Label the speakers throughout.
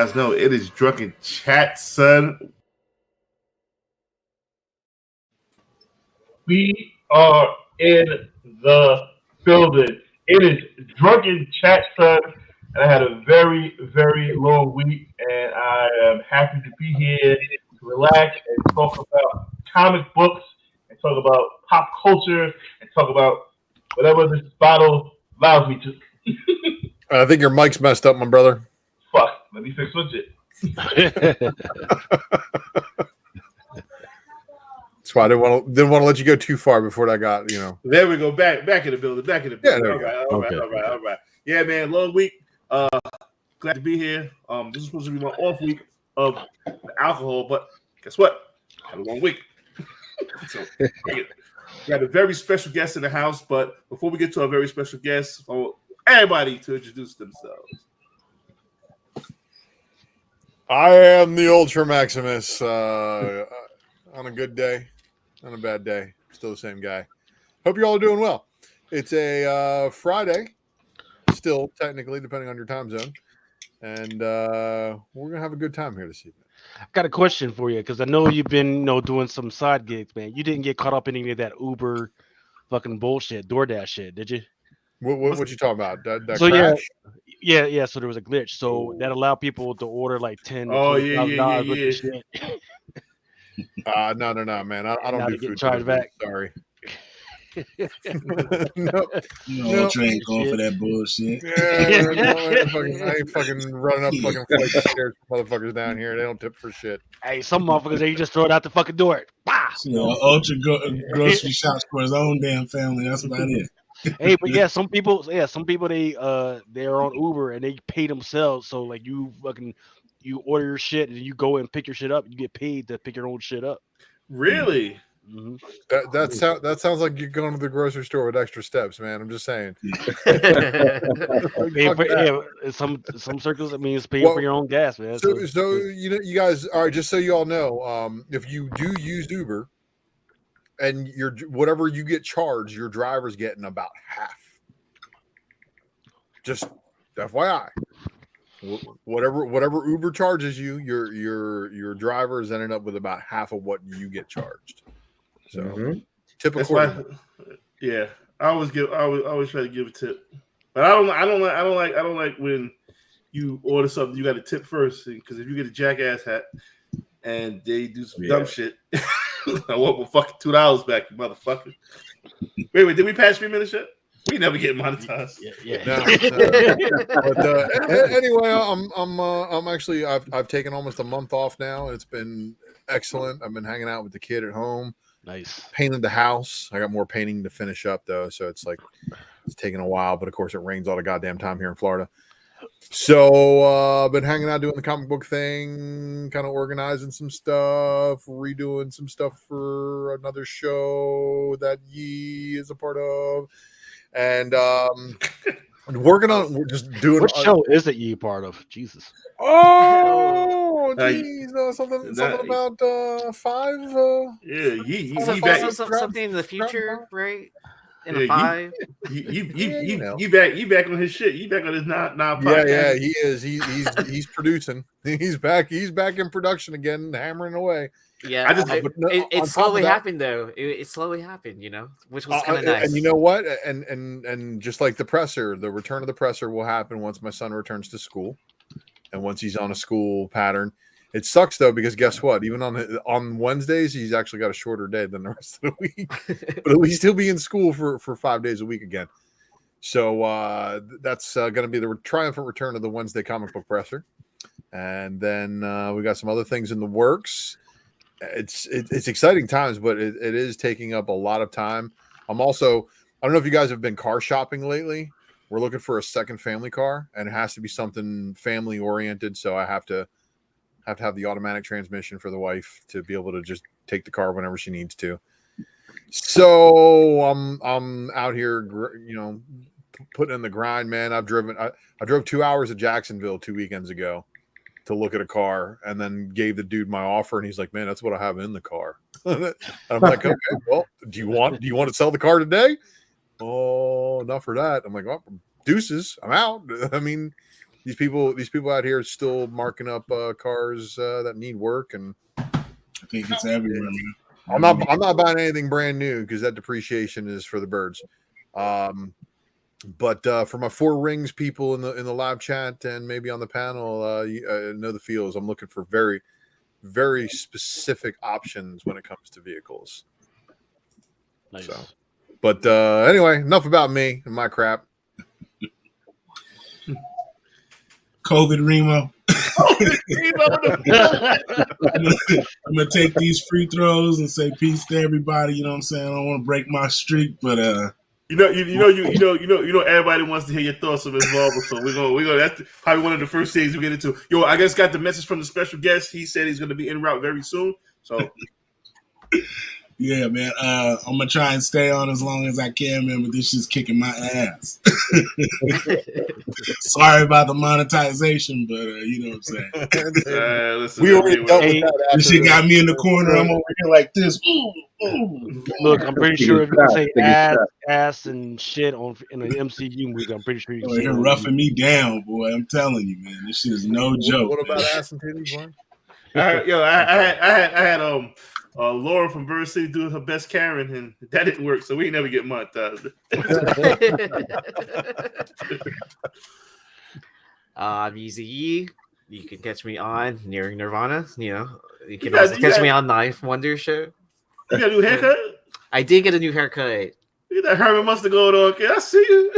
Speaker 1: guys know it is Drunken Chat, son. We are in the building. It is Drunken Chat, son. And I had a very, very long week, and I am happy to be here to relax and talk about comic books, and talk about pop culture, and talk about whatever this bottle allows me to.
Speaker 2: I think your mic's messed up, my brother.
Speaker 1: Fuck, let me fix it.
Speaker 2: That's why I didn't want to let you go too far before that got,
Speaker 1: There we go. Back in the building. Back in the building.
Speaker 2: Yeah,
Speaker 1: All right. Yeah, man. Long week. Glad to be here. This is supposed to be my off week of alcohol, but guess what? I had a long week. So we got a very special guest in the house, but before we get to our very special guest, I want everybody to introduce themselves.
Speaker 2: I am the Ultra Maximus. On a good day, on a bad day, still the same guy. Hope you're all doing well. It's a Friday, still technically, depending on your time zone, and we're gonna have a good time here this evening.
Speaker 3: I've got a question for you because I know you've been, doing some side gigs, man. You didn't get caught up in any of that Uber, fucking bullshit, DoorDash shit, did you?
Speaker 2: What you talking about? That
Speaker 3: so
Speaker 2: crash?
Speaker 3: Yeah. So there was a glitch. So that allowed people to order like $10,000 worth of shit.
Speaker 2: No, man. I don't do food
Speaker 3: charged back.
Speaker 2: Sorry.
Speaker 4: Ultra ain't going for that bullshit.
Speaker 2: I ain't fucking running up fucking flights of stairs for motherfuckers down here. They don't tip for shit.
Speaker 3: Hey, some motherfuckers, they just throw it out the fucking door.
Speaker 4: Ultra grocery shops for his own damn family. That's about it.
Speaker 3: Hey, but some people they're on Uber and they pay themselves. So like you order your shit and you go and pick your shit up. You get paid to pick your own shit up. Really?
Speaker 2: Mm-hmm. That sounds like you're going to the grocery store with extra steps, man. I'm just saying.
Speaker 3: Some circles it means pay for your own gas, man.
Speaker 2: So you guys, all right. Just so you all know, if you do use Uber, and whatever you get charged, your driver's getting about half. Just FYI. Whatever Uber charges you, your driver is ending up with about half of what you get charged. So typical.
Speaker 1: I always try to give a tip, but I don't like when you order something you got to tip first, because if you get a jackass hat and they do some dumb shit, I want my fucking $2 back, you motherfucker. Wait, did we pass 3 minutes yet? We never get monetized.
Speaker 2: But anyway, I'm actually I've taken almost a month off now, and it's been excellent. I've been hanging out with the kid at home.
Speaker 3: Nice.
Speaker 2: Painted the house. I got more painting to finish up though, so it's taking a while. But of course, it rains all the goddamn time here in Florida. So been hanging out doing the comic book thing, kind of organizing some stuff, redoing some stuff for another show that Yee is a part of. And we're just doing.
Speaker 3: What show is it you part of? Jesus.
Speaker 2: Oh, geez, something about 5.
Speaker 5: Something in the future, right? In a 5.
Speaker 1: You back on his shit. You back on his not podcast.
Speaker 2: Yeah, he is. He's producing. He's back in production again, hammering away.
Speaker 5: Yeah, it slowly happened though. It slowly happened, which was kind of nice.
Speaker 2: And you know what? And just like the presser, the return of the presser will happen once my son returns to school, and once he's on a school pattern. It sucks though, because guess what? Even on Wednesdays, he's actually got a shorter day than the rest of the week. But at least he'll be in school for 5 days a week again. So that's going to be the triumphant return of the Wednesday comic book presser. And then we got some other things in the works. It's exciting times, but it is taking up a lot of time. I don't know if you guys have been car shopping lately. We're looking for a second family car, and it has to be something family oriented. So I have to have the automatic transmission for the wife to be able to just take the car whenever she needs to. So I'm out here, putting in the grind, man. I drove 2 hours to Jacksonville 2 weekends ago to look at a car, and then gave the dude my offer, and he's like, "Man, that's what I have in the car." And I'm like, "Okay, well, do you want to sell the car today?" "Oh, not for that." I'm like, "Well, deuces, I'm out." I mean, these people out here still marking up cars that need work, and
Speaker 4: I think it's everywhere, man.
Speaker 2: I'm not buying anything brand new because that depreciation is for the birds. But for my Four Rings people in the live chat and maybe on the panel, you know the feels. I'm looking for very, very specific options when it comes to vehicles.
Speaker 3: Nice.
Speaker 2: So, but anyway, enough about me and my crap.
Speaker 4: COVID Remo. I'm gonna take these free throws and say peace to everybody. You know what I'm saying? I don't want to break my streak, but
Speaker 1: you know, everybody wants to hear your thoughts on Miss Marvel, so we're gonna. That's probably one of the first things we get into. Yo, I just got the message from the special guest. He said he's gonna be en route very soon. So,
Speaker 4: yeah, man. I'm gonna try and stay on as long as I can, man. But this shit's kicking my ass. Sorry about the monetization, but you know what I'm saying.
Speaker 1: Listen,
Speaker 2: We already dealt with that.
Speaker 4: This shit got me in the corner. I'm over here like this. Ooh.
Speaker 3: Look, I'm pretty sure if you say ass and shit in an MCU movie, I'm pretty sure you can say
Speaker 4: you're roughing me down, boy. I'm telling you, man. This shit is no joke.
Speaker 2: What about ass and titties, boy?
Speaker 1: I had Laura from Bird City doing her best Karen, and that didn't work, so we never get monetized.
Speaker 5: I'm Easy Yee. You can catch me on Nearing Nirvana. You know, you can also catch me on Knife Wonder Show.
Speaker 1: You got a new haircut?
Speaker 5: I did get a new haircut.
Speaker 1: Look at that Herman Mustard going on. Okay, I see you.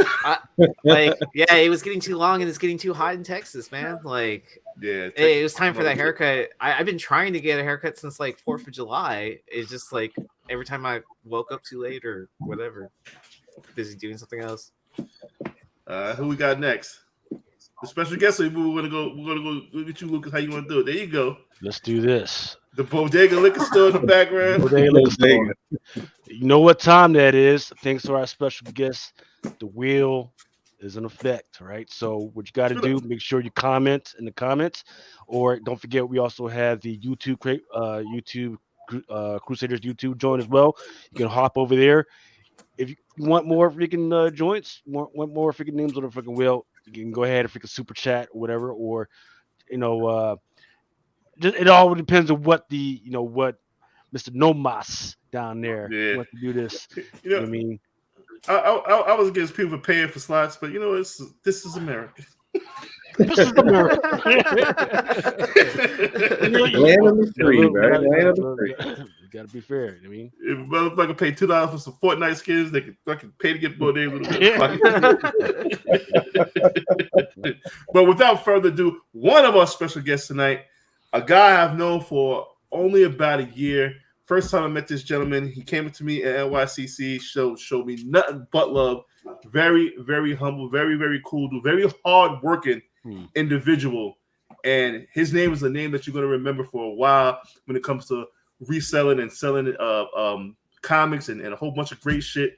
Speaker 5: Yeah, it was getting too long and it's getting too hot in Texas, man. Like,
Speaker 1: yeah,
Speaker 5: it was time for that haircut. I've been trying to get a haircut since like 4th of July. It's just like every time I woke up too late or whatever, busy doing something else.
Speaker 1: Who we got next? The special guest. We're gonna go look at you, Lucas. How you want to do it? There you go.
Speaker 3: Let's do this.
Speaker 1: The Bodega Liquor Store in the background.
Speaker 3: Bodega Liquor Store. You know what time that is. Thanks to our special guest. The wheel is in effect, right? So what you got to do, make sure you comment in the comments, or don't forget we also have the YouTube Crusaders YouTube join as well. You can hop over there. If you want more freaking joints, want more freaking names on the freaking wheel, you can go ahead and freaking super chat or whatever, or it all depends on what what Mr. Nomas down there wants to do this. You know what I mean?
Speaker 1: I was against people paying for slots, but this is America.
Speaker 3: This is America.
Speaker 6: Land of the free, right? Land of the free.
Speaker 3: You gotta be fair. I mean,
Speaker 1: if motherfucker pay $2 for some Fortnite skins, they can fucking pay to get more names. But without further ado, one of our special guests tonight, a guy I've known for only about a year. First time I met this gentleman, he came up to me at NYCC, showed me nothing but love. Very, very humble, very, very cool, very hard-working individual. And his name is a name that you're going to remember for a while when it comes to reselling and selling comics and a whole bunch of great shit.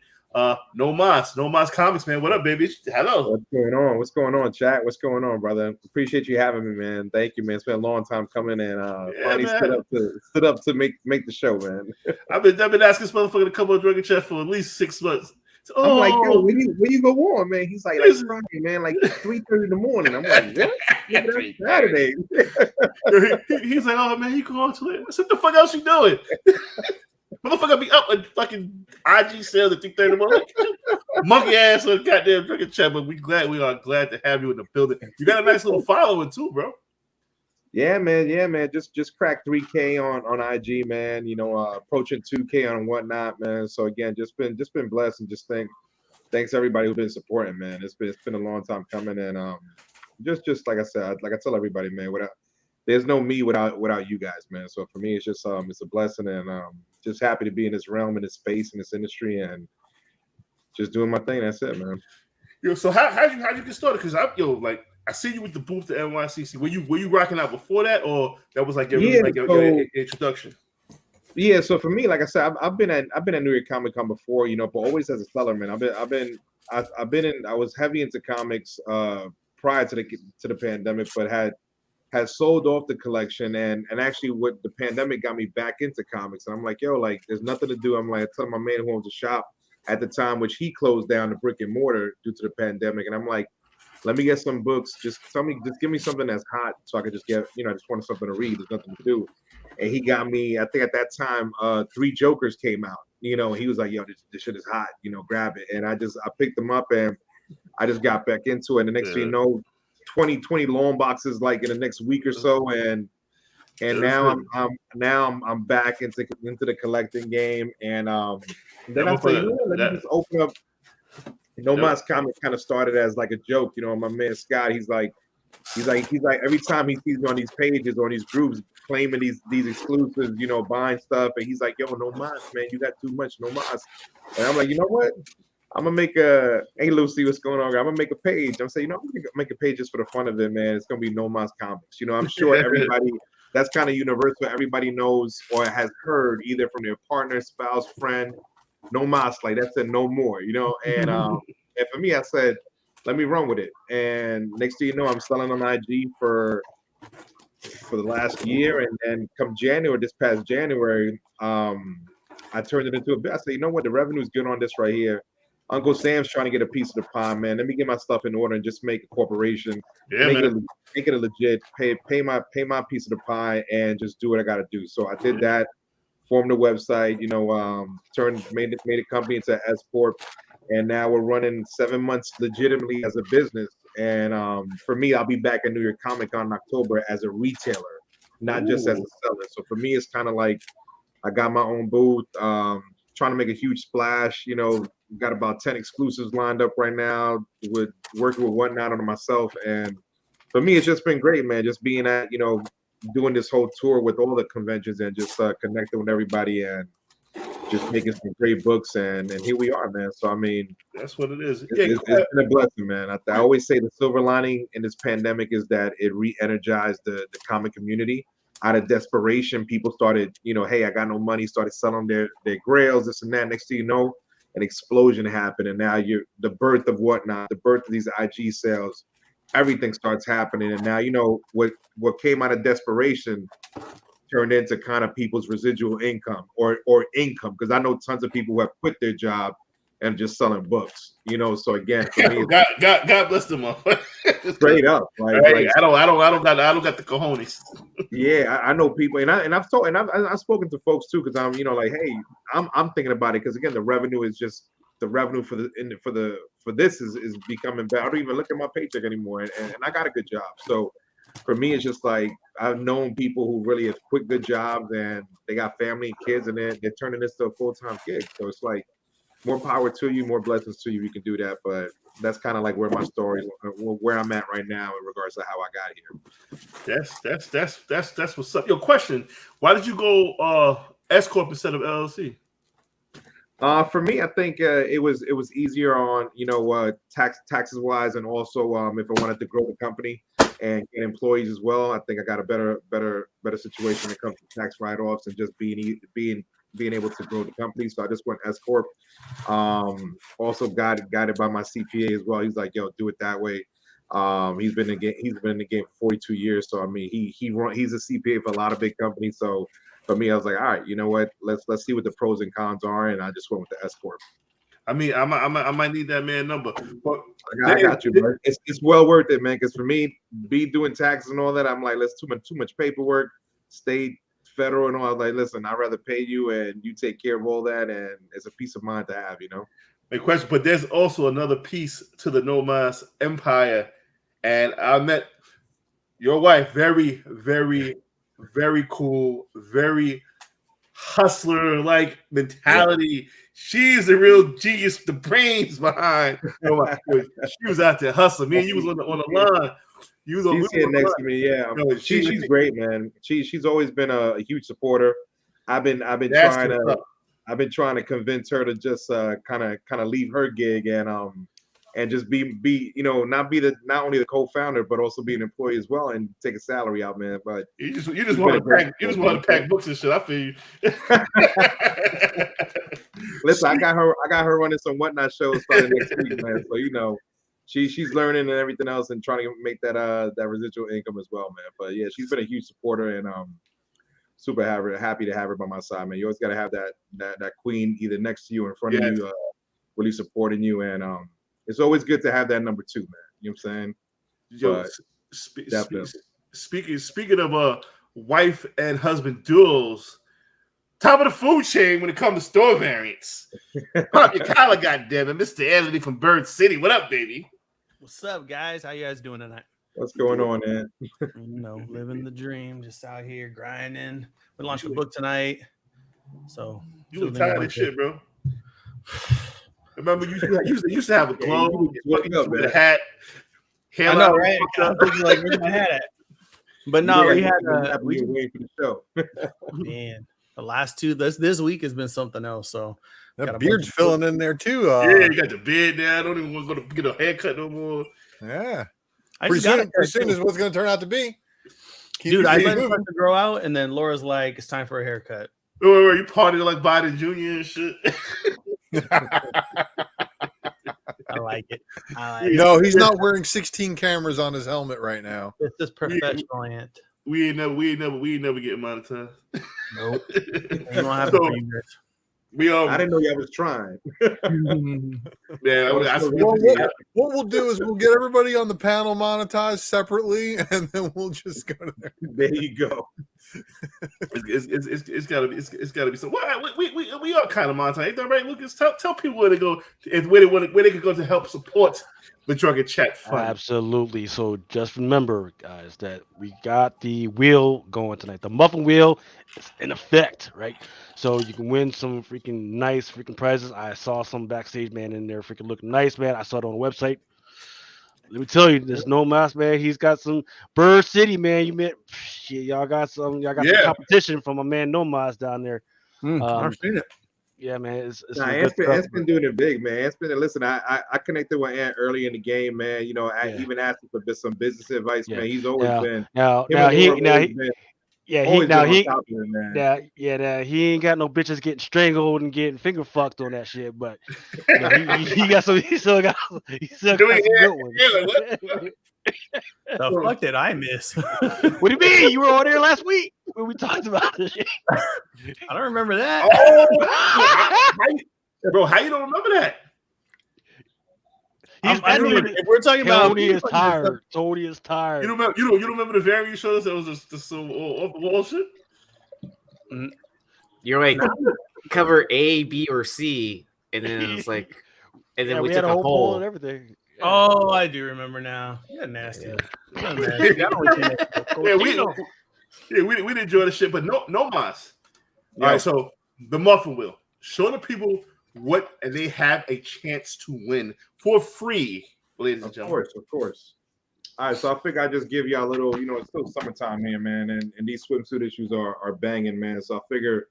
Speaker 1: No Mas Comics, man. What up, baby? Hello.
Speaker 6: What's going on, chat? What's going on, brother? Appreciate you having me, man. Thank you, man. It's been a long time coming, and finally stood up to make the show, man.
Speaker 1: I've been asking this motherfucker to come on Drunken Chat for at least 6 months.
Speaker 6: I'm like, yo, when you go on, man? He's like Friday, man, like 3:30 in the morning. I'm like, what? That's Saturday.
Speaker 1: He's like, oh man, you go on to it. I said, what the fuck else you doing? Motherfucker be up at fucking IG sales at 3:30 in the morning. Monkey ass on goddamn Drunken Chat, but we are glad to have you in the building. You got a nice little following too, bro.
Speaker 6: Yeah, man. Just cracked 3K on IG, man. Approaching 2K on whatnot, man. So again, just been blessed, and just thanks everybody who's been supporting, man. It's been a long time coming, and just like I said, like I tell everybody, man, there's no me without you guys, man. So for me, it's just it's a blessing, and just happy to be in this realm, in this space, in this industry, and just doing my thing. That's it, man.
Speaker 1: So how'd you get started? Because I see you with the booth at NYCC. Were you rocking out before that, or that was like your introduction?
Speaker 6: Yeah. So for me, like I said, I've been at New York Comic Con before, but always as a seller, man. I was heavy into comics prior to the pandemic, but had sold off the collection, and actually what the pandemic got me back into comics. And I'm like, yo, like there's nothing to do. I'm like, I tell my man who owns a shop at the time, which he closed down the brick and mortar due to the pandemic, and I'm like, let me get some books. Just give me something that's hot so I could just get, I just wanted something to read. There's nothing to do. And he got me, I think at that time, 3 Jokers came out, and he was like, yo, this shit is hot, grab it. And I picked them up and I just got back into it. And the next thing you know, 20 long boxes like in the next week or so. And now I'm back into the collecting game. And then I say, let me just open up. No Mas Comics kind of started as like a joke, my man Scott, he's like every time he sees me on these pages or on these groups claiming these exclusives, buying stuff, and he's like, yo, no Mas, man, you got too much, no Mas. And I'm like, you know what? I'm gonna make hey Lucy, what's going on? I'm gonna make a page. I'm saying, I'm gonna make a page just for the fun of it, man. It's gonna be No Mas Comics. I'm sure everybody that's kind of universal. Everybody knows or has heard either from their partner, spouse, friend. No Mas, like that's a no more, and and for me, I said, let me run with it. And next thing you know, I'm selling on IG for the last year, and then come this past January, I turned it into a bit. I said, you know what, the revenue is good on this right here. Uncle Sam's trying to get a piece of the pie, man. Let me get my stuff in order and just make a corporation, make it a legit, pay my piece of the pie, and just do what I got to do. So I did that. Formed a website, made a company into S Corp, and now we're running 7 months legitimately as a business. And for me, I'll be back at New York Comic Con in October as a retailer, not just as a seller. So for me, it's kind of like I got my own booth, trying to make a huge splash. Got about 10 exclusives lined up right now, with working with Whatnot on myself. And for me, it's just been great, man. Just being at, doing this whole tour with all the conventions and just connecting with everybody and just making some great books, and here we are, man. So I mean,
Speaker 7: that's what it is.
Speaker 6: It's been a blessing, man. I always say the silver lining in this pandemic is that it re-energized the comic community. Out of desperation, people started, hey, I got no money, started selling their grails, this and that. Next thing you know, an explosion happened, and now the birth of Whatnot, the birth of these IG sales, everything starts happening. And now what came out of desperation turned into kind of people's residual income or income, because I know tons of people who have quit their job and just selling books, so again, for me,
Speaker 7: God bless them all.
Speaker 6: Straight up,
Speaker 7: like I don't got the cojones.
Speaker 6: Yeah, I know people, and I've spoken to folks too, because I'm like, hey, I'm thinking about it, because again, the revenue is just the revenue for this is becoming bad. I don't even look at my paycheck anymore, and I got a good job. So for me, it's just like I've known people who really have quit good jobs and they got family and kids, and they're turning this to a full-time gig. So it's like, more power to you, more blessings to you. You can do that, but that's kind of like where my story, where I'm at right now in regards to how I got
Speaker 7: here. That's what's up. Your question: why did you go S Corp instead of LLC?
Speaker 6: For me, I think it was easier on taxes wise, and also if I wanted to grow the company and get employees as well. I think I got a better situation when it comes to tax write-offs and just being able to grow the company. So I just went S Corp. Also guided by my CPA as well. He's like, yo, do it that way. He's been in the game for 42 years. So I mean, he's a CPA for a lot of big companies. So for me, I was like, all right, you know what? Let's see what the pros and cons are, and I just went with the S Corp.
Speaker 7: I mean, I might need that man number, but
Speaker 6: I got you, bro. It's well worth it, man. Because for me, doing taxes and all that, I'm like, let's too much paperwork, state, federal, and all. I was like, listen, I'd rather pay you and you take care of all that, and it's a peace of mind to have,
Speaker 7: A question, but there's also another piece to the No Mas empire, and I met your wife. Very, very, very cool. Very hustler like mentality. Yeah. She's the real genius, the brains behind. She was out there hustling. Me and you was on the line.
Speaker 6: She's here next to me. Yeah, she's great, man. She's always been a huge supporter. I've been trying to convince her to just kind of leave her gig and just be not only the co-founder but also be an employee as well and take a salary out, man. But
Speaker 7: you just want to pack books and shit. I feel you.
Speaker 6: Listen, I got her running some Whatnot shows starting next week, man. So she's learning and everything else and trying to make that residual income as well, man. But yeah, she's been a huge supporter and super happy to have her by my side, man. You always got to have that queen either next to you or in front of you, really supporting you, and it's always good to have that number two, man. You know what I'm saying?
Speaker 7: Yo,
Speaker 6: But definitely.
Speaker 7: speaking of wife and husband duels, top of the food chain when it comes to store variants. Pop your collar, goddammit, Mr. Anthony from Bird City. What up, baby?
Speaker 8: What's up, guys? How you guys doing tonight?
Speaker 6: What's going on, man?
Speaker 8: Living the dream, just out here grinding. We launched a book tonight, so
Speaker 7: you look tired of shit, bro. Remember, you used to have a glow, with a hat.
Speaker 8: I know, right? I'm thinking, like, where's my hat at? But no, we had
Speaker 6: we waiting for the show.
Speaker 8: Man, the last two this week has been something else. So
Speaker 2: that beard's filling in there too.
Speaker 7: Yeah, you got the beard now. I don't even want to go to get a haircut no more.
Speaker 2: Yeah,
Speaker 8: pretty
Speaker 2: soon is what's going to turn out to be.
Speaker 8: Dude, I let it start to grow out, and then Laura's like, "It's time for a haircut."
Speaker 7: Wait, you partying like Biden Jr. and shit?
Speaker 8: I like it.
Speaker 2: No, he's not wearing 16 cameras on his helmet right now.
Speaker 8: This is professional, Ant.
Speaker 7: We ain't never getting monetized.
Speaker 8: Nope. Ain't gonna happen for you guys.
Speaker 6: I didn't know y'all was trying.
Speaker 7: Yeah,
Speaker 2: what we'll do is we'll get everybody on the panel monetized separately, and then we'll just go to there.
Speaker 6: There you go.
Speaker 7: It's gotta be so. We are kind of monetized, ain't that right, Lucas? Tell people where they go, where they can go to help support the Drunken Chat Fund.
Speaker 3: Absolutely. So just remember, guys, that we got the wheel going tonight. The muffin wheel is in effect, right? So you can win some freaking nice prizes. I saw some backstage man in there freaking looking nice, man. I saw it on the website. Let me tell you, there's no mask, man. He's got some Bird City, man. You met shit. Y'all got some competition from a man Nomas down there.
Speaker 8: I've seen it.
Speaker 3: Yeah, man. It's
Speaker 6: Ant's been doing it big, man. Ant's been listen. I connected with Ant early in the game, man. You know, I even asked him for some business advice, man. He's always been he
Speaker 3: ain't got no bitches getting strangled and getting finger fucked on that shit, but he still got some good ones.
Speaker 8: The fuck did I miss?
Speaker 3: What do you mean? You were on there last week when we talked about this shit.
Speaker 8: I don't remember that.
Speaker 7: Bro, how you don't remember that?
Speaker 8: If we're talking about
Speaker 3: Tony is tired. Tony is tired.
Speaker 7: You don't remember the variant you showed us that was just some off the wall shit?
Speaker 5: You're like cover A, B, or C, and then it was like, and then we took
Speaker 3: had
Speaker 5: a
Speaker 3: whole
Speaker 5: poll
Speaker 3: and everything. Yeah.
Speaker 8: Oh, I do remember now. You're nasty.
Speaker 7: Yeah, we didn't enjoy the shit, but no mas. All right, so the muffin wheel. Show the people what they have a chance to win for free, ladies and gentlemen.
Speaker 6: Of course. All right, so I think I just give y'all a little, it's still summertime here, man, and these swimsuit issues are banging, man. So I figure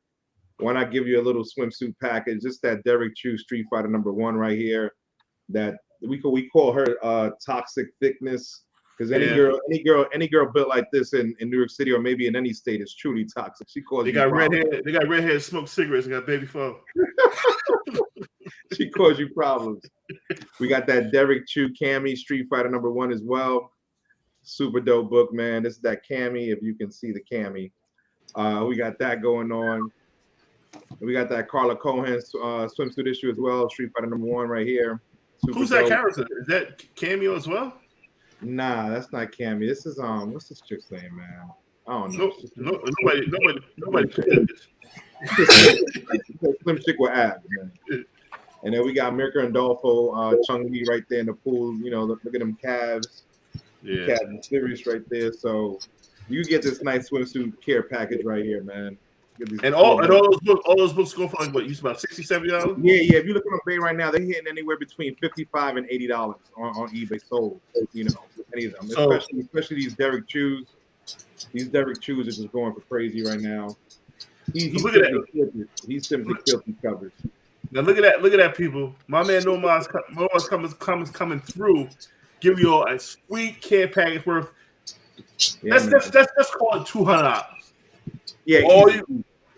Speaker 6: why not give you a little swimsuit package, just that Derek Chu Street Fighter #1 right here, that we call her toxic thickness, because any girl built like this in New York City or maybe in any state is truly toxic. She calls
Speaker 7: they got red hair. They got red hair, smoke cigarettes, and got baby phone.
Speaker 6: She caused you problems. We got that Derek Chu Cammy Street Fighter #1 as well. Super dope book, man. This is that Cammy, if you can see the Cammy. We got that going on. We got that Carla Cohen swimsuit issue as well. Street Fighter #1 right here. Super
Speaker 7: Who's
Speaker 6: dope.
Speaker 7: that character? Is that Cameo as well?
Speaker 6: Nah, that's not Cammy. This is what's this chick's name, man? I don't know.
Speaker 7: Nobody.
Speaker 6: Slim chick with abs, man. And then we got Mirka and Dolfo, Chung Lee right there in the pool. Look at them calves.
Speaker 7: Yeah.
Speaker 6: Calves and serious right there. So you get this nice swimsuit care package right here, man.
Speaker 7: And all those books go for like what? You said about $60-$70?
Speaker 6: Yeah. If you look on eBay right now, they're hitting anywhere between $55 and $80 on eBay sold. Any of them, especially these Derek Chews. These Derek Chews are just going for crazy right now. He's
Speaker 7: look at that.
Speaker 6: He's simply filthy covers.
Speaker 7: Now look at that, people. My man Nomas coming through. Give you all a sweet care package worth.
Speaker 6: Yeah,
Speaker 7: let's call it $200.
Speaker 6: Yeah.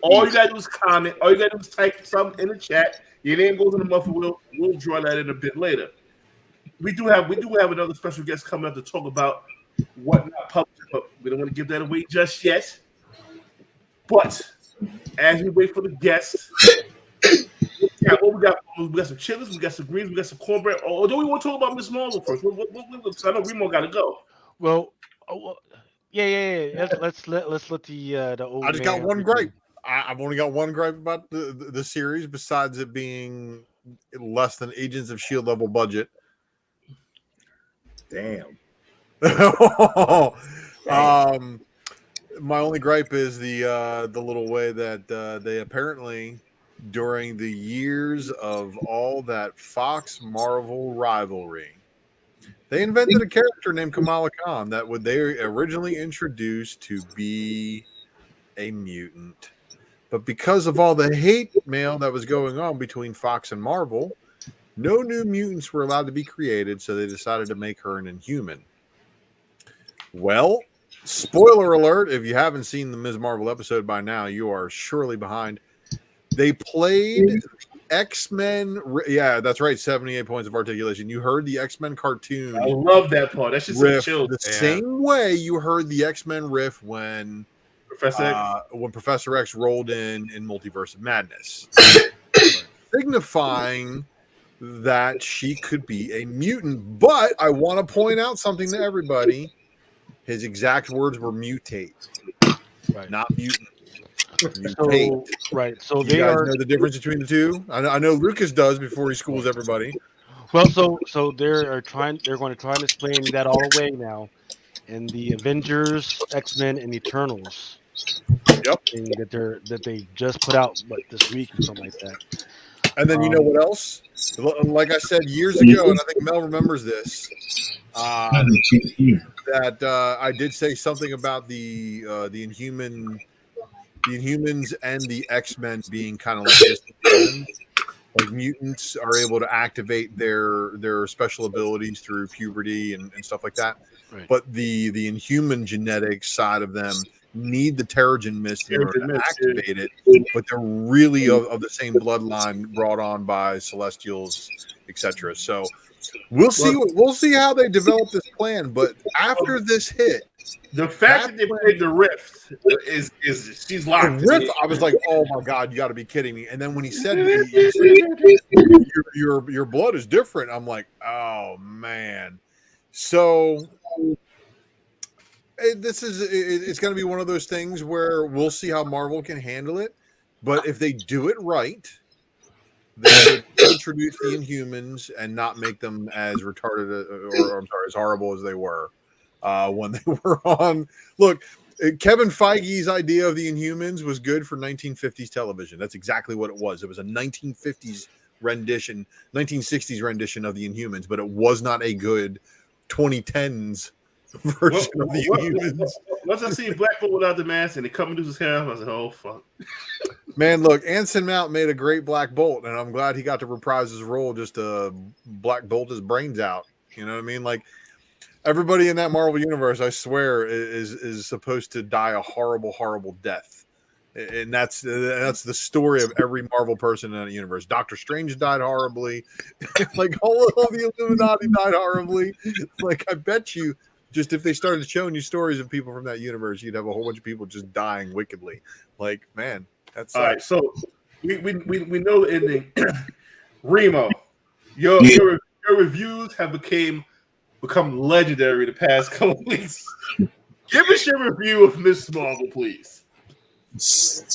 Speaker 7: All you gotta do is comment. All you gotta do is type something in the chat. Your name goes in the muffin wheel. We'll draw that in a bit later. We do have another special guest coming up to talk about what not published, but we don't want to give that away just yet. But as we wait for the guest, Yeah, well, we got some chitlins, we got some greens, we got some cornbread. Oh, don't we want to talk about Miss Marvel first? I know Remo got to go.
Speaker 3: Well, yeah. Let's let the old.
Speaker 2: I just got
Speaker 3: man
Speaker 2: one
Speaker 3: begin.
Speaker 2: gripe. I've only got one gripe about the series, besides it being less than Agents of S.H.I.E.L.D. level budget.
Speaker 6: Damn.
Speaker 2: My only gripe is the little way that they apparently, during the years of all that Fox Marvel rivalry, they invented a character named Kamala Khan that they originally introduced to be a mutant. But because of all the hate mail that was going on between Fox and Marvel, no new mutants were allowed to be created, so they decided to make her an Inhuman. Well, spoiler alert, if you haven't seen the Ms. Marvel episode by now, you are surely behind. They played X-Men. Yeah, that's right. 78 points of articulation. You heard the X-Men cartoon.
Speaker 7: I love that part. That's just
Speaker 2: riff
Speaker 7: chill.
Speaker 2: The same way you heard the X-Men riff when Professor X rolled in Multiverse of Madness, signifying that she could be a mutant. But I want to point out something to everybody. His exact words were mutate,
Speaker 3: right.
Speaker 2: Not mutant. Mutate.
Speaker 3: So, right. So
Speaker 2: you
Speaker 3: they
Speaker 2: guys
Speaker 3: are
Speaker 2: know the difference between the two. I know Lucas does before he schools everybody.
Speaker 3: Well, so they're going to try and explain that all away now in the Avengers, X-Men, and Eternals.
Speaker 2: Yep.
Speaker 3: Thing that they just put out this week or something like that.
Speaker 2: And then you know what else? Like I said years ago, and I think Mel remembers this. That I did say something about the Inhumans and the X-Men being kind of like this. Like mutants are able to activate their special abilities through puberty and stuff like that. Right. But the Inhuman genetic side of them need the Terrigen Mist in order to activate it, but they're really of the same bloodline brought on by Celestials, etc. So we'll see how they develop this plan. But after this hit,
Speaker 7: the fact that they played the Rift is she's locked.
Speaker 2: The Rift, I was like, oh my god, you got to be kidding me! And then when he said your blood is different, I'm like, oh man. So it's going to be one of those things where we'll see how Marvel can handle it. But if they do it right, they introduce the Inhumans and not make them as retarded as horrible as they were when they were on. Look, Kevin Feige's idea of the Inhumans was good for 1950s television. That's exactly what it was. It was a 1950s rendition, 1960s rendition of the Inhumans, but it was not a good 2010s version of the Inhumans.
Speaker 7: Once I see Black Bolt without the mask and they come into his hair, I was like, oh fuck.
Speaker 2: Man, look, Anson Mount made a great Black Bolt, and I'm glad he got to reprise his role just to Black Bolt his brains out. You know what I mean? Like everybody in that Marvel universe, I swear, is supposed to die a horrible, horrible death. And that's the story of every Marvel person in that universe. Doctor Strange died horribly. Like all the Illuminati died horribly. Like I bet you, just if they started showing you stories of people from that universe, you'd have a whole bunch of people just dying wickedly. Like, man, that's
Speaker 7: all right. So we know the ending. Remo, your reviews have become legendary the past couple weeks. Give us your review of Miss Marvel, please.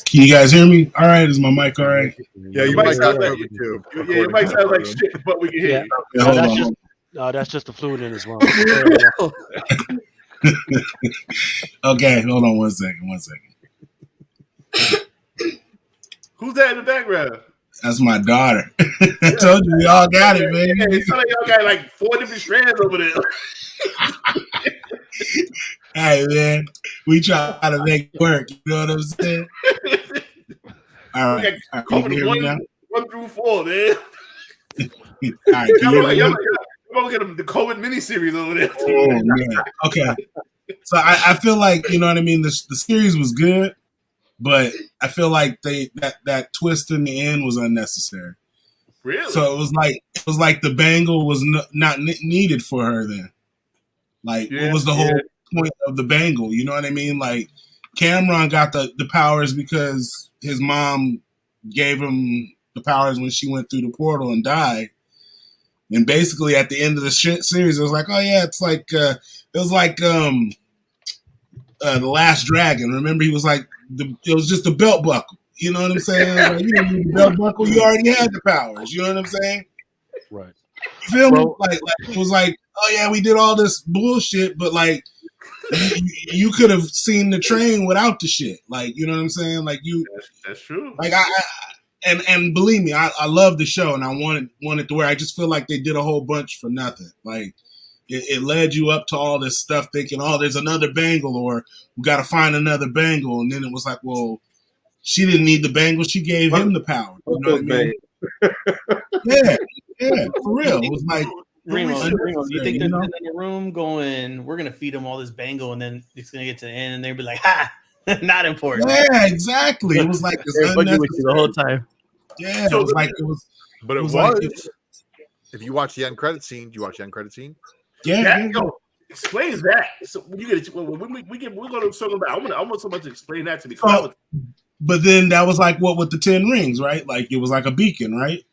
Speaker 4: Can you guys hear me? All right, is my mic all right?
Speaker 2: Yeah, your mic sounds like you too.
Speaker 7: Yeah, your mic sounds like shit, but we can hear you.
Speaker 3: No, that's just the fluid in his lung.
Speaker 4: Okay, hold on one second.
Speaker 7: Who's that in the background?
Speaker 4: That's my daughter. I told you we all got it, man.
Speaker 7: Yeah, it's like y'all got like 4 different strands over there.
Speaker 4: Hey, man, we try to make it work. You know what I'm saying? All right. You can hear me now?
Speaker 7: 1 through 4, man.
Speaker 4: All right,
Speaker 7: Y'all get the COVID miniseries over there.
Speaker 4: Oh, man. Okay. So I feel like, you know what I mean? The series was good, but I feel like that twist in the end was unnecessary.
Speaker 7: Really?
Speaker 4: So it was like the bangle was not needed for her then. Like, what was the whole point of the bangle? You know what I mean? Like, Cameron got the powers because his mom gave him the powers when she went through the portal and died. And basically, at the end of the series, it was like, oh yeah, it's like it was like the Last Dragon. Remember, he was like it was just a belt buckle. You know what I'm saying? Like, you didn't need the belt buckle. You already had the powers. You know what I'm saying?
Speaker 3: Right.
Speaker 4: You feel me? Like it was like, oh yeah, we did all this bullshit, but like you could have seen the train without the shit. Like, you know what I'm saying? Like
Speaker 7: That's true.
Speaker 4: Like and believe me, I love the show, and I wanted to where I just feel like they did a whole bunch for nothing. Like it led you up to all this stuff, thinking, oh, there's another bangle, or we got to find another bangle, and then it was like, well, she didn't need the bangle, she gave him the power. You know what I mean? yeah, for real. It was like,
Speaker 8: Remo, you think they're in the room going, we're gonna feed them all this bangle, and then it's gonna get to the end, and they'll be like, ha, not important.
Speaker 4: Yeah, exactly. It was like this
Speaker 8: fucking with you the whole time.
Speaker 4: Yeah, so it was like it was.
Speaker 2: But it was.
Speaker 4: Like,
Speaker 2: if you watch the end credit scene, do you watch the end credit scene?
Speaker 4: Yeah.
Speaker 7: Explain that. So when you get it, we're going to circle back. I want somebody to explain that to me.
Speaker 4: But then that was like what with the 10 rings, right? Like it was like a beacon, right?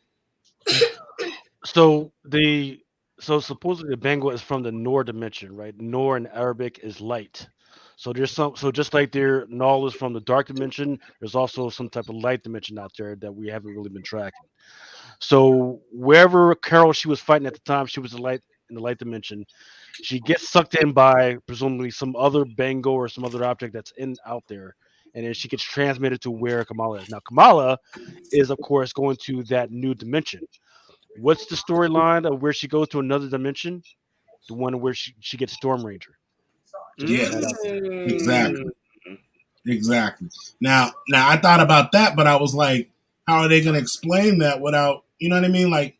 Speaker 3: So supposedly the bangle is from the Noor dimension, right? Noor in Arabic is light. So so just like their Null is from the dark dimension, there's also some type of light dimension out there that we haven't really been tracking. So wherever Carol she was fighting at the time, she was in the light dimension. She gets sucked in by presumably some other bangle or some other object that's out there, and then she gets transmitted to where Kamala is. Now Kamala is of course going to that new dimension. What's the storyline of where she goes to another dimension? The one where she gets Storm Ranger.
Speaker 4: Yeah, exactly. Now I thought about that, but I was like, how are they going to explain that without, you know what I mean? Like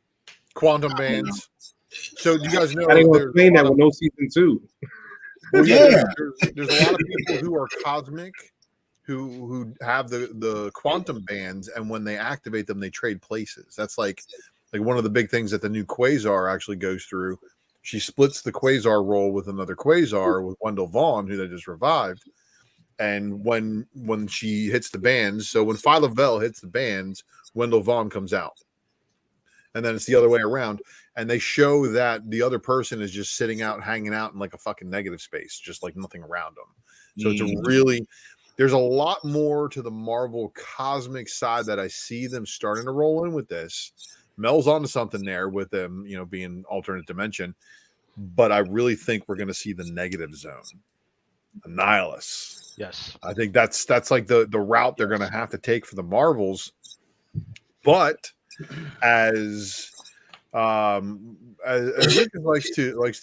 Speaker 2: quantum bands. So do you guys know?
Speaker 6: I didn't explain that with no season 2.
Speaker 2: Well, yeah, there's a lot of people who are cosmic, who have the quantum bands, and when they activate them, they trade places. That's like one of the big things that the new Quasar actually goes through. She splits the Quasar role with another Quasar with Wendell Vaughn, who they just revived. And when she hits the bands, so when Phi Lavelle hits the bands, Wendell Vaughn comes out. And then it's the other way around. And they show that the other person is just sitting out, hanging out in like a fucking negative space, just like nothing around them. So it's there's a lot more to the Marvel cosmic side that I see them starting to roll in with this. Mel's onto something there with them, being alternate dimension. But I really think we're going to see the negative zone. Annihilus.
Speaker 3: Yes.
Speaker 2: I think that's like the route they're going to have to take for the Marvels. But as Lucas likes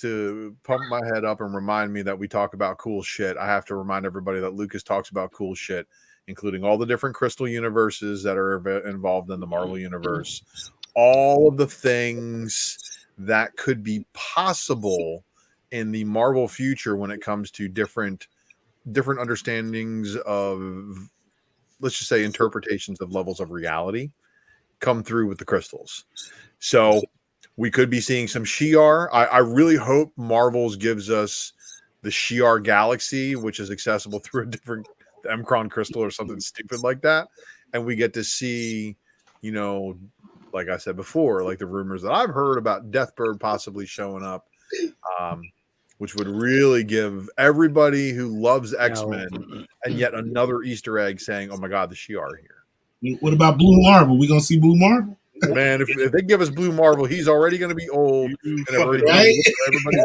Speaker 2: to pump my head up and remind me that we talk about cool shit, I have to remind everybody that Lucas talks about cool shit, including all the different crystal universes that are involved in the Marvel universe, all of the things that could be possible in the Marvel future when it comes to different understandings of, let's just say, interpretations of levels of reality come through with the crystals. So we could be seeing some Shi'ar. I really hope Marvel's gives us the Shi'ar galaxy, which is accessible through a different M'Kron crystal or something stupid like that. And we get to see, like I said before, like the rumors that I've heard about Deathbird possibly showing up, which would really give everybody who loves X-Men and yet another Easter egg saying, oh my God, the Shi'ar are here.
Speaker 4: What about Blue Marvel? We going to see Blue Marvel?
Speaker 2: Man, if they give us Blue Marvel, he's already going to be old. And everybody's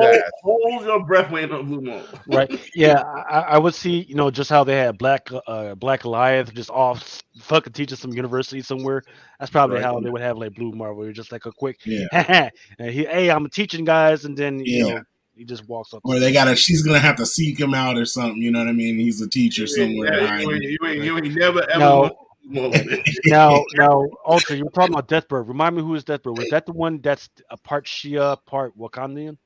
Speaker 2: ass.
Speaker 7: Hold your breath waiting on Blue Marvel.
Speaker 3: Right. Yeah, I would see, just how they had Black Goliath just off fucking teaching some university somewhere. That's probably how they would have like Blue Marvel. Just like a quick, and hey, I'm teaching guys, and then he just walks up.
Speaker 4: Or she's gonna have to seek him out or something. You know what I mean? He's a teacher somewhere.
Speaker 7: You ain't never ever.
Speaker 3: Now, Ultra, you were talking about Deathbird. Remind me, who is Deathbird? Was that the one that's a part Shia, part Wakandian?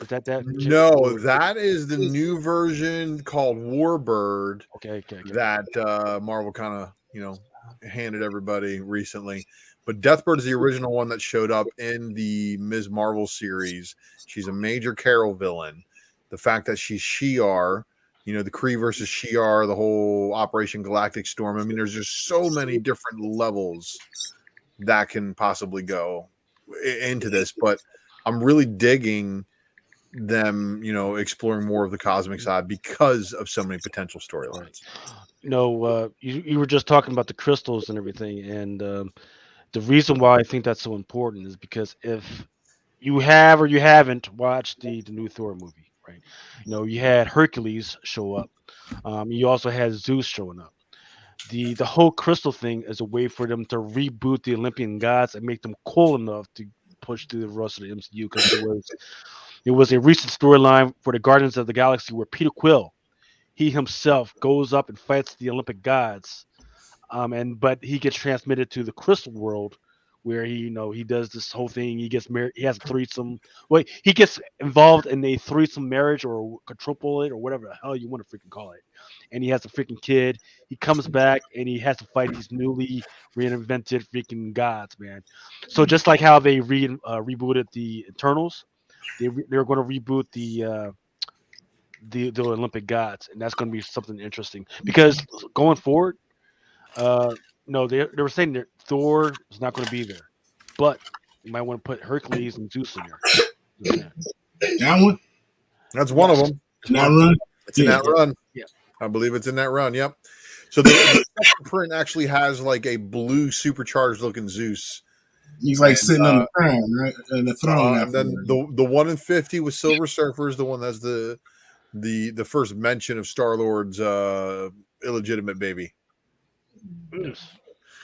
Speaker 3: Is that?
Speaker 2: No, that is the new version called Warbird.
Speaker 3: Okay.
Speaker 2: That Marvel kind of, handed everybody recently. But Deathbird is the original one that showed up in the Ms. Marvel series. She's a major Carol villain. The fact that she's Shi'ar, the Kree versus Shi'ar, the whole Operation Galactic Storm. I mean, there's just so many different levels that can possibly go into this, but I'm really digging them, exploring more of the cosmic side because of so many potential storylines.
Speaker 3: You were just talking about the crystals and everything, and the reason why I think that's so important is because if you have or you haven't watched the new Thor movie, right? You had Hercules show up. You also had Zeus showing up. The whole crystal thing is a way for them to reboot the Olympian gods and make them cool enough to push through the rest of the MCU, because it was a recent storyline for the Guardians of the Galaxy where Peter Quill, he himself goes up and fights the Olympic gods, but he gets transmitted to the crystal world where he does this whole thing. He gets married. He has a threesome. Well, he gets involved in a threesome marriage or quadruple it or whatever the hell you want to freaking call it. And he has a freaking kid. He comes back and he has to fight these newly reinvented freaking gods, man. So just like how they rebooted the Eternals, they're going to reboot the Olympic gods, and that's going to be something interesting because going forward, no, they were saying that Thor is not going to be there, but you might want to put Hercules and Zeus in there.
Speaker 4: That one?
Speaker 2: That's one of them.
Speaker 4: That run?
Speaker 2: It's in that run.
Speaker 3: Yeah.
Speaker 2: I believe it's in that run. Yep. So the second print actually has like a blue supercharged looking Zeus.
Speaker 4: He's like sitting on the throne, right? And the throne.
Speaker 2: And then the 1 in 50 with Silver Surfer is the one that's the first mention of Star-Lord's illegitimate baby.
Speaker 3: Yes.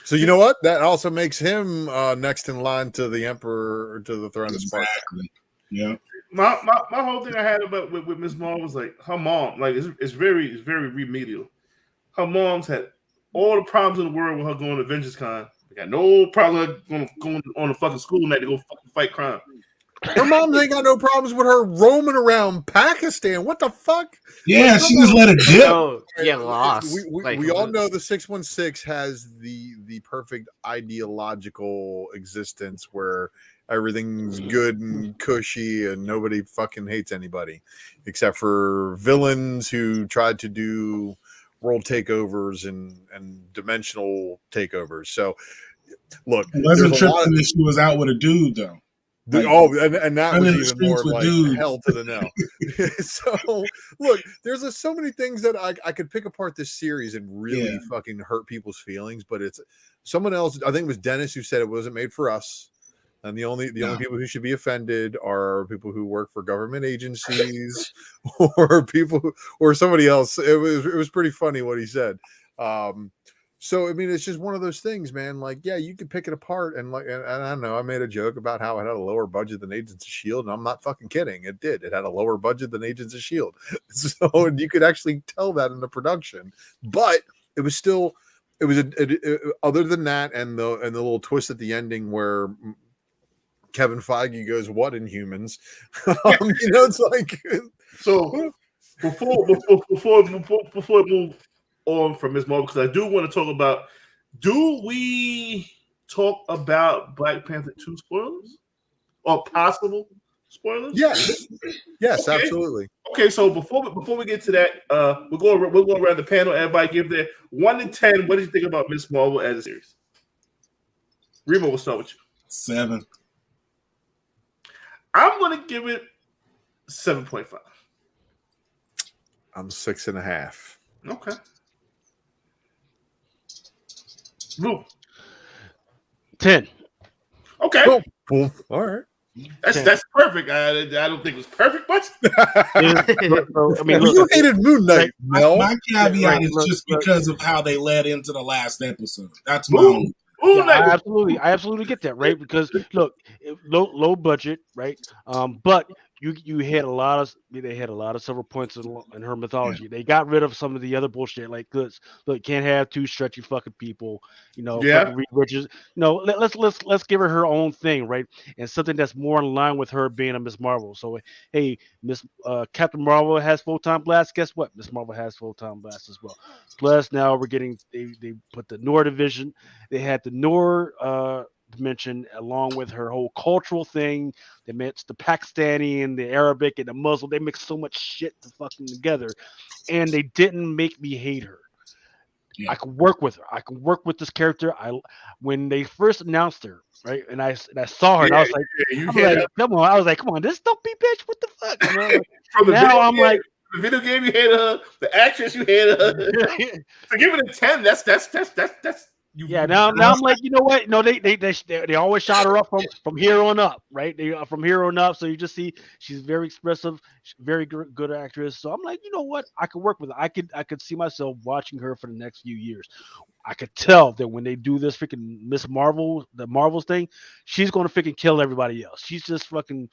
Speaker 2: So you know what? That also makes him next in line to the Emperor, or to the throne of Sparta.
Speaker 4: Exactly. Yeah.
Speaker 7: My whole thing I had about with Miss Marvel was like her mom. Like it's very remedial. Her mom's had all the problems in the world with her going to Avengers Con. They got no problem going on the fucking school night to go fucking fight crime.
Speaker 2: Her mom ain't got no problems with her roaming around Pakistan. What the fuck?
Speaker 4: Yeah, she just let it dip.
Speaker 5: Oh, yeah, lost.
Speaker 2: We all know the 616 has the perfect ideological existence where everything's good and cushy and nobody fucking hates anybody except for villains who tried to do world takeovers and dimensional takeovers. So look,
Speaker 4: it wasn't tripping that she was out with a dude though.
Speaker 2: And that was even more like hell to the no. So look, there's so many things that I could pick apart this series and really fucking hurt people's feelings, but it's someone else. I think it was Dennis who said it wasn't made for us. And the only people who should be offended are people who work for government agencies or people or somebody else. It was pretty funny what he said. So I mean, it's just one of those things, man. Like, yeah, you can pick it apart, and I don't know. I made a joke about how it had a lower budget than Agents of S.H.I.E.L.D., and I'm not fucking kidding. It did. It had a lower budget than Agents of S.H.I.E.L.D. So and you could actually tell that in the production, but it was still. It was other than that, and the little twist at the ending where Kevin Feige goes, "What Inhumans?" It's like
Speaker 7: so. Before we move on from Ms. Marvel, because I do want to talk about. Do we talk about Black Panther 2 spoilers or possible spoilers?
Speaker 2: Yes, okay. Absolutely.
Speaker 7: Okay, so before we get to that, we'll go around the panel. Everybody give their 1 to 10. What did you think about Ms. Marvel as a series? Remo, we'll start with you.
Speaker 4: 7.
Speaker 7: I'm gonna give it 7.5.
Speaker 2: I'm 6.5.
Speaker 7: Okay. Lou.
Speaker 3: 10.
Speaker 7: Okay.
Speaker 2: Cool. All right.
Speaker 7: That's perfect. I don't think it was perfect, but
Speaker 3: I mean, look,
Speaker 2: you hated Moon Knight. No,
Speaker 4: my caveat is just because of how they led into the last episode. That's my own.
Speaker 3: I absolutely get that, right? Because look, low budget, right? But you had they had a lot of several points in her mythology. Yeah. They got rid of some of the other bullshit, like look, can't have 2 stretchy fucking people, fucking Reed Richards. Let's give her own thing, right? And something that's more in line with her being a Miss Marvel. So hey, Captain Marvel has photon blast. Guess what? Miss Marvel has photon blast as well. Plus now we're getting they put the Noor division. They had the Noor dimension, along with her whole cultural thing. They mixed the Pakistani and the Arabic and the Muslim. They mixed so much shit together, and they didn't make me hate her.
Speaker 4: Yeah.
Speaker 3: I could work with her. I could work with this character. When they first announced her, right, and I saw her, and I was like, come on. I was like, come on, this don't be bitch. What the fuck? You know? Now I'm like,
Speaker 7: the video game you hated her, the actress you hated her. To give it a 10, that's
Speaker 3: yeah. Now I'm like, you know what? No, they always shot her up from here on up, right? From here on up. So you just see she's very expressive, very good actress. So I'm like, you know what? I could work with her. I could see myself watching her for the next few years. I could tell that when they do this freaking Miss Marvel, the Marvels thing, she's going to freaking kill everybody else. She's just fucking.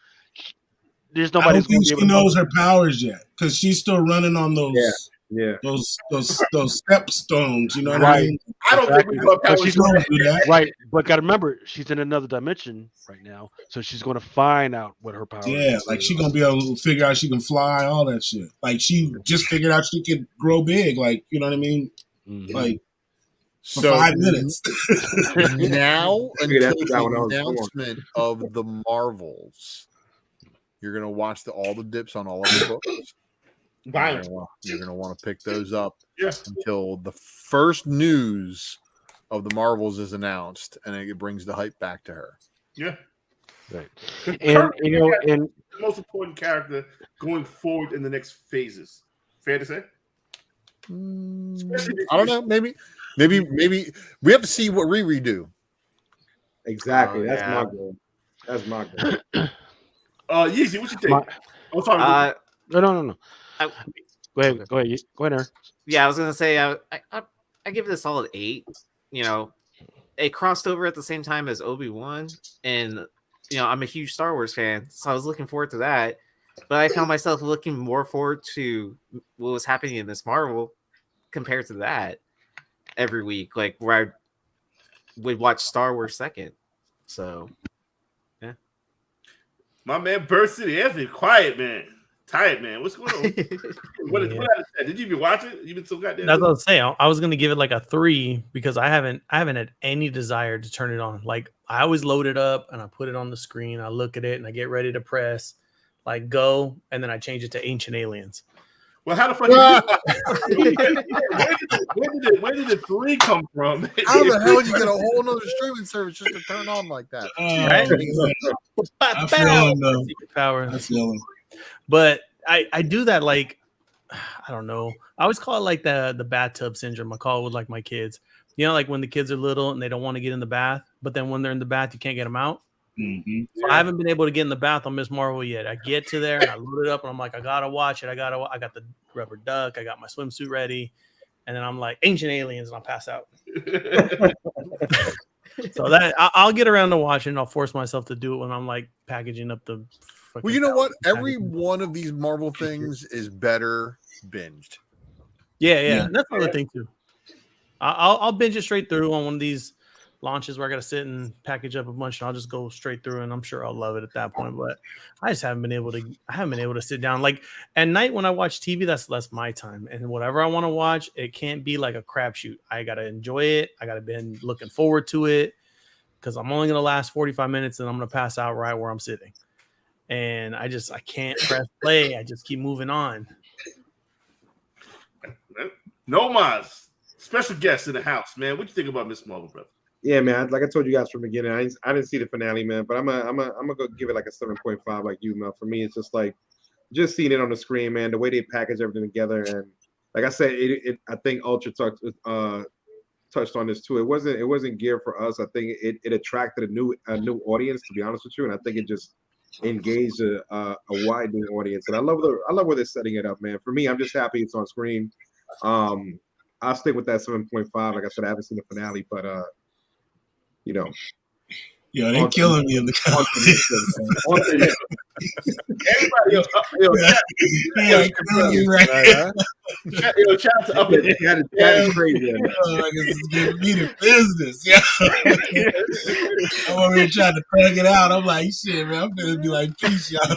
Speaker 3: There's nobody.
Speaker 4: I don't think she knows her powers yet because she's still running on those.
Speaker 6: Yeah.
Speaker 4: Those stepstones, you know what
Speaker 3: Right.
Speaker 4: I mean?
Speaker 7: I don't think we know how
Speaker 3: she's going to do that. Right, but got to remember, she's in another dimension right now, so she's going to find out what her powers.
Speaker 4: Yeah,
Speaker 3: is.
Speaker 4: like she's gonna be able to figure out she can fly, all that shit. Like she just figured out she could grow big. Like you know what I mean?
Speaker 3: Mhm.
Speaker 4: Like for
Speaker 2: So
Speaker 4: 5 minutes.
Speaker 2: now
Speaker 6: Figured
Speaker 2: until
Speaker 6: that when I
Speaker 2: the
Speaker 6: was born.
Speaker 2: announcement of the Marvels, you're gonna watch all the dips on all of the books.
Speaker 7: Violent.
Speaker 2: You're gonna want to pick those up
Speaker 7: Yeah.
Speaker 2: until the first news of the Marvels is announced, and it brings the hype back to her.
Speaker 7: Yeah.
Speaker 3: Right.
Speaker 7: And
Speaker 3: And you know, and
Speaker 7: the most important character going forward in the next phases. Fair to say?
Speaker 2: I don't know. Maybe we have to see what Riri do.
Speaker 6: Exactly.
Speaker 5: Oh,
Speaker 6: That's
Speaker 5: yeah.
Speaker 6: my goal. That's my goal.
Speaker 7: Yeezy, what you think? I'm sorry.
Speaker 3: no. Go ahead, Aaron.
Speaker 5: Yeah, I was gonna say I give it a solid 8. You know, it crossed over at the same time as Obi-Wan, and you know I'm a huge Star Wars fan, so I was looking forward to that. But I found myself looking more forward to what was happening in Miss Marvel compared to that every week, like where I would watch Star Wars second. So, yeah.
Speaker 7: My man Bursted Anthony, quiet man. Tired man. What's going on? What did you even watch it? You've been so goddamn.
Speaker 8: That's what I was saying. I was gonna give it like a 3 because I haven't had any desire to turn it on. Like I always load it up and I put it on the screen. I look at it and I get ready to press like go, and then I change it to Ancient Aliens.
Speaker 7: Well, how the fuck? Where did the 3 come from?
Speaker 2: How the hell you get a whole nother streaming service just to turn on like that?
Speaker 4: I feel him though.
Speaker 8: Power.
Speaker 4: I feel him.
Speaker 8: But I do that like I don't know. I always call it like the bathtub syndrome. I call it with like my kids. You know, like when the kids are little and they don't want to get in the bath, but then when they're in the bath, you can't get them out.
Speaker 4: Mm-hmm.
Speaker 8: So I haven't been able to get in the bath on Miss Marvel yet. I get to there and I load it up and I'm like, I gotta watch it. I got the rubber duck. I got my swimsuit ready, and then I'm like Ancient Aliens, and I'll pass out. So that I'll get around to watching. And I'll force myself to do it when I'm like packaging up the.
Speaker 2: Well, you know what? Every one of these Marvel things is better binged.
Speaker 8: Yeah. And that's another thing too. I'll binge it straight through on one of these launches where I got to sit and package up a bunch, and I'll just go straight through, and I'm sure I'll love it at that point. But I just haven't been able to sit down. Like at night when I watch TV, that's my time, and whatever I want to watch, it can't be like a crapshoot. I gotta enjoy it. I gotta been looking forward to it because I'm only gonna last 45 minutes, and I'm gonna pass out right where I'm sitting. And I can't press play. I just keep moving on.
Speaker 7: Nomaz, special guest in the house, man. What you think about Miss Marvel, brother?
Speaker 6: Yeah, man. Like I told you guys from the beginning, I didn't see the finale, man. But I'm gonna go give it like a 7.5, like you, Mel. For me, it's just like seeing it on the screen, man. The way they package everything together, and like I said, I think Ultra touched on this too. It wasn't geared for us. I think it attracted a new audience, to be honest with you, and I think it just engaged a widening audience. And I love where they're setting it up, man. For me, I'm just happy it's on screen. I'll stick with that 7.5. Like I said, I haven't seen the finale, but you know.
Speaker 4: Yo, they're killing me in the comments.
Speaker 7: Shout out to Up in
Speaker 6: That is crazy.
Speaker 4: This is giving me the business. Yeah. I'm over here trying to plug it out. I'm like, shit, man. I'm gonna be like, peace, y'all.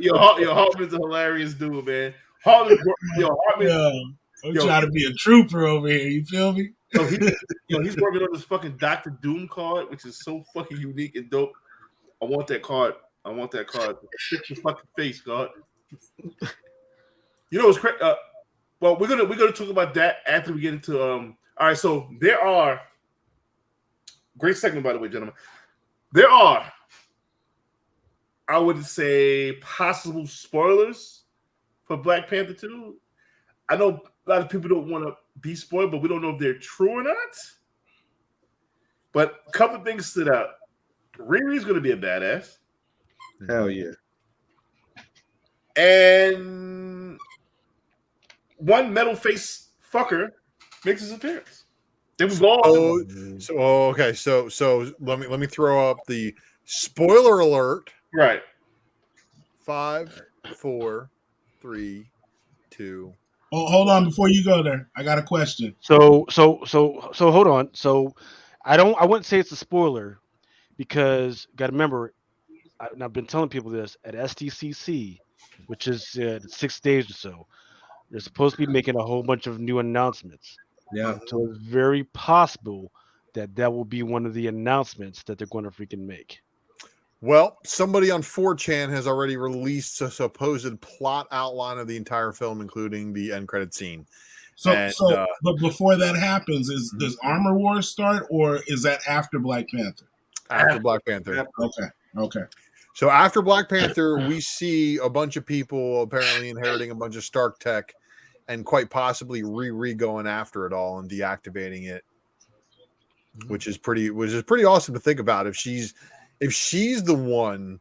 Speaker 7: Your Hartman's a hilarious dude, man. Hartman,
Speaker 4: I'm trying to be a trooper over here. You feel me?
Speaker 7: So he's working on this fucking Dr. Doom card, which is so fucking unique and dope. I want that card. Fix your fucking face, God. You know what's crazy? Well, we're gonna talk about that after we get into All right, so there are great segment, by the way, gentlemen. There are, I would say, possible spoilers for Black Panther 2. I know a lot of people don't want to be spoiled, but we don't know if they're true or not. But a couple of things stood out. Riri's going to be a badass.
Speaker 6: Hell yeah.
Speaker 7: And one metal face fucker makes his appearance. It was all.
Speaker 2: Okay. So let me throw up the spoiler alert.
Speaker 7: Right.
Speaker 2: 5, 4, 3, 2.
Speaker 4: Oh, hold on before you go there. I got a question.
Speaker 3: So hold on. So I wouldn't say it's a spoiler because got to remember, and I've been telling people this at SDCC, which is 6 days or so. They're supposed to be making a whole bunch of new announcements.
Speaker 6: Yeah.
Speaker 3: So it's very possible that will be one of the announcements that they're going to freaking make.
Speaker 2: Well, somebody on 4chan has already released a supposed plot outline of the entire film, including the end credit scene.
Speaker 4: But before that happens, does Armor Wars start, or is that after Black Panther?
Speaker 2: After Black Panther.
Speaker 4: Okay.
Speaker 2: So after Black Panther, we see a bunch of people apparently inheriting a bunch of Stark tech, and quite possibly Riri going after it all and deactivating it, which is pretty awesome to think about. If she's the one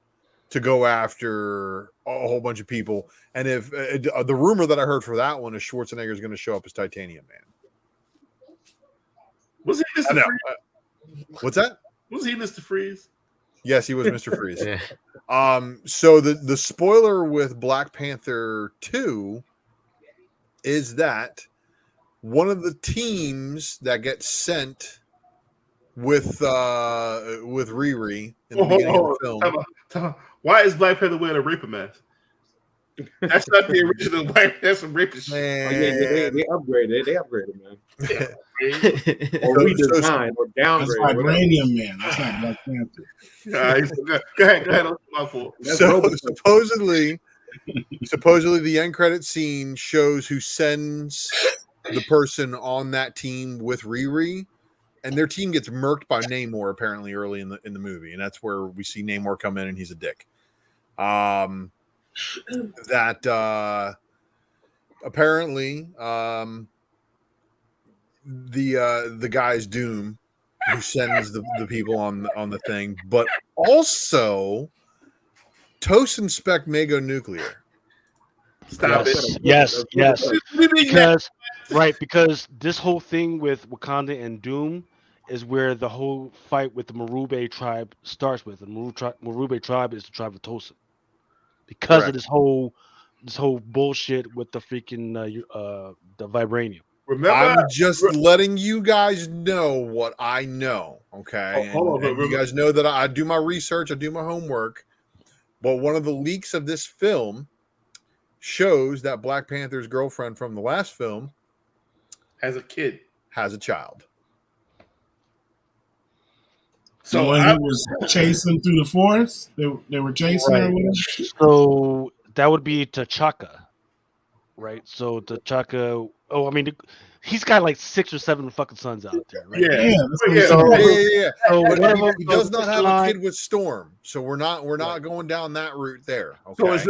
Speaker 2: to go after a whole bunch of people, and if the rumor that I heard for that one is Schwarzenegger is going to show up as Titanium Man.
Speaker 7: Was he Mr. Freeze?
Speaker 2: What's that?
Speaker 7: Was he Mr. Freeze?
Speaker 2: Yes, he was Mr. Freeze.
Speaker 5: Yeah.
Speaker 2: So the spoiler with Black Panther 2 is that one of the teams that gets sent with Riri in the beginning of the film.
Speaker 7: Time out. Why is Black Panther wearing a raper mask? That's not the original Black Panther. That's some rapist shit.
Speaker 6: They upgraded. They upgraded, man.
Speaker 7: Yeah.
Speaker 6: Or redesigned or
Speaker 4: That's
Speaker 6: downgraded.
Speaker 4: Vibranium Man. That's not Black Panther.
Speaker 7: Go ahead. That's my fault.
Speaker 2: So supposedly the end credit scene shows who sends the person on that team with Riri, and their team gets murked by Namor apparently early in the movie, and that's where we see Namor come in and he's a dick. Apparently the guy's Doom who sends the people on the thing, but also Tosin Spec may go nuclear.
Speaker 7: Stop
Speaker 3: Yes,
Speaker 7: it.
Speaker 3: yes. Because this whole thing with Wakanda and Doom is where the whole fight with the Marube tribe starts with. The Marube tribe is the tribe of Tosin. Because
Speaker 2: Correct.
Speaker 3: of this whole bullshit with the freaking the vibranium.
Speaker 7: Remember,
Speaker 2: I'm just letting you guys know what I know, okay?
Speaker 7: Hold on,
Speaker 2: and you guys know that I do my research, I do my homework. But one of the leaks of this film shows that Black Panther's girlfriend from the last film
Speaker 7: has
Speaker 2: a child.
Speaker 4: So when he was chasing through the forest, they were chasing her with him?
Speaker 3: So that would be T'Chaka, right? So T'Chaka. Oh, I mean, he's got like 6 or 7 fucking sons out there, right?
Speaker 7: Yeah.
Speaker 3: So
Speaker 2: He does not have a kid with Storm, so we're not going down that route there. Okay?
Speaker 7: So it's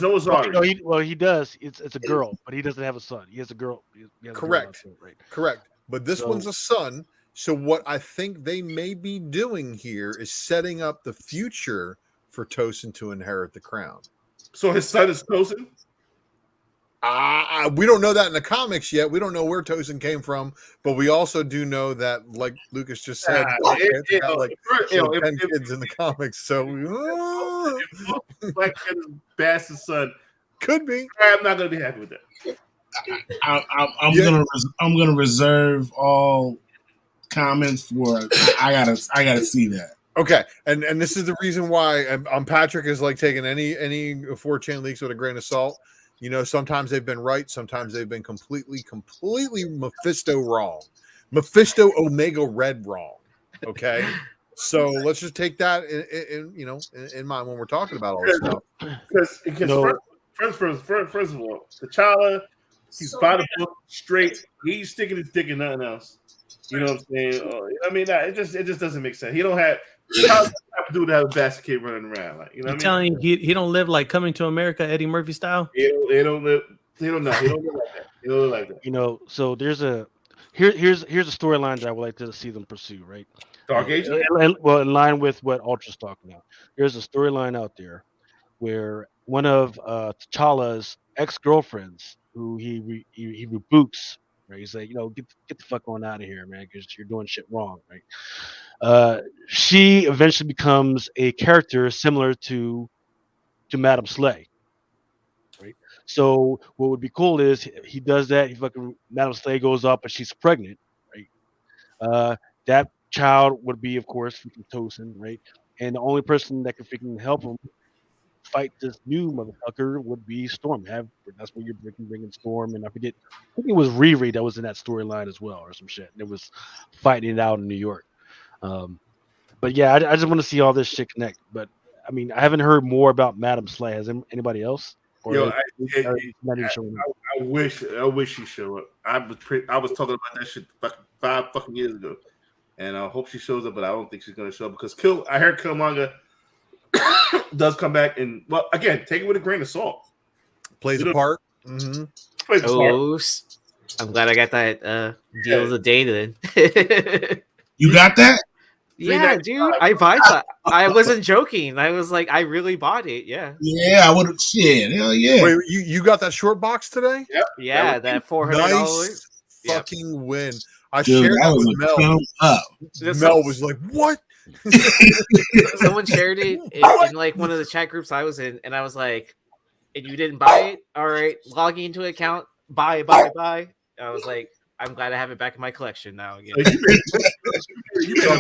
Speaker 7: no Azari.
Speaker 3: No, he does. It's a girl, but he doesn't have a son. He has a girl. He has
Speaker 2: Correct.
Speaker 3: A girl, right?
Speaker 2: Correct. But this one's a son. So what I think they may be doing here is setting up the future for Tosin to inherit the crown.
Speaker 7: So his son is Tosin?
Speaker 2: We don't know that in the comics yet. We don't know where Tosin came from, but we also do know that, like Lucas just said, Black Panther got like 10 kids in the comics. So
Speaker 7: Black Panther's bastard son
Speaker 2: could be.
Speaker 7: I'm not gonna be happy with that.
Speaker 4: I'm gonna reserve all comments for. I gotta see that.
Speaker 2: Okay, and this is the reason why Patrick is like taking any 4chan leaks with a grain of salt. You know, sometimes they've been right, sometimes they've been completely Mephisto wrong. Mephisto Omega read wrong. Okay, so let's just take that in mind when we're talking about all this stuff.
Speaker 7: Because first of all, T'Challa, he's by the book straight. He's sticking his dick in nothing else. You know what I'm saying? I mean, it just doesn't make sense. He don't have. How does have to do to have a basket kid running around? Like, you know, what
Speaker 8: telling you, he don't live like Coming to America, Eddie Murphy style.
Speaker 7: They don't live. They don't know. He don't live like that. He don't live like that.
Speaker 3: You know, so here's a storyline that I would like to see them pursue, right?
Speaker 7: Dark Age.
Speaker 3: Well, in line with what Ultra's talking about, there's a storyline out there where one of T'Challa's ex-girlfriends, who he rebukes, right? He's like, get the fuck on out of here, man, because you're doing shit wrong, right? She eventually becomes a character similar to Madame Slay, right? So what would be cool is he does that. Madame Slay goes up and she's pregnant, right? That child would be, of course, freaking Tosin, right? And the only person that can freaking help him fight this new motherfucker would be Storm. That's where you're bringing Storm, and I think it was Riri that was in that storyline as well, or some shit. And it was fighting it out in New York. But yeah, I just want to see all this shit connect. But I mean, I haven't heard more about Madame Slay. Has anybody else?
Speaker 7: I wish she showed up. I was talking about that shit 5 fucking years ago, and I hope she shows up. But I don't think she's gonna show up because I heard Killmonger does come back, and well, again, take it with a grain of salt.
Speaker 2: Plays a part.
Speaker 5: Mm-hmm. I'm glad I got that deal of the day then.
Speaker 4: You got that?
Speaker 5: Yeah, dude, I bought that. I wasn't joking. I was like, I really bought it. Yeah.
Speaker 4: Yeah, I would have. Shit, hell yeah.
Speaker 2: Wait, you got that short box today?
Speaker 7: Yep.
Speaker 5: Yeah, that $400.
Speaker 2: Nice fucking win. I shared that with Mel. Mel was like, "What?"
Speaker 5: Someone shared it in like one of the chat groups I was in, and I was like, "And you didn't buy it? All right, logging into account, buy." I was like, I'm glad I have it back in my collection now again.
Speaker 2: I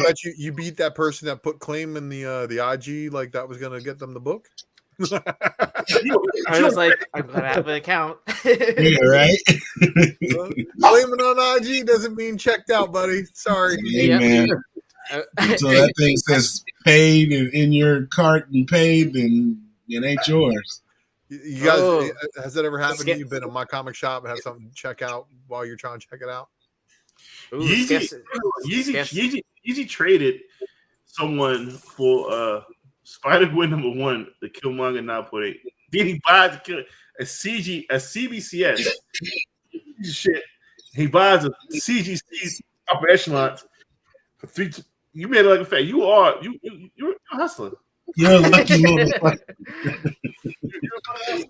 Speaker 2: bet you beat that person that put claim in the IG like that was gonna get them the book.
Speaker 5: I was like, I'm glad I have an account.
Speaker 4: Yeah, right.
Speaker 2: Claiming on IG doesn't mean checked out, buddy. Sorry.
Speaker 4: Hey, man. So that thing says paid in your cart and paid, then it ain't yours.
Speaker 2: You guys, has that ever happened to you? Been in my comic shop and have something check out while you're trying to check it out?
Speaker 7: Yeezy traded someone for Spider-Gwen #1, the Killmonger 9.8. Then he buys a CBCS shit. He buys a CGC upper echelon for 3. You made it like a fact. You're a hustler.
Speaker 4: You're a lucky motherfucker.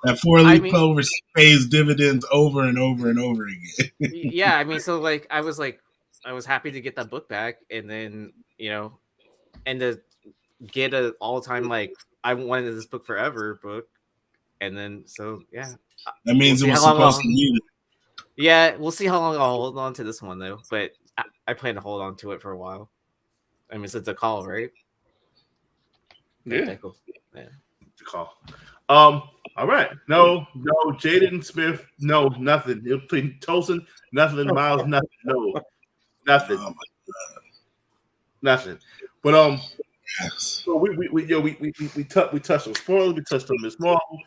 Speaker 4: That 4-leaf clover pays dividends over and over and over again.
Speaker 5: Yeah, I mean, so like I was happy to get that book back, and then and to get an all-time like I wanted this book forever book, and then so yeah.
Speaker 4: That means it was supposed to be.
Speaker 5: Yeah, we'll see how long I'll hold on to this one though, but I plan to hold on to it for a while. I mean, it's a call, right?
Speaker 7: Yeah.
Speaker 5: Cool. Yeah.
Speaker 7: The call. All right. No, Jaden Smith, no, nothing. He'll play Tosin, nothing. Miles, nothing. No, nothing. Oh my God. Nothing. But so we touched on spoilers. We touched on Miss Marvel.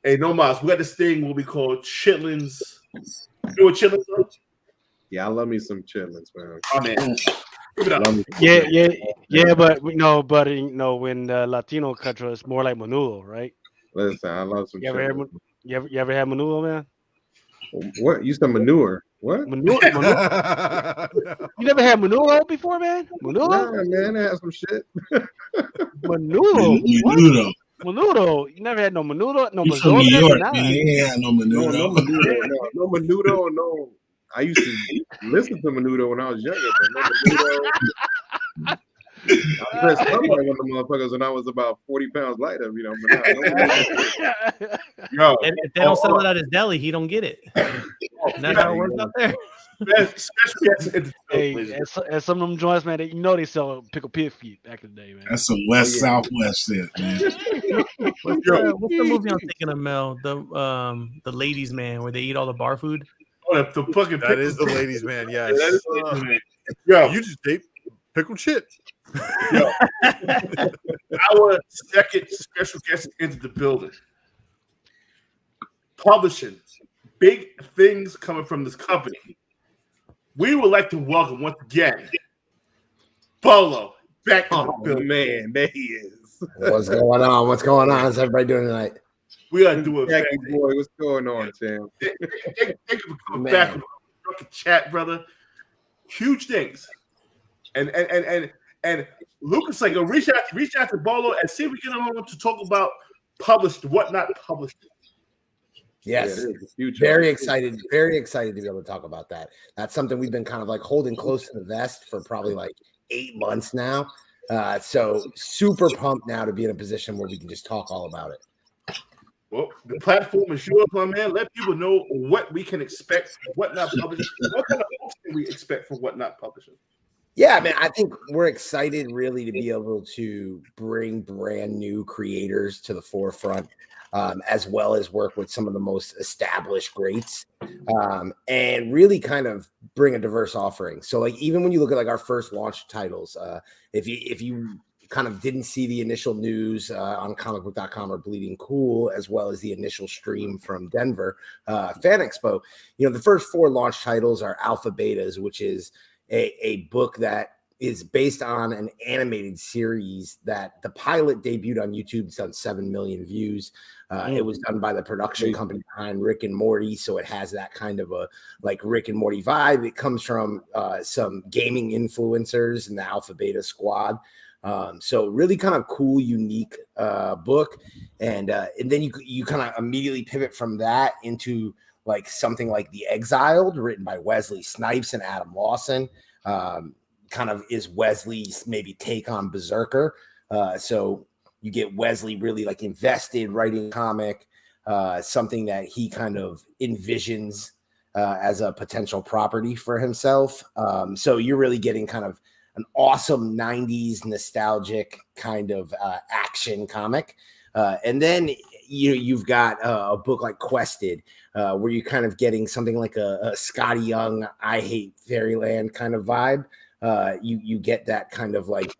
Speaker 7: Hey, no Miles. We got this thing what we call chitlins. You know what chitlins are?
Speaker 6: Yeah, I love me some chitlins, man.
Speaker 7: Oh man.
Speaker 3: Yeah, but when Latino country, it's more like menudo, right?
Speaker 6: Listen, I love some chitlins.
Speaker 3: You ever had menudo, man?
Speaker 6: What? You said manure? What?
Speaker 3: Manure? You never had menudo before, man? Menudo?
Speaker 6: Nah, man, I had some shit.
Speaker 3: Menudo. Menudo. You never had no menudo? No,
Speaker 4: you from New York, man. Yeah, no menudo.
Speaker 6: No menudo, no. I used to listen to menudo when I was younger, but no menudo. I pressed up on one of the motherfuckers when I was about 40 pounds lighter, But
Speaker 8: no. And if they don't sell it at his deli, he don't get it. That's how it works out there.
Speaker 3: Hey, and some of them joints, man, they sell pickled pig feet back in the day, man.
Speaker 4: That's some Southwest shit, man.
Speaker 8: What's the movie I'm thinking of, Mel? The Ladies' Man, where they eat all the bar food.
Speaker 7: the fucking
Speaker 2: That is the ladies' man. Yes.
Speaker 7: Yeah, that is the ladies' man. Yo,
Speaker 2: You just ate pickled shit.
Speaker 7: yo. Our second special guest into the building. Publishing. Big things coming from this company. We would like to welcome once again Bolo back in the building.
Speaker 6: Man, there he is.
Speaker 9: What's going on? What's going on? How's everybody doing tonight?
Speaker 7: We are doing
Speaker 6: Jackie boy, what's going on, Sam?
Speaker 7: Thank you for coming
Speaker 9: Man.
Speaker 7: back with Drunken Chat, brother. Huge things. And Lucas like reach out to Bolo and see if we get him on to talk about published, whatnot published.
Speaker 9: Yes.
Speaker 6: Yeah, it is the future.
Speaker 9: Very excited to be able to talk about that. That's something we've been kind of like holding close to the vest for probably like 8 months now. So super pumped now to be in a position where we can just talk all about it.
Speaker 7: Well, the platform is yours, my man. Let people know what we can expect from Whatnot Publishing. What kind of books can we expect from Whatnot Publishing?
Speaker 9: Yeah, man, I think we're excited really to be able to bring brand new creators to the forefront, as well as work with some of the most established greats, and really kind of bring a diverse offering. So like, even when you look at like our first launch titles, if you kind of didn't see the initial news on comicbook.com or Bleeding Cool, as well as the initial stream from Denver Fan Expo, the first 4 launch titles are Alpha Betas, which is a book that is based on an animated series that the pilot debuted on YouTube. It's done 7 million views. It was done by the production company behind Rick and Morty, so it has that kind of a like Rick and Morty vibe. It comes from some gaming influencers in the Alpha Beta squad. So really kind of cool, unique book, and then you kind of immediately pivot from that into like something like The Exiled, written by Wesley Snipes and Adam Lawson. Kind of is Wesley's maybe take on Berserker. So you get Wesley really like invested writing a comic, something that he kind of envisions as a potential property for himself. So you're really getting kind of an awesome 90s nostalgic kind of action comic. And then you've got a book like Quested, where you're kind of getting something like a Scotty Young, I Hate Fairyland kind of vibe. You get that kind of like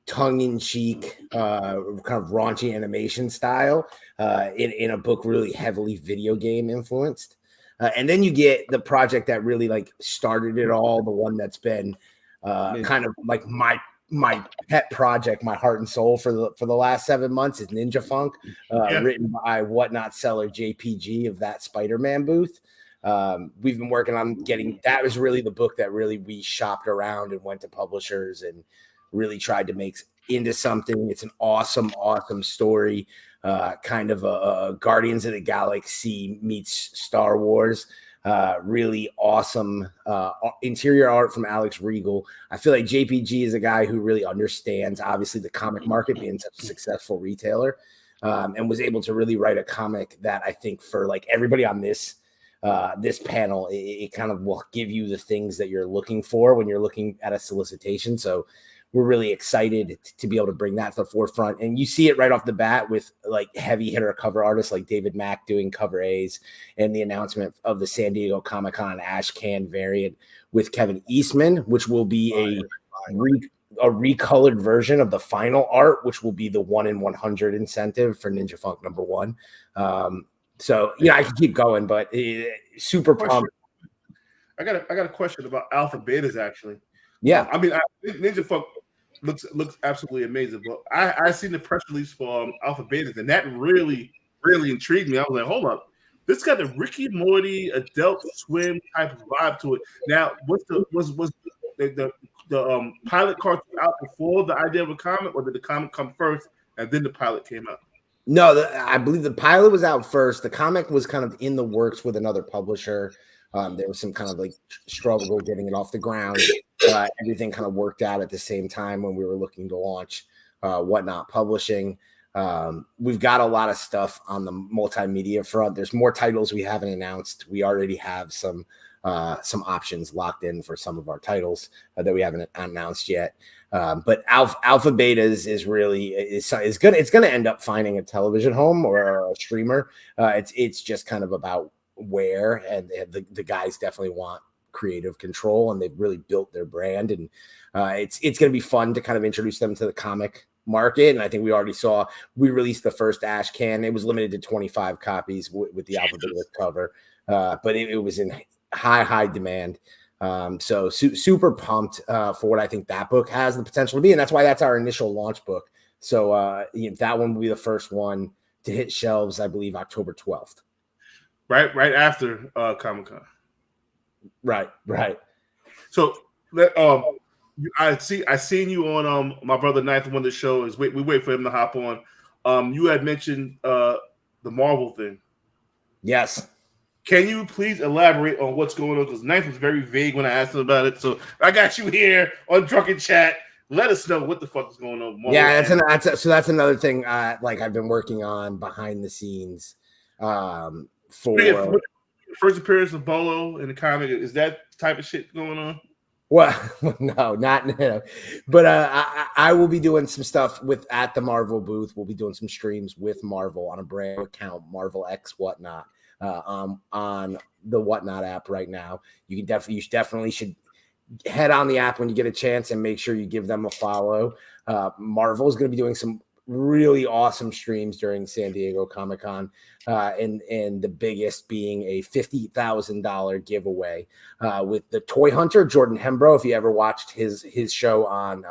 Speaker 9: tongue-in-cheek, kind of raunchy animation style in a book really heavily video game influenced. And then you get the project that really like started it all, the one that's been kind of like my pet project, my heart and soul for the last 7 months, is Ninja Funk, written by Whatnot seller JPG of that Spider-Man booth. We've been working on getting that. Was really the book that really we shopped around and went to publishers and really tried to make into something. It's an awesome story, kind of a Guardians of the Galaxy meets Star Wars. Really awesome interior art from Alex Regal. I feel like JPG is a guy who really understands, obviously, the comic market, being such a successful retailer, and was able to really write a comic that I think for like everybody on this panel, it kind of will give you the things that you're looking for when you're looking at a solicitation. So we're really excited to be able to bring that to the forefront. And you see it right off the bat with like heavy hitter cover artists like David Mack doing cover A's, and the announcement of the San Diego Comic-Con Ash Can variant with Kevin Eastman, which will be a recolored version of the final art, which will be the 1 in 100 incentive for Ninja Funk #1. So I can keep going, but super pumped.
Speaker 7: I got a question about Alpha Betas actually.
Speaker 9: Yeah,
Speaker 7: I mean, Ninja Funk looks absolutely amazing, but I seen the press release for Alpha Betas, and that really intrigued me. I was like, hold up, this got the Ricky Morty Adult Swim type of vibe to it. Now, was the pilot cartoon out before the idea of a comic, or did the comic come first and then the pilot came out?
Speaker 9: No, I believe the pilot was out first. The comic was kind of in the works with another publisher. There was some kind of like struggle getting it off the ground. Everything kind of worked out at the same time when we were looking to launch Whatnot Publishing. We've got a lot of stuff on the multimedia front. There's more titles we haven't announced. We already have some options locked in for some of our titles that we haven't announced yet. But Alpha Betas is really going to end up finding a television home or a streamer. It's just kind of about wear, and the guys definitely want creative control, and they've really built their brand, and it's going to be fun to kind of introduce them to the comic market. And I think we already saw, we released the first Ash can. It was limited to 25 copies with the alphabet cover, but it was in high demand. So super pumped for what I think that book has the potential to be, and that's why that's our initial launch book. So that one will be the first one to hit shelves, I believe, October 12th.
Speaker 7: Right after Comic-Con.
Speaker 9: Right.
Speaker 7: So I seen you on my brother Ninth one of the show is we wait for him to hop on. You had mentioned the Marvel thing.
Speaker 9: Yes.
Speaker 7: Can you please elaborate on what's going on? Because Ninth was very vague when I asked him about it. So I got you here on Drunken Chat. Let us know what the fuck is going on. Marvel,
Speaker 9: yeah, that's another thing. Like I've been working on behind the scenes. For
Speaker 7: first appearance of Bolo in the comic, is that type of shit going on?
Speaker 9: Well, no, but I will be doing some stuff at the Marvel booth. We'll be doing some streams with Marvel on a brand account, Marvel X Whatnot, on the Whatnot app right now. You definitely should head on the app when you get a chance and make sure you give them a follow. Marvel is going to be doing some really awesome streams during San Diego Comic-Con, and the biggest being a $50,000 giveaway with the toy hunter Jordan Hembro. If you ever watched his show on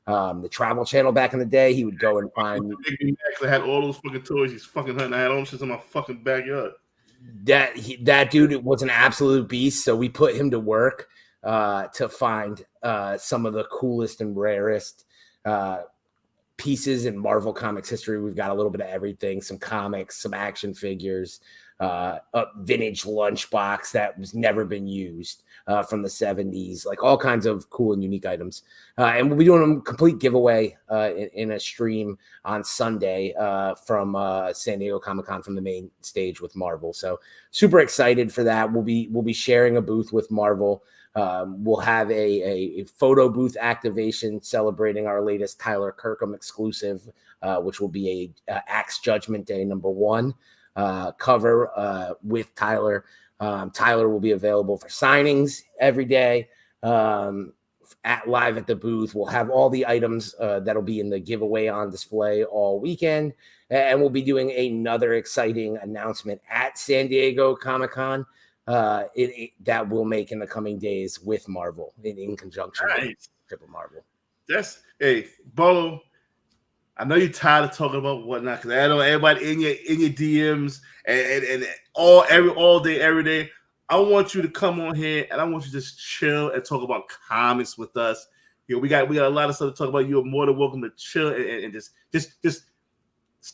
Speaker 9: the Travel Channel back in the day, he would go and find.
Speaker 7: I had all those fucking toys. He's fucking hunting. I had all those shit in my fucking backyard.
Speaker 9: That dude was an absolute beast. So we put him to work to find some of the coolest and rarest pieces in Marvel Comics history. We've got a little bit of everything, some comics, some action figures, a vintage lunchbox that was never been used from the 70s, like all kinds of cool and unique items. And we'll be doing a complete giveaway in a stream on Sunday from San Diego Comic-Con from the main stage with Marvel. So super excited for that. We'll be sharing a booth with Marvel. We'll have a photo booth activation celebrating our latest Tyler Kirkham exclusive, which will be a Axe Judgment Day #1 cover with Tyler. Tyler will be available for signings every day live at the booth. We'll have all the items that'll be in the giveaway on display all weekend, and we'll be doing another exciting announcement at San Diego Comic-Con. That we'll make in the coming days with Marvel in conjunction with Triple Marvel.
Speaker 7: Hey, Bolo, I know you're tired of talking about Whatnot because I know everybody in your DMs and all day, every day. I want you to come on here and I want you to just chill and talk about comics with us. You know, we got a lot of stuff to talk about. You're more than welcome to chill and just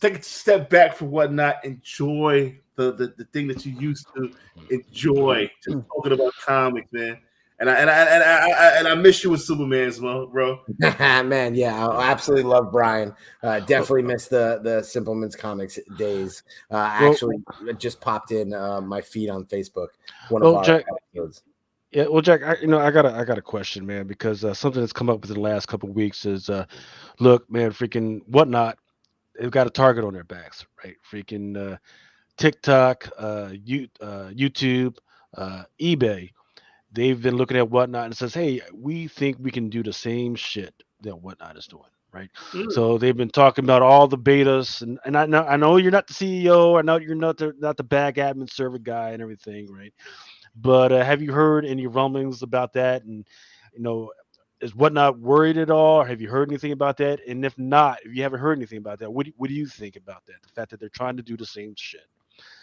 Speaker 7: take a step back from Whatnot. Enjoy the thing that you used to enjoy, just talking about comics, man. And I miss you with Superman's, bro.
Speaker 9: Man, yeah, I absolutely love Brian. Definitely miss the Simpleman's Comics days. Actually, it just popped in my feed on Facebook. One of our episodes.
Speaker 3: Yeah, well, Jack, I got a question, man, because something that's come up within the last couple of weeks is, look, man, freaking Whatnot, they've got a target on their backs, right? Freaking TikTok, YouTube, eBay. They've been looking at Whatnot and says, hey, we think we can do the same shit that Whatnot is doing, right? So they've been talking about all the betas, and I know you're not the CEO, I know you're not the back admin server guy and everything, right? But have you heard any rumblings about that? And is Whatnot worried at all? Have you heard anything about that? And if not, if you haven't heard anything about that, what do you think about that? The fact that they're trying to do the same shit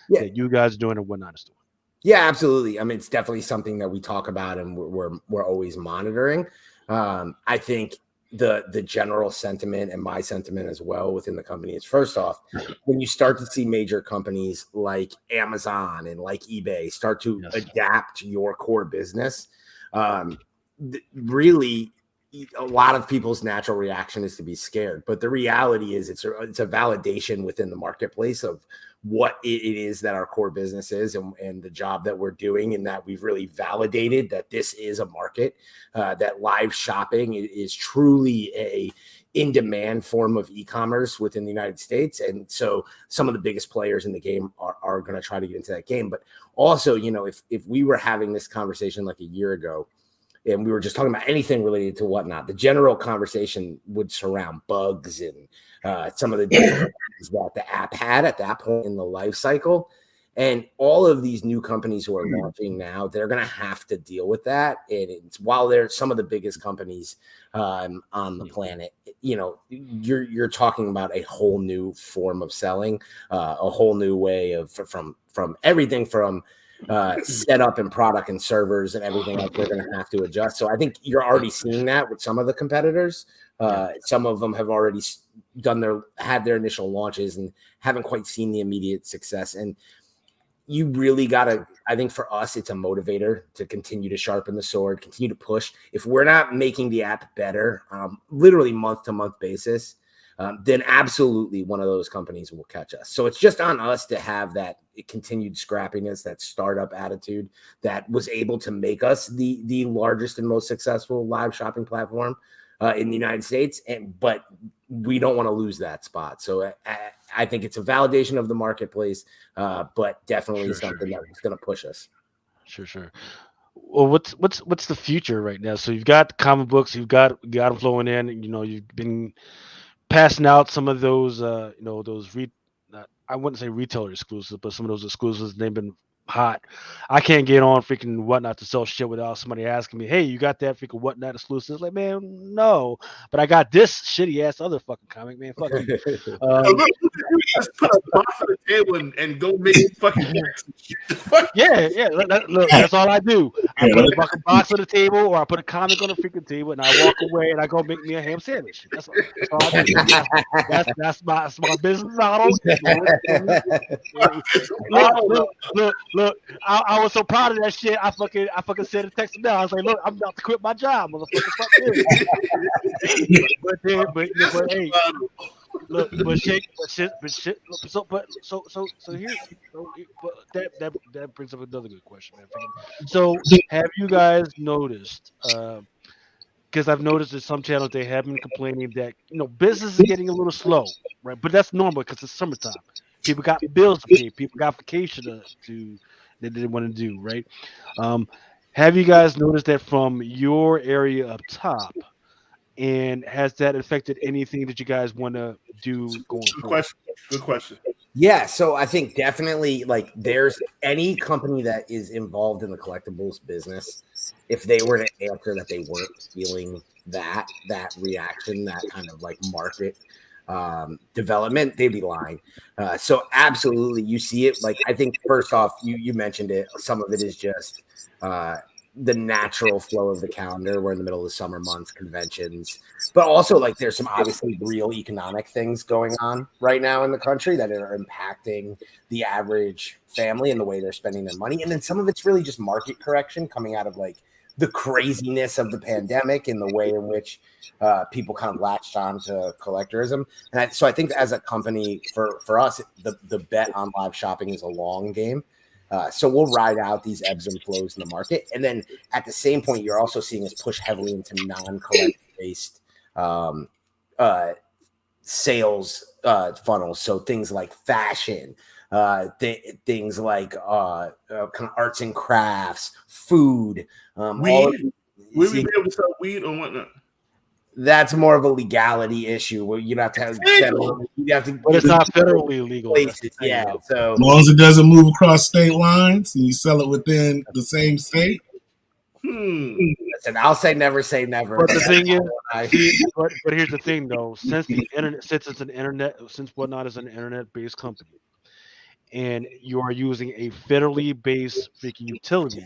Speaker 3: that you guys are doing and Whatnot is doing.
Speaker 9: Yeah, absolutely. I mean, it's definitely something that we talk about and we're always monitoring. I think the general sentiment and my sentiment as well within the company is, first off, when you start to see major companies like Amazon and like eBay start to adapt your core business, really a lot of people's natural reaction is to be scared. But the reality is it's a validation within the marketplace of what it is that our core business is and the job that we're doing, and that we've really validated that this is a market, that live shopping is truly a in-demand form of e-commerce within the United States. And so some of the biggest players in the game are going to try to get into that game. But also, if we were having this conversation like a year ago, and we were just talking about anything related to whatnot, the general conversation would surround bugs and some of the different things that the app had at that point in the life cycle. And all of these new companies who are launching now, they're going to have to deal with that. And while they're some of the biggest companies on the planet, you're talking about a whole new form of selling, a whole new way of from everything from setup and product and servers and everything else. They're going to have to adjust. So I think you're already seeing that with some of the competitors. Some of them have already had their initial launches and haven't quite seen the immediate success. And you really got to, I think for us, it's a motivator to continue to sharpen the sword, continue to push. If we're not making the app better, literally month to month basis, then absolutely one of those companies will catch us. So it's just on us to have that continued scrappiness, that startup attitude that was able to make us the largest and most successful live shopping platform in the United States. But we don't want to lose that spot. So I think it's a validation of the marketplace, but definitely something that's going to push us.
Speaker 3: Sure. Well, what's the future right now? So you've got comic books, you've got them flowing in. You've been passing out some of those, I wouldn't say retailer exclusives, but some of those exclusives, they've been hot. I can't get on freaking Whatnot to sell shit without somebody asking me, hey, you got that freaking Whatnot exclusive? Like, man, no, but I got this shitty ass other fucking comic, man. Fuck you.
Speaker 7: Just put a box on the table and go make fucking
Speaker 3: Yeah. Look, that's all I do. I put a fucking box on the table, or I put a comic on the freaking table, and I walk away and I go make me a ham sandwich. That's all I do. That's my business model. Look. I was so proud of that shit. I fucking sent a text down. I was like, look, I'm about to quit my job, motherfucker. Fuck this. but hey. Look, but here's that brings up another good question, man. So, have you guys noticed? Because I've noticed that some channels they have been complaining that business is getting a little slow, right? But that's normal because it's summertime. People got bills to pay. People got vacation that they didn't want to do, right? Have you guys noticed that from your area up top? And has that affected anything that you guys want to do going forward?
Speaker 7: Good question.
Speaker 9: Yeah, so I think definitely there's any company that is involved in the collectibles business, if they were to answer that they weren't feeling that reaction, that kind of market development, they'd be lying. So absolutely, you see it. I think first off, you mentioned it. Some of it is just the natural flow of the calendar. We're in the middle of the summer months, conventions, but also there's some obviously real economic things going on right now in the country that are impacting the average family and the way they're spending their money. And then some of it's really just market correction coming out of the craziness of the pandemic and the way in which people kind of latched on to collectorism. And so I think as a company, for us, the bet on live shopping is a long game. So we'll ride out these ebbs and flows in the market. And then at the same point, you're also seeing us push heavily into non-collector-based sales funnels. So things like fashion, things like kind of arts and crafts, food.
Speaker 7: Weed? Will we be able to sell weed or whatnot?
Speaker 9: That's more of a legality issue where you have to have,
Speaker 3: but it's not federally legal.
Speaker 9: Yeah, so
Speaker 4: as long as it doesn't move across state lines and you sell it within the same state.
Speaker 9: Listen, I'll say never say never.
Speaker 3: But the thing is, but here's the thing though: since Whatnot is an internet-based company, and you are using a federally based freaking utility,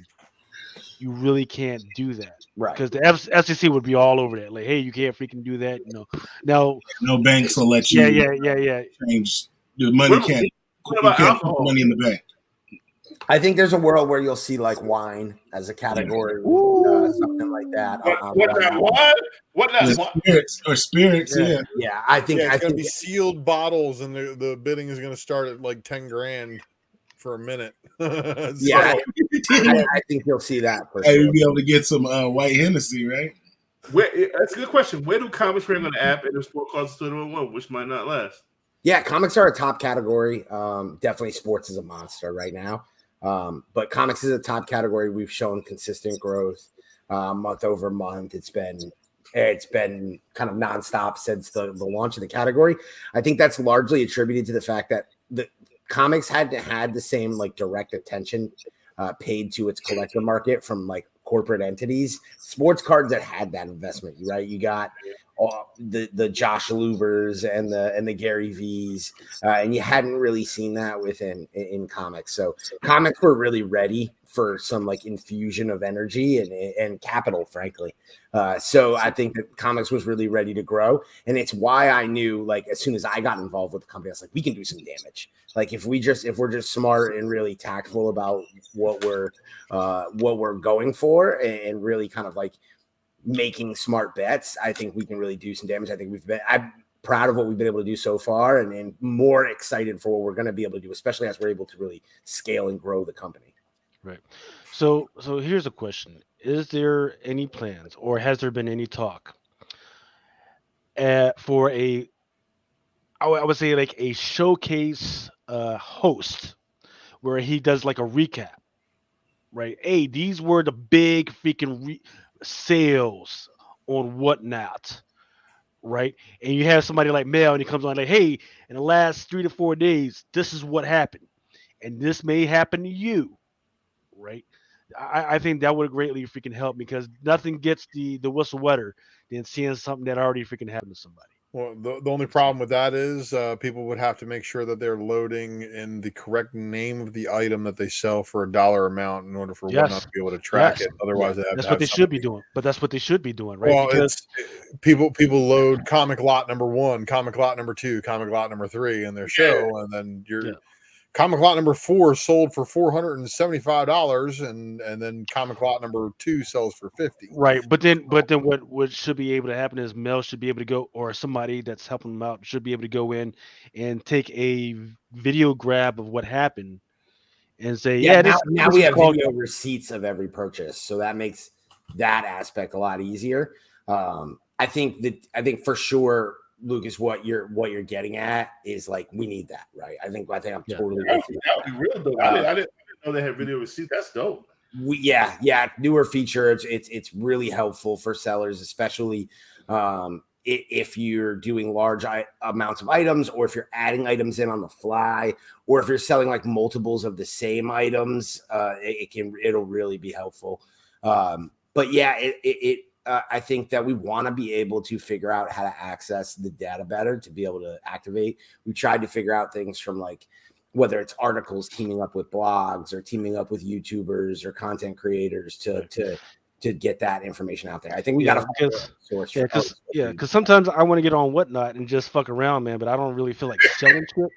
Speaker 3: you really can't do that,
Speaker 9: right?
Speaker 3: Because the FCC would be all over that. Like, hey, you can't freaking do that. Now no
Speaker 4: banks will let you.
Speaker 3: Yeah.
Speaker 4: Change the money.
Speaker 7: What about alcohol?
Speaker 4: Put money in the bank.
Speaker 9: I think there's a world where you'll see wine as a category, something like that.
Speaker 4: Spirits.
Speaker 9: Yeah. I think
Speaker 2: it's going to be sealed bottles, and the bidding is going to start at $10,000 for a minute.
Speaker 9: I think you'll see that. For sure.
Speaker 4: You'll be able to get some white Hennessy, right?
Speaker 7: That's a good question. Where do comics rank on the app and the sport cards 2-1, which might not last?
Speaker 9: Yeah, comics are a top category. Definitely sports is a monster right now. But comics is a top category. We've shown consistent growth month over month. It's been kind of nonstop since the launch of the category. I think that's largely attributed to the fact that the comics had the same like direct attention paid to its collector market from like corporate entities. Sports cards that had that investment, right? You got the Josh Lubers and the Gary V's, and you hadn't really seen that in comics. So comics were really ready for some like infusion of energy and capital, frankly. So I think that comics was really ready to grow, and it's why I knew, like, as soon as I got involved with the company, I was like, we can do some damage. Like if we're just smart and really tactful about what we're going for, and really kind of like making smart bets, I think we can really do some damage. I think I'm proud of what we've been able to do so far, and more excited for what we're going to be able to do, especially as we're able to really scale and grow the company.
Speaker 3: Right. So here's a question: is there any plans, or has there been any talk for I would say like a showcase host where he does like a recap, right? Hey, these were the big freaking sales on whatnot, right? And you have somebody like Mel, and he comes on like, hey, in the last 3 to 4 days, this is what happened, and this may happen to you, right? I think that would greatly freaking help, because nothing gets the whistle wetter than seeing something that already freaking happened to somebody.
Speaker 2: Well, the only problem with that is people would have to make sure that they're loading in the correct name of the item that they sell for a dollar amount in order for Whatnot to be able to track it. Otherwise, they have
Speaker 3: that's
Speaker 2: to
Speaker 3: what they should be doing. But that's what they should be doing, right?
Speaker 2: Well,
Speaker 3: because
Speaker 2: people load comic lot number 1, comic lot number 2, comic lot number 3 in their show, and then comic lot number 4 sold for $475, and then comic lot number 2 sells for $50.
Speaker 3: Right, but then what should be able to happen is Mel should be able to go, or somebody that's helping them out should be able to go in and take a video grab of what happened and say,
Speaker 9: now we have video receipts of every purchase, so that makes that aspect a lot easier. I think for sure, Lucas, what you're getting at is like, we need that, right? I think I'm totally with you.
Speaker 7: That would be real dope. I didn't know they had video receipts. That's dope.
Speaker 9: Newer feature. It's really helpful for sellers, especially if you're doing large amounts of items, or if you're adding items in on the fly, or if you're selling like multiples of the same items. It'll really be helpful. But yeah, I think that we want to be able to figure out how to access the data better to be able to activate. We tried to figure out things from like whether it's articles teaming up with blogs, or teaming up with YouTubers or content creators to get that information out there. I think we got to source.
Speaker 3: Because sometimes I want to get on Whatnot and just fuck around, man, but I don't really feel like selling shit.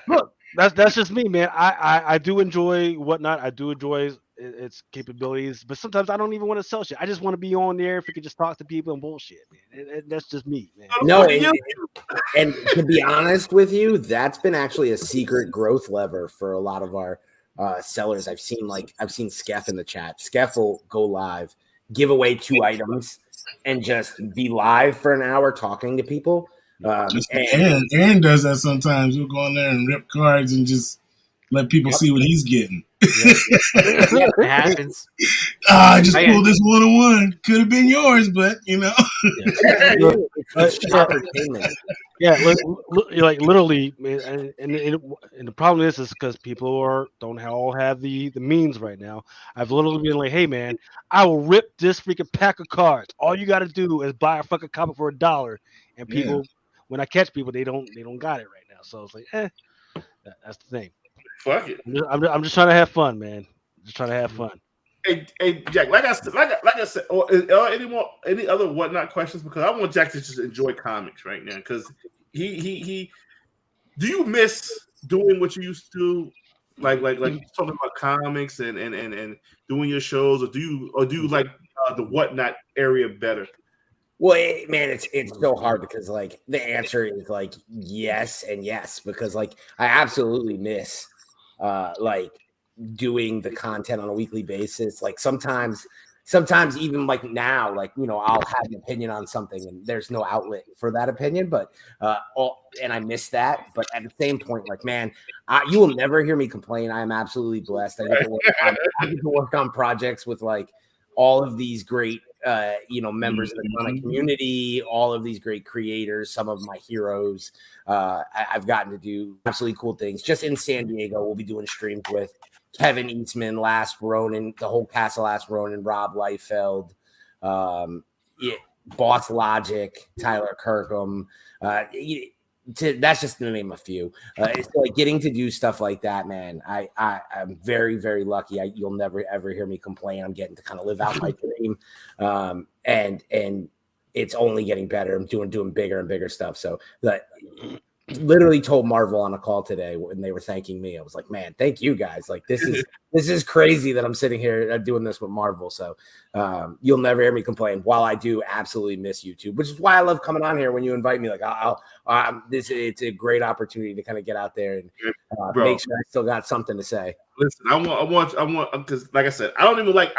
Speaker 3: Look, that's just me, man. I do enjoy Whatnot. I do enjoy its capabilities, but sometimes I don't even want to sell shit. I just want to be on there if we could just talk to people and bullshit, man. That's just me, man.
Speaker 9: No, and to be honest with you, that's been actually a secret growth lever for a lot of our sellers. I've seen Skeff in the chat. Skeff will go live, give away 2 items, and just be live for an hour talking to people.
Speaker 4: Aaron does that sometimes. He'll go on there and rip cards and just let people see what he's getting.
Speaker 5: It happens.
Speaker 4: I just pulled this 1-on-1. Could have been yours, but you know.
Speaker 3: Like literally, and the problem is because people don't all have the means right now. I've literally been like, hey man, I will rip this freaking pack of cards. All you got to do is buy a fucking comic for $1, and people, when I catch people, they don't got it right now. So it's like, that's the thing.
Speaker 7: Fuck it.
Speaker 3: I'm just trying to have fun, man. Just trying to have fun.
Speaker 7: Hey, Jack. Like I said, any other Whatnot questions? Because I want Jack to just enjoy comics right now. Because he. Do you miss doing what you used to, like talking about comics and doing your shows, or do you like the Whatnot area better?
Speaker 9: Well, man, it's so hard, because like the answer is like yes and yes, because like I absolutely miss like doing the content on a weekly basis. Like sometimes sometimes even like now, like, you know, I'll have an opinion on something and there's no outlet for that opinion, but and I miss that. But at the same point, like, man, you will never hear me complain. I am absolutely blessed. I get to work on projects with like all of these great you know, members of the comic community, all of these great creators, some of my heroes. I've gotten to do absolutely cool things. Just in San Diego, we'll be doing streams with Kevin Eastman, Last Ronin, the whole cast of Last Ronin, Rob Liefeld, Boss Logic, Tyler Kirkham. That's just to name a few. It's like getting to do stuff like that, man. I'm very, very lucky. You'll never ever hear me complain. I'm getting to kind of live out my dream, and it's only getting better. I'm doing bigger and bigger stuff. So that. Literally told Marvel on a call today when they were thanking me. I was like, man, thank you guys. Like, this is crazy that I'm sitting here doing this with Marvel. So you'll never hear me complain, while I do absolutely miss YouTube, which is why I love coming on here when you invite me. Like, it's a great opportunity to kind of get out there and make sure I still got something to say.
Speaker 7: Listen, I want because like I said, I don't even like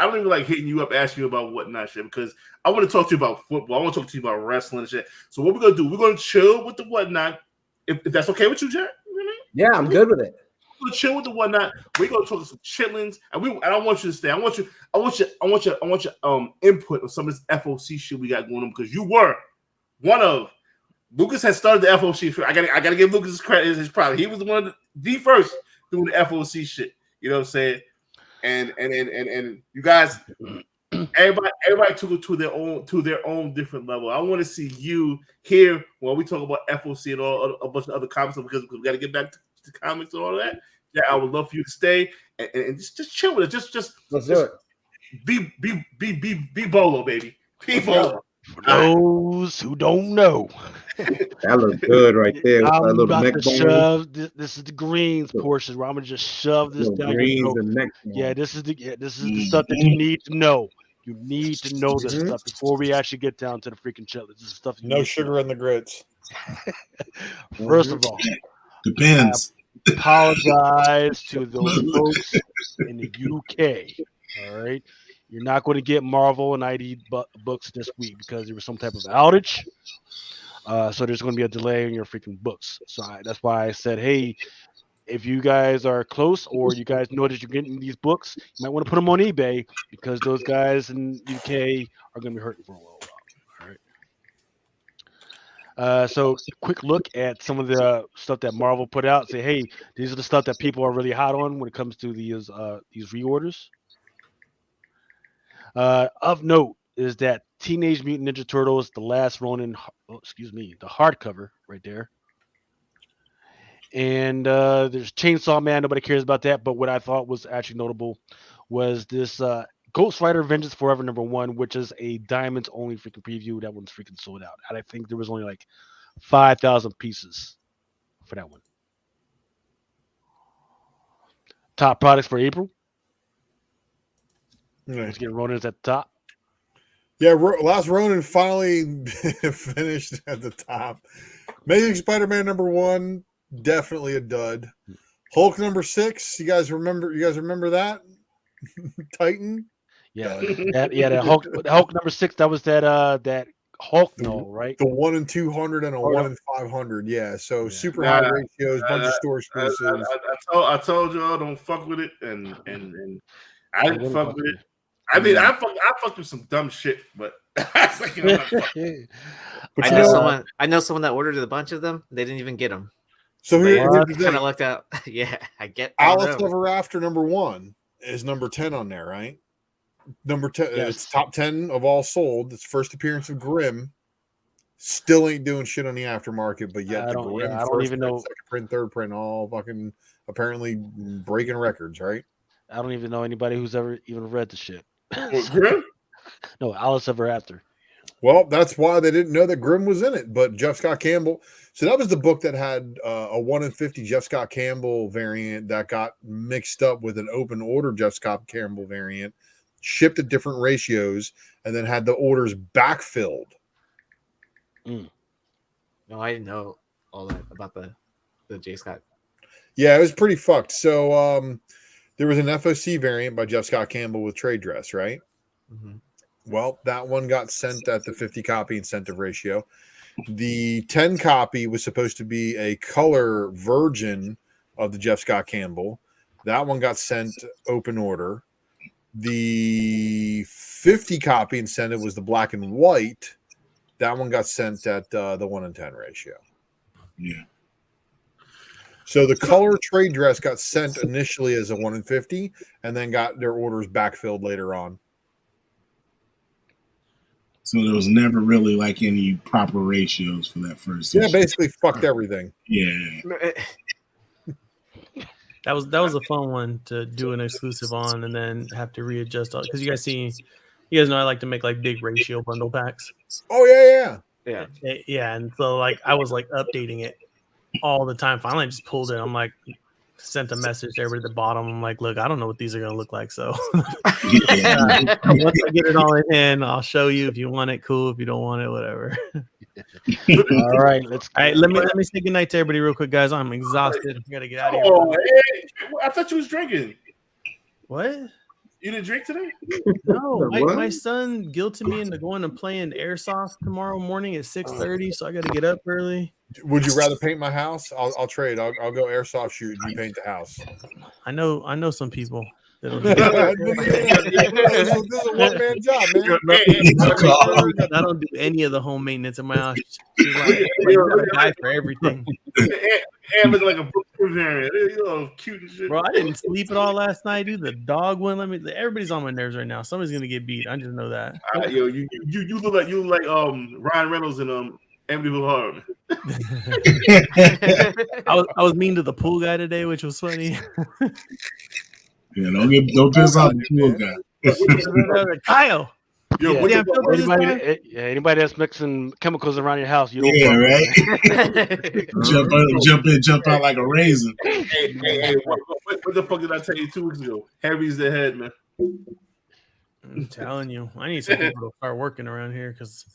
Speaker 7: hitting you up, asking you about whatnot shit, because I want to talk to you about football. I want to talk to you about wrestling and shit. So what we're gonna do? We're gonna chill with the whatnot. If that's okay with you, Jared?
Speaker 9: Yeah, I'm good with it.
Speaker 7: We're gonna chill with the whatnot. We're gonna talk some chitlins, and I want you to stay. I want your input on some of this FOC shit we got going on, because you were one of Lucas has started the FOC. I gotta give Lucas his credit, his pride. He was the one of the first doing the FOC shit. You know what I'm saying? And you guys, everybody took it to their own different level. I want to see you here when we talk about FOC and all a bunch of other comics, because we got to get back to comics and all of that. Yeah, I would love for you to stay and just chill with it. Just
Speaker 9: let's do it.
Speaker 7: Be Bolo, baby. Be Bolo.
Speaker 3: For those who don't know,
Speaker 6: That looks good right there.
Speaker 3: I'm about to shove. This is the greens portion where I'm gonna just shove this down your throat. Yeah, this is the stuff that you need to know. You need to know this stuff before we actually get down to the freaking chitlins. This is stuff.
Speaker 2: No sugar in the grits.
Speaker 3: First of all,
Speaker 4: depends.
Speaker 3: I apologize to those folks in the UK. All right. You're not going to get Marvel and ID books this week because there was some type of outage. So there's going to be a delay in your freaking books. So that's why I said, hey, if you guys are close or you guys know that you're getting these books, you might want to put them on eBay, because those guys in UK are going to be hurting for a while. All right. So quick look at some of the stuff that Marvel put out. Say, hey, these are the stuff that people are really hot on when it comes to these reorders. Of note is that Teenage Mutant Ninja Turtles, The Last Ronin, the hardcover right there. And there's Chainsaw Man. Nobody cares about that. But what I thought was actually notable was this Ghost Rider Vengeance Forever #1, which is a Diamonds only freaking preview. That one's freaking sold out. And I think there was only like 5,000 pieces for that one. Top products for April. Let's get Ronin's at the top.
Speaker 2: Yeah, Last Ronin finally finished at the top. Amazing Spider-Man #1, definitely a dud. Hulk #6, you guys remember that? Titan?
Speaker 3: Yeah, that Hulk #6, that was that Hulk novel, right?
Speaker 2: The 1 in 200 and a 1 in 500. Yeah, so super high ratios, bunch of store exclusives.
Speaker 7: I told y'all don't fuck with it, and I didn't fuck with it. I mean, I fucked with some dumb shit, but like,
Speaker 5: I know someone that ordered a bunch of them. They didn't even get them.
Speaker 2: So here's the
Speaker 5: kind of lucked out. Yeah, I get.
Speaker 2: Alice Ever After #1 is number 10 on there, right? Number 10, yes. It's top 10 of all sold. It's first appearance of Grimm. Still ain't doing shit on the aftermarket, but yet the Grimm first print, second print, third print, all fucking apparently breaking records, right?
Speaker 3: I don't even know anybody who's ever even read the shit.
Speaker 7: Grimm?
Speaker 3: No, Alice Ever After.
Speaker 2: Well, that's why they didn't know that Grimm was in it. But Jeff Scott Campbell. So that was the book that had a 1 in 50 Jeff Scott Campbell variant that got mixed up with an open order Jeff Scott Campbell variant, shipped at different ratios, and then had the orders backfilled.
Speaker 5: No, I didn't know all that about the J. Scott.
Speaker 2: Yeah, it was pretty fucked. So there was an FOC variant by Jeff Scott Campbell with trade dress, right? Well, that one got sent at the 50 copy incentive ratio. The 10 copy was supposed to be a color version of the Jeff Scott Campbell. That one got sent open order. The 50 copy incentive was the black and white. That one got sent at the 1-in-10 ratio.
Speaker 4: Yeah.
Speaker 2: So the color trade dress got sent initially as a 1-in-50 and then got their orders backfilled later on.
Speaker 4: So there was never really like any proper ratios for that first.
Speaker 2: Yeah, basically fucked everything.
Speaker 4: Yeah.
Speaker 8: That was a fun one to do an exclusive on and then have to readjust because you guys know I like to make like big ratio bundle packs.
Speaker 2: Oh yeah.
Speaker 8: Yeah, and so like I was like updating it all the time. Finally, I just pulled it. I'm like, sent a message to everybody at the bottom. I'm like, look, I don't know what these are gonna look like. So once I get it all in, I'll show you. If you want it, cool. If you don't want it, whatever.
Speaker 3: All right,
Speaker 8: let me say goodnight to everybody real quick, guys. I'm exhausted. I gotta get out of here.
Speaker 7: Oh, hey, I thought you was drinking.
Speaker 8: What?
Speaker 7: You didn't drink today?
Speaker 8: No, my son guilted me into going and playing airsoft tomorrow morning at 6:30, so I got to get up early.
Speaker 2: Would you rather paint my house? I'll trade. I'll go airsoft shoot. You paint the house.
Speaker 8: I know some people.
Speaker 2: This is a one-man job, man.
Speaker 8: I don't do any of the home maintenance in my house. She's like, you gotta die for everything.
Speaker 7: And looking like a Bavarian. You know, cute and shit.
Speaker 8: Bro, I didn't sleep at all last night, dude. The dog wouldn't let me. Everybody's on my nerves right now. Somebody's gonna get beat. I just know that.
Speaker 7: Yo, you look like Ryan Reynolds and Amityville Horror.
Speaker 8: I was mean to the pool guy today, which was funny.
Speaker 4: Yeah, don't piss off the pool guy.
Speaker 8: Kyle.
Speaker 7: Yo,
Speaker 3: anybody that's mixing chemicals around your house, you don't
Speaker 4: right? jump out like a raisin.
Speaker 7: Hey, what the fuck did I tell you 2 weeks ago? Heavy's the head, man.
Speaker 8: I'm telling you, I need some people to start working around here because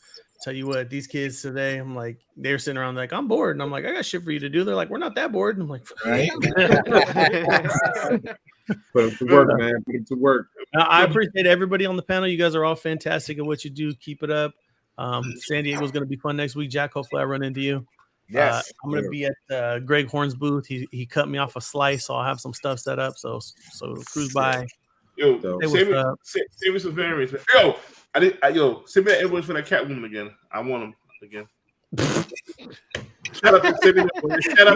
Speaker 8: tell you what, these kids today, I'm like, they're sitting around like, I'm bored. And I'm like, I got shit for you to do. They're like, we're not that bored. And I'm like,
Speaker 4: right?
Speaker 6: Put them to work, man. Put them to work.
Speaker 8: I appreciate everybody on the panel. You guys are all fantastic at what you do. Keep it up. San Diego's going to be fun next week. Jack, hopefully I run into you.
Speaker 9: Yes.
Speaker 8: I'm going to be at Greg Horn's booth. He cut me off a slice, so I'll have some stuff set up. So cruise by.
Speaker 7: Yo, save me some variants. Yo, send me that invoice for that Catwoman again. I want them again. Shut up,
Speaker 8: You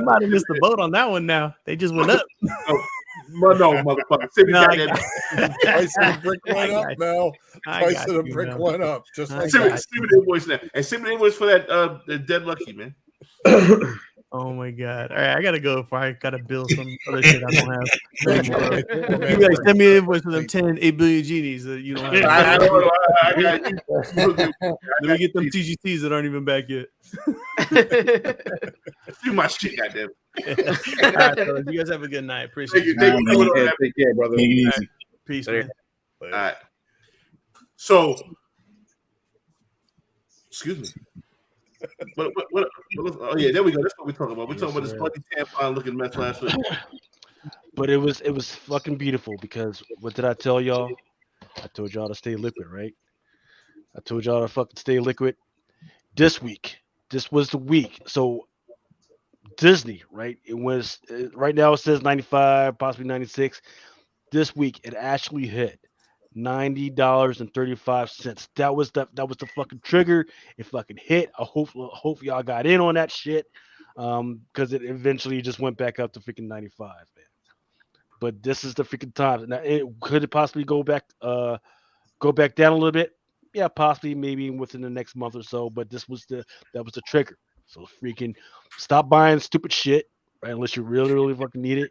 Speaker 8: might have missed the boat on that one now. They just went up.
Speaker 7: No, motherfucker. Send me that.
Speaker 2: Price of the brick went up, Mel. Price of the brick went up. Just like
Speaker 7: send me the invoice now. And send me the invoice for that the Dead Lucky, man.
Speaker 8: Oh my god! All right, I gotta go before I gotta build some other shit I don't have. You guys send me an invoice for them 8 billion genies that you don't have. Let me get them TGCs that aren't even back yet.
Speaker 7: Do my shit, goddamn.
Speaker 8: All right, fellas, you guys have a good night. Appreciate it.
Speaker 6: Take care, brother.
Speaker 4: Take it easy.
Speaker 8: Peace, man.
Speaker 7: All right. So, excuse me. What, oh yeah, there we go. That's what we're talking about. We're talking about this bloody tampon looking mess last week.
Speaker 3: But it was fucking beautiful because what did I tell y'all? I told y'all to stay liquid, right? I told y'all to fucking stay liquid. This was the week. So Disney, right? It was right now it says 95, possibly 96. This week it actually hit $90.35. That was the fucking trigger. It fucking hit. I hope y'all got in on that shit. Because it eventually just went back up to freaking 95, man. But this is the freaking time. Now, could it possibly go back down a little bit? Yeah, possibly, maybe within the next month or so. But that was the trigger. So freaking stop buying stupid shit, right? Unless you really, really fucking need it.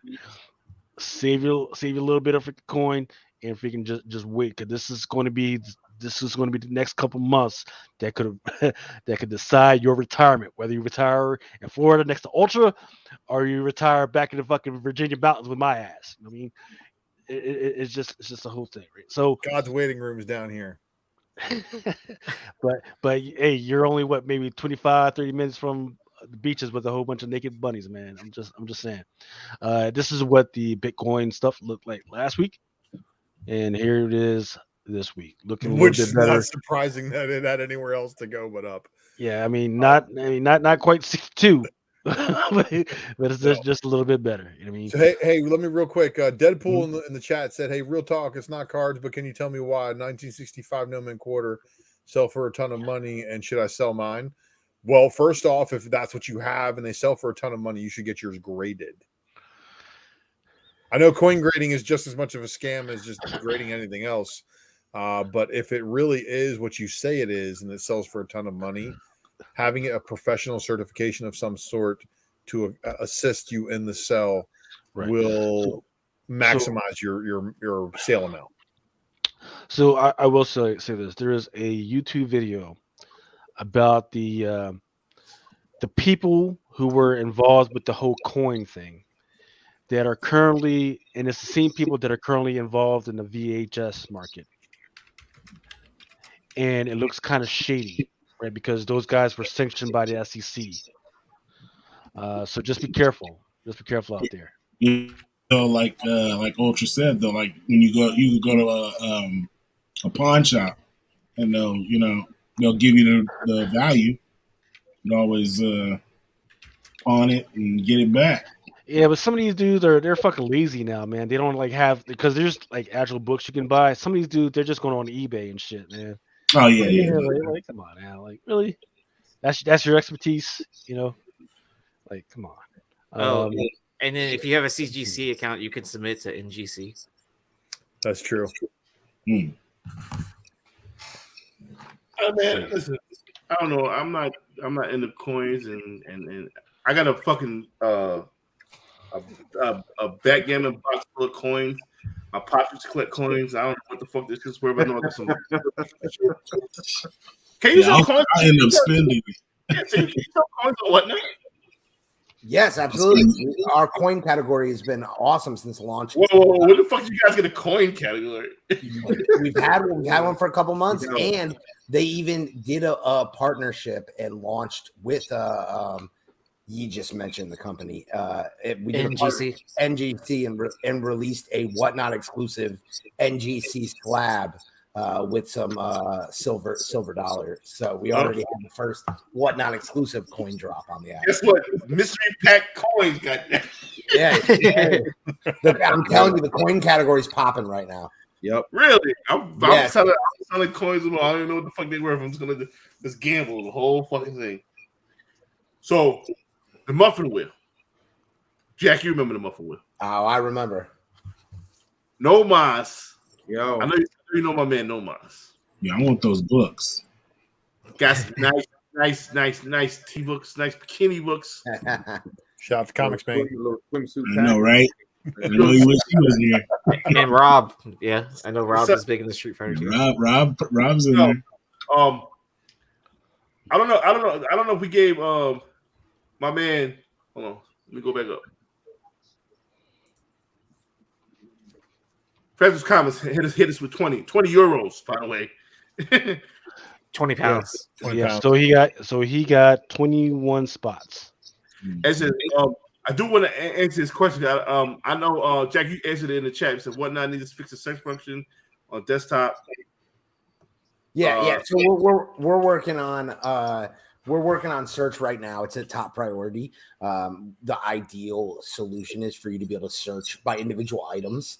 Speaker 3: Save your little bit of freaking coin and freaking just wait, because this is going to be the next couple months that could decide your retirement, whether you retire in Florida next to Ultra or you retire back in the fucking Virginia mountains with my ass. I mean, it's just the whole thing, right? So
Speaker 2: God's waiting room is down here.
Speaker 3: but hey, you're only maybe 25-30 minutes from the beaches with a whole bunch of naked bunnies, man. I'm just saying. This is what the Bitcoin stuff looked like last week, and here it is this week, looking a
Speaker 2: Which
Speaker 3: little
Speaker 2: is
Speaker 3: bit better.
Speaker 2: not surprising that it had anywhere else to go but up.
Speaker 3: Yeah, not quite 62, but it's just a little bit better. You know what I mean?
Speaker 2: So hey, let me real quick. Deadpool in the chat said, "Hey, real talk, it's not cards, but can you tell me why 1965 no man quarter sell for a ton of money, and should I sell mine?" Well, first off, if that's what you have and they sell for a ton of money, you should get yours graded. I know coin grading is just as much of a scam as just grading anything else. But if it really is what you say it is and it sells for a ton of money, having a professional certification of some sort to assist you in the sell will maximize your sale amount.
Speaker 3: So I will say this. There is a YouTube video about the people who were involved with the whole coin thing that are currently, and it's the same people that are currently involved in the VHS market. And it looks kind of shady, right? Because those guys were sanctioned by the SEC. So just be careful. Just be careful out there.
Speaker 4: You know, like Ultra said though, like when you can go to a pawn shop and they'll give you the value. You can always pawn it and get it back.
Speaker 3: Yeah, but some of these dudes they're fucking lazy now, man. They don't like have, because there's like actual books you can buy. Some of these dudes, they're just going on eBay and shit, man.
Speaker 4: Oh yeah.
Speaker 3: Like, come on now, like really? That's your expertise, Like, come on.
Speaker 5: And then if you have a CGC account, you can submit to NGC.
Speaker 2: That's true.
Speaker 7: Oh man, listen. I don't know. I'm not into coins, and I got a fucking a backgammon box full of coins. My pockets collect coins. I don't know what the fuck this is. Where I know I got some. Can you sell coins?
Speaker 4: I end up spending.
Speaker 7: Yeah, so you can sell coins or whatnot.
Speaker 9: Yes, absolutely. Our coin category has been awesome since launch.
Speaker 7: Whoa, what the fuck did you guys get a coin category?
Speaker 9: We've had one for a couple months, and they even did a partnership and launched with you just mentioned the company. We did NGC and released a Whatnot exclusive NGC slab with some silver dollars. So we already had the first Whatnot exclusive coin drop on the app.
Speaker 7: Guess what? Mystery pack coins got that.
Speaker 9: Yeah. I'm telling you, the coin category is popping right now.
Speaker 6: Yep.
Speaker 7: Really? I'm selling coins. I don't even know what the fuck they were. I'm just gonna just gamble the whole fucking thing. So the muffin wheel. Jack, you remember the muffin wheel?
Speaker 9: Oh, I remember.
Speaker 7: No Mas.
Speaker 6: Yo.
Speaker 7: I know you know my man No Mas.
Speaker 4: Yeah, I want those books.
Speaker 7: Got some nice tea books, nice bikini books.
Speaker 2: Shout out to Comics Bank.
Speaker 4: I know, right? I know you wish he was here.
Speaker 5: And Rob, yeah, I know Rob is big in the street fighter too.
Speaker 4: Rob's in there.
Speaker 7: I don't know if we gave my man. Hold on, let me go back up. President's comments hit us with 20 euros, by the way.
Speaker 5: 20 pounds.
Speaker 3: Yeah. 20 pounds. So he got 21 spots.
Speaker 7: As I do want to answer this question. I know Jack, you answered it in the chat. You said Whatnot needs to fix the search function on desktop.
Speaker 9: Yeah. So we're working on search right now. It's a top priority. The ideal solution is for you to be able to search by individual items.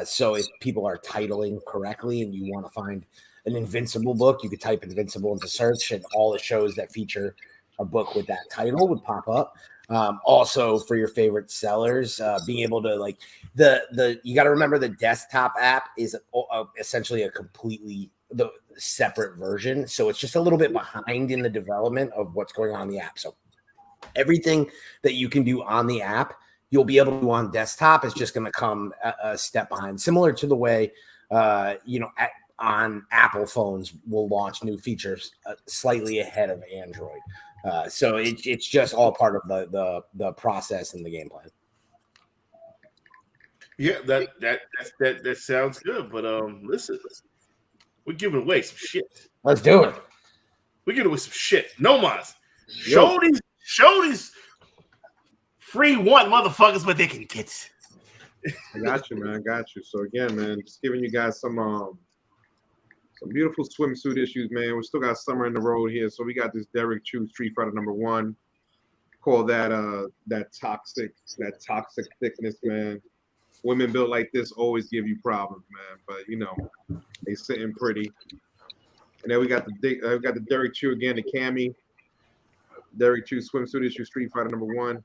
Speaker 9: So if people are titling correctly and you want to find an Invincible book, you could type Invincible into search, and all the shows that feature a book with that title would pop up. Also for your favorite sellers, being able to like you got to remember the desktop app is essentially a completely separate version. So it's just a little bit behind in the development of what's going on in the app. So everything that you can do on the app, you'll be able to do on desktop. It's just going to come a step behind, similar to the way, on Apple phones will launch new features slightly ahead of Android. So it's just all part of the process and the game plan.
Speaker 7: Yeah, that sounds good. But listen, we're giving away some shit.
Speaker 9: Let's do it.
Speaker 7: We're giving away some shit. No mas. Show these free one motherfuckers what they can get.
Speaker 6: I got you, man. I got you. So again, man, just giving you guys some Some beautiful swimsuit issues, man. We still got summer in the road here, so we got this Derek Chu Street Fighter #1. Call that toxic thickness, man. Women built like this always give you problems, man. But you know, they sitting pretty. And then we got the Derek Chu again, the Cammy. Derek Chu swimsuit issue Street Fighter #1.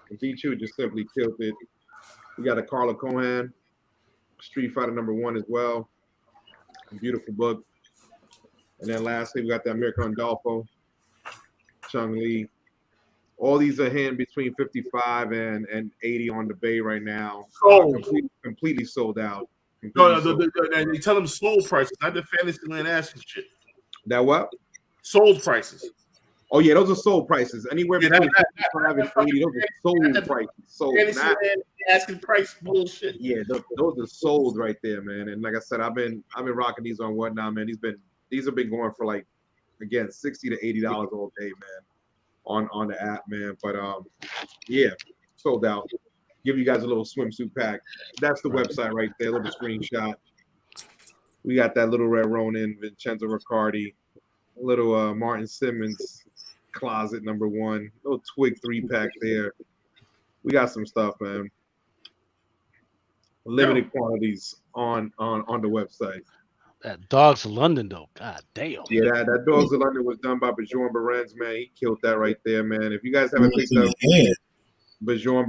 Speaker 6: And D Chu just simply killed it. We got a Carla Cohan Street Fighter #1 as well. A beautiful book. And then lastly, we got the American Andolfo, Chung Lee. All these are hitting between 55 and 80 on the bay right now. Completely sold out.
Speaker 7: No, they tell them sold prices, not the Fantasyland asking shit.
Speaker 6: That what?
Speaker 7: Sold prices.
Speaker 6: Oh yeah, those are sold prices. Anywhere between 55 and 80, those are sold prices. Sold, not
Speaker 7: asking price bullshit.
Speaker 6: Yeah, those are sold right there, man. And like I said, I've been rocking these on Whatnot, man. These have been going for like, again, $60 to $80 all day, man. On the app, man. But yeah, sold out. Give you guys a little swimsuit pack. That's the website right there, a little screenshot. We got that little Red Ronin, Vincenzo Riccardi, a little Martin Simmons closet #1, little Twig 3-pack there. We got some stuff, man. Limited quantities on the website.
Speaker 3: That Dogs of London, though. God damn.
Speaker 6: Yeah, that Dogs of London was done by Bjorn Berens, man. He killed that right there, man. If you guys haven't picked up Bjorn,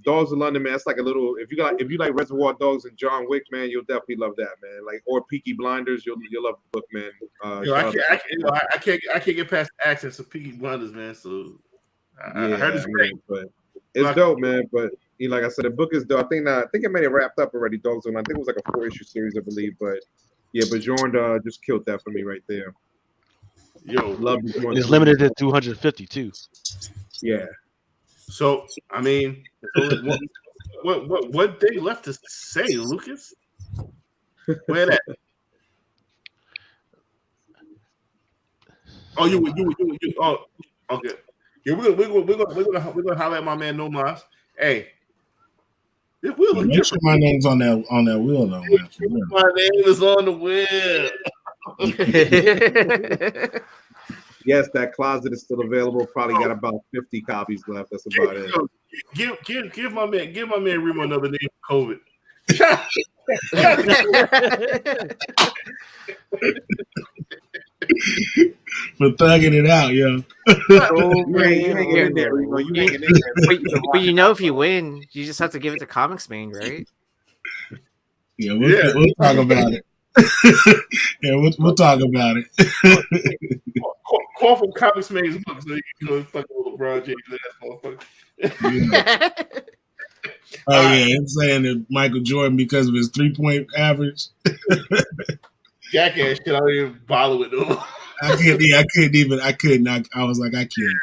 Speaker 6: Dogs of London, man, it's like a little. If you like Reservoir Dogs and John Wick, man, you'll definitely love that, man. Like, or Peaky Blinders, you'll love the book, man.
Speaker 7: I can't get past the accents of Peaky Blinders, man. So I heard it's great,
Speaker 6: but it's dope, man. But like I said, the book is dope. I think it may have wrapped up already, Dogs of London. I think it was like a 4-issue series, I believe, but. Yeah, but Bjorn just killed that for me right there.
Speaker 7: Yo,
Speaker 6: love Bjorn.
Speaker 3: It's limited to 250 too.
Speaker 6: Yeah.
Speaker 7: So I mean, what they left us to say, Lucas? Where that? Oh, you. Oh, okay. Yeah, we're gonna highlight my man Nomas. Hey.
Speaker 4: Make sure my name's on that wheel, though. Man.
Speaker 7: My name is on the wheel.
Speaker 6: Yes, that closet is still available. Probably got about 50 copies left. That's about it.
Speaker 7: Give my man Remo another name for COVID.
Speaker 4: We're thugging it out, yo.
Speaker 5: You hanging in there, Remo. You hanging in there. But you know, if you win, you just have to give it to Comics Man, right?
Speaker 4: Yeah, we'll talk about it. Yeah, we'll talk about it.
Speaker 7: Call from Comics Man's book so you can go fucking with LeBron James ass motherfucker.
Speaker 4: Yeah. Oh yeah, I'm saying that Michael Jordan because of his 3-point average.
Speaker 7: Jackass shit, I don't even bother with them.
Speaker 4: I couldn't. I was like, I can't.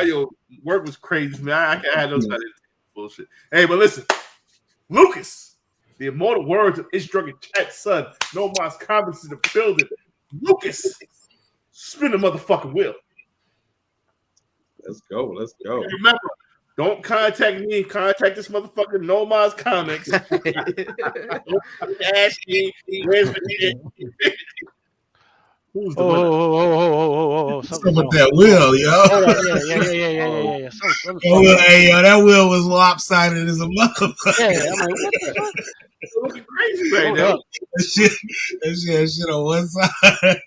Speaker 7: Your work was crazy, man. I had no time to bullshit. Hey, but listen, Lucas, the immortal words of It's Drunken Chat's son, No Mas Comics in the building. Lucas, spin the motherfucking wheel.
Speaker 6: Let's go.
Speaker 7: And remember, don't contact me. Contact this motherfucker, No Mas Comics. Ask me, where's the Who's the
Speaker 4: What's up with that wheel, yo?
Speaker 3: Yeah.
Speaker 4: Hey, yo, that wheel was lopsided as a motherfucker.
Speaker 3: Yeah, I'm like, what the fuck?
Speaker 7: It's looking crazy right now.
Speaker 4: That shit on one side.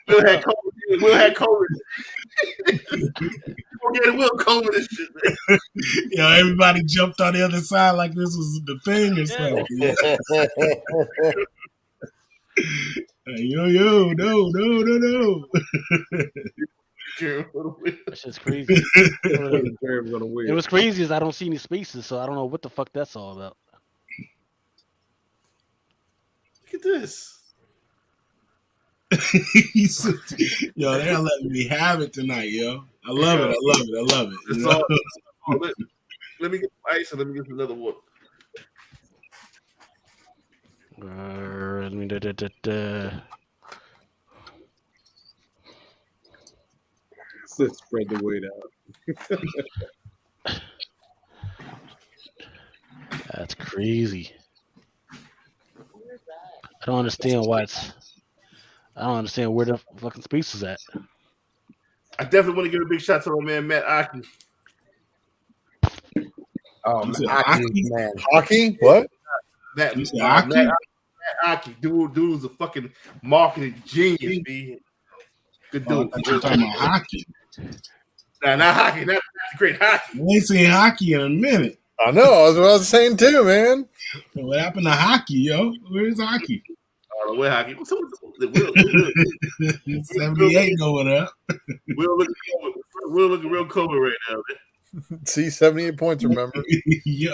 Speaker 7: We'll have COVID. We'll COVID this shit, man.
Speaker 4: Yo, everybody jumped on the other side like this was the thing or something. Yo, no.
Speaker 3: That shit's crazy. It was crazy as I don't see any spaces, so I don't know what the fuck that's all about.
Speaker 7: Look at this.
Speaker 4: Yo, they're letting me have it tonight, yo. I love it.
Speaker 7: It's all, let me get some ice and let me get another one.
Speaker 6: Let's spread the weight out.
Speaker 3: That's crazy. I don't understand why it's. I don't understand where the fucking space is at.
Speaker 7: I definitely want to give a big shout out to my man Matt Aki.
Speaker 9: Oh, man.
Speaker 2: Hockey? What?
Speaker 7: Matt
Speaker 4: Aki?
Speaker 7: Aki. Dude was a fucking marketing genius, B. Good dude.
Speaker 4: You're talking about hockey.
Speaker 7: Nah, not hockey. Not great hockey.
Speaker 4: We ain't seen hockey in a minute.
Speaker 2: I know. That's what I was saying too, man.
Speaker 4: What happened to hockey, yo? Where's hockey?
Speaker 7: I don't know where hockey. What's up with
Speaker 4: 78 going up.
Speaker 7: We're looking real cold right now, man.
Speaker 2: See, 78 points, remember?
Speaker 9: Yo,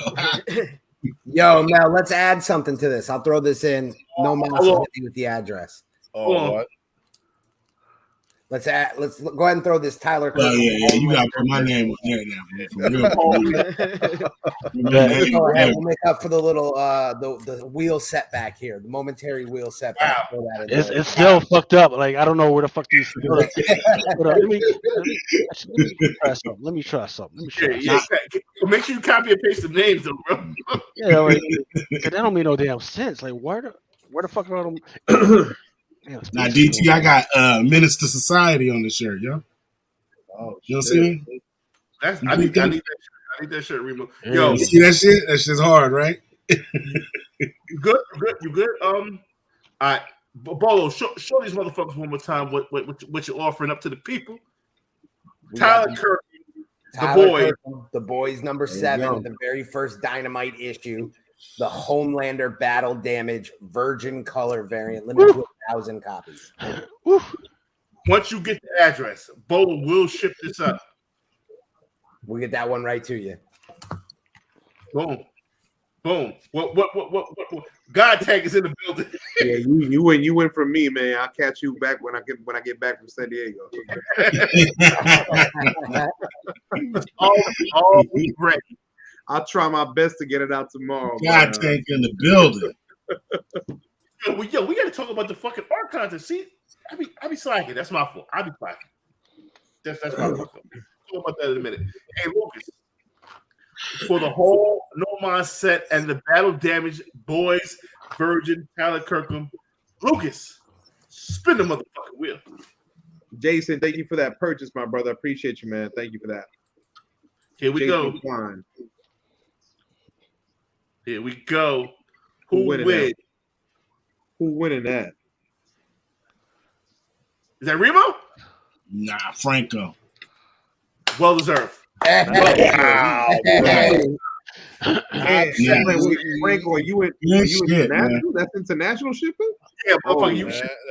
Speaker 9: Mel, let's add something to this. I'll throw this in. No mouse with the address.
Speaker 2: Oh, what?
Speaker 9: Let's go ahead and throw this Tyler.
Speaker 4: Oh, yeah. You got to put my name on there now.
Speaker 9: We'll make up for the little the wheel setback here, the momentary wheel setback.
Speaker 7: Wow.
Speaker 3: It's still fucked up. Like I don't know where the fuck these. Let me try something.
Speaker 7: Yeah. Make sure you copy and paste the names, though, bro.
Speaker 3: Yeah, like, that don't make no damn sense. Like where the fuck are them?
Speaker 4: Now, DT, I got Menace to Society on the shirt, yo.
Speaker 6: Oh,
Speaker 4: you don't see me?
Speaker 7: I need that shirt. I need that shirt removed. Yo,
Speaker 4: you see that shit? That shit's hard, right?
Speaker 7: You good? All right, Bolo, show these motherfuckers one more time what you're offering up to the people. Tyler Kirk,
Speaker 9: the boys number 7, the very first Dynamite issue. The Homelander battle damage virgin color variant, limited to 1,000 copies.
Speaker 7: Once you get the address, Bolo will ship this up.
Speaker 9: We'll get that one right to you.
Speaker 7: Boom. What? God tag is in the building.
Speaker 6: Yeah, you win from me, man. I'll catch you back when I get back from San Diego.
Speaker 7: all ready.
Speaker 6: I'll try my best to get it out tomorrow.
Speaker 4: God tank in the building.
Speaker 7: Yo, we got to talk about the fucking art contest. See, I be slacking. That's my fault. I be slacking. That's my fault. Talk about that in a minute. Hey, Lucas, for the whole No Mind set and the battle damage boys, Virgin, Tyler Kirkham, Lucas, spin the motherfucking wheel.
Speaker 6: Jason, thank you for that purchase, my brother. I appreciate you, man. Thank you for that.
Speaker 7: Here we
Speaker 6: Jason
Speaker 7: go.
Speaker 6: Klein.
Speaker 7: Here we go. Who wins?
Speaker 6: Who winning that?
Speaker 7: Is that Remo?
Speaker 4: Nah, Franco.
Speaker 7: Well deserved.
Speaker 6: Wow. Franco, are you international? That's international shipping?
Speaker 7: Yeah,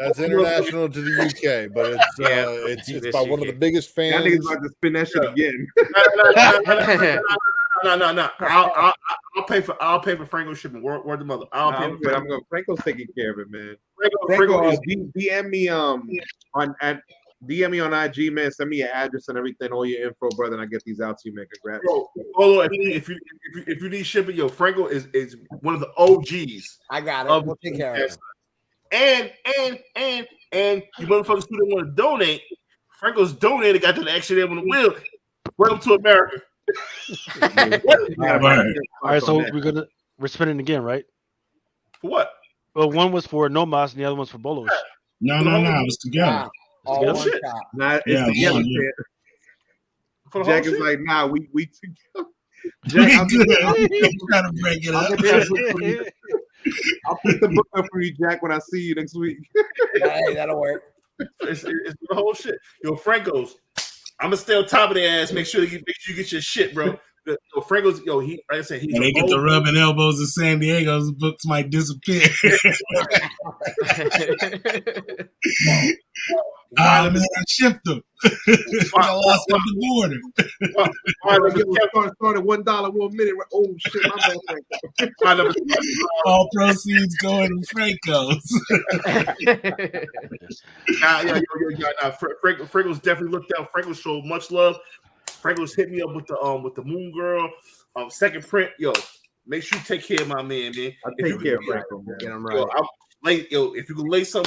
Speaker 2: that's international to the UK, but it's by one of the biggest fans.
Speaker 6: I think it's about to spin that shit again.
Speaker 7: No. I'll pay for Franco's shipping. Word the mother.
Speaker 6: Franco's taking care of it, man.
Speaker 7: Franco
Speaker 6: DM me DM me on IG, man. Send me your address and everything, all your info, brother, and I get these out to you, man. Congrats.
Speaker 7: Bro, if you need shipping, yo, Franco is one of the OGs.
Speaker 9: I got it. We'll take care of it.
Speaker 7: And you motherfuckers who don't want to donate, Franco's donated, got the extra there on the wheel. Welcome to America.
Speaker 3: All right, so we're spinning again, right?
Speaker 7: For what?
Speaker 3: Well, one was for Nomas and the other one's for Bolos.
Speaker 4: No, it's together.
Speaker 9: All one shot.
Speaker 6: Nah, it's together.
Speaker 7: Yeah.
Speaker 6: Jack is like, nah, we together.
Speaker 4: Jack, I'm trying to break it up.
Speaker 6: I'll put the book up for you, Jack, when I see you next week.
Speaker 9: Hey, that'll work.
Speaker 7: It's the whole shit. Yo, Franco's. I'm gonna stay on top of their ass. Make sure you get your shit, bro. So Franco's, yo, like I said, he's.
Speaker 4: And they get the rubbing elbows in San Diego. Those books might disappear. Man, I shipped them. I lost at the border.
Speaker 6: Started $1 1 minute. Oh shit! My bad.
Speaker 4: All proceeds going to Franco's.
Speaker 7: Franco's definitely looked out. Franco showed much love. Franco's hit me up with the Moon Girl second print. Yo, make sure you take care of my man.
Speaker 6: I'll take care of Franco, man.
Speaker 9: Get him right.
Speaker 7: If you can lay some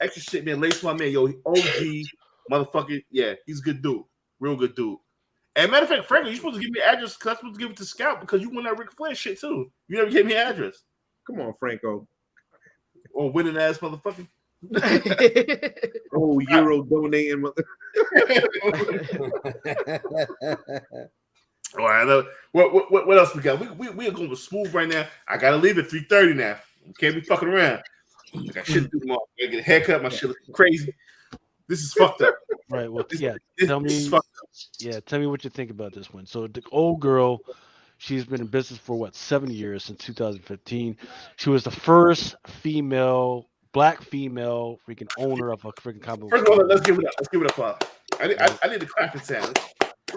Speaker 7: extra shit, man, lace my man. Yo, OG motherfucker. Yeah, he's a good dude. Real good dude. And matter of fact, Franco, you're supposed to give me an address because I'm supposed to give it to Scout because you won that Ric Flair shit too. You never gave me an address.
Speaker 6: Come on, Franco.
Speaker 7: or winning ass motherfucker.
Speaker 6: Oh, Euro donating.
Speaker 7: All right, what else we got? We are going to smooth right now. I gotta leave at 3:30 now. Can't be fucking around. I got shit to do tomorrow. I gotta get a haircut. My shit looking crazy. This is fucked up.
Speaker 3: Right. Well,
Speaker 7: This
Speaker 3: tell me.
Speaker 7: is fucked up.
Speaker 3: Yeah, tell me what you think about this one. So the old girl, she's been in business for 7 years, since 2015. She was the first black female freaking owner of a freaking comic book.
Speaker 7: First of all, let's give it up. Let's give it up. I need the clapping sound.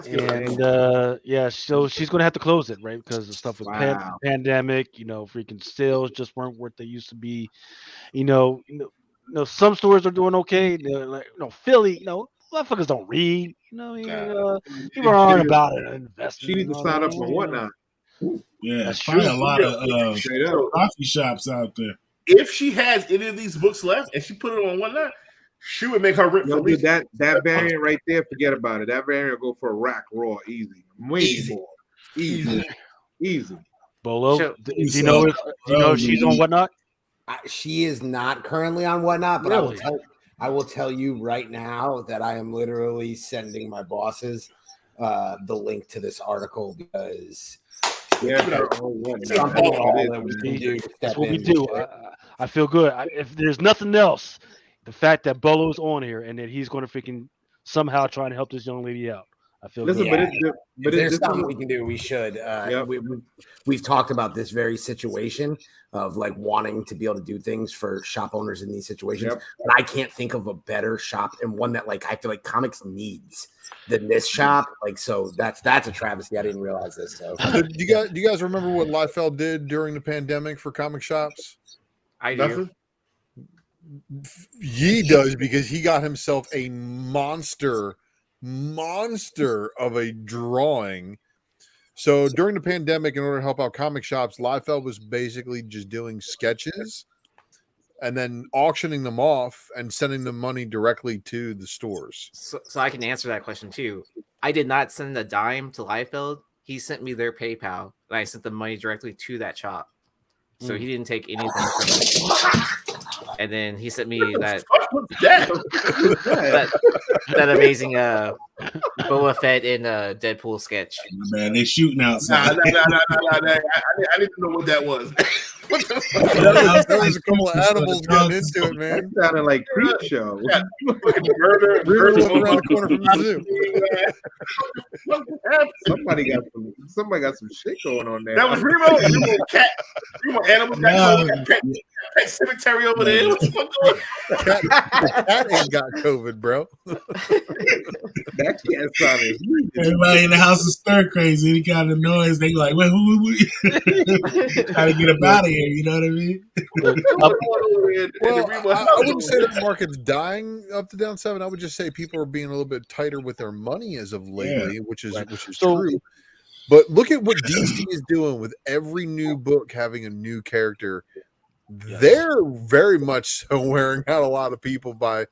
Speaker 3: And so she's gonna have to close it, right? Because the stuff with pandemic, freaking sales just weren't what they used to be. Some stores are doing okay. Like Philly, motherfuckers don't read. People aren't about it. Investment.
Speaker 6: She needs to sign up for Whatnot.
Speaker 4: Yeah,
Speaker 3: That's
Speaker 4: probably
Speaker 3: true.
Speaker 4: a lot of coffee shops out there.
Speaker 7: If she has any of these books left and she put it on Whatnot, she would make her rent for
Speaker 6: Dude, that variant right there, forget about it. That variant will go for a rack raw, easy. Easy.
Speaker 3: Bolo, do you know if she's on Whatnot?
Speaker 9: She is not currently on Whatnot, but
Speaker 3: Really?
Speaker 9: I will tell you right now that I am literally sending my bosses the link to this article because
Speaker 3: That's what we do. I feel good. If there's nothing else, the fact that Bolo's on here and that he's going to freaking somehow try and help this young lady out. I feel good.
Speaker 9: If there's something we can do, we should. We've talked about this very situation of like wanting to be able to do things for shop owners in these situations. But I can't think of a better shop and one that like I feel like comics needs than this shop. Like, so that's a travesty. I didn't realize this. So
Speaker 2: do you guys remember what Liefeld did during the pandemic for comic shops?
Speaker 5: I do.
Speaker 2: He does, because he got himself a monster of a drawing. So during the pandemic, in order to help out comic shops, Liefeld was basically just doing sketches and then auctioning them off and sending the money directly to the stores.
Speaker 5: So I can answer that question too. I did not send a dime to Liefeld. He sent me their PayPal, and I sent the money directly to that shop. So he didn't take anything from it. And then he sent me that amazing Boba Fett in Deadpool sketch.
Speaker 4: Man, they shooting outside.
Speaker 7: I need to know what that was. What the fuck?
Speaker 2: There's a couple of animals getting into it, man.
Speaker 6: That sounded like Creep Show.
Speaker 7: Murder
Speaker 2: around the corner from the zoo.
Speaker 6: Somebody got some shit going on there.
Speaker 7: That was Remo cat. Remo animals got pet cemetery over there. What the fuck going on?
Speaker 2: Cat ain't got COVID, bro.
Speaker 6: That cat sounded.
Speaker 4: Everybody in the house is stir crazy. Any kind of noise, they like, wait, who? Trying to get up out of here. You know what I mean?
Speaker 2: I wouldn't say that the market's dying up to down 7. I would just say people are being a little bit tighter with their money as of lately, which is true. But look at what DC is doing with every new book having a new character. They're very much so wearing out a lot of people by,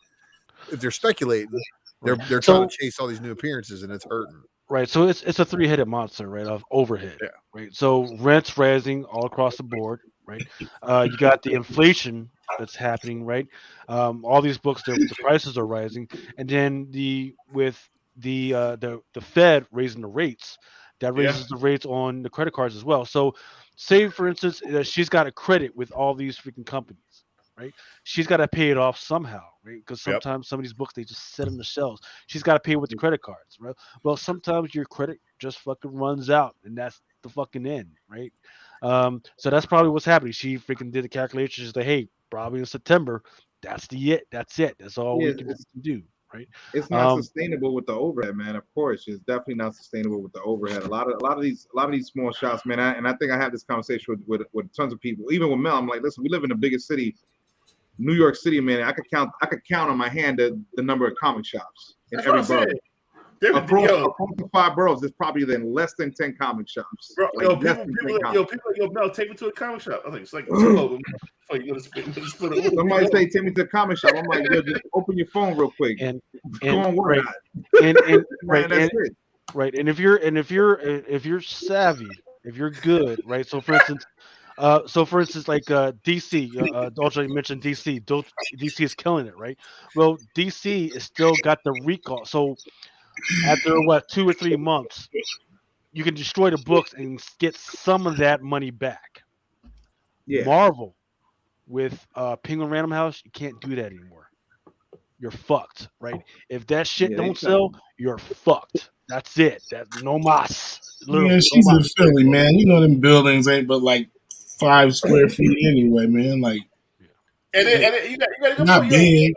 Speaker 2: if they're speculating, they're trying to chase all these new appearances, and it's hurting.
Speaker 3: Right, so it's a 3-headed monster, right, of overhead.
Speaker 2: Yeah.
Speaker 3: Right, so rents rising all across the board, right? You got the inflation that's happening, right? All these books, the prices are rising, and then with the Fed raising the rates, that raises the rates on the credit cards as well. So, say for instance, she's got a credit with all these freaking companies, right? She's got to pay it off somehow, right? Because sometimes some of these books, they just sit on the shelves. She's got to pay with the credit cards, right? Well, sometimes your credit just fucking runs out, and that's the fucking end, right? So that's probably what's happening. She freaking did the calculation. She's like, hey, probably in September, that's it. That's all we can do. Right.
Speaker 6: It's not sustainable with the overhead, man. Of course, it's definitely not sustainable with the overhead. A lot of these small shops, man. I think I had this conversation with tons of people, even with Mel. I'm like, listen, we live in the biggest city, New York City, man. I could count on my hand the number of comic shops in every borough. Across 5 boroughs, there's probably less than 10 comic shops.
Speaker 7: Bro,
Speaker 6: like
Speaker 7: people, Mel, take me to a comic shop. I think it's like 2 of them.
Speaker 6: Somebody say, take me to a comic shop. I'm like, yo, just open your phone real quick.
Speaker 3: And
Speaker 6: go on work.
Speaker 3: Right. And if you're savvy, if you're good, right? So for instance, So for instance, like DC, Ultra, you mentioned DC. DC is killing it, right? Well, DC is still got the recall. So after what 2 or 3 months, you can destroy the books and get some of that money back.
Speaker 6: Yeah.
Speaker 3: Marvel with Penguin Random House, you can't do that anymore. You're fucked, right? If that shit
Speaker 6: Yeah, they
Speaker 3: don't sell, you're fucked. That's it. That's no mas. Literally,
Speaker 4: Yeah,
Speaker 3: no
Speaker 4: she's in
Speaker 3: mas.
Speaker 4: Philly, man. You know them buildings ain't but like 5 square feet anyway, man. Like,
Speaker 7: And you got to go
Speaker 4: not
Speaker 7: for
Speaker 4: big.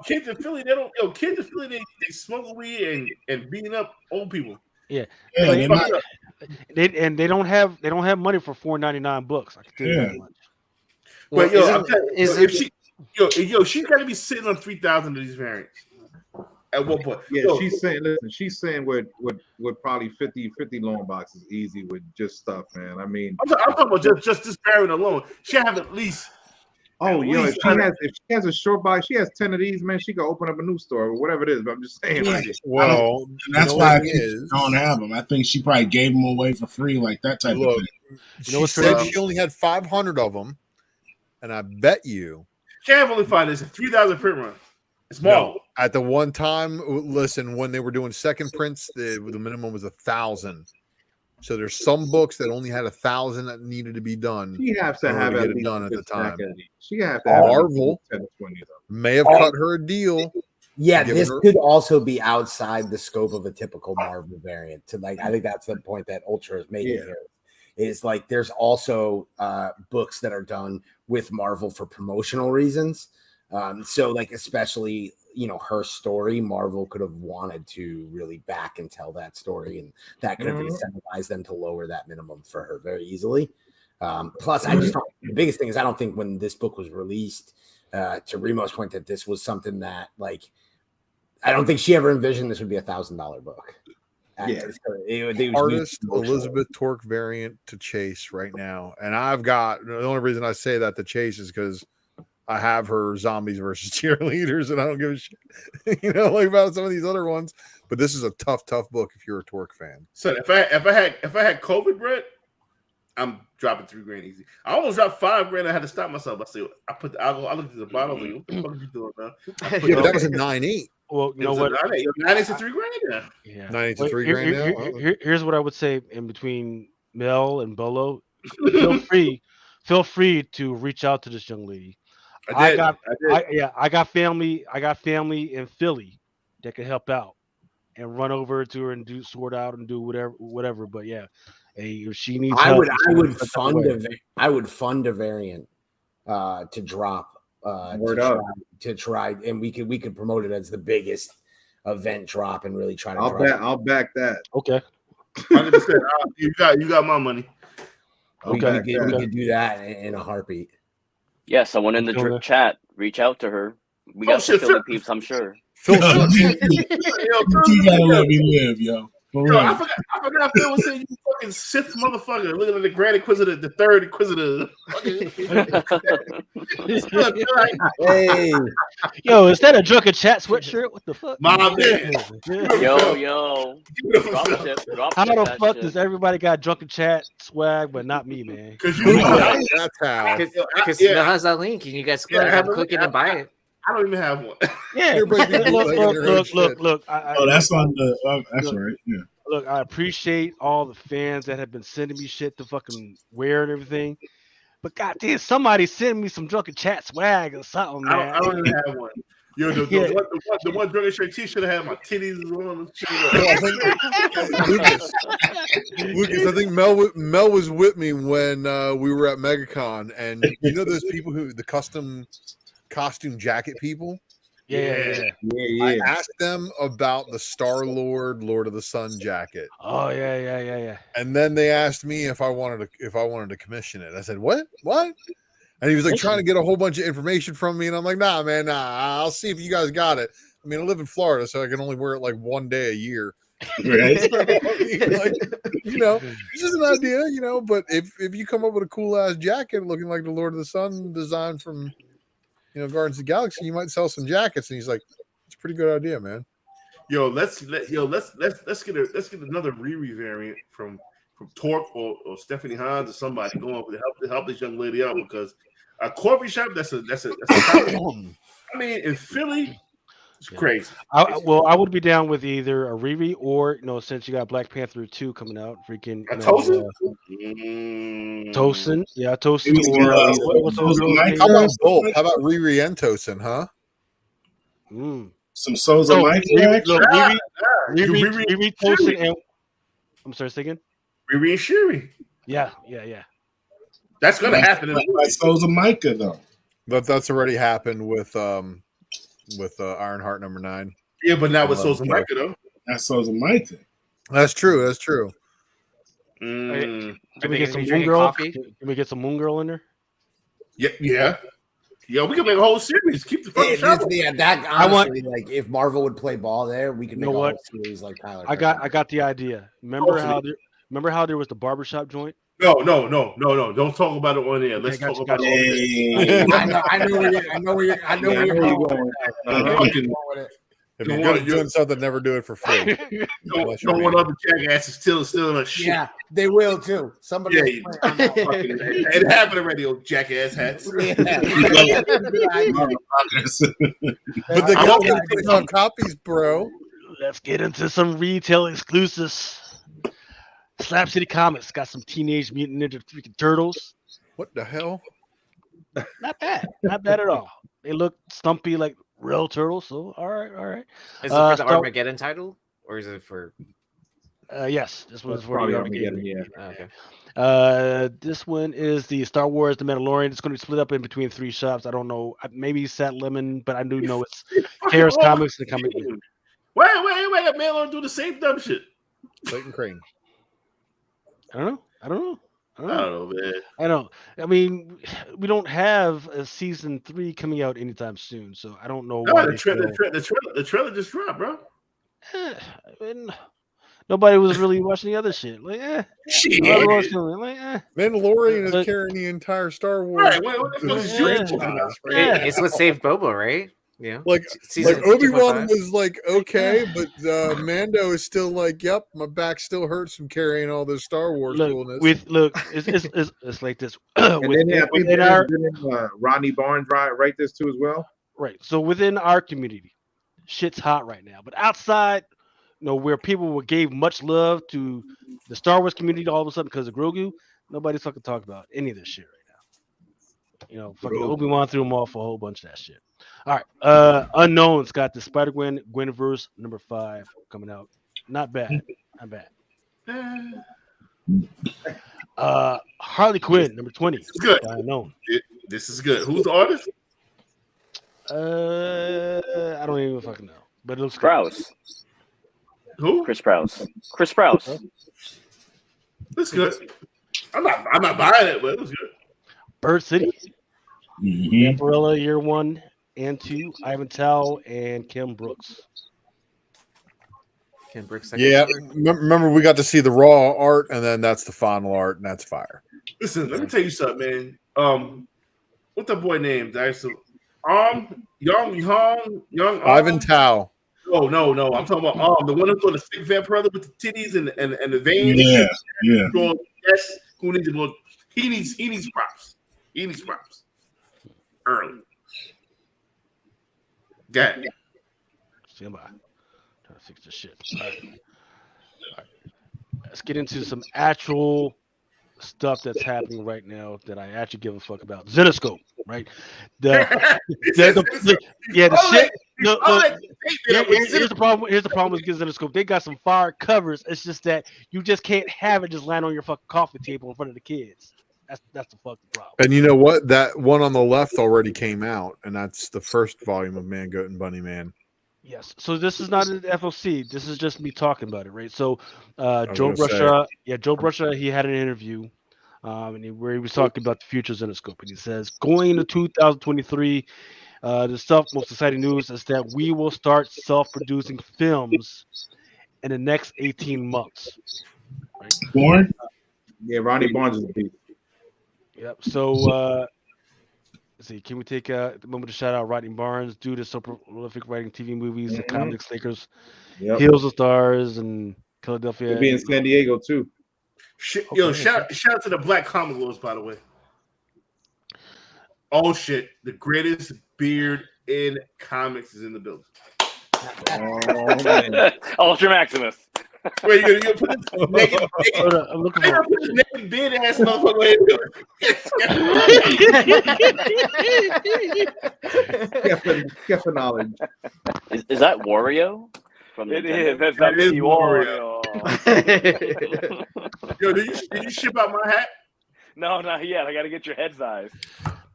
Speaker 7: kids in Philly, they smoke weed and beating up old people.
Speaker 3: Yeah,
Speaker 4: Yeah,
Speaker 3: but
Speaker 4: they're not.
Speaker 3: they don't have money for $4.99 books. I can tell you
Speaker 4: Yeah.
Speaker 3: that much.
Speaker 5: Well,
Speaker 7: But yo,
Speaker 5: isn't-
Speaker 7: I'm telling you,
Speaker 5: is
Speaker 7: if
Speaker 5: it-
Speaker 7: she's got to be sitting on 3,000 of these variants at one point.
Speaker 6: Yeah,
Speaker 7: Yo,
Speaker 6: she's saying with probably 50 long boxes easy with just stuff, man. I mean,
Speaker 7: I'm talking about just this variant alone. She have at least.
Speaker 6: oh,
Speaker 7: at
Speaker 6: yo,
Speaker 7: least
Speaker 6: if she has a short box, she has 10 of these, man. She could open up a new store or whatever it is. But I'm just saying, like,
Speaker 2: Well,
Speaker 4: And that's
Speaker 2: you know
Speaker 4: why I
Speaker 2: what it
Speaker 4: think
Speaker 2: is?
Speaker 4: she don't have them. I think she probably gave them away for free, like that type of
Speaker 2: Look,
Speaker 4: thing.
Speaker 2: she
Speaker 3: what's
Speaker 2: said
Speaker 3: crazy?
Speaker 2: she only had 500 of them, and I bet you.
Speaker 7: Can't only find this 3,000 print run. It's small.
Speaker 2: No, at the one time, listen, when they were doing second prints, the minimum was 1,000. So there's some books that only had 1,000 that needed to be done.
Speaker 6: she has to
Speaker 2: in order
Speaker 6: have
Speaker 2: to
Speaker 6: at
Speaker 2: get it
Speaker 6: least
Speaker 2: done at the
Speaker 6: 50
Speaker 2: time.
Speaker 6: She have to have
Speaker 2: Marvel
Speaker 6: 10 to 20 of them.
Speaker 2: May have cut her a deal.
Speaker 9: Yeah,
Speaker 2: Given
Speaker 9: this
Speaker 2: her-
Speaker 9: could also be outside the scope of a typical Marvel variant. To like, I think that's the point that Ultra is making
Speaker 6: Yeah.
Speaker 9: here. Is like there's also books that are done with Marvel for promotional reasons. So like especially her story, Marvel could have wanted to really back and tell that story, and that could have incentivized them to lower that minimum for her very easily. Plus, I just the biggest thing is I don't think when this book was released, to Remo's point, that this was something that like I don't think she ever envisioned this would be $1,000 book.
Speaker 6: Yeah.
Speaker 9: It was
Speaker 2: Hardest
Speaker 9: emotional.
Speaker 2: Elizabeth Torque variant to chase right now. And I've got the only reason I say that to chase is because I have her zombies versus cheerleaders, and I don't give a shit, like about some of these other ones. But this is a tough book if you're a Torque fan.
Speaker 7: So if I had COVID bread, I'm dropping $3,000 easy. I almost dropped $5,000. I had to stop myself. I said I looked at the bottle. I was like, what the fuck are you doing now?
Speaker 2: Yeah, but that was a 9.8.
Speaker 3: Well, you know what?
Speaker 7: 9.8 to $3,000 now.
Speaker 3: Yeah.
Speaker 2: 9.8 to
Speaker 3: Wait,
Speaker 2: $3,000 now.
Speaker 3: Here's what I would say in between Mel and Bolo. Feel free to reach out to this young lady. I got family in Philly that can help out and run over to her and sort out and do whatever. But yeah, hey, if she needs help,
Speaker 9: I would fund a variant to drop to try, and we could promote it as the biggest event drop and really try to.
Speaker 6: I'll back that.
Speaker 3: Okay.
Speaker 7: 100%. You got my money.
Speaker 9: We could do that in a heartbeat.
Speaker 10: Yeah, someone in the drip chat, reach out to her. We got some Philly peeps, I'm sure.
Speaker 4: You gotta let me live, yo. For real.
Speaker 7: I forgot Phil was saying you fucking Sith motherfucker. Looking at the Grand Inquisitor, the Third Inquisitor.
Speaker 9: Hey,
Speaker 3: yo, is that a Drunken Chat sweatshirt? What the fuck?
Speaker 7: My man.
Speaker 10: Yo.
Speaker 3: How the fuck does everybody got Drunken Chat swag, but not me, man?
Speaker 7: Because you
Speaker 2: That's how.
Speaker 5: Because Mel has that link, and you guys click it and buy it.
Speaker 7: I don't even have one.
Speaker 3: Yeah, look.
Speaker 4: Oh, that's on the. That's right. Yeah.
Speaker 3: Look, I appreciate all the fans that have been sending me shit to fucking wear and everything. But goddamn, somebody send me some Drunken Chat swag or something, man.
Speaker 7: I don't even have one. Yo, the one Drunken shirt T-shirt had my titties on.
Speaker 2: Lucas, I think Mel was with me when we were at MegaCon, and those people the costume jacket people.
Speaker 3: Yeah.
Speaker 2: I asked them about the Star-Lord, Lord of the Sun jacket.
Speaker 3: Oh yeah.
Speaker 2: And then they asked me if I wanted to commission it. I said, "What? And he was like trying to get a whole bunch of information from me, and I'm like, "Nah, man, I'll see if you guys got it." I mean, I live in Florida, so I can only wear it like one day a year.
Speaker 4: Right.
Speaker 2: So, it's just an idea, But if you come up with a cool ass jacket looking like the Lord of the Sun design from Guardians of the Galaxy, you might sell some jackets. And he's like, it's a pretty good idea, man.
Speaker 7: Let's get another Riri variant from Torque or Stephanie Hines or somebody going to help this young lady out because a coffee shop that's a I mean, in Philly, it's crazy.
Speaker 3: I would be down with either a Riri or since you got Black Panther 2 coming out, freaking
Speaker 7: Tosin.
Speaker 3: Tosin, yeah, Tosin.
Speaker 4: What's
Speaker 2: How about both? How about Riri and Tosin, huh?
Speaker 4: Some Souza Mike.
Speaker 3: Riri, Tosin, and I'm sorry, second.
Speaker 7: Riri and Shiri.
Speaker 3: Yeah.
Speaker 7: That's gonna happen.
Speaker 4: Like Souza Micah though.
Speaker 2: That's already happened with Ironheart number 9.
Speaker 7: Yeah, but not with Souza Micah though.
Speaker 4: That's Souza Micah.
Speaker 2: That's true.
Speaker 3: Can we get some Moon Girl? Can we get some Moon Girl in there?
Speaker 7: Yeah. We can make a whole series. Keep the fucking show.
Speaker 9: Honestly, like if Marvel would play ball there, we could make a whole series like Tyler.
Speaker 3: I got the idea. Remember how there was the barbershop joint?
Speaker 7: No. Don't talk about it on air. Let's talk about it.
Speaker 9: I know where you're going.
Speaker 2: If you're going to do something, never do it for free.
Speaker 7: Don't want other jackasses still in shit.
Speaker 9: Yeah, they will too. Somebody.
Speaker 7: It happened already, old jackass hats.
Speaker 2: But the company puts on copies, bro.
Speaker 3: Let's get into some retail exclusives. Slap City Comics got some Teenage Mutant Ninja freaking Turtles.
Speaker 2: What the hell?
Speaker 3: Not bad at all. They look stumpy like real turtles. So all right.
Speaker 5: Is it for the Armageddon title, or is it for?
Speaker 3: Yes, this one's for the Armageddon.
Speaker 5: Okay.
Speaker 3: This one is the Star Wars The Mandalorian. It's going to be split up in between 3 shops. I don't know. Maybe Sat Lemon, but I do know it's Chaos Comics and Comic.
Speaker 7: Wait! That Mandalorian do the same dumb shit.
Speaker 2: Clayton Crane.
Speaker 3: I don't know.
Speaker 7: I don't know, man.
Speaker 3: I know. I mean, we don't have a season 3 coming out anytime soon, so I don't know.
Speaker 7: No, the trailer just dropped, bro.
Speaker 3: Nobody was really watching the other shit. Like,
Speaker 7: shit.
Speaker 2: Mandalorian is carrying the entire Star Wars.
Speaker 7: Right.
Speaker 5: It's what saved Boba, right? Yeah.
Speaker 2: Like Obi-Wan was like okay, but Mando is still like, yep, my back still hurts from carrying all this Star Wars coolness.
Speaker 3: It's like this.
Speaker 6: Rodney Barnes write this too as well.
Speaker 3: Right. So within our community, shit's hot right now. But outside, where people gave much love to the Star Wars community all of a sudden because of Grogu, nobody's fucking talking about any of this shit right now. Fucking Obi-Wan threw them off a whole bunch of that shit. All right. Unknown's got the Spider-Gwen Gwenverse number 5 coming out. Not bad. Harley Quinn number 20.
Speaker 7: It's good.
Speaker 3: Unknown.
Speaker 7: This is good. Who's the artist?
Speaker 3: I don't even fucking know. But it looks
Speaker 10: Sprouse.
Speaker 7: Who?
Speaker 10: Chris Sprouse.
Speaker 7: That's good. I'm not buying it, but it was good.
Speaker 3: Bird City. Vampirella Year 1 and 2. Ivan Tao and Kim Brooks.
Speaker 2: Yeah, remember we got to see the raw art, and then that's the final art, and that's fire.
Speaker 7: Listen, let me tell you something, man. What the boy named? Young
Speaker 2: Ivan Tao.
Speaker 7: No. I'm talking about the one who's got the thick vampire with the titties and the veins.
Speaker 4: Yeah.
Speaker 7: Yes. Who needs more? He needs props. He needs props. Early. Got it.
Speaker 3: Stand by. Trying to fix this shit. All right. Let's get into some actual stuff that's happening right now that I actually give a fuck about. Zenoscope, right? The shit. Here's the problem. Here's the problem with Zenoscope. They got some fire covers. It's just that you just can't have it just lying on your fucking coffee table in front of the kids. That's the fucking problem.
Speaker 2: And you know what? That one on the left already came out, and that's the first volume of Man, Goat, and Bunny Man.
Speaker 3: Yes. So this is not an FOC. This is just me talking about it, right? So Joe Brusha, he had an interview where he was talking about the future of Zenoscope, and he says, going into 2023, the most exciting news is that we will start self-producing films in the next 18 months. Right?
Speaker 4: Born?
Speaker 6: Yeah, Ronnie Barnes is a beast.
Speaker 3: Yep. So let's see. Can we take a moment to shout out Rodney Barnes, dude is so prolific writing TV movies, the Comics Lakers, Heels of Stars, and Philadelphia.
Speaker 6: He'll be in San Diego too.
Speaker 7: Shout out to the Black Comic Lords, by the way. Oh shit, the greatest beard in comics is in the building.
Speaker 10: Ultra Maximus.
Speaker 7: Wait, you gonna put this naked beard ass motherfucker
Speaker 6: Skeffin knowledge.
Speaker 10: Is that Wario? From
Speaker 11: It
Speaker 10: Nintendo?
Speaker 11: is. That's not me,
Speaker 7: Wario.
Speaker 11: Wario.
Speaker 7: Yo, did you ship out my hat?
Speaker 11: No, not yet. I got to get your head size.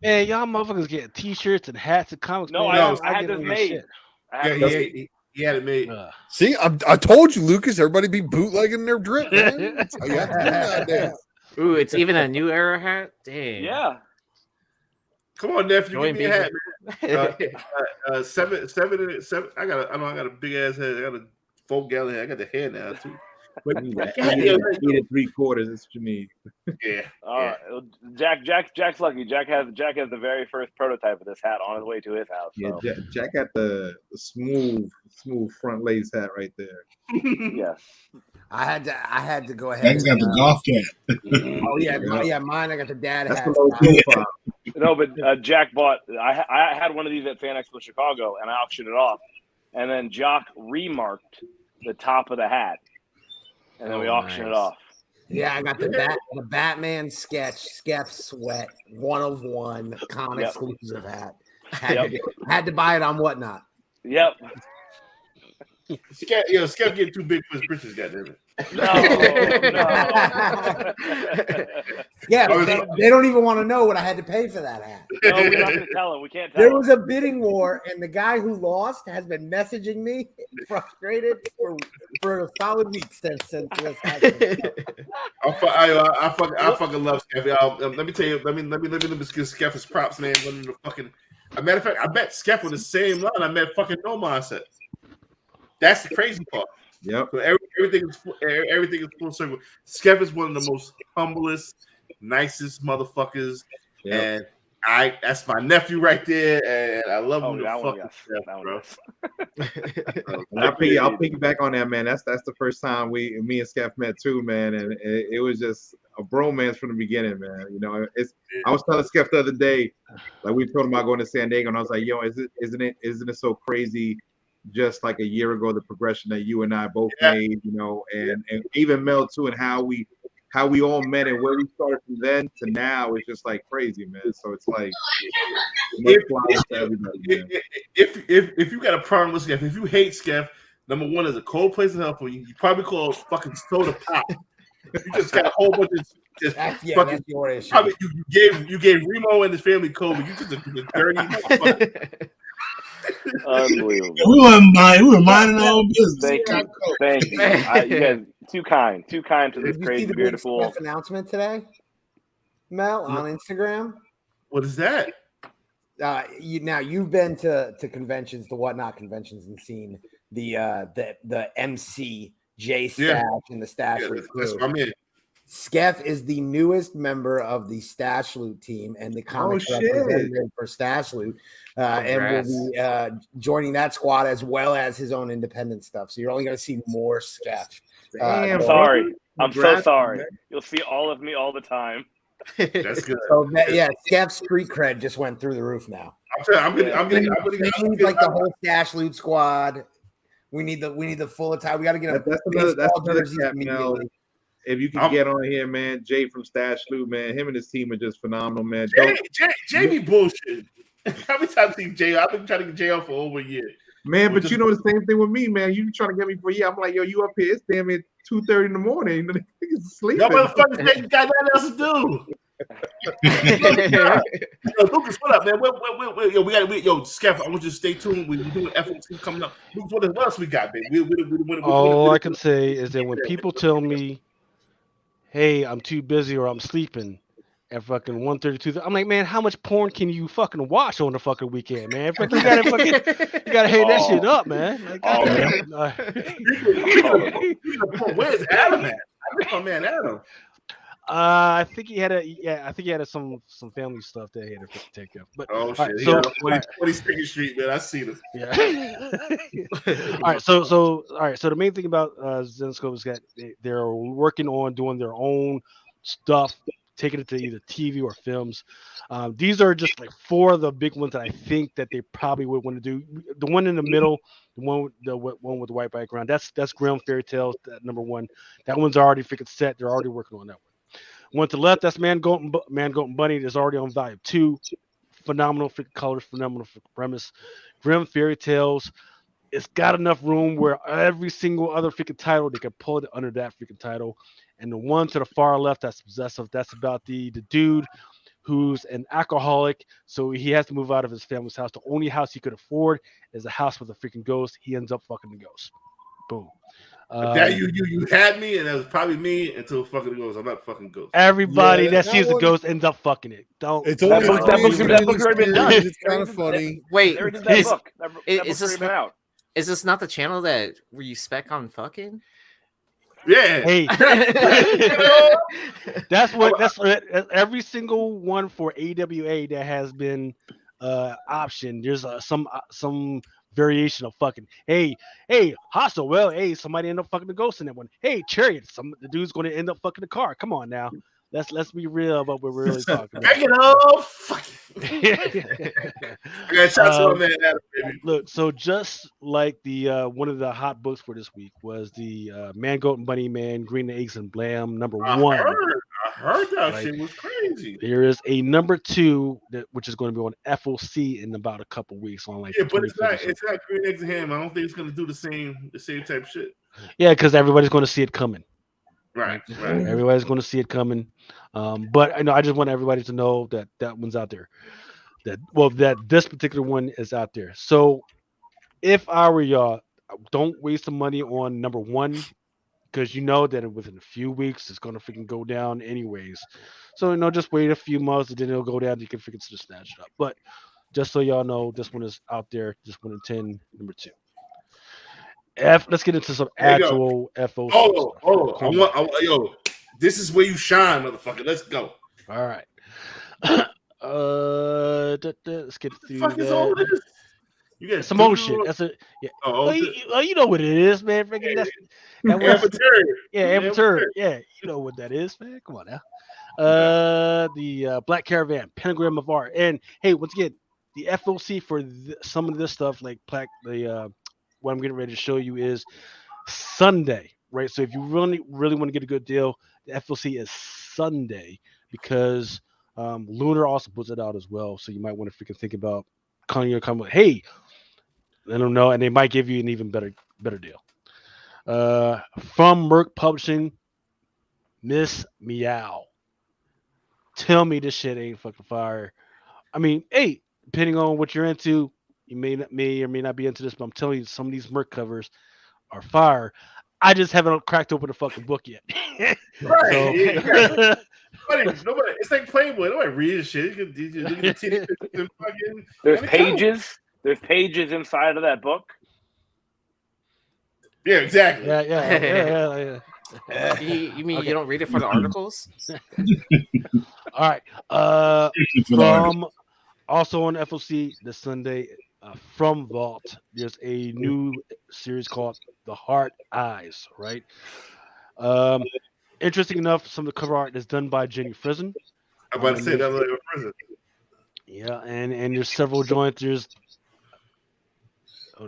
Speaker 3: Man, y'all motherfuckers getting t-shirts and hats and comics.
Speaker 11: No,
Speaker 3: man.
Speaker 11: I had this made.
Speaker 7: He had it made.
Speaker 2: See, I told you, Lucas. Everybody be bootlegging their drip, man. That's how you have to do nowadays.
Speaker 5: Ooh, it's even a new era hat. Dang.
Speaker 11: Yeah.
Speaker 7: Come on, nephew,
Speaker 5: Join
Speaker 7: give me a hat, man. 7. I got a big ass head. I got a 4-gallon head. I got the hair now too. But
Speaker 6: Eat it 3/4. That's what you need.
Speaker 7: Yeah.
Speaker 11: All right. Jack's lucky. Jack has the very first prototype of this hat on his way to his house. So.
Speaker 6: Yeah, Jack got the smooth front lace hat right there.
Speaker 11: Yes.
Speaker 9: I had to go ahead.
Speaker 4: Jack's got the golf cap.
Speaker 9: Oh yeah, mine. I got the dad
Speaker 6: That's
Speaker 9: hat.
Speaker 6: the low profile.
Speaker 11: No, but Jack bought. I had one of these at Fan Expo Chicago, and I auctioned it off. And then Jock remarked the top of the hat, and then we auctioned it off.
Speaker 9: Yeah, I got the Batman sketch, Skeff Sweat, 1 of 1, exclusive hat. Had to buy it on Whatnot.
Speaker 11: Yep.
Speaker 7: Skeff getting too big for his britches, goddammit.
Speaker 11: No.
Speaker 9: Yeah, they don't even want to know what I had to pay for that hat.
Speaker 11: No, we're not going to tell him. We can't tell
Speaker 9: There
Speaker 11: him.
Speaker 9: was a bidding war, and the guy who lost has been messaging me, frustrated for a solid week since this happened.
Speaker 7: I fucking love Skeff. Let me tell you. Let me give Skeff his props, man. One of the fucking. As a matter of fact, I met Skeff on the same line I met fucking No Mindset. That's the crazy part.
Speaker 6: Yep.
Speaker 7: So everything is full circle. Skeff is one of the most humblest, nicest motherfuckers, and that's my nephew right there, and I love him. I'll
Speaker 6: piggyback on that, man. That's the first time me and Skeff met too, man, and it was just a bromance from the beginning, man. You know, I was telling Skeff the other day, like we told him about going to San Diego, and I was like, yo, isn't it so crazy? Just like a year ago, the progression that you and I both made, you know, and even Mel too, and how we all met and where we started from then to now is just like crazy, man. So it's like
Speaker 7: if you got a problem with Skeff, if you hate Skeff, number one is a cold place in hell for you. You probably call it fucking soda pop. You just got a whole bunch of
Speaker 9: that's your issue.
Speaker 7: Probably you gave Remo and his family COVID. You just a dirty motherfucker.
Speaker 10: Unbelievable.
Speaker 4: We were minding our own business.
Speaker 11: Thank you. You guys too kind to this crazy beautiful
Speaker 9: announcement today, Mel, on Instagram.
Speaker 7: What is that?
Speaker 9: You've been to conventions, the Whatnot conventions, and seen the MC J Stash and the Stash Loot crew.
Speaker 7: That's what I mean.
Speaker 9: Skeff is the newest member of the Stash Loot team and the comic representative for Stash Loot, and will be joining that squad as well as his own independent stuff. So you're only going to see more Skeff.
Speaker 11: I'm sorry. I'm so sorry. You'll see all of me all the time.
Speaker 7: That's good.
Speaker 9: So Skeff's street cred just went through the roof now.
Speaker 7: I'm gonna
Speaker 9: like the whole Stash Loot squad. We need the full attire. We got to get
Speaker 6: that's another cap, Mel. If you can get on here, man, Jay from Stash Loot, man, him and his team are just phenomenal, man.
Speaker 7: Jay be bullshit. How many times see Jay? I've been trying to get Jay off for over a year.
Speaker 6: Man, but you know the same thing with me, man. You trying to get me for a year. I'm like, yo, you up here? It's damn it 2:30 in the morning. Niggas sleeping.
Speaker 7: Y'all motherfuckers think you got nothing else to do. Yo, Lucas, what up, man? Yo, Skeff, I want you to stay tuned. We're doing FOC coming up. Lucas, what else we got, baby?
Speaker 3: All I can say is that when people tell me, hey, I'm too busy or I'm sleeping at fucking 1:32, I'm like, man, how much porn can you fucking watch on the fucking weekend, man? You gotta hate that shit up, man.
Speaker 7: Where's Adam at? I miss my man Adam.
Speaker 3: I think he had some family stuff that he had to take care of. But
Speaker 7: Oh shit,
Speaker 3: all right,
Speaker 7: he
Speaker 3: so
Speaker 7: got 22nd Street, man. I see this.
Speaker 3: yeah. All right, so the main thing about Zenescope is that they're working on doing their own stuff, taking it to either TV or films. These are just like 4 of the big ones that I think that they probably would want to do. The one in the middle, the one with the white background, that's Grimm Fairy Tales, that number 1. That one's already freaking set. They're already working on that one. One to the left, that's Man Goat and Bunny. Is already on volume 2. Phenomenal freaking colors, phenomenal freaking premise. Grimm Fairy Tales. It's got enough room where every single other freaking title they can pull it under that freaking title. And the one to the far left, that's Possessive. That's about the dude who's an alcoholic, so he has to move out of his family's house. The only house he could afford is a house with a freaking ghost. He ends up fucking the ghost. Boom.
Speaker 7: That you had me, and that was probably me until fucking goes. I'm not fucking ghost.
Speaker 3: Everybody that sees the ghost ends up fucking it. Don't.
Speaker 2: It's
Speaker 11: That book's already been done.
Speaker 2: It's kind of funny.
Speaker 5: Wait,
Speaker 11: They already did that book. That
Speaker 5: is
Speaker 11: book's
Speaker 5: this
Speaker 11: already been out.
Speaker 5: Is this not the channel that where you spec on fucking?
Speaker 7: Yeah.
Speaker 3: Hey, that's every single one for AWA that has been option. There's some variation of fucking. Hey, hostile. Well, hey, somebody end up fucking the ghost in that one. Hey, Chariot. The dude's going to end up fucking the car. Come on now. Let's be real about what we're really talking about.
Speaker 7: Back it up. Fuck it. I got shots on that, baby.
Speaker 3: Look, so just like the one of the hot books for this week was the Man, Goat, and Bunny Man, Green Eggs and Blam, number 1.
Speaker 7: I heard that
Speaker 3: Right.
Speaker 7: shit was crazy.
Speaker 3: There is a number 2 which is going to be on FOC in about a couple weeks on like.
Speaker 7: Yeah, but it's not Green Eggs and Ham. I don't think it's gonna do the same type of shit.
Speaker 3: Yeah, because everybody's going to see it coming.
Speaker 7: Right.
Speaker 3: Everybody's going to see it coming. But I just want everybody to know that one's out there. That this particular one is out there. So if I were y'all, don't waste the money on number 1 because you know that within a few weeks it's going to freaking go down anyways. So just wait a few months and then it'll go down. You can freaking just snatch it up. But just so y'all know, this one is out there. This one in 10, number 2. Let's get into some actual FOC.
Speaker 7: Hold on. This is where you shine, motherfucker. Let's go.
Speaker 3: All right. Let's get through
Speaker 7: What the fuck is all this? You get
Speaker 3: some old shit. That's it. Yeah. You know what it is, man. Freaking that Panther. Yeah, you know what that is, man. Come on now. The Black Caravan, Pentagram of Art, and hey, once again, the FOC for some of this stuff, like what I'm getting ready to show you is Sunday, right? So if you really want to get a good deal, the FOC is Sunday because Lunar also puts it out as well. So you might want to freaking think about calling your company. Hey, let them know, and they might give you an even better deal. From Merc Publishing, Miss Meow. Tell me this shit ain't fucking fire. I mean, hey, depending on what you're into, you may or may not be into this, but I'm telling you, some of these Merc covers are fire. I just haven't cracked open the fucking book yet.
Speaker 7: Right. Nobody. It's like Playboy. Nobody reads shit.
Speaker 11: There's pages. There's pages inside of that book.
Speaker 7: Yeah, exactly.
Speaker 3: Yeah.
Speaker 5: You mean you don't read it for the articles?
Speaker 3: All right. From also on FOC this Sunday, from Vault, there's a new series called The Heart Eyes. Right. Interesting enough, some of the cover art is done by Jenny Frizen.
Speaker 7: I'm about to say that like a prison.
Speaker 3: Yeah, and there's several joints. There's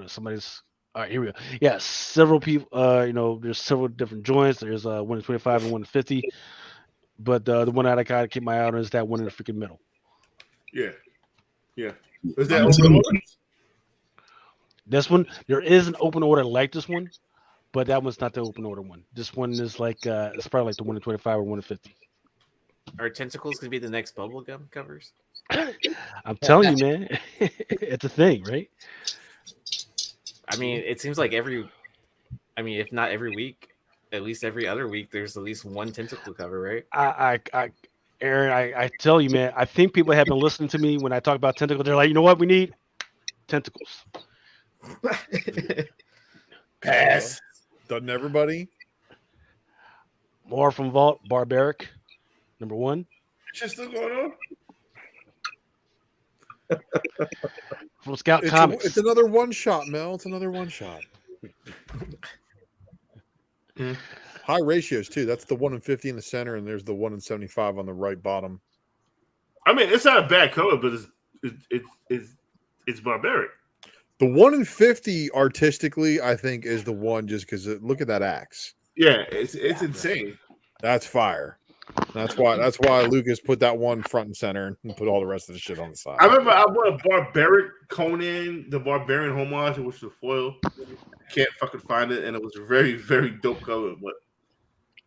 Speaker 3: somebody's. All right, here we go. Yeah, several people. There's several different joints. There's one in 25 and one in 50. But the one that I gotta keep my eye on is that one in the freaking middle.
Speaker 7: Yeah. Is that open order?
Speaker 3: This one, there is an open order like this one, but that one's not the open order one. This one is like it's probably like the one in 25 or one in 50.
Speaker 5: Are tentacles gonna be the next bubblegum covers?
Speaker 3: I'm telling you, man, it's a thing, right?
Speaker 5: I mean, it seems like if not every week, at least every other week, there's at least one tentacle cover, right?
Speaker 3: Aaron, I tell you, man, I think people have been listening to me when I talk about tentacles. They're like, you know what, we need tentacles.
Speaker 2: Pass. Doesn't everybody?
Speaker 3: More from Vault, Barbaric. number 1.
Speaker 7: Shit's still going on.
Speaker 3: From Scout Comics.
Speaker 2: It's another one shot, Mel. It's another one shot. High ratios too. That's the 1 in 50 in the center, and there's the 1 in 75 on the right bottom.
Speaker 7: I mean, it's not a bad cover, but it's barbaric.
Speaker 2: The 1 in 50 artistically, I think, is the one just because look at that axe.
Speaker 7: Yeah, it's insane.
Speaker 2: That's fire. That's why Lucas put that one front and center and put all the rest of the shit on the side.
Speaker 7: I remember I bought a barbaric Conan, the Barbarian homage, which was foil. Can't fucking find it, and it was a very, very dope cover. But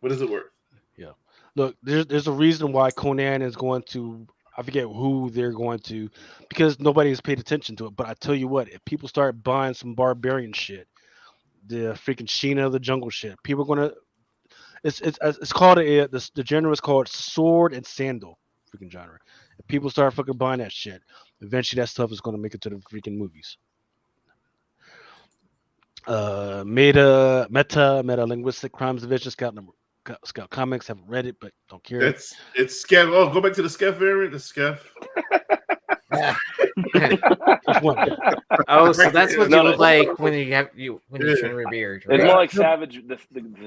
Speaker 7: what is it worth?
Speaker 3: Yeah. Look, there's a reason why Conan is going to. I forget who they're going to, because nobody has paid attention to it. But I tell you what, if people start buying some barbarian shit, the freaking Sheena of the Jungle shit, people are gonna. It's called the genre is called sword and sandal freaking genre. If people start fucking buying that shit, eventually that stuff is gonna make it to the freaking movies. Meta linguistic crimes division Scout Comics. Haven't read it, but don't care.
Speaker 7: It's Skev. Oh, go back to the Skev variant. The Skev.
Speaker 5: Oh, so that's what you look like when you trim your beard. Right?
Speaker 11: It's more like Savage, the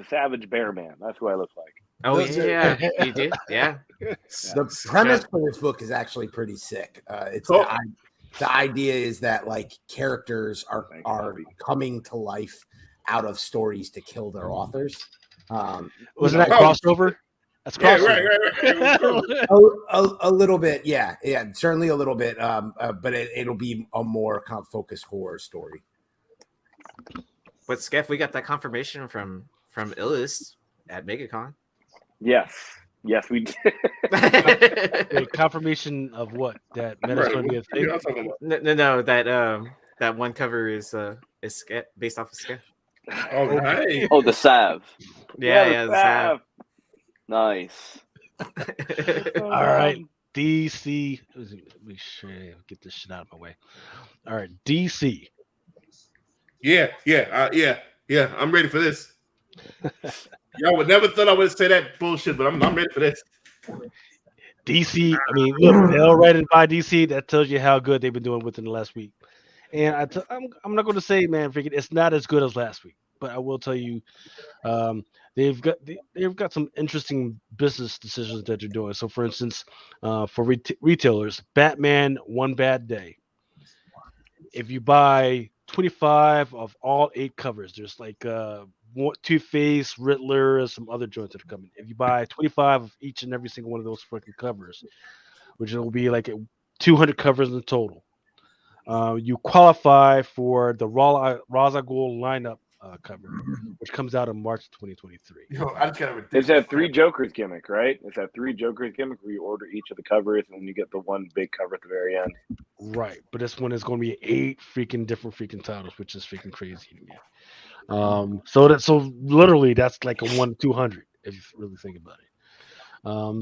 Speaker 11: Savage Bear Man. That's who I look like.
Speaker 5: Oh yeah, you do. Yeah.
Speaker 9: The premise for this book is actually pretty sick. The idea is that like characters are coming to life out of stories to kill their authors.
Speaker 3: Wasn't that crossover? That's crossover.
Speaker 9: Right. A little bit, yeah, certainly a little bit. But it'll be a more kind of focused horror story.
Speaker 5: But Skeff, we got that confirmation from Illis at MegaCon.
Speaker 11: Yes, we did.
Speaker 3: Wait, confirmation of what? That Meta's going to be a thing?
Speaker 5: No, that one cover is based off of Skeff.
Speaker 7: Oh, nice.
Speaker 10: Oh, the salve.
Speaker 5: Yeah, the salve.
Speaker 10: Nice.
Speaker 3: All right, DC. Let me sure get this shit out of my way. All right, DC.
Speaker 7: Yeah. I'm ready for this. Y'all would never thought I would say that bullshit, but I'm ready for this.
Speaker 3: DC. I mean, look, they'll write it by DC. That tells you how good they've been doing within the last week. And I'm not going to say, man, freaking, it's not as good as last week, but I will tell you, they've got some interesting business decisions that they're doing. So, for instance, for retailers, Batman One Bad Day. If you buy 25 of all 8 covers, there's like Two-Face, Riddler, and some other joints that are coming. If you buy 25 of each and every single one of those fucking covers, which will be like 200 covers in total, you qualify for the Ra's al Ghul lineup cover, which comes out in March 2023.
Speaker 11: It's that 3 Jokers gimmick, right? It's that 3 Jokers gimmick where you order each of the covers and you get the one big cover at the very end.
Speaker 3: Right, but this one is going to be 8 freaking different freaking titles, which is freaking crazy to me. So literally that's like a 1-200 if you really think about it.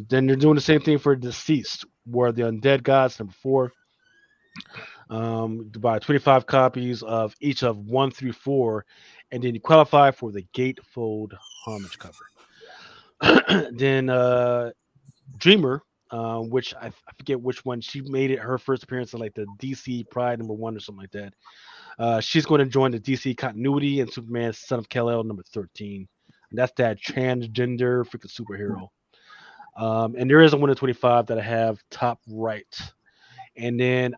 Speaker 3: Then they're doing the same thing for Deceased, where the Undead Gods number 4. To buy 25 copies of each of 1 through 4, and then you qualify for the Gatefold homage cover. Then Dreamer, which I forget which one, she made it her first appearance in like the DC Pride number 1 or something like that. She's going to join the DC continuity and Superman Son of Kal-El number 13. And that's that transgender freaking superhero. And there is a 1 in 25 that I have top right. And then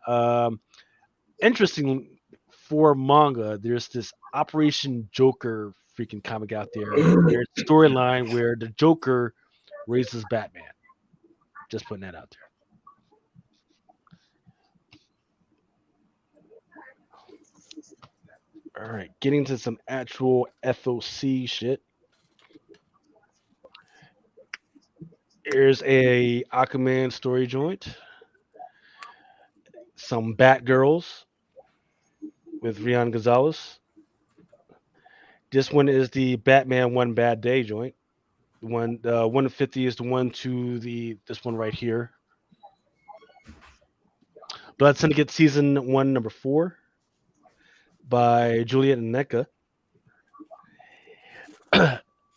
Speaker 3: interesting for manga, there's this Operation Joker freaking comic out there. There's a storyline where the Joker raises Batman. Just putting that out there. All right, getting to some actual FOC shit. Here's a Aquaman story joint. Some Batgirls with Rian Gonzalez. This one is the Batman One Bad Day joint. The 1 to 50 is the one to this one right here. Blood Syndicate Season 1, number 4 by Juliet and NECA.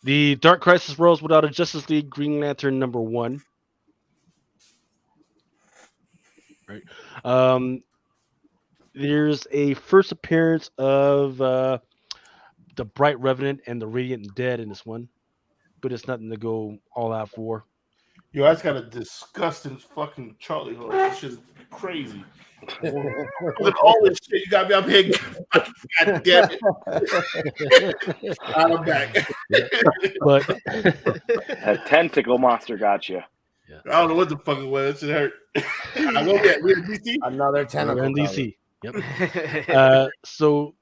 Speaker 3: The Dark Crisis Worlds Without a Justice League Green Lantern number 1 right? There's a first appearance of the Bright Revenant and the Radiant Dead in this one, but it's nothing to go all out for.
Speaker 7: Yo, I just got a disgusting fucking Charlie horse. This shit is crazy. Look at all this shit you got me up here. God damn it. I'm back.
Speaker 3: But
Speaker 11: that tentacle monster got you.
Speaker 7: I don't know what the fuck it was. That shit hurt. We're in DC?
Speaker 9: Another tentacle.
Speaker 3: We're in DC. Yep. So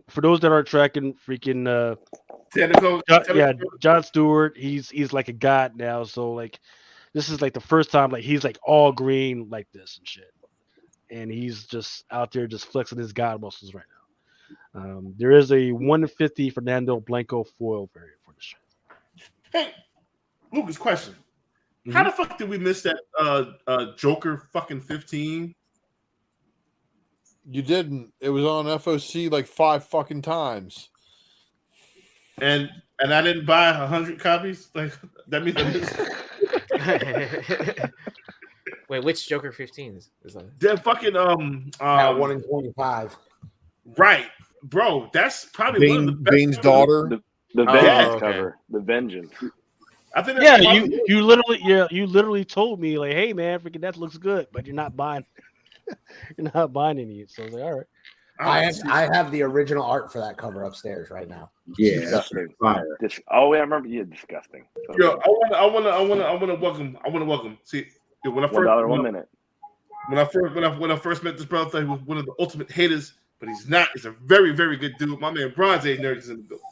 Speaker 3: for those that are tracking, freaking Jon Stewart, he's like a god now. So like, this is like the first time like he's like all green like this and shit, and he's just out there just flexing his god muscles right now. There is a 150 Fernando Blanco foil variant for the show.
Speaker 7: Hey, Lucas, question: How the fuck did we miss that Joker fucking 15?
Speaker 2: You didn't. It was on FOC like 5 fucking times.
Speaker 7: And I didn't buy 100 copies. Like that means I missed.
Speaker 5: Wait, which Joker 15 is that?
Speaker 7: That fucking
Speaker 9: 1 in 25.
Speaker 7: Right, bro. That's probably one of the best
Speaker 2: Bane's daughter.
Speaker 11: The Vengeance cover. The Vengeance.
Speaker 7: I think.
Speaker 3: You literally told me like, hey man, freaking that looks good, but you're not buying. You're not buying any. So I was like, all right.
Speaker 9: I have the original art for that cover upstairs right now.
Speaker 6: Yeah,
Speaker 11: disgusting.
Speaker 6: fire.
Speaker 11: Oh, yeah, I remember. Yeah, disgusting. So
Speaker 7: Yo, I want to welcome. See, when I first
Speaker 11: $1 1 minute.
Speaker 7: When I first met this brother, I thought he was one of the ultimate haters, but he's not. He's a very, very good dude. My man Bronze Age Nerd is in the building.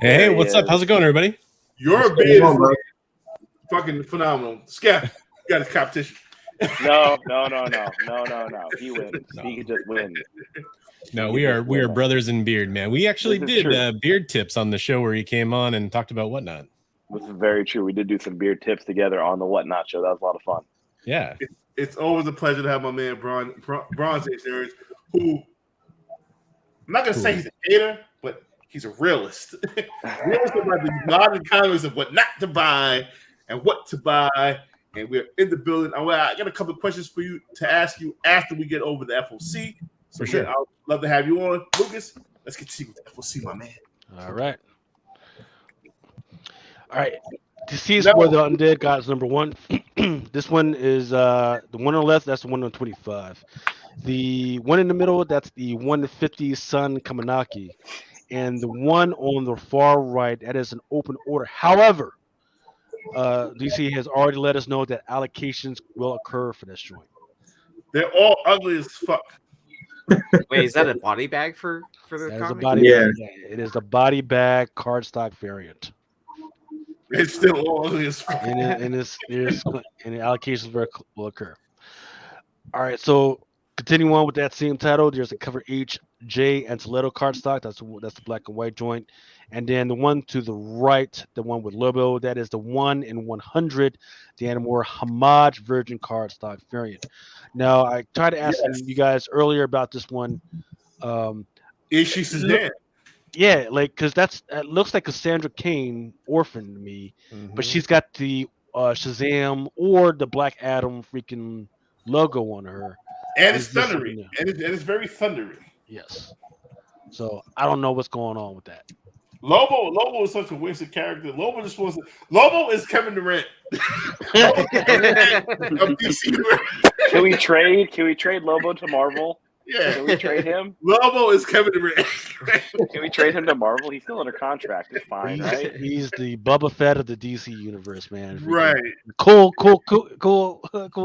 Speaker 12: Hey, what's up? How's it going, everybody?
Speaker 7: Your beard is fucking phenomenal. Scaff got his competition.
Speaker 11: No. He wins.
Speaker 12: No.
Speaker 11: He can just win.
Speaker 12: No, we are brothers in beard, man. We actually did beard tips on the show where he came on and talked about Whatnot.
Speaker 11: This is very true. We did do some beard tips together on the Whatnot show. That was a lot of fun.
Speaker 12: Yeah.
Speaker 7: It's always a pleasure to have my man Bronze Age Nerd, who I'm not gonna say he's a hater, but he's a realist. Realist about the modern economies of what not to buy and what to buy. And we're in the building. I got a couple of questions for you to ask you after we get over the FOC. So
Speaker 12: for sure.
Speaker 7: I'd love to have you on. Lucas, let's continue with the FOC, my man.
Speaker 3: All right. Deceased for the Undead Gods #1. This one is the one on the left. That's the one on 25. The one in the middle, that's the 150 Sun Kaminaki. And the one on the far right, that is an open order. However, DC has already let us know that allocations will occur for this joint.
Speaker 7: They're all ugly as fuck.
Speaker 5: Wait, is that a body bag for the
Speaker 3: That is
Speaker 5: comic?
Speaker 3: a body bag. Yeah, it is a body bag cardstock variant.
Speaker 7: It's still all ugly as fuck.
Speaker 3: And the allocations will occur. All right, so continuing on with that same title, there's a cover H, J, and Toledo cardstock. That's the black and white joint. And then the one to the right, the one with Lobo, that is the 1 in 100, the Animor Homage Virgin cardstock variant. Now, I tried to ask you guys earlier about this one.
Speaker 7: Is she Suzanne?
Speaker 3: Yeah, like, because it looks like Cassandra Cain orphaned to me, but she's got the Shazam or the Black Adam freaking logo on her.
Speaker 7: And it's thundery. And it's very thundery.
Speaker 3: Yes. So I don't know what's going on with that.
Speaker 7: Lobo is such a wasted character. Lobo is Kevin Durant.
Speaker 11: Can we trade Lobo to Marvel?
Speaker 7: Yeah.
Speaker 11: Can we trade him?
Speaker 7: Lobo is Kevin Durant.
Speaker 11: Can we trade him to Marvel? He's still under contract. It's fine, right?
Speaker 3: He's the Boba Fett of the DC universe, man.
Speaker 7: Right.
Speaker 3: Cool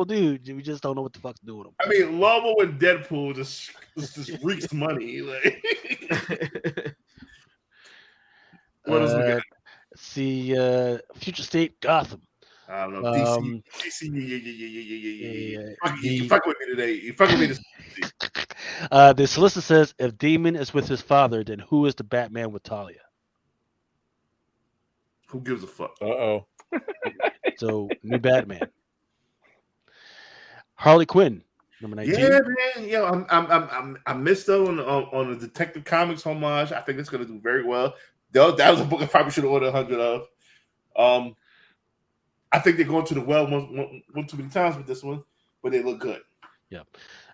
Speaker 3: dude. We just don't know what the fuck's doing with him.
Speaker 7: I mean, Lobo and Deadpool just reeks money. Like. What else we got?
Speaker 3: Let's see, Future State Gotham.
Speaker 7: I don't know. DC, yeah. You fuck with me today. You fuck with me this.
Speaker 3: The solicitor says if Damon is with his father, then who is the Batman with Talia?
Speaker 7: Who gives a fuck?
Speaker 2: Uh-oh.
Speaker 3: So new Batman. Harley Quinn, number 19.
Speaker 7: Yeah, man. Yeah, I missed though on the Detective Comics homage. I think it's gonna do very well. That was a book I probably should have ordered 100 of. I think they're going to the well one too many times with this one. but they look good.
Speaker 3: Yeah.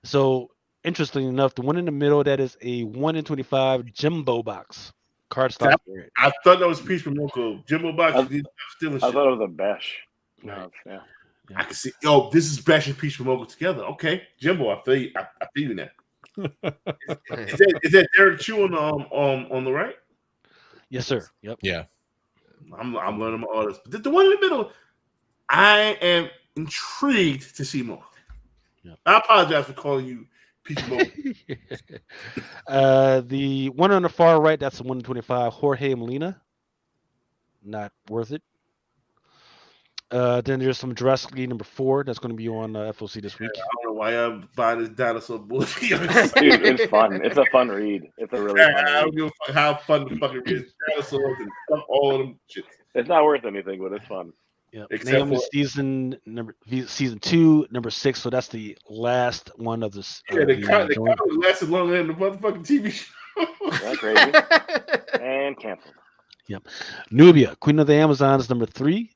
Speaker 3: So interesting enough, the one in the middle that is a 1 in 25 Jimbo box cardstock.
Speaker 7: I thought that was Peach Momoko. Jimbo box.
Speaker 11: I thought it was a Besh. No, yeah.
Speaker 7: I can see. Oh, this is Besh and Peach Momoko together. Okay, Jimbo. I feel you. I feel you now. Is that Derek Chu on the right?
Speaker 3: Yes, sir. Yep.
Speaker 12: Yeah.
Speaker 7: I'm learning my artists. But the one in the middle, I am intrigued to see more.
Speaker 3: Yep.
Speaker 7: I apologize for calling you Peach Momoko.
Speaker 3: The one on the far right, that's the 1 in 25 Jorge Molina. Not worth it. Then there's some Jurassic League number 4 that's going to be on FOC this week.
Speaker 7: I don't know why I'm buying this dinosaur bullshit.
Speaker 11: Dude, it's fun. It's a fun read. It's a really fun read.
Speaker 7: I don't give a fuck how fun the fucking read is. Dinosaurs and fuck all of them shit.
Speaker 11: It's not worth anything, but it's fun.
Speaker 3: Yeah.
Speaker 7: Except
Speaker 3: Naomi
Speaker 7: for
Speaker 3: season 2, number 6. So that's the last one of this.
Speaker 7: the comic lasted longer than the motherfucking TV show.
Speaker 11: That's crazy. And canceled.
Speaker 3: Yep. Nubia, Queen of the Amazons, number 3.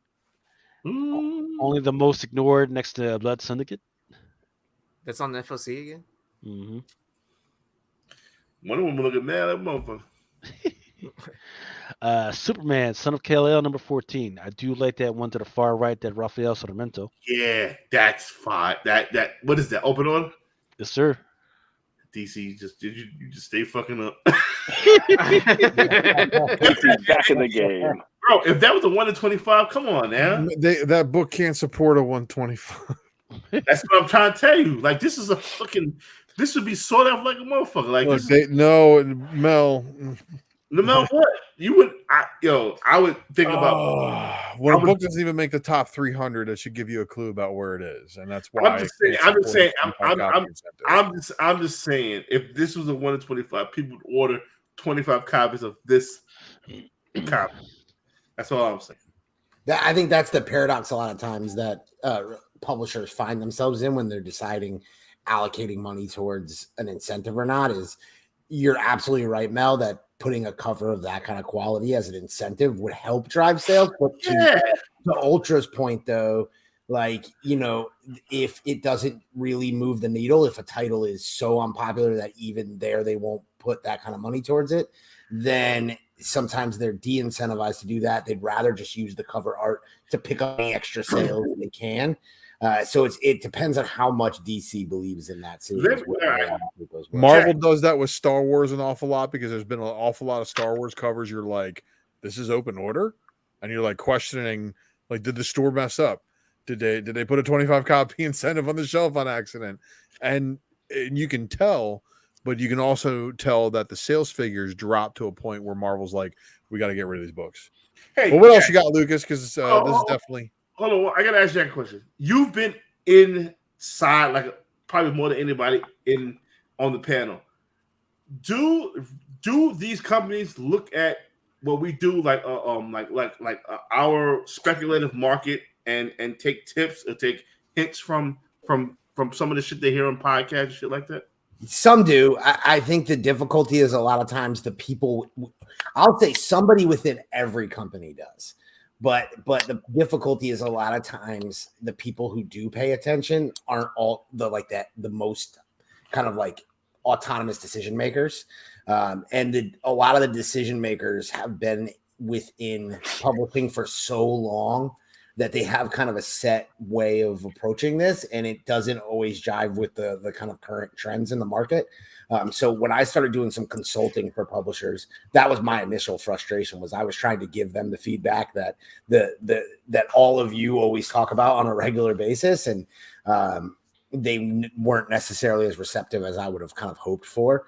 Speaker 3: Only the most ignored next to Blood Syndicate.
Speaker 5: That's on the FOC again?
Speaker 3: Mm-hmm.
Speaker 7: One of them looking mad at motherfucker.
Speaker 3: Superman, Son of Kal-El, number 14. I do like that one to the far right, that Rafael Sarmiento.
Speaker 7: Yeah, that's fine. That what is that? Open order?
Speaker 3: Yes, sir.
Speaker 7: DC, you just stay fucking up.
Speaker 11: DC's back in the game.
Speaker 7: Bro, if that was a 1 in 25, come on now.
Speaker 2: That book can't support a 125.
Speaker 7: That's what I'm trying to tell you. Like, this is a fucking. This would be sort of like a motherfucker. Like,
Speaker 2: Look,
Speaker 7: this
Speaker 2: Mel.
Speaker 7: No matter what, you would. I would think about.
Speaker 2: When a book doesn't even make the top 300, it should give you a clue about where it is, and that's why.
Speaker 7: I'm just saying. If this was a 1 in 25, people would order 25 copies of this copy. That's all I'm saying.
Speaker 9: I think that's the paradox a lot of times that publishers find themselves in when they're deciding allocating money towards an incentive or not. Is you're absolutely right, Mel, that putting a cover of that kind of quality as an incentive would help drive sales. But to Ultra's point, though, like, if it doesn't really move the needle, if a title is so unpopular that even there they won't put that kind of money towards it, then sometimes they're de-incentivized to do that. They'd rather just use the cover art to pick up any extra sales they can. So it depends on how much DC believes in that series.
Speaker 2: Marvel does that with Star Wars an awful lot because there's been an awful lot of Star Wars covers. You're like, this is open order, and you're like questioning, like, did the store mess up? Did they put a 25 copy incentive on the shelf on accident? And you can tell, but you can also tell that the sales figures drop to a point where Marvel's like, we got to get rid of these books.
Speaker 7: Hey,
Speaker 2: well, what else you got, Lucas? Because this is definitely.
Speaker 7: Hold on, I gotta ask Jack a question. You've been inside, like, probably more than anybody on the panel. Do these companies look at what we do, like our speculative market, and take tips or take hints from some of the shit they hear on podcasts and shit like that?
Speaker 9: Some do. I think the difficulty is a lot of times the people. I'll say somebody within every company does. But the difficulty is a lot of times the people who do pay attention aren't all the most kind of like autonomous decision makers. And a lot of the decision makers have been within publishing for so long that they have kind of a set way of approaching this, and it doesn't always jive with the kind of current trends in the market. So when I started doing some consulting for publishers, that was my initial frustration. Was I was trying to give them the feedback that that all of you always talk about on a regular basis, and they weren't necessarily as receptive as I would have kind of hoped for.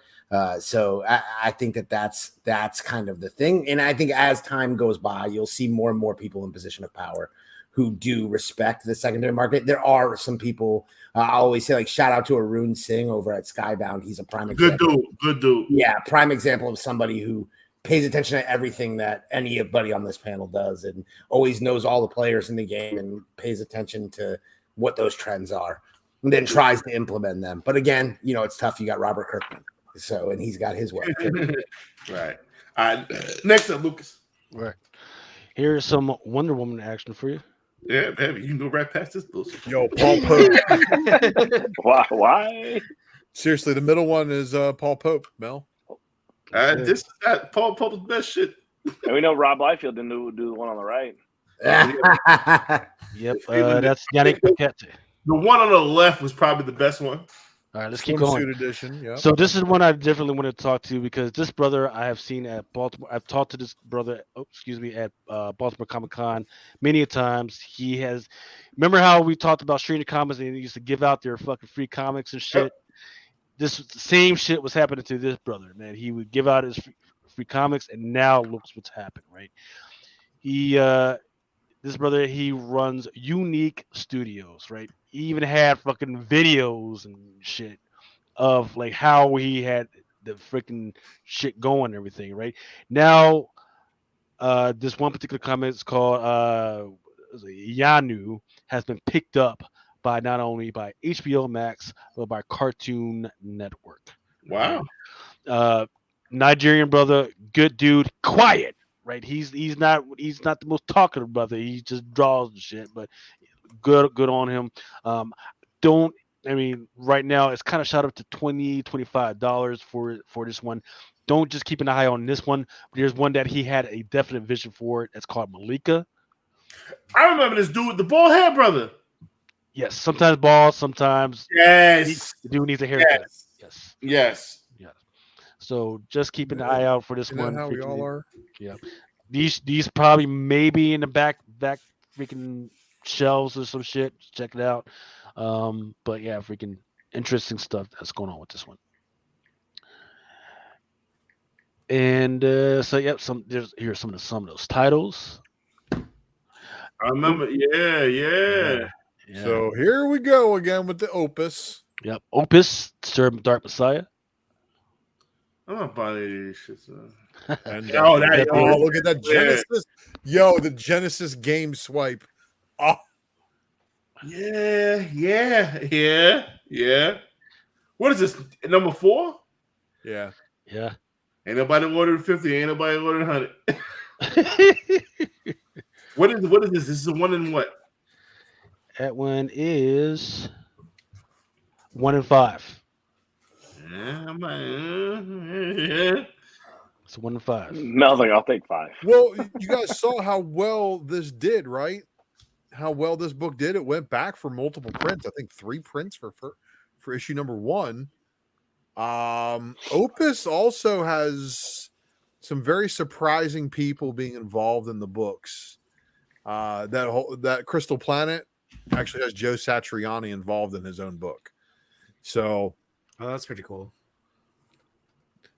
Speaker 9: So I think that's kind of the thing. And I think as time goes by, you'll see more and more people in position of power who do respect the secondary market. There are some people, I always say, like, shout out to Arun Singh over at Skybound. He's a prime example.
Speaker 7: Good dude.
Speaker 9: Yeah, prime example of somebody who pays attention to everything that anybody on this panel does and always knows all the players in the game and pays attention to what those trends are and then tries to implement them. But again, it's tough. You got Robert Kirkman. So, and he's got his way.
Speaker 7: Right. Next up, Lucas.
Speaker 3: Right. Here's some Wonder Woman action for you.
Speaker 7: Yeah, man, you can go right past this bullshit.
Speaker 2: Yo, Paul Pope.
Speaker 11: Why?
Speaker 2: Seriously, the middle one is Paul Pope, Mel.
Speaker 7: This is that Paul Pope's best shit.
Speaker 11: And we know Rob Liefeld didn't do the one on the right.
Speaker 3: Yep, that's Yannick Paquette.
Speaker 7: The one on the left was probably the best one.
Speaker 3: All right, let's keep going.
Speaker 2: Edition, yeah.
Speaker 3: So this is one I definitely want to talk to because this brother I have seen at Baltimore. I've talked to this brother, at Baltimore Comic Con many a times. He has. Remember how we talked about Street Comics and they used to give out their fucking free comics and shit. This same shit was happening to this brother, man. He would give out his free comics, and now looks what's happened, right? This brother, he runs Unique Studios, right? He even had fucking videos and shit of like how he had the freaking shit going and everything, right? Now, this one particular comic is called Yanu has been picked up by not only by HBO Max but by Cartoon Network.
Speaker 7: Wow.
Speaker 3: Nigerian brother, good dude, quiet. Right, he's not the most talkative brother. He just draws and shit, but good on him. Right now it's kind of shot up to $25 for this one. Don't just keep an eye on this one. There's one that he had a definite vision for. It's called Malika.
Speaker 7: I remember this dude, the bald head brother.
Speaker 3: Yes, sometimes bald, sometimes the dude needs a haircut. Yes. So just keep an eye out for this one.
Speaker 2: How we all are.
Speaker 3: Yeah, these probably maybe in the back freaking shelves or some shit. Check it out. But yeah, freaking interesting stuff that's going on with this one. And so yeah, here's some of those titles.
Speaker 7: I remember. Yeah.
Speaker 2: So here we go again with the Opus.
Speaker 3: Yep, Opus, Dark Messiah.
Speaker 7: I'm not buying these shit.
Speaker 2: And look at that Genesis. Yo, the Genesis game swipe. Oh.
Speaker 7: Yeah. What is this? Number 4?
Speaker 2: Yeah.
Speaker 7: Ain't nobody ordered 50. Ain't nobody ordered 100. What is this? This is the one in what?
Speaker 3: That one is 1 in 5. It's 1 in 5.
Speaker 11: Mel's like, I'll take 5.
Speaker 2: Well, you guys saw how well this did, right? How well this book did. It went back for multiple prints. I think 3 prints for issue number 1. Opus also has some very surprising people being involved in the books. That Crystal Planet actually has Joe Satriani involved in his own book. So.
Speaker 5: Oh, that's pretty cool.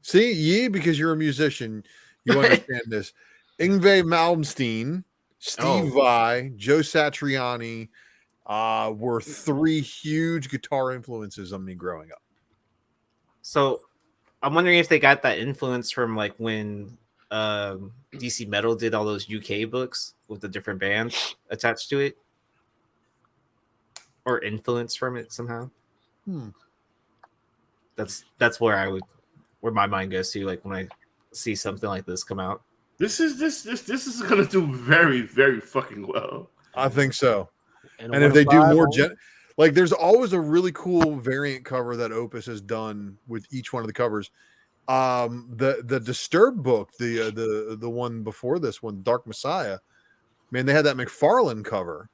Speaker 2: See, because you're a musician, you understand this. Yngwie Malmsteen, Steve Vai, Joe Satriani were 3 huge guitar influences on me growing up.
Speaker 5: So I'm wondering if they got that influence from like when DC Metal did all those UK books with the different bands attached to it, or influence from it somehow. That's where my mind goes to, like when I see something like this come out.
Speaker 7: This is gonna do very, very fucking well.
Speaker 2: I think so. And if they do more like there's always a really cool variant cover that Opus has done with each one of the covers. The Disturbed book, the one before this one, Dark Messiah, man, they had that McFarlane cover.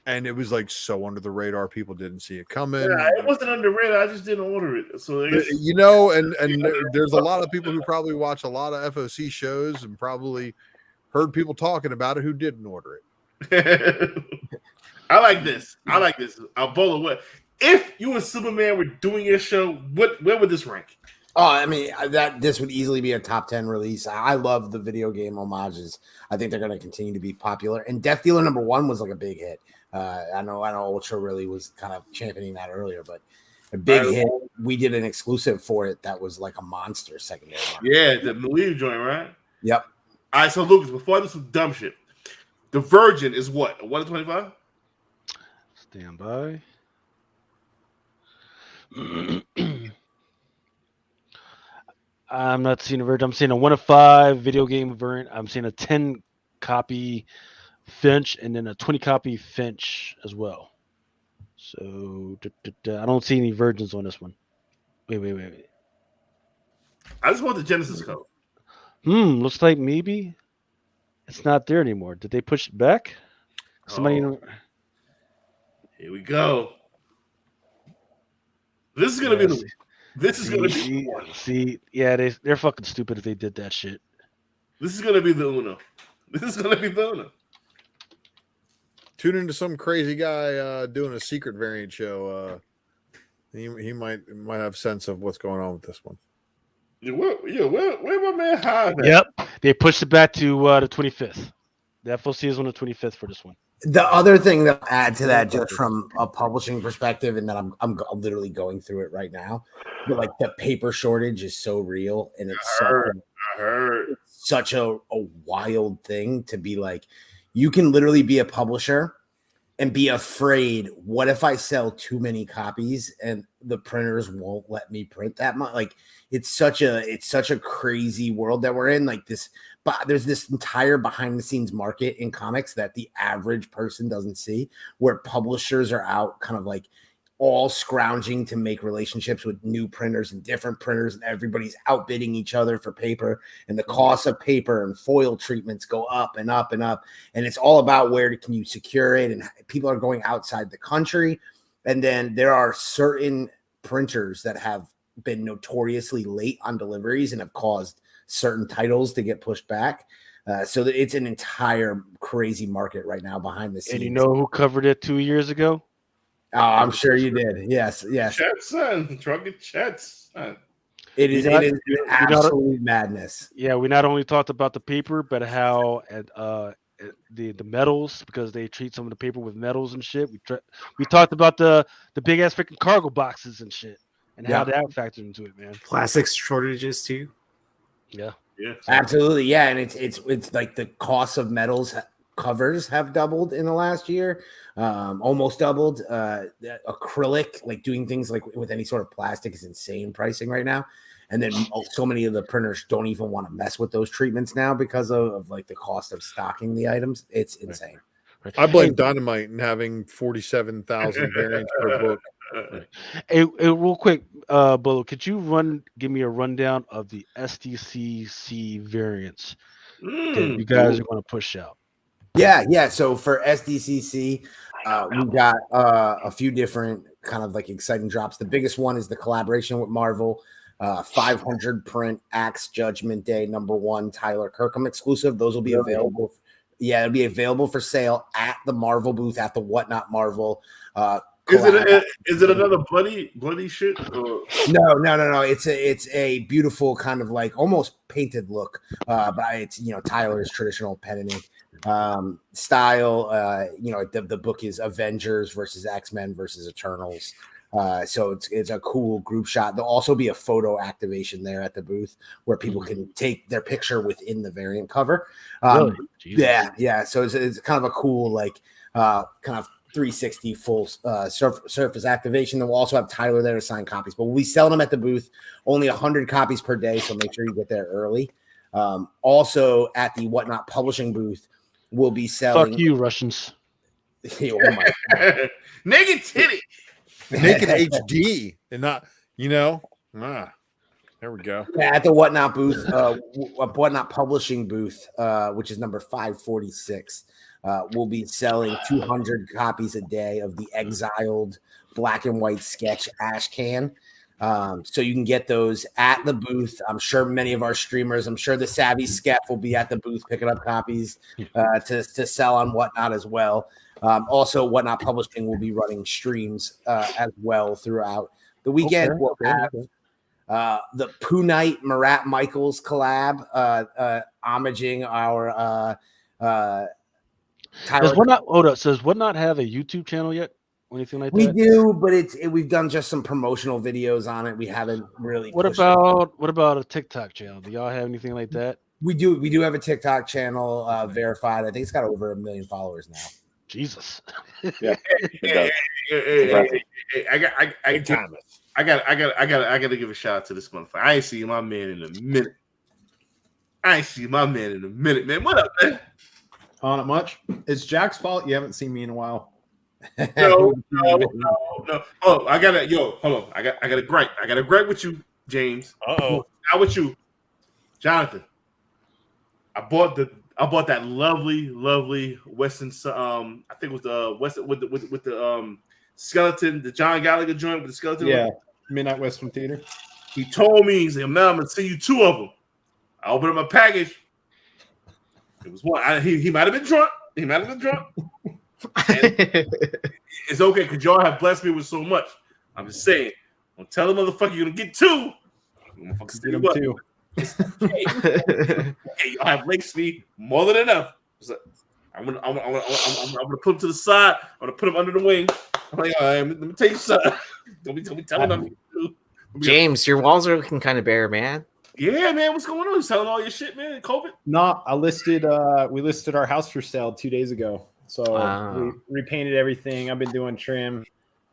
Speaker 2: And it was like so under the radar, people didn't see it coming.
Speaker 7: Yeah, it wasn't under the radar. I just didn't order it. So
Speaker 2: and there's a lot of people who probably watch a lot of FOC shows and probably heard people talking about it who didn't order
Speaker 7: it. I like this. I'll bowl away. If you and Superman were doing your show, where would this rank?
Speaker 9: Oh, I mean, this would easily be a top 10 release. I love the video game homages. I think they're going to continue to be popular. And Death Dealer number 1 was like a big hit. I know Ultra really was kind of championing that earlier, but a big hit. We did an exclusive for it that was like a monster secondary market.
Speaker 7: Yeah, the Malia joint, right?
Speaker 9: Yep.
Speaker 7: All right, so Lucas, before I do some dumb shit, the Virgin is what? 1 in 25?
Speaker 3: Stand by. I'm not seeing a Virgin. I'm seeing a 1 of 5 video game variant. I'm seeing a 10 copy Finch, and then a 20-copy Finch as well. So I don't see any virgins on this one. Wait.
Speaker 7: I just want the Genesis code.
Speaker 3: Looks like maybe it's not there anymore. Did they push it back? Somebody.
Speaker 7: Here we go. This is gonna be the. This is gonna be.
Speaker 3: See, yeah, they're fucking stupid if they did that shit.
Speaker 7: This is gonna be the Uno. This is gonna be the Uno.
Speaker 2: Tune into some crazy guy doing a secret variant show. He might have sense of what's going on with this one.
Speaker 7: Where my man High?
Speaker 3: Yep, they pushed it back to the 25th. The FOC is on the 25th for this one.
Speaker 9: The other thing that I'll add to that, just from a publishing perspective, and that I'm literally going through it right now, but like the paper shortage is so real, and it's such a wild thing to be like, you can literally be a publisher and be afraid, what if I sell too many copies and the printers won't let me print that much? Like, it's such a crazy world that we're in. Like this, but there's this entire behind the scenes market in comics that the average person doesn't see, where publishers are out kind of like all scrounging to make relationships with new printers and different printers, and everybody's outbidding each other for paper, and the cost of paper and foil treatments go up and up and up. And it's all about where can you secure it, and people are going outside the country. And then there are certain printers that have been notoriously late on deliveries and have caused certain titles to get pushed back. So it's an entire crazy market right now behind the scenes.
Speaker 3: And you know who covered it 2 years ago?
Speaker 9: Oh, I'm sure you did. Yes.
Speaker 7: Chet, son. Drunken Chet, son.
Speaker 9: It is absolute madness.
Speaker 3: Yeah, we not only talked about the paper, but how the metals, because they treat some of the paper with metals and shit. We talked about the big ass freaking cargo boxes and shit, and how that factored into it, man.
Speaker 5: Plastics shortages too.
Speaker 3: Yeah.
Speaker 9: Absolutely. Yeah, and it's like the cost of metals covers have doubled in the last year, almost doubled. Acrylic, like doing things like with any sort of plastic, is insane pricing right now. And then so many of the printers don't even want to mess with those treatments now because of like the cost of stocking the items. It's insane.
Speaker 2: I blame Dynamite and having 47,000 variants per book.
Speaker 3: Hey, real quick, Bolo, could you give me a rundown of the SDCC variants that you guys are going to push out?
Speaker 9: Yeah. So for SDCC, we got a few different kind of like exciting drops. The biggest one is the collaboration with Marvel. 500 print Axe Judgment Day #1 Tyler Kirkham exclusive. Those will be available. Yeah, it'll be available for sale at the Marvel booth at the Whatnot Marvel.
Speaker 7: Is it another bloody shit? Or?
Speaker 9: No. It's a beautiful kind of like almost painted look, but it's Tyler's traditional pen and ink style. The book is Avengers versus X-Men versus Eternals. So it's a cool group shot. There'll also be a photo activation there at the booth where people can take their picture within the variant cover.
Speaker 3: Really?
Speaker 9: Yeah. So it's kind of a cool kind of 360 full surface activation. Then we'll also have Tyler there to sign copies, but we'll be selling them at the booth, only 100 copies per day. So make sure you get there early. Also at the Whatnot Publishing booth, we'll be selling.
Speaker 3: Fuck you, Russians.
Speaker 9: Oh my God.
Speaker 7: Naked titty.
Speaker 2: Naked HD and not, there we go.
Speaker 9: Yeah, at the Whatnot booth, Whatnot Publishing booth, which is number 546. We'll be selling 200 copies a day of the exiled black and white sketch ash can. So you can get those at the booth. I'm sure many of our streamers, I'm sure the Savvy Skeff will be at the booth picking up copies to sell on Whatnot as well. Also, Whatnot Publishing will be running streams as well throughout the weekend. We'll have the Pooh Night Marat Michaels collab, homaging our
Speaker 3: Does Whatnot have a YouTube channel yet? Or anything like that?
Speaker 9: We do, but we've done just some promotional videos on it. We haven't really.
Speaker 3: What about a TikTok channel? Do y'all have anything like that?
Speaker 9: We do have a TikTok channel verified. I think it's got over 1 million followers now.
Speaker 3: Jesus.
Speaker 10: Yeah.
Speaker 7: I gotta give a shout out to this motherfucker. I ain't seen my man in a minute. Man. What up, man?
Speaker 13: on it much. It's Jack's fault you haven't seen me in a while.
Speaker 7: No. Oh, hold on. I got a gripe. I got a gripe with you, James.
Speaker 2: Uh-oh.
Speaker 7: Not with you, Jonathan. I bought that lovely Western. I think it was the Western with the skeleton, the John Gallagher joint with the skeleton.
Speaker 13: Yeah, Midnight Western Theater.
Speaker 7: He told me, he said, "Man, I'm gonna send you 2 of them." I opened up my package. It was one. He might have been drunk. It's okay because y'all have blessed me with so much. I'm just saying. Don't tell the motherfucker you're gonna get 2. Motherfuckers
Speaker 13: Get them 2.
Speaker 7: Hey, y'all have laced me more than enough. So I'm gonna put them to the side. I'm gonna put them under the wing. I'm like, all right, let me tell you something. Don't be telling them.
Speaker 5: James, your walls are looking kind of bare, man.
Speaker 7: Yeah, man, what's going on? You selling all your shit, man? COVID?
Speaker 13: No, we listed our house for sale 2 days ago. So we repainted everything. I've been doing trim.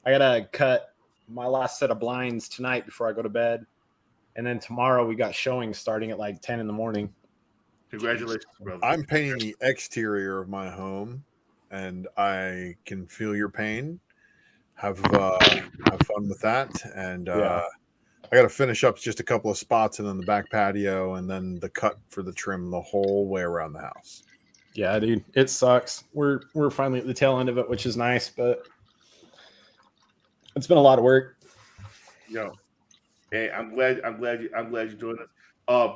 Speaker 13: I gotta cut my last set of blinds tonight before I go to bed. And then tomorrow we got showings starting at like 10 in the morning.
Speaker 7: Congratulations, brother.
Speaker 2: I'm painting the exterior of my home, and I can feel your pain. Have fun with that. And I got to finish up just a couple of spots, and then the back patio, and then the cut for the trim the whole way around the house.
Speaker 13: Yeah, dude, it sucks. We're finally at the tail end of it, which is nice, but it's been a lot of work.
Speaker 7: Yo, hey, I'm glad you joined us.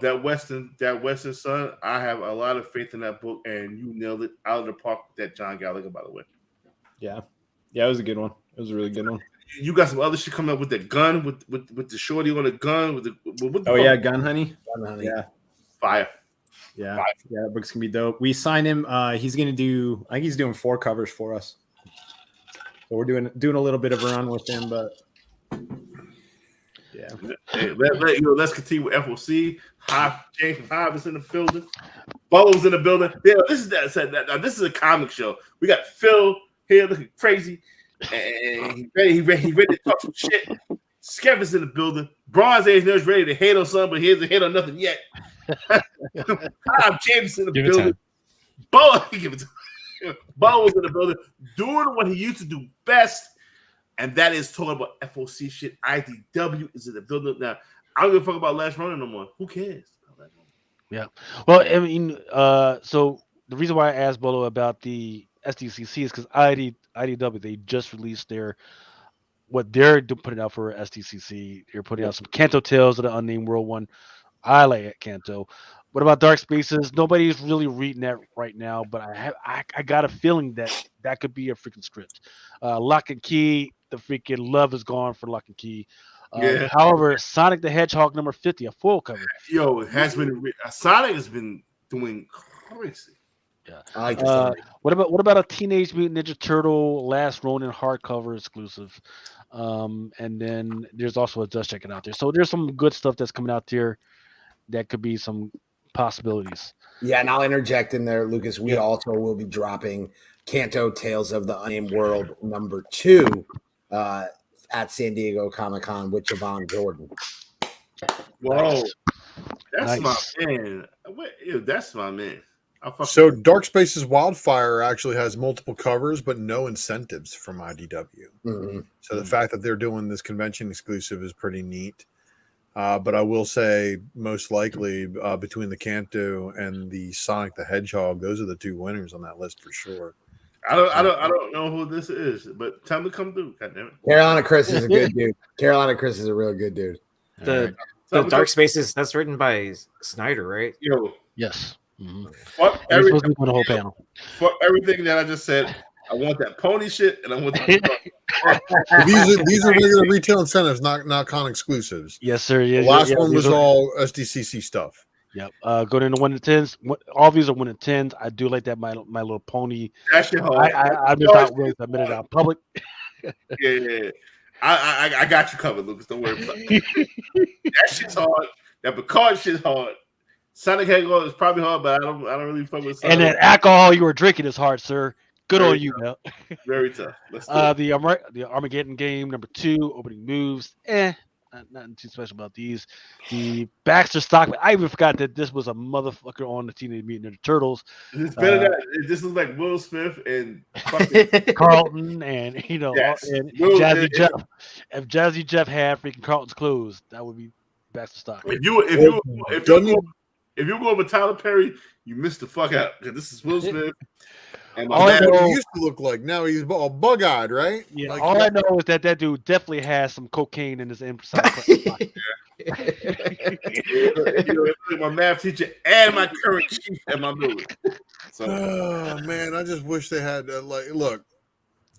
Speaker 7: That Western Son, I have a lot of faith in that book, and you nailed it out of the park with that John Gallagher, by the way.
Speaker 13: Yeah, it was a good one. It was a really good one.
Speaker 7: You got some other shit coming up with the gun, with the shorty on the gun, with the
Speaker 13: yeah, Gun Honey.
Speaker 7: Yeah, fire.
Speaker 13: Yeah, that book's gonna be dope. We signed him. He's gonna do. I think he's doing 4 covers for us. So we're doing a little bit of a run with him, but yeah.
Speaker 7: Hey, let's continue with FOC. James Hive is in the building. Bubbles in the building. Yeah, this is a comic show. We got Phil here looking crazy, and he ready to talk some shit. Skev is in the building. Bronze Age Nurse ready to hate on something, but he hasn't hate on nothing yet. James in the building. Bo was in the building doing what he used to do best, and that is talking about FOC shit. IDW is in the building now. I don't give a fuck about Last Runner no more. Who cares?
Speaker 3: Yeah. Well, I mean, so the reason why I asked Bolo about the SDCC is because IDW, they just released what they're putting out for SDCC. They're putting out some Kanto Tales of the Unnamed World one. I like it, Kanto. What about Dark Spaces? Nobody's really reading that right now, but I got a feeling that could be a freaking script. Lock and Key, the freaking love is gone for Lock and Key. However, Sonic the Hedgehog number 50, a full cover.
Speaker 7: Yo, it has been Sonic has been doing crazy.
Speaker 3: Yeah. I like what about a Teenage Mutant Ninja Turtle Last Ronin hardcover exclusive? And then there's also a Dust Jacket out there. So there's some good stuff that's coming out there that could be some possibilities.
Speaker 9: Yeah, and I'll interject in there, Lucas. We also will be dropping Kanto Tales of the Unnamed World number 2 at San Diego Comic-Con with Javon Jordan.
Speaker 7: Whoa. That's my man. That's my man.
Speaker 2: So Dark Spaces Wildfire actually has multiple covers, but no incentives from IDW.
Speaker 9: Mm-hmm.
Speaker 2: So the fact that they're doing this convention exclusive is pretty neat. But I will say, most likely, between the Kanto and the Sonic the Hedgehog, those are the 2 winners on that list for sure.
Speaker 7: I don't know who this is, but tell me to come through. God damn it.
Speaker 9: Carolina Chris is a good dude. Carolina Chris is a real good dude.
Speaker 5: The Dark Spaces, that's written by Snyder, right?
Speaker 7: Yo.
Speaker 3: Yes. Mm-hmm.
Speaker 7: Fuck
Speaker 3: everything, the whole panel.
Speaker 7: Fuck everything that I just said. I want that pony shit, and I want
Speaker 2: these are regular retail incentives, not con exclusives.
Speaker 3: Yes, sir. Yeah,
Speaker 2: the last one was all SDCC stuff.
Speaker 3: Yep. Going into 1 to 10s. All these are 1 to 10s. I do like that My Little Pony.
Speaker 7: That shit hard.
Speaker 3: I'm just not willing to admit it out in public.
Speaker 7: Yeah. I got you covered, Lucas. Don't worry about it. That shit's hard. That Picard shit's hard. Sonic Hedgehog is probably hard, but I don't really fuck with Sonic.
Speaker 3: And that alcohol you were drinking is hard, sir. Good on you, man.
Speaker 7: Very tough. Let's do
Speaker 3: the Armageddon game number 2, opening moves. nothing too special about these. The Baxter Stockman. I even forgot that this was a motherfucker on the Teenage Mutant Ninja Turtles.
Speaker 7: It's better than this is like Will Smith and
Speaker 3: Carlton, and and Jazzy Jeff. If Jazzy Jeff had freaking Carlton's clothes, that would be Baxter Stockman.
Speaker 7: If you go over Tyler Perry, you missed the fuck out because this is Will Smith.
Speaker 2: And that's what he used to look like. Now he's all bug-eyed, right?
Speaker 3: Yeah.
Speaker 2: Like,
Speaker 3: all I know is that dude definitely has some cocaine in his inside.
Speaker 7: My math teacher and my current chief at my building. So,
Speaker 2: oh man, I just wish they had look.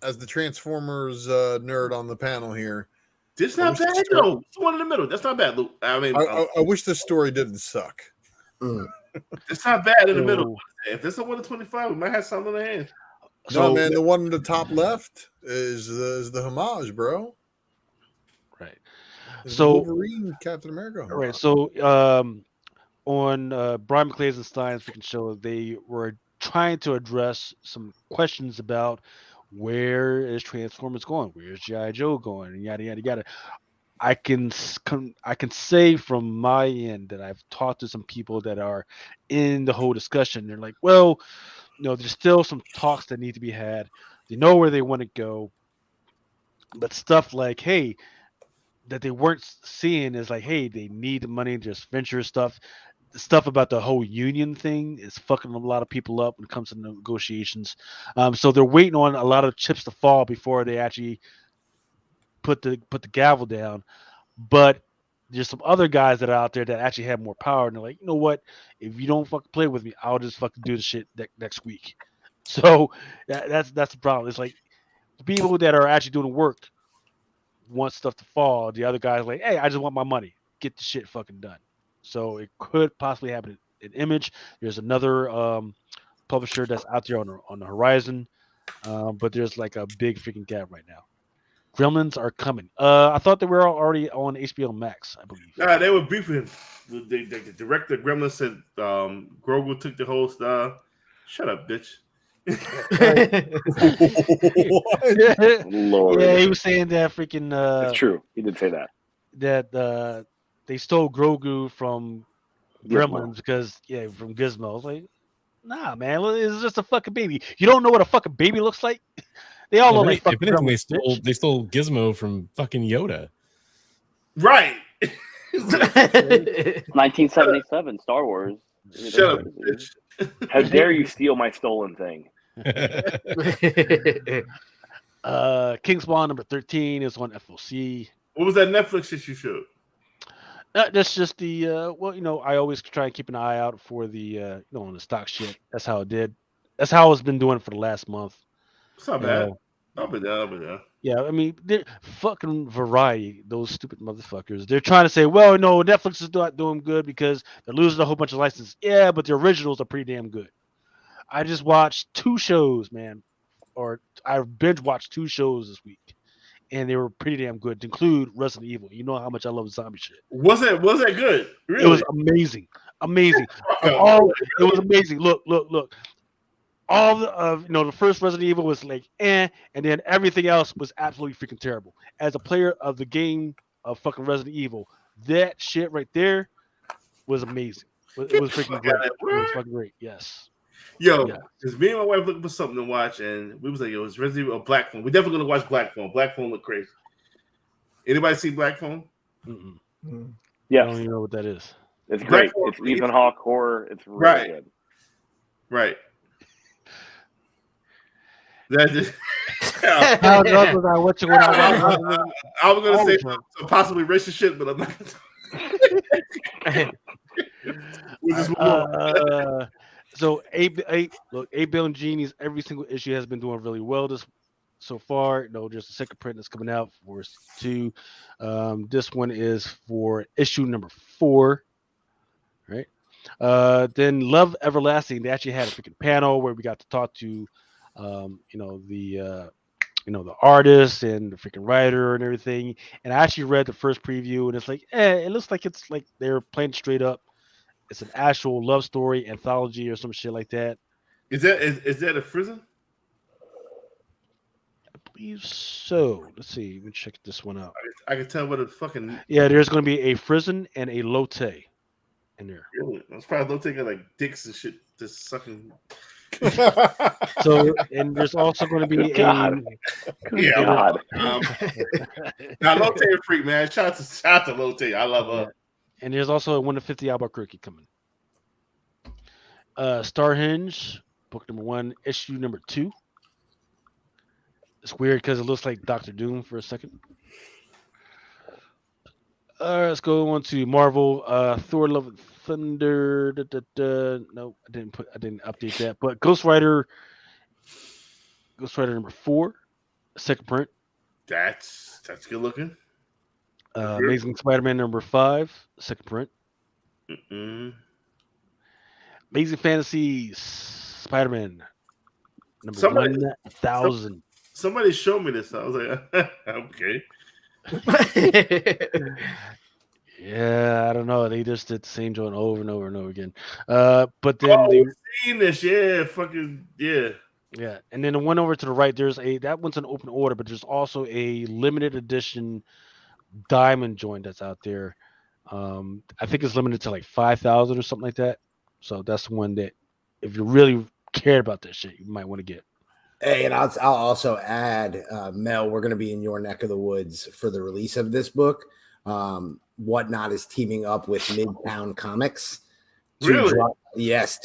Speaker 2: As the Transformers nerd on the panel here,
Speaker 7: this not bad though. It's one in the middle. That's not bad, Luke. I mean,
Speaker 2: I wish the story didn't suck.
Speaker 7: It's not bad in the middle. If this is a 1 to 25, we might have something in the hand.
Speaker 2: No, man, the one in the top left is the homage, bro.
Speaker 3: Right.
Speaker 2: It's
Speaker 3: So
Speaker 2: Wolverine, Captain America. Homage.
Speaker 3: Right. So on Brian McClay's and Stein's freaking show, they were trying to address some questions about where is Transformers going, where's G.I. Joe going, and yada yada yada. I can say from my end that I've talked to some people that are in the whole discussion. They're like, well, there's still some talks that need to be had. They know where they want to go, but stuff like, hey, that they weren't seeing is like, hey, they need the money, just venture stuff. The stuff about the whole union thing is fucking a lot of people up when it comes to negotiations. So they're waiting on a lot of chips to fall before they actually put the gavel down. But there's some other guys that are out there that actually have more power, and they're like, you know what? If you don't fucking play with me, I'll just fucking do the shit next week. So that's the problem. It's like the people that are actually doing the work want stuff to fall. The other guys are like, hey, I just want my money. Get the shit fucking done. So it could possibly happen in Image. There's another publisher that's out there on the horizon, but there's like a big freaking gap right now. Gremlins are coming. I thought they were already on HBO Max, I believe.
Speaker 7: Nah, they were beefing. The director Gremlins said Grogu took the whole style. Shut up, bitch.
Speaker 3: Lord. Yeah, he was saying that freaking.
Speaker 11: It's true. He did say that.
Speaker 3: That they stole Grogu from Gremlins
Speaker 11: Gizmo.
Speaker 3: because from Gizmo. I was like, nah, man, it's just a fucking baby. You don't know what a fucking baby looks like? They all look like fucking Gremlins.
Speaker 12: They stole Gizmo from fucking Yoda.
Speaker 7: Right.
Speaker 10: 1977 Star Wars.
Speaker 7: Shut up, bitch.
Speaker 11: How dare you steal my stolen thing?
Speaker 3: Kingspawn number 13 is on FOC.
Speaker 7: What was that Netflix shit you showed?
Speaker 3: That's just the I always try and keep an eye out for the on the stock shit. That's how it did. That's how it's been doing it for the last month.
Speaker 7: It's not bad. I'll be there.
Speaker 3: Yeah, I mean, they're fucking Variety, those stupid motherfuckers. They're trying to say, well, no, Netflix is not doing good because they're losing a whole bunch of licenses. Yeah, but the originals are pretty damn good. I just watched 2 shows, man, or I binge watched 2 shows this week, and they were pretty damn good. To include Resident Evil. You know how much I love zombie shit.
Speaker 7: Was that good? Really?
Speaker 3: It was amazing. It was amazing. Look. All the first Resident Evil was like and then everything else was absolutely freaking terrible. As a player of the game of fucking Resident Evil, that shit right there was amazing. It was freaking great. It was fucking great. Yes.
Speaker 7: Yo, because me and my wife looking for something to watch, and we was like, yo, it's Resident Evil or Black Phone. We're definitely gonna watch Black Phone. Black Phone look crazy. Anybody see Black Phone?
Speaker 11: Yeah.
Speaker 3: I don't even know what that is.
Speaker 11: It's great. It's Ethan Hawke horror. It's really good.
Speaker 7: Right. That's just,
Speaker 3: I
Speaker 7: was gonna say some possibly racist shit, but I'm not.
Speaker 3: So A Bill and Genie's every single issue has been doing really well so far. Just the second print that's coming out for 2. This one is for issue number 4. Right. Then Love Everlasting, they actually had a freaking panel where we got to talk to the artist and the freaking writer and everything. And I actually read the first preview, and it's like, it looks like it's like they're playing straight up. It's an actual love story anthology or some shit like that.
Speaker 7: Is that a prison?
Speaker 3: I believe so. Let's see. Let me check this one out.
Speaker 7: I can tell what a fucking
Speaker 3: Yeah, there's going to be a Frizzin and a Lotte in there.
Speaker 7: really. That's probably don't take like dicks and shit just sucking.
Speaker 3: So, and there's also going to be
Speaker 11: God.
Speaker 7: Yeah,
Speaker 11: God.
Speaker 7: Now Lotte a freak, man. Shout out to Lotte. I love her.
Speaker 3: And there's also a 1 to 50 Albuquerque coming. Starhenge, book number 1, issue number 2. It's weird because it looks like Doctor Doom for a second. Let's go on to Marvel. Thor: Love and Thunder. No, I didn't update that. But Ghost Rider number 4, second print.
Speaker 7: That's good looking.
Speaker 3: Amazing Spider-Man number 5, second print. Amazing Fantasy Spider-Man number 1000.
Speaker 7: Somebody showed me this. I was like, okay.
Speaker 3: Yeah, I don't know. They just did the same joint over and over and over again. But then they
Speaker 7: seen this, yeah, fucking yeah.
Speaker 3: Yeah, and then the one over to the right, that one's an open order, but there's also a limited edition diamond joint that's out there. I think it's limited to like 5,000 or something like that. So that's the one that, if you really care about that shit, you might want to get.
Speaker 9: Hey, and I'll also add, Mel, we're going to be in your neck of the woods for the release of this book. Whatnot is teaming up with Midtown Comics to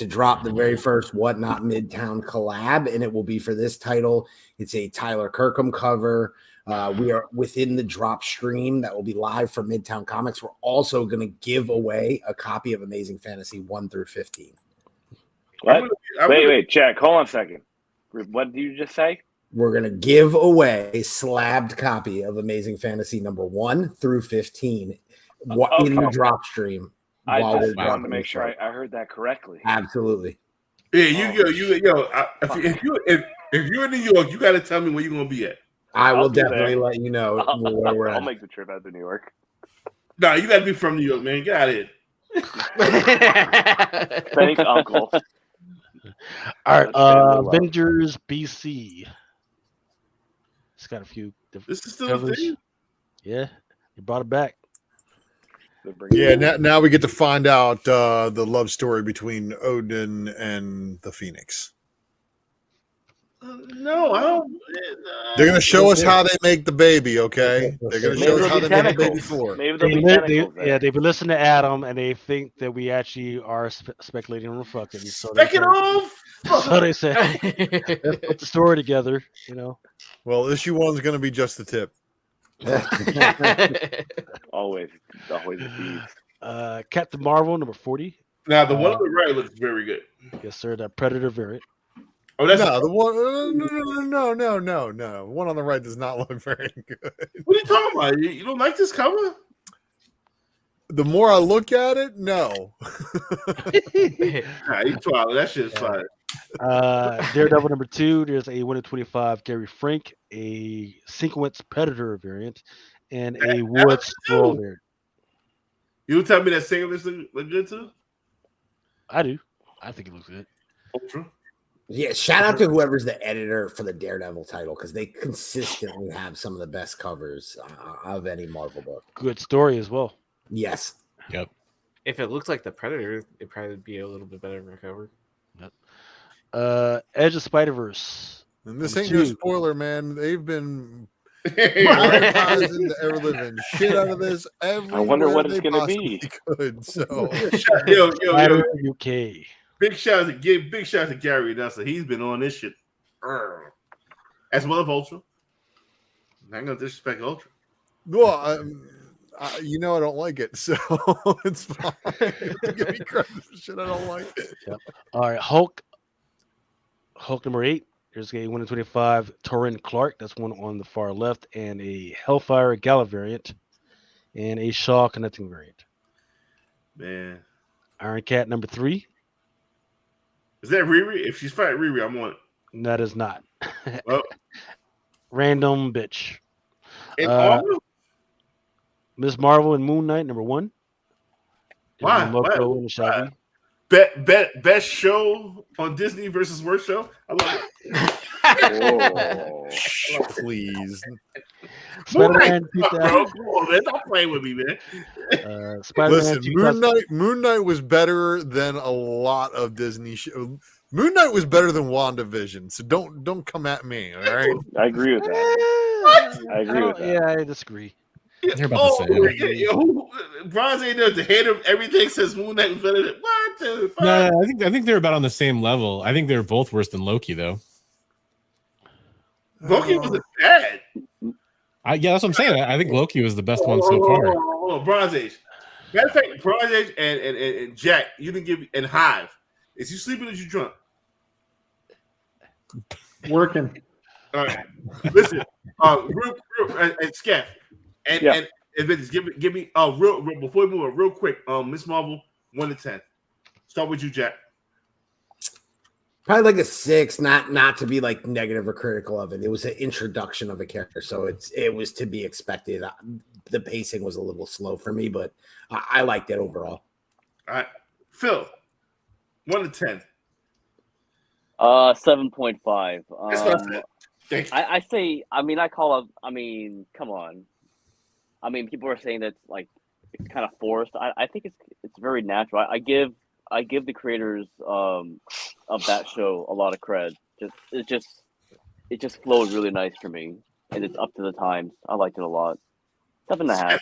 Speaker 9: drop the very first Whatnot Midtown collab, and it will be for this title. It's a Tyler Kirkham cover. We are within the drop stream that will be live for Midtown Comics. We're also going to give away a copy of Amazing Fantasy 1 through 15.
Speaker 11: What? Wait, Jack, hold on a second. What did you just say?
Speaker 9: We're going to give away a slabbed copy of Amazing Fantasy number 1 through 15 in the drop stream.
Speaker 11: I just wanted to make sure I heard that correctly.
Speaker 9: Absolutely.
Speaker 7: Yeah, if you're in New York, you got to tell me where you're going to be at.
Speaker 9: I will definitely let you know where we're at.
Speaker 11: I'll make the trip out to New York.
Speaker 7: No, you got to be from New York, man. Get out of here.
Speaker 11: Thanks, Uncle.
Speaker 3: All right, Avengers BC. It's got a few different.
Speaker 7: This is still a thing?
Speaker 3: Yeah, you brought it back.
Speaker 2: Yeah, now we get to find out the love story between Odin and the Phoenix.
Speaker 7: No, I don't.
Speaker 2: They're going to show us how they make the baby, okay? They're going to show us how they make the baby for.
Speaker 11: Maybe they've
Speaker 3: been listening to Adam, and they think that we actually are speculating on fucking. So
Speaker 7: Spec it off!
Speaker 3: So they say, let's put the story together, you know.
Speaker 2: Well, issue 1 is going to be just the tip.
Speaker 11: always a beast.
Speaker 3: Captain Marvel number 40.
Speaker 7: Now the one on the right looks very good.
Speaker 3: Yes, sir. That Predator variant.
Speaker 7: Oh, that's
Speaker 2: the one. No. One on the right does not look very good.
Speaker 7: What are you talking about? You don't like this cover?
Speaker 2: The more I look at it, no.
Speaker 7: Nah, you twirl. That shit's fire.
Speaker 3: Daredevil number 2. There's a 1 in 25 Gary Frank, a Sequence Predator variant, and a Wood Scroll variant.
Speaker 7: You tell me that Sequence look good too?
Speaker 3: I do. I think it looks good.
Speaker 7: Ultra.
Speaker 9: Yeah, shout out to whoever's the editor for the Daredevil title, because they consistently have some of the best covers of any Marvel book.
Speaker 3: Good story as well.
Speaker 9: Yes.
Speaker 12: Yep.
Speaker 5: If it looks like the Predator, it'd probably be a little bit better of a cover.
Speaker 3: Yep. Edge of Spider-Verse.
Speaker 2: And this ain't no spoiler, man. They've been advertising the ever living shit out of this.
Speaker 11: I wonder what it's going to be.
Speaker 2: Could, so.
Speaker 7: yo,
Speaker 3: UK.
Speaker 7: Big shout out to Gary Nelson. He's been on this shit. As well as Ultra. I'm not gonna disrespect Ultra.
Speaker 2: Well, I don't like it, so it's fine. Give me credit for shit I don't like.
Speaker 3: Yep. All right, Hulk number 8. There's a 1 in 25 Torrin Clark. That's one on the far left, and a Hellfire Gala variant, and a Shaw connecting variant.
Speaker 7: Man,
Speaker 3: Iron Cat number 3.
Speaker 7: Is that Riri? If she's fighting Riri, I'm on it.
Speaker 3: That is not.
Speaker 7: Well,
Speaker 3: Random bitch. Miss Marvel and Moon Knight number 1.
Speaker 7: Why? Best show on Disney versus worst show. I love
Speaker 2: Please.
Speaker 3: Spider-Man
Speaker 7: Bro, come on, man. Don't play with me, man.
Speaker 3: Spider-Man
Speaker 2: Listen, Moon Knight was better than a lot of Disney shows. Moon Knight was better than WandaVision, so don't come at me, all right?
Speaker 11: I agree with that. I agree with that.
Speaker 3: Yeah, I disagree.
Speaker 12: They're about the same.
Speaker 7: Bronze ain't there. The head of everything says Moon Knight was better than what the fuck?
Speaker 12: No, I think they're about on the same level. I think they're both worse than Loki, though.
Speaker 7: Loki wasn't bad.
Speaker 12: Yeah, that's what I'm saying. I think Loki was the best one so far.
Speaker 7: Hold on. Bronze Age. Matter of fact, Bronze Age and Jack, you didn't give and Hive. Is you sleeping or is you drunk?
Speaker 13: Working.
Speaker 7: All right. Listen, real and Scaff. And Avengers, give me real before we move on, real quick. Miss Marvel, 1 to 10. Start with you, Jack.
Speaker 9: Probably like a 6, not to be like negative or critical of it. It was an introduction of a character, so it was to be expected. The pacing was a little slow for me, but I liked it overall.
Speaker 7: All right, Phil, 1 to 10.
Speaker 10: 7.5.
Speaker 7: That's what I said. Thank you.
Speaker 10: I say. I mean, I call up. I mean, come on. I mean, people are saying that's like it's kind of forced. I think it's very natural. I give the creators of that show a lot of cred. It just flowed really nice for me, and it's up to the times. I liked it a lot. 7.5.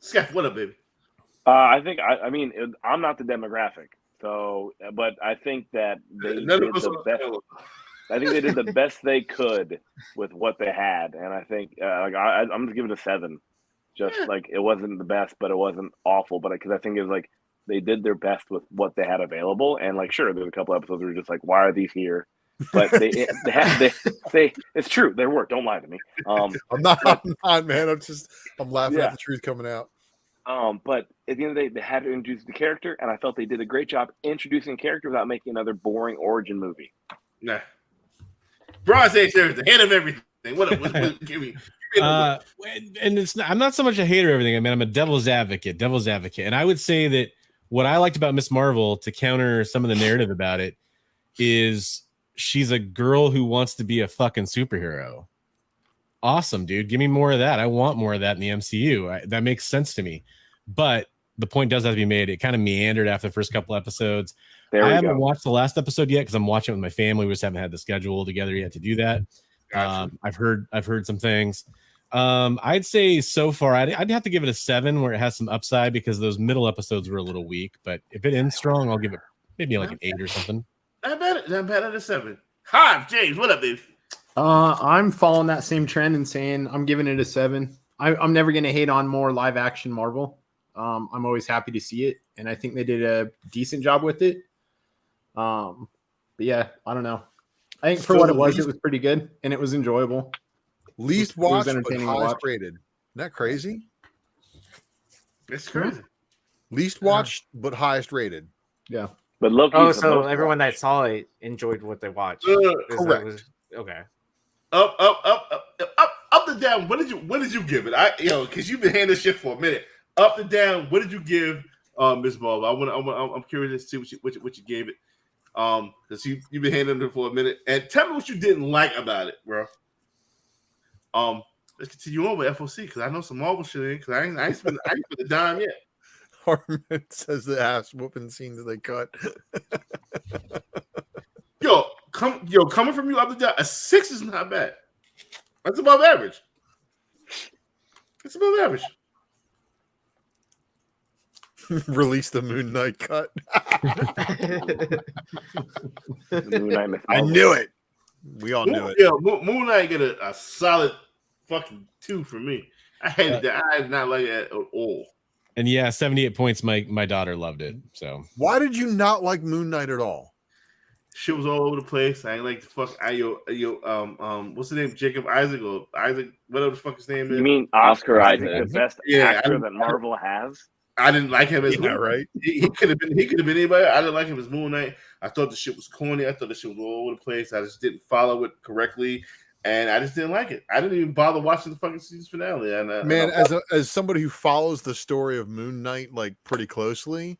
Speaker 7: Scaff, what up, baby?
Speaker 11: I think I mean I'm not the demographic, so but I think that they did the best. I think they did the best they could with what they had, and I think I'm gonna give it a 7. Just like it wasn't the best, but it wasn't awful. But because I think it was like they did their best with what they had available, and like sure, there's a couple episodes where you're just like, why are these here? But they it's true. They were. Don't lie to me.
Speaker 2: I'm not, man. I'm laughing at the truth coming out.
Speaker 11: But at the end of the day, they had to introduce the character, and I felt they did a great job introducing a character without making another boring origin movie.
Speaker 7: Nah. Bronze Age, there's the head of everything. What give me.
Speaker 12: And I'm not so much a hater of everything. I mean, I'm a devil's advocate. And I would say that what I liked about Miss Marvel, to counter some of the narrative about it, is she's a girl who wants to be a fucking superhero. Awesome, dude. Give me more of that. I want more of that in the MCU. That makes sense to me. But the point does have to be made. It kind of meandered after the first couple episodes. I haven't watched the last episode yet because I'm watching it with my family. We just haven't had the schedule together yet to do that. Gotcha. I've heard some things. I'd say so far I'd have to give it a 7 where it has some upside because those middle episodes were a little weak. But if it ends strong, I'll give it maybe like an 8 or something.
Speaker 7: Not bad at a 7. Hi, James. What up, baby?
Speaker 13: I'm following that same trend and saying I'm giving it a 7. I'm never going to hate on more live action Marvel. I'm always happy to see it, and I think they did a decent job with it. But yeah, I don't know. I think for what it was pretty good, and it was enjoyable.
Speaker 2: Least watched, but highest rated. Isn't that crazy?
Speaker 7: It's crazy.
Speaker 2: Least watched, but highest rated.
Speaker 13: Yeah.
Speaker 11: But Loki.
Speaker 5: Oh, so everyone that saw it enjoyed what they watched.
Speaker 2: Correct.
Speaker 5: Okay.
Speaker 7: Up and down. What did you give it? Because you've been handling shit for a minute. Up and down. What did you give Miss Marvel? I'm curious to see what you gave it. Because you've been handling it for a minute, and tell me what you didn't like about it, bro. Let's continue on with FOC because I know some Marvel shit in because I ain't spent a dime yet.
Speaker 2: Harmon says the ass whooping scenes they cut.
Speaker 7: Coming from you up to down, a 6 is not bad. That's above average. It's above average.
Speaker 2: Release the Moon Knight cut.
Speaker 11: I
Speaker 2: knew it. We all knew it.
Speaker 7: Yeah, Moon Knight get a solid fucking 2 for me. I hated that. I did not like it at all.
Speaker 12: And yeah, 78 points. My daughter loved it. So
Speaker 2: why did you not like Moon Knight at all?
Speaker 7: Shit was all over the place. I ain't like the fuck. What's the name? Jacob Isaac or Isaac? Whatever the fuck his name is.
Speaker 11: You mean Oscar Isaac, the best actor that Marvel has?
Speaker 7: I didn't like him as right. He could have been anybody. I didn't like him as Moon Knight. I thought the shit was corny. I thought the shit was all over the place. I just didn't follow it correctly, and I just didn't like it. I didn't even bother watching the fucking season finale.
Speaker 2: As somebody who follows the story of Moon Knight like pretty closely,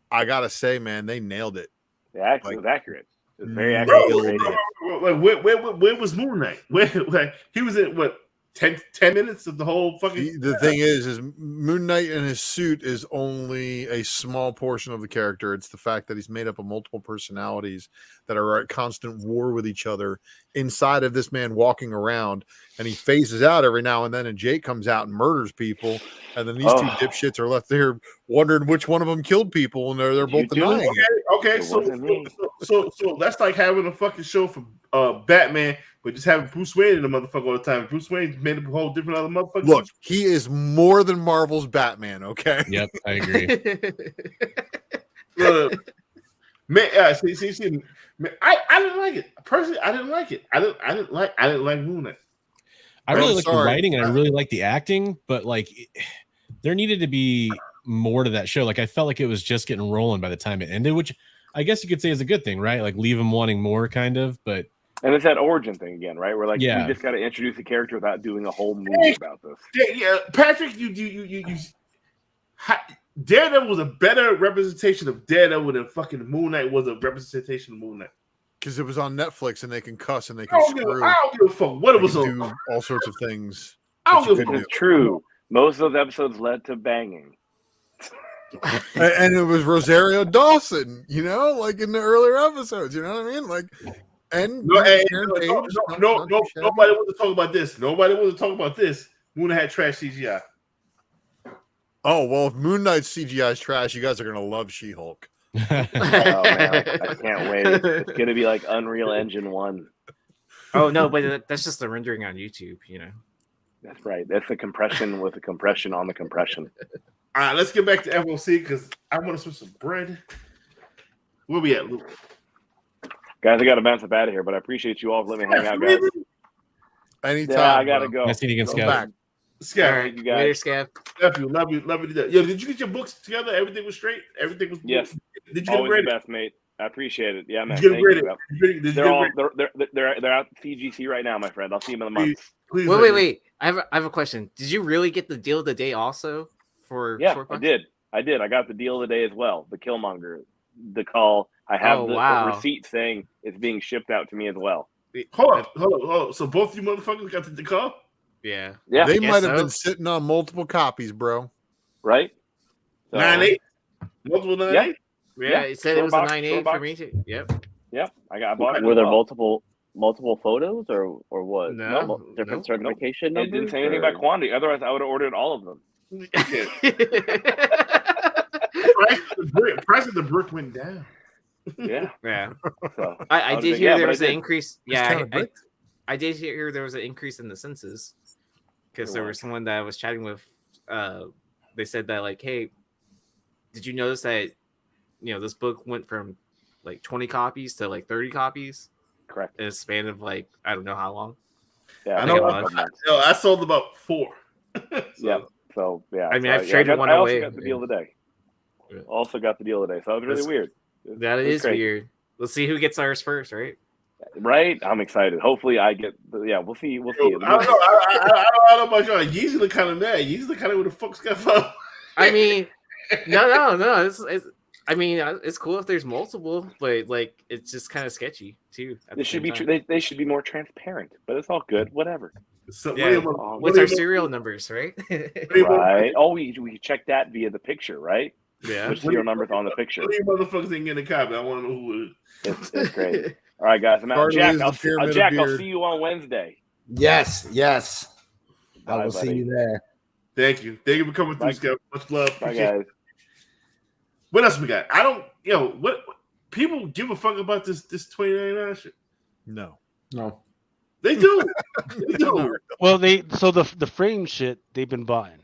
Speaker 2: I gotta say, man, they nailed it.
Speaker 11: The acting was accurate. It was very accurate.
Speaker 7: Like where was Moon Knight? Where like he was in what 10 minutes of the whole fucking.
Speaker 2: The thing is Moon Knight in his suit is only a small portion of the character. It's the fact that he's made up of multiple personalities that are at constant war with each other inside of this man walking around, and he phases out every now and then, and Jake comes out and murders people, and then these two dipshits are left there wondering which one of them killed people, and they're both denying it.
Speaker 7: Okay, so that's like having a fucking show for Batman, but just having Bruce Wayne in the motherfucker all the time. Bruce Wayne made up a whole different other motherfucker.
Speaker 2: Look, he is more than Marvel's Batman. Okay.
Speaker 12: Yep, I agree.
Speaker 7: Man, see, man, I didn't like it personally. I didn't like it. I didn't like Moon Knight.
Speaker 12: I really like the writing and I really like the acting, but like there needed to be more to that show. Like I felt like it was just getting rolling by the time it ended, which I guess you could say is a good thing, right? Like leave them wanting more, kind of. But
Speaker 11: and it's that origin thing again, right? We're like, we just got to introduce the character without doing a whole movie about this.
Speaker 7: Yeah, Patrick, you Daredevil was a better representation of Daredevil than fucking Moon Knight was a representation of Moon Knight.
Speaker 2: Because it was on Netflix and they can cuss and they can screw.
Speaker 7: I don't give a fuck what it was on.
Speaker 2: Do all sorts of things.
Speaker 11: I don't give a fuck. It's true. Most of those episodes led to banging.
Speaker 2: And it was Rosario Dawson, like in the earlier episodes, you know what I mean? Like, and
Speaker 7: nobody wants to talk about this. Nobody wants to talk about this. Moon Knight had trash CGI.
Speaker 2: Oh, well, if Moon Knight's CGI is trash, you guys are going to love She-Hulk.
Speaker 11: Oh, man. I can't wait. It's going to be like Unreal Engine 1.
Speaker 5: Oh, no, but that's just the rendering on YouTube,
Speaker 11: That's right. That's the compression with the compression on the compression.
Speaker 7: All right, let's get back to FOC because I want to switch some bread. Where we at, Luke?
Speaker 11: Guys, I got to bounce up out of here, but I appreciate you all for letting me hang out, guys.
Speaker 2: Anytime.
Speaker 11: Yeah, I got to go.
Speaker 12: Nice meeting you, Scav.
Speaker 7: Scav.
Speaker 5: All right, you guys. Later, Scav.
Speaker 7: Love you to death. Yo, did you get your books together? Everything was straight? Everything was
Speaker 11: Yes.
Speaker 7: Did you get
Speaker 11: Always
Speaker 7: graded?
Speaker 11: the best, mate. I appreciate it. Yeah, man.
Speaker 7: Did you get graded?
Speaker 11: They're at CGC right now, my friend. I'll see them in a month.
Speaker 5: Please wait. I have a question. Did you really get the deal of the day also?
Speaker 11: I did. I got the deal of the day as well. The Killmonger, the call. I have the receipt saying it's being shipped out to me as well.
Speaker 7: Hold on. So both you motherfuckers got the call?
Speaker 5: Yeah.
Speaker 2: They might have been sitting on multiple copies, bro.
Speaker 11: Right? So,
Speaker 7: 9.8? Multiple 9.8?
Speaker 5: Yeah, it said it was a 9.8 for me too. Yep.
Speaker 11: I bought it.
Speaker 10: Were there multiple photos or what?
Speaker 5: No,
Speaker 10: different certification numbers?
Speaker 11: It didn't say anything about quantity. Otherwise, I would have ordered all of them.
Speaker 7: Price of the brick went down.
Speaker 11: Yeah. So,
Speaker 5: I did hear there was an increase. Yeah, I did hear there was an increase in the census because there was someone that I was chatting with. They said that like, hey, did you notice that this book went from like 20 copies to like 30 copies?
Speaker 11: Correct.
Speaker 5: In a span of like I don't know how long.
Speaker 11: Yeah,
Speaker 7: I know. I sold about 4.
Speaker 11: Yeah. So yeah.
Speaker 5: I mean, I've traded one away.
Speaker 11: I also got the deal today. Also got the deal today. So it was really weird.
Speaker 5: That is weird. Let's see who gets ours first, right?
Speaker 11: Right. I'm excited. Hopefully, I get. We'll see. We'll see.
Speaker 7: I don't know about y'all. Yeezy look kind of mad. Yeezy look kind of where the fuck's got from.
Speaker 5: I mean, no. I mean, it's cool if there's multiple, but like it's just kind of sketchy too.
Speaker 11: They should be. They should be more transparent. But it's all good. Whatever.
Speaker 7: So,
Speaker 5: what's our serial numbers, right?
Speaker 11: Right. Oh, we check that via the picture, right?
Speaker 5: Yeah.
Speaker 11: Which serial numbers on the picture?
Speaker 7: What motherfuckers ain't getting a copy? I want to know who it is.
Speaker 11: It's great. All right, guys. I'm out. Jack, I'll see you on Wednesday.
Speaker 9: Yes. I will see you there.
Speaker 7: Thank you for coming through, Scott. Much love.
Speaker 11: Bye, guys.
Speaker 7: What else we got? I don't. What people give a fuck about this $29 shit?
Speaker 2: No.
Speaker 7: They do. They do.
Speaker 3: Well, the frame shit they've been buying,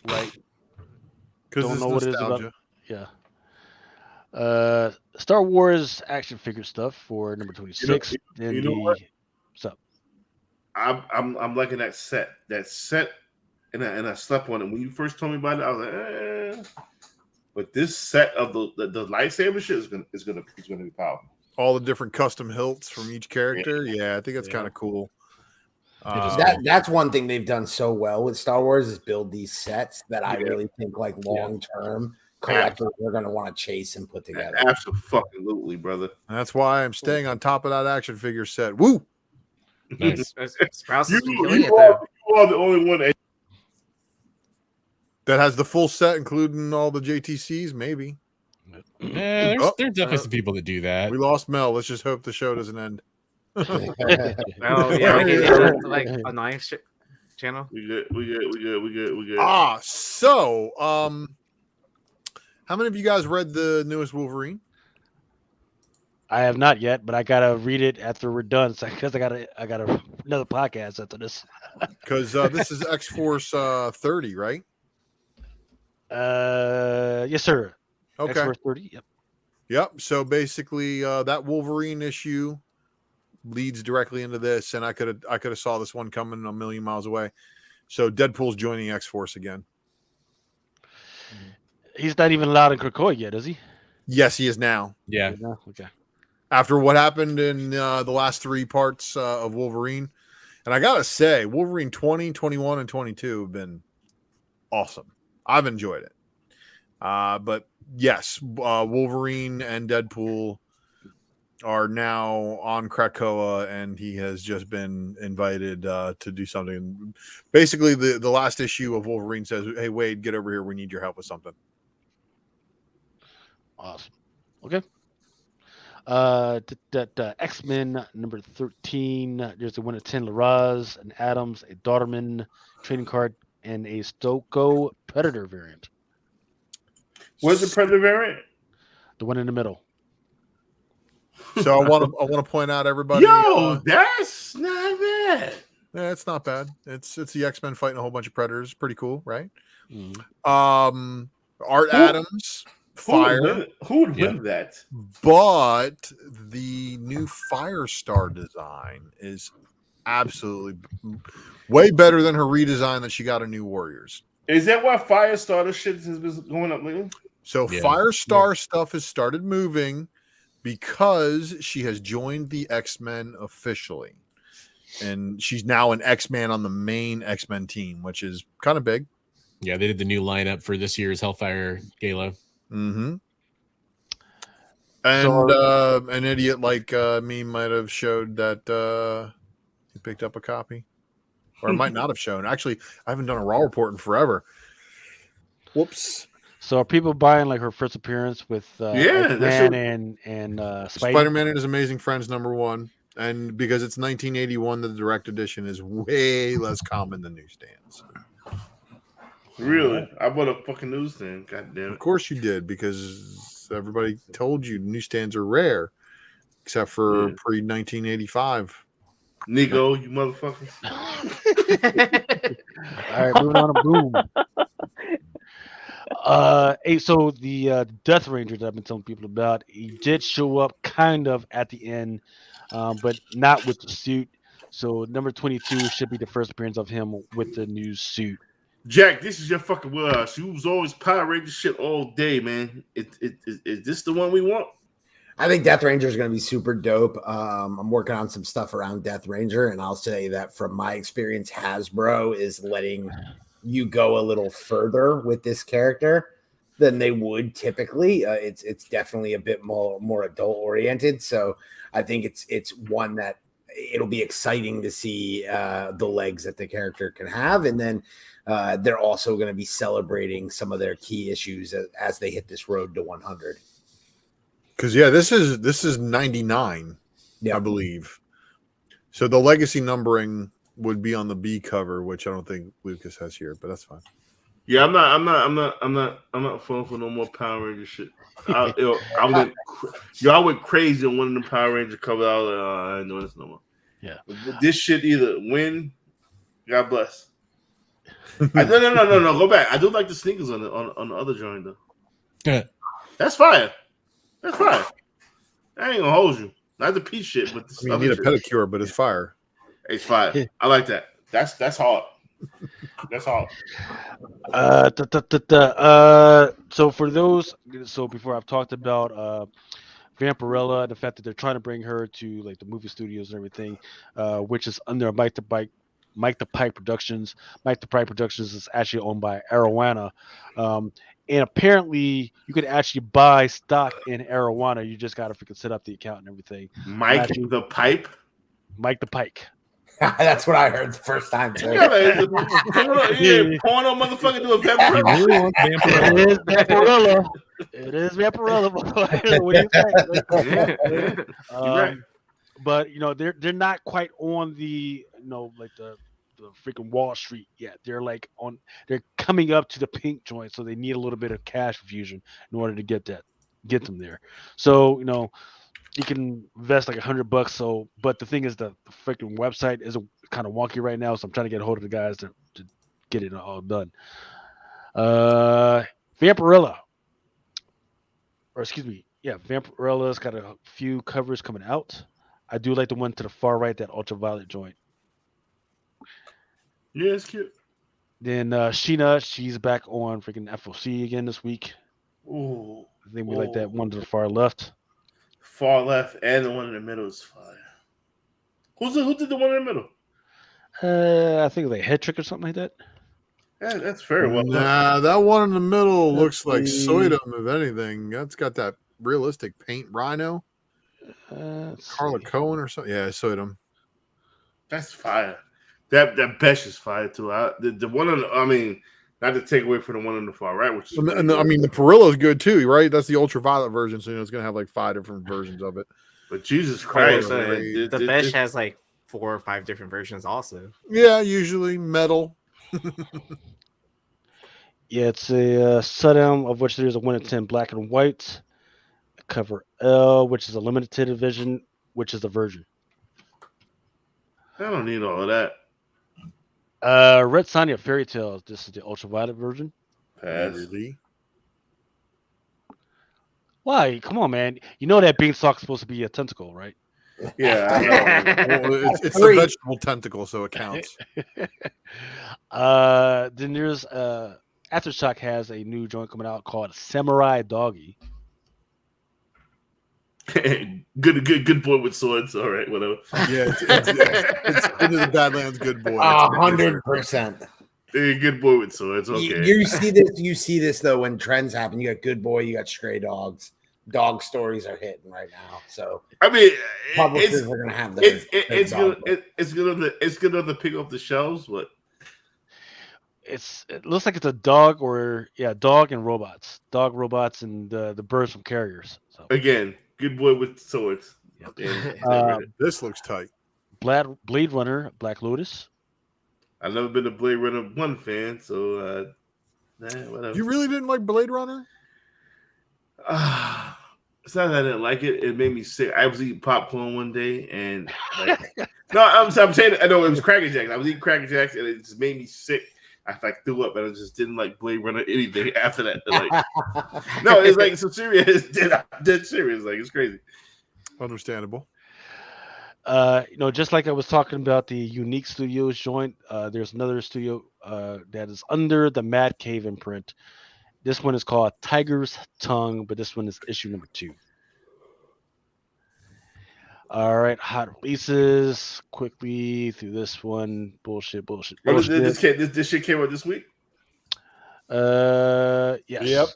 Speaker 3: like. Don't know what it is about. Yeah. Star Wars action figure stuff for number 26.
Speaker 7: You know what?
Speaker 3: What's up?
Speaker 7: I'm liking that set. And I slept on it. When you first told me about it, I was like, But this set of the lightsaber shit is gonna be powerful.
Speaker 2: All the different custom hilts from each character. Yeah, I think that's kind of cool.
Speaker 9: That's one thing they've done so well with Star Wars is build these sets that I really think like long term collectors are going to want to chase and put together.
Speaker 7: Absolutely, brother.
Speaker 2: That's why I'm staying on top of that action figure set. Woo!
Speaker 5: Nice. Sprouse has been killing
Speaker 7: You
Speaker 5: it though.
Speaker 7: are the only one
Speaker 2: that has the full set, including all the JTCs. Maybe.
Speaker 12: Yeah, there's definitely some people that do that.
Speaker 2: We lost Mel. Let's just hope the show doesn't end.
Speaker 5: Oh yeah, we get like a nice channel.
Speaker 7: We good.
Speaker 2: So how many of you guys read the newest Wolverine?
Speaker 3: I have not yet, but I gotta read it after we're done, because I got another podcast after this.
Speaker 2: Because this is X-Force 30, right?
Speaker 3: Yes, sir.
Speaker 2: Okay.
Speaker 3: X-Force 30. Yep.
Speaker 2: Yep. So basically, that Wolverine issue leads directly into this, and I could have saw this one coming a million miles away. So Deadpool's joining X-Force again.
Speaker 3: He's not even allowed in Krakoa yet, is he?
Speaker 2: Yes, he is now.
Speaker 12: Yeah.
Speaker 3: Okay.
Speaker 2: After what happened in the last 3 parts of Wolverine, and I gotta say, Wolverine 20, 21, and 22 have been awesome. I've enjoyed it. But yes, Wolverine and Deadpool are now on Krakoa, and he has just been invited to do something. Basically, the last issue of Wolverine says, "Hey, Wade, get over here. We need your help with something."
Speaker 3: Awesome. Okay. X-Men number 13. There's a 1 of 10 Laraz, an Adams, a Daughterman trading card, and a Stoko Predator variant.
Speaker 7: What's the Predator variant?
Speaker 3: The one in the middle.
Speaker 2: So I want to point out, everybody.
Speaker 7: Yo, that's not bad.
Speaker 2: Yeah, it's not bad. It's the X-Men fighting a whole bunch of Predators. Pretty cool, right?
Speaker 3: Mm-hmm.
Speaker 2: Art Adams, Fire.
Speaker 7: Who would win that?
Speaker 2: But the new Firestar design is absolutely way better than her redesign that she got in New Warriors.
Speaker 7: Is that why Firestarter shit has been going up lately?
Speaker 2: So Firestar stuff has started moving because she has joined the X-Men officially. And she's now an X-Man on the main X-Men team, which is kind of big.
Speaker 12: Yeah, they did the new lineup for this year's Hellfire Gala.
Speaker 2: Mm-hmm. And an idiot like me might have showed that he picked up a copy. Or might not have shown. Actually, I haven't done a Raw report in forever. Whoops.
Speaker 3: So are people buying like her first appearance with X-Man and
Speaker 2: Spider-Man and His Amazing Friends #1, and because it's 1981, the direct edition is way less common than newsstands.
Speaker 7: Really? I bought a fucking newsstand. God damn it!
Speaker 2: Of course you did, because everybody told you newsstands are rare, except for pre-1985.
Speaker 7: Nigo, you motherfuckers.
Speaker 3: All right, moving on to Boom. So the Death Ranger that I've been telling people about, he did show up kind of at the end, but not with the suit. So number 22 should be the first appearance of him with the new suit.
Speaker 7: Jack, this is your fucking wheelhouse. You was always Power Ranger shit all day, man. Is this the one we want?
Speaker 9: I think Death Ranger is going to be super dope. I'm working on some stuff around Death Ranger, and I'll say that from my experience, Hasbro is letting you go a little further with this character than they would typically. It's definitely a bit more adult oriented. So I think it's one that it'll be exciting to see the legs that the character can have, and then they're also going to be celebrating some of their key issues as they hit this road to 100.
Speaker 2: Because this is 99, I believe. So the legacy numbering would be on the B cover, which I don't think Lucas has here, but that's fine.
Speaker 7: Yeah, I'm not falling for no more Power Ranger shit. I went crazy on one of the Power Ranger covers. I was like, I ain't doing this no more.
Speaker 3: Yeah,
Speaker 7: this shit either win. God bless. No. Go back. I do like the sneakers on the other joint though.
Speaker 12: Yeah,
Speaker 7: that's fire. That's fire. I ain't gonna hold you. Not the piece shit, but
Speaker 2: you need a pedicure, but it's fire.
Speaker 7: It's fire. I like that. That's hard. That's hard.
Speaker 3: So for those, before I've talked about Vampirella and the fact that they're trying to bring her to like the movie studios and everything, which is under Mike the Pipe Productions. Mike the Pipe Productions is actually owned by Arowana. And apparently, you can actually buy stock in Arowana. You just got to freaking set up the account and everything.
Speaker 7: Mike the Pipe.
Speaker 3: Mike the Pike.
Speaker 9: That's what I heard the first time. Too.
Speaker 7: Porno motherfucker doing Vampirella.
Speaker 3: It is Vampirella. It is Vampirella. What do you think?
Speaker 7: Right.
Speaker 3: But they're not quite on the like the freaking Wall Street yet. They're like they're coming up to the pink joint, so they need a little bit of cash infusion in order to get them there. So you can invest like $100. So, but the thing is, the freaking website is kind of wonky right now. So I'm trying to get a hold of the guys to get it all done. Vampirella's got a few covers coming out. I do like the one to the far right, that ultraviolet joint.
Speaker 7: Yeah, it's cute.
Speaker 3: Then Sheena, she's back on freaking FOC again this week.
Speaker 7: Ooh.
Speaker 3: I think we like that one to the far left.
Speaker 7: Far left and the one in the middle is fire. Who did the one in the middle?
Speaker 3: I think like Head Trick or something like that.
Speaker 7: Yeah, that's very well.
Speaker 2: Nah, that one in the middle looks like Soydom, if anything. That's got that realistic paint rhino. Carla Cohen or something. Yeah, Soydom.
Speaker 7: That's fire. That Besh is fire too. The one on not to take away from the one on the far right, which is
Speaker 2: the Perillo is good too, right? That's the ultraviolet version, so it's gonna have like 5 different versions of it.
Speaker 7: But Jesus Christ,
Speaker 5: the Besh has like 4 or 5 different versions also.
Speaker 2: Yeah, usually metal.
Speaker 3: Yeah, it's a Sundown, of which there's a 1 in 10 black and white. Cover L, which is a limited edition, which is the version.
Speaker 7: I don't need all of that.
Speaker 3: Red Sonja Fairy Tales. This is the ultraviolet version.
Speaker 7: Really?
Speaker 3: Why? Come on, man. You know that beanstalk's supposed to be a tentacle, right?
Speaker 7: Yeah, I know.
Speaker 2: Well, it's a vegetable tentacle, so it counts.
Speaker 3: Then there's Aftershock has a new joint coming out called Samurai Doggy.
Speaker 7: good boy with swords. All right, whatever.
Speaker 2: Yeah, it's into the Badlands. Good boy.
Speaker 9: 100%.
Speaker 7: Good boy with swords. Okay.
Speaker 9: You see this though when trends happen. You got good boy, you got stray dogs. Dog stories are hitting right now. So publishers are gonna have
Speaker 7: it's gonna pick up the shelves, but
Speaker 3: it looks like it's a dog dog and robots. Dog robots and the birds from Carriers. So
Speaker 7: again, good boy with swords.
Speaker 3: Yep.
Speaker 2: This looks tight.
Speaker 3: Blade Runner, Black Lotus.
Speaker 7: I've never been a Blade Runner 1 fan, so whatever.
Speaker 2: You really didn't like Blade Runner?
Speaker 7: It's not that I didn't like it. It made me sick. I was eating popcorn one day, and I'm saying I know it was Cracker Jacks. I was eating Cracker Jacks, and it just made me sick. I threw up, and I just didn't like Blade Runner anything after that. No, it's like so serious. Dead serious. Like it's crazy.
Speaker 2: Understandable.
Speaker 3: Just like I was talking about the Unique Studios joint, there's another studio that is under the Mad Cave imprint. This one is called Tiger's Tongue, but this one is issue number 2. All right, hot releases quickly through this one. Bullshit.
Speaker 7: This shit came out this week.
Speaker 3: Yes.
Speaker 2: Yep.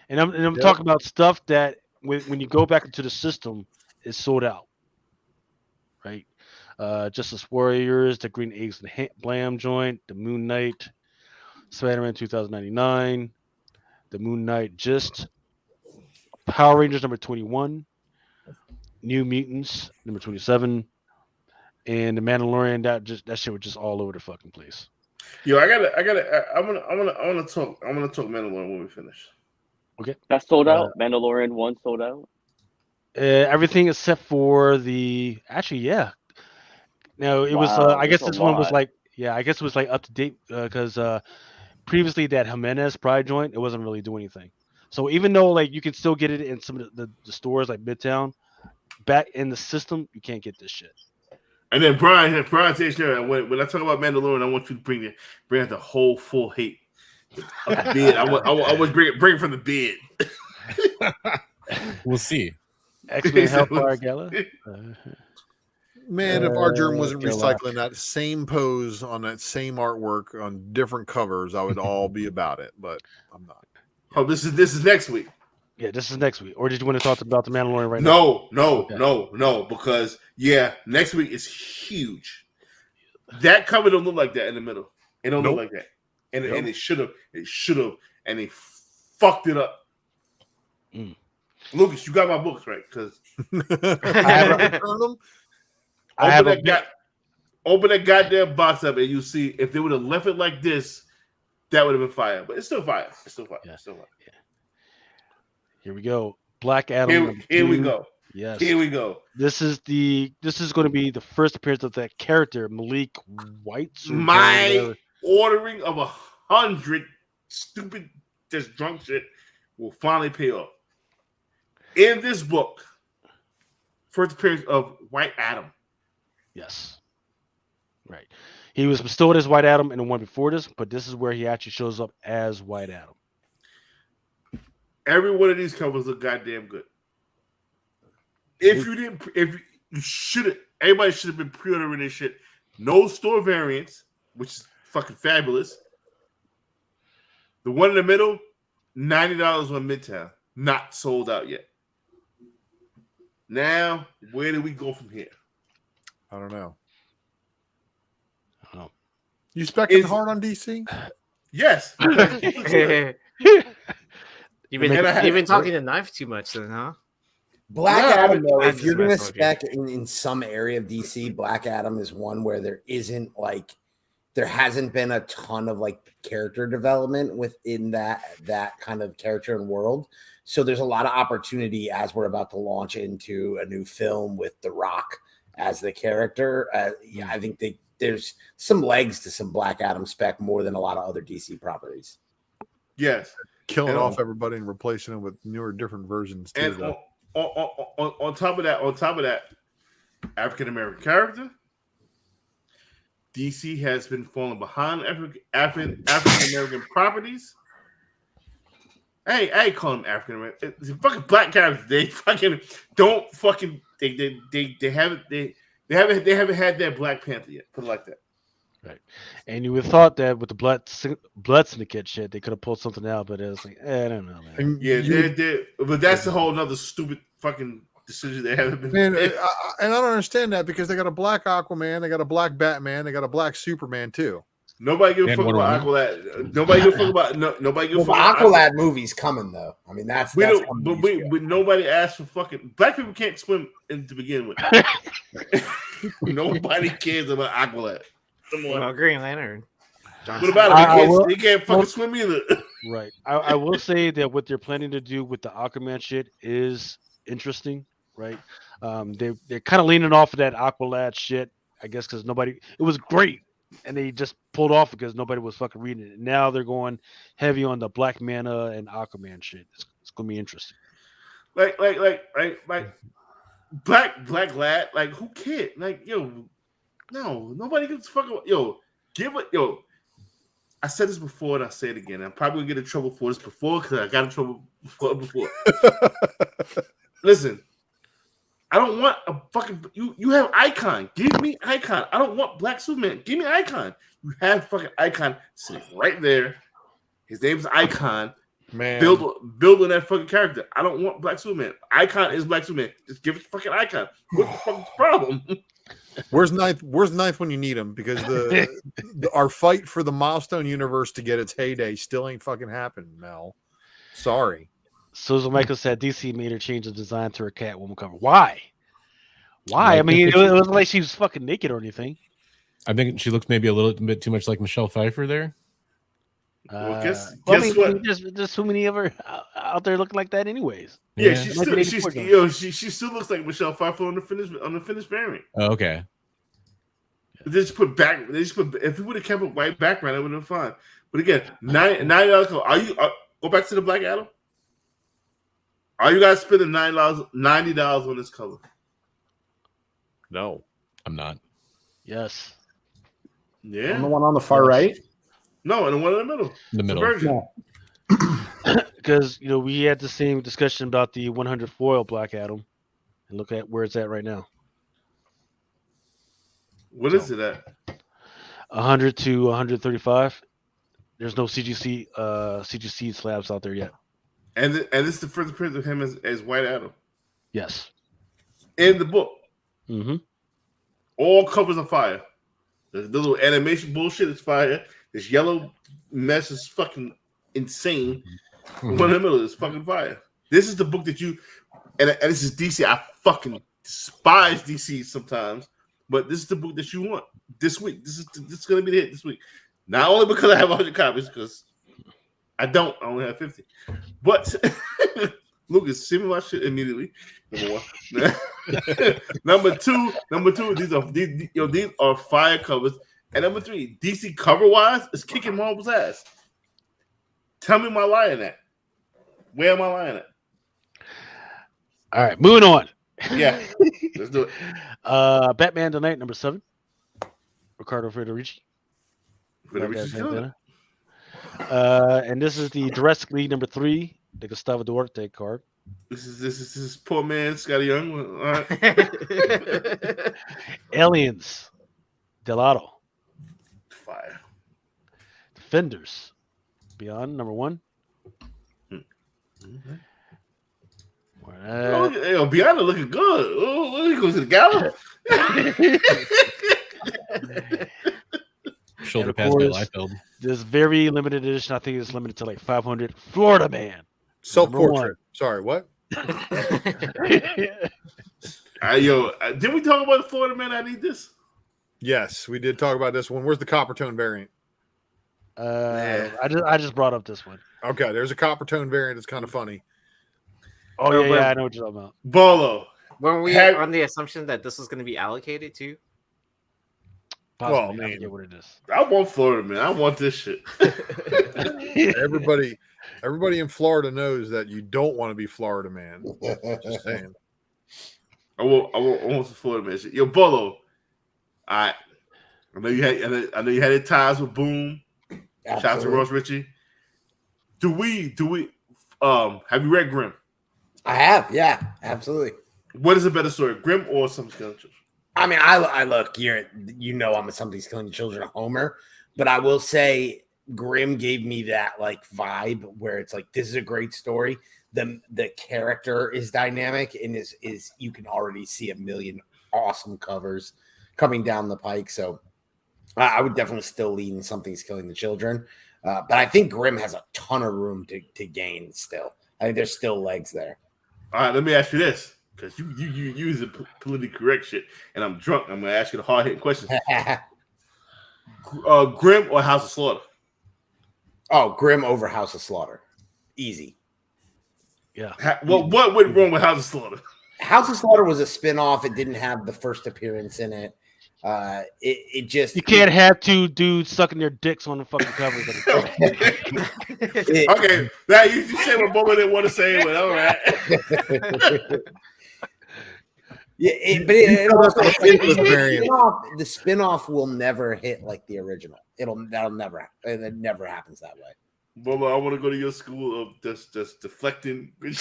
Speaker 3: And I'm talking about stuff that when you go back into the system is sold out. Right. Justice Warriors, the Green Eggs and Blam joint, the Moon Knight, Spider-Man 2099, the Moon Knight Gist, Power Rangers number 21, New Mutants number 27, and the Mandalorian. That shit was just all over the fucking place.
Speaker 7: Yo, I wanna talk Mandalorian when we finish.
Speaker 3: Okay.
Speaker 10: That's sold out. Mandalorian 1 sold out.
Speaker 3: Everything except for the No, it was. I guess this one was like. Yeah, I guess it was like up to date because previously that Jimenez Pride joint, it wasn't really doing anything. So even though like you can still get it in some of the stores like Midtown, back in the system you can't get this shit.
Speaker 7: And then Brian says, when I talk about Mandalorian, I want you to bring out the whole full hate of the beard. I want bring it from the beard.
Speaker 12: We'll see.
Speaker 3: X-Men Hellfire Gala.
Speaker 2: Man, if Arjun wasn't recycling that same pose on that same artwork on different covers, I would all be about it. But I'm not.
Speaker 7: Oh, this is next week.
Speaker 3: Yeah, this is next week. Or did you want to talk about the Mandalorian right now?
Speaker 7: No, because next week is huge. That cover don't look like that in the middle. It don't look like that, and it should have, and they fucked it up. Lucas, you got my books right because open that goddamn box up and you see if they would have left it like this, that would have been fire. But it's still fire.
Speaker 3: Yeah. Here we go. Black Adam.
Speaker 7: Here we go.
Speaker 3: Yes.
Speaker 7: Here we go.
Speaker 3: This is going to be the first appearance of that character, Malik White.
Speaker 7: My ordering of 100 stupid, just drunk shit will finally pay off. In this book, first appearance of White Adam.
Speaker 3: Yes. Right. He was bestowed as White Adam in the one before this, but this is where he actually shows up as White Adam.
Speaker 7: Every one of these covers look goddamn good. If you should have, everybody should have been pre-ordering this shit. No store variants, which is fucking fabulous. The one in the middle, $90 on Midtown, not sold out yet. Now, where do we go from here?
Speaker 2: I don't know. You specking hard on DC?
Speaker 7: Yes.
Speaker 5: You've been talking to Knife too much, then, huh?
Speaker 9: Black Adam, though, if you're gonna spec in some area of DC, Black Adam is one where there hasn't been a ton of character development within that kind of character and world. So there's a lot of opportunity as we're about to launch into a new film with The Rock as the character. I think there's some legs to some Black Adam spec more than a lot of other DC properties.
Speaker 7: Yes.
Speaker 2: Killing off everybody and replacing them with newer, different versions too.
Speaker 7: And on top of that, African American character. DC has been falling behind African American properties. I ain't calling them African American. It's fucking black characters. They fucking don't fucking they haven't had that Black Panther yet. Put it like that.
Speaker 3: Right. And you would have thought that with the blood syndicate shit, they could have pulled something out, but it's like, I don't know, man.
Speaker 7: Yeah, but that's a whole nother stupid fucking decision they haven't been.
Speaker 2: Man, and I don't understand that because they got a black Aquaman, they got a black Batman, they got a black Superman too.
Speaker 7: Nobody give a fuck about Aqualad. Nobody give a fuck about nobody give a fuck about
Speaker 9: Aqualad movie's coming though. I mean that's
Speaker 7: but nobody asked for fucking black people can't swim to begin with. Nobody cares about Aqualad.
Speaker 5: Well, Green Lantern.
Speaker 7: What about him? He can't fucking swim either.
Speaker 3: Right. I will say that what they're planning to do with the Aquaman shit is interesting, right? They're kind of leaning off of that Aqualad shit, I guess, because it was great, and they just pulled off because nobody was fucking reading it. Now they're going heavy on the Black Manta and Aquaman shit. It's gonna be interesting.
Speaker 7: Like black lad, like who cares? Like no, nobody gives a fuck about I said this before and I say it again. I'm probably gonna get in trouble for this before because I got in trouble before. Listen, I don't want a fucking you have Icon. Give me Icon. I don't want Black Superman. Give me Icon. You have fucking Icon sitting right there. His name's Icon.
Speaker 2: Man,
Speaker 7: building that fucking character. I don't want Black Superman. Icon is Black Superman. Just give it fucking Icon. What the fuck is the problem?
Speaker 2: Where's Ninth when you need him? Because our fight for the Milestone universe to get its heyday still ain't fucking happened, Mel. Sorry.
Speaker 3: Susan Michael said DC made her change the design to her Catwoman cover. Why? I mean, it wasn't like she was fucking naked or anything.
Speaker 12: I think she looks maybe a little bit too much like Michelle Pfeiffer there.
Speaker 7: Guess what?
Speaker 3: There's so many of her out there looking like that, anyways.
Speaker 7: Yeah, she still looks like Michelle Pfeiffer on the finished variant.
Speaker 12: Oh, okay.
Speaker 7: They just put if we would have kept a white background, it would have been fine. But again, $90. Go back to the Black Adam. Are you guys spending $90 on this cover?
Speaker 2: No,
Speaker 12: I'm not.
Speaker 3: Yes.
Speaker 7: Yeah.
Speaker 13: On the one on the far right.
Speaker 7: No, and the one in the middle.
Speaker 12: The middle.
Speaker 3: Because we had the same discussion about the 100 foil Black Adam, and look at where it's at right now.
Speaker 7: What is it at?
Speaker 3: 100 to 135. There's no CGC slabs out there yet.
Speaker 7: And this is the first appearance of him as White Adam.
Speaker 3: Yes.
Speaker 7: In the book.
Speaker 3: Mm-hmm.
Speaker 7: All covers are fire. The little animation bullshit is fire. This yellow mess is fucking insane.
Speaker 12: Mm-hmm.
Speaker 7: One in the middle is fucking fire. This is the book that you and this is DC. I fucking despise DC sometimes, but this is the book that you want this week. This is gonna be the hit this week. Not only because I have 100 copies, because I only have 50. But Lucas, send me my shit immediately. Number one. number two, these are fire covers. And number three, DC cover wise is kicking Marvel's ass. Tell me my lie in that. Where am I lying at?
Speaker 3: All right, moving on.
Speaker 7: Yeah, let's do it.
Speaker 3: Batman Tonight, number 7. Ricardo Federici.
Speaker 7: Federici.
Speaker 3: And this is the Jurassic League number 3, the Gustavo Duarte card.
Speaker 7: This is poor man Scotty Young. All right.
Speaker 3: Aliens, Delato.
Speaker 7: Fire.
Speaker 3: Defenders, Beyond number 1.
Speaker 7: Mm-hmm. Beyond looking good. Oh, he goes to the gala.
Speaker 12: Shoulder pads by Liefeld.
Speaker 3: This very limited edition, I think it's limited to like 500. Florida Man.
Speaker 2: Self-portrait. Sorry, what?
Speaker 7: Didn't we talk about the Florida Man? I need this.
Speaker 2: Yes, we did talk about this one. Where's the copper tone variant?
Speaker 3: I just brought up this one.
Speaker 2: Okay, there's a copper tone variant. It's kind of funny.
Speaker 3: Oh yeah, I know what you're talking about.
Speaker 7: Bolo.
Speaker 5: Were we on the assumption that this was going to be allocated to?
Speaker 3: Possibly, I forget what it is.
Speaker 7: I want Florida Man. I want this shit.
Speaker 2: Everybody in Florida knows that you don't want to be Florida Man. Just saying.
Speaker 7: I want some Florida Man shit. Yo, Bolo. I know you had ties with Boom. Shout out to Ross Ritchie. Do we have you read Grimm?
Speaker 9: I have, yeah, absolutely.
Speaker 7: What is a better story, Grimm or Something's Killing Children?
Speaker 9: I mean, I look, I'm a Something's Killing Children Homer, but I will say Grimm gave me that like vibe where it's like, this is a great story. The character is dynamic and is you can already see a million awesome covers coming down the pike. So I would definitely still lean Something's Killing the Children. But I think Grimm has a ton of room to gain still. I think there's still legs there.
Speaker 7: All right, let me ask you this, because you use the politically correct shit, and I'm drunk. I'm going to ask you the hard-hitting questions. Grimm or House of Slaughter?
Speaker 9: Oh, Grimm over House of Slaughter. Easy.
Speaker 3: Yeah.
Speaker 7: What went wrong with House of Slaughter?
Speaker 9: House of Slaughter was a spinoff. It didn't have the first appearance in it. It just
Speaker 3: you can't have two dudes sucking their dicks on the fucking cover.
Speaker 7: Okay, now you say what Boba didn't want to say, but all right.
Speaker 9: The spinoff will never hit like the original. It never happens that way.
Speaker 7: Boba, I want to go to your school of just deflecting. You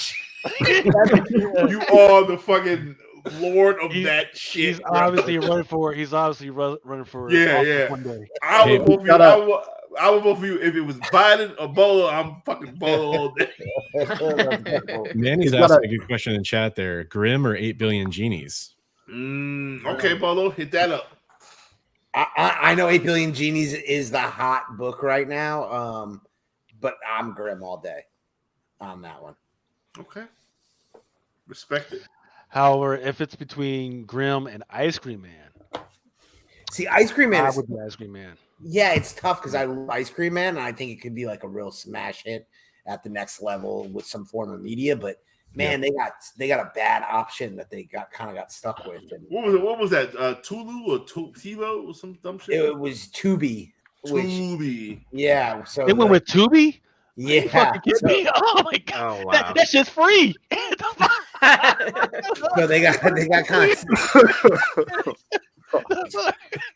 Speaker 7: are the fucking lord of that shit.
Speaker 3: He's obviously running for.
Speaker 7: Yeah.
Speaker 3: One day.
Speaker 7: I would vote for you if it was Biden or Bolo. I'm fucking Bolo all day.
Speaker 12: Manny's asking a good question in chat there. Grimm or 8 Billion Genies?
Speaker 7: Okay, Bolo, hit that up.
Speaker 9: I know 8 Billion Genies is the hot book right now. But I'm Grimm all day on that one.
Speaker 7: Okay. Respect it.
Speaker 3: However, if it's between Grimm and Ice Cream Man.
Speaker 9: See, Ice Cream Man.
Speaker 3: I would be Ice Cream Man.
Speaker 9: Yeah, it's tough because I love Ice Cream Man, and I think it could be like a real smash hit at the next level with some form of media. But man, they got a bad option that they got stuck with. And
Speaker 7: what was that? Tulu or TiVo or some dumb shit?
Speaker 9: It was Tubi. Yeah, so
Speaker 3: they went with Tubi.
Speaker 9: Yeah,
Speaker 3: me? Oh my god! Oh, wow. That shit's free.
Speaker 9: So they got kind of.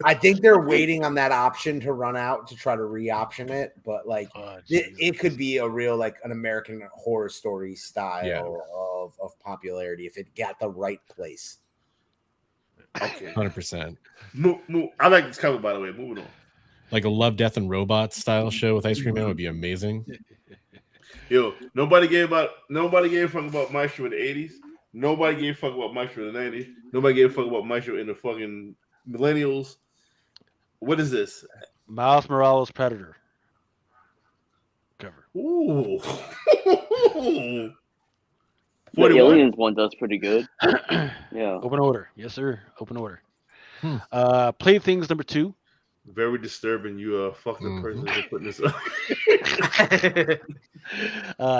Speaker 9: I think they're waiting on that option to run out to try to re-option it, but like it could be a real like an American Horror Story style of popularity if it got the right place.
Speaker 7: Okay,
Speaker 12: 100%.
Speaker 7: I like this cover, by the way. Moving on.
Speaker 12: Like a Love, Death, and Robots style show with Ice Cream Man would be amazing.
Speaker 7: Yo, nobody gave a fuck about Maestro in the 80s. Nobody gave a fuck about Maestro in the 90s. Nobody gave a fuck about Maestro in the fucking millennials. What is this?
Speaker 3: Miles Morales Predator cover.
Speaker 7: Ooh.
Speaker 10: The Aliens one does pretty good. Yeah.
Speaker 3: Open order. Yes, sir. Open order. Playthings number 2.
Speaker 7: Very disturbing. You fucked the person for putting this up.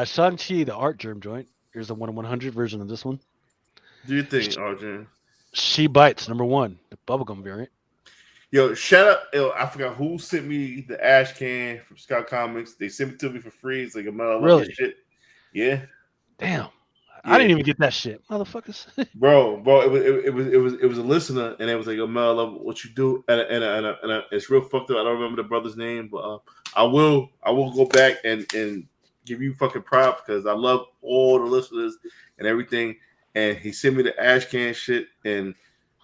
Speaker 3: Shang-Chi, the art germ joint. Here's the 1/100 version of this one.
Speaker 7: Do you think, art germ?
Speaker 3: She Bites, number 1, the bubblegum variant.
Speaker 7: Yo, shout out. Yo, I forgot who sent me the ash can from Scout Comics. They sent it to me for free. It's like a mail.
Speaker 3: Really?
Speaker 7: Shit. Yeah.
Speaker 3: Damn. I didn't even get that shit, motherfuckers.
Speaker 7: bro, it was a listener, and it was like, "Yo, Mel, I love what you do," and it's real fucked up. I don't remember the brother's name, but I will go back and give you fucking props because I love all the listeners and everything. And he sent me the ash can shit, and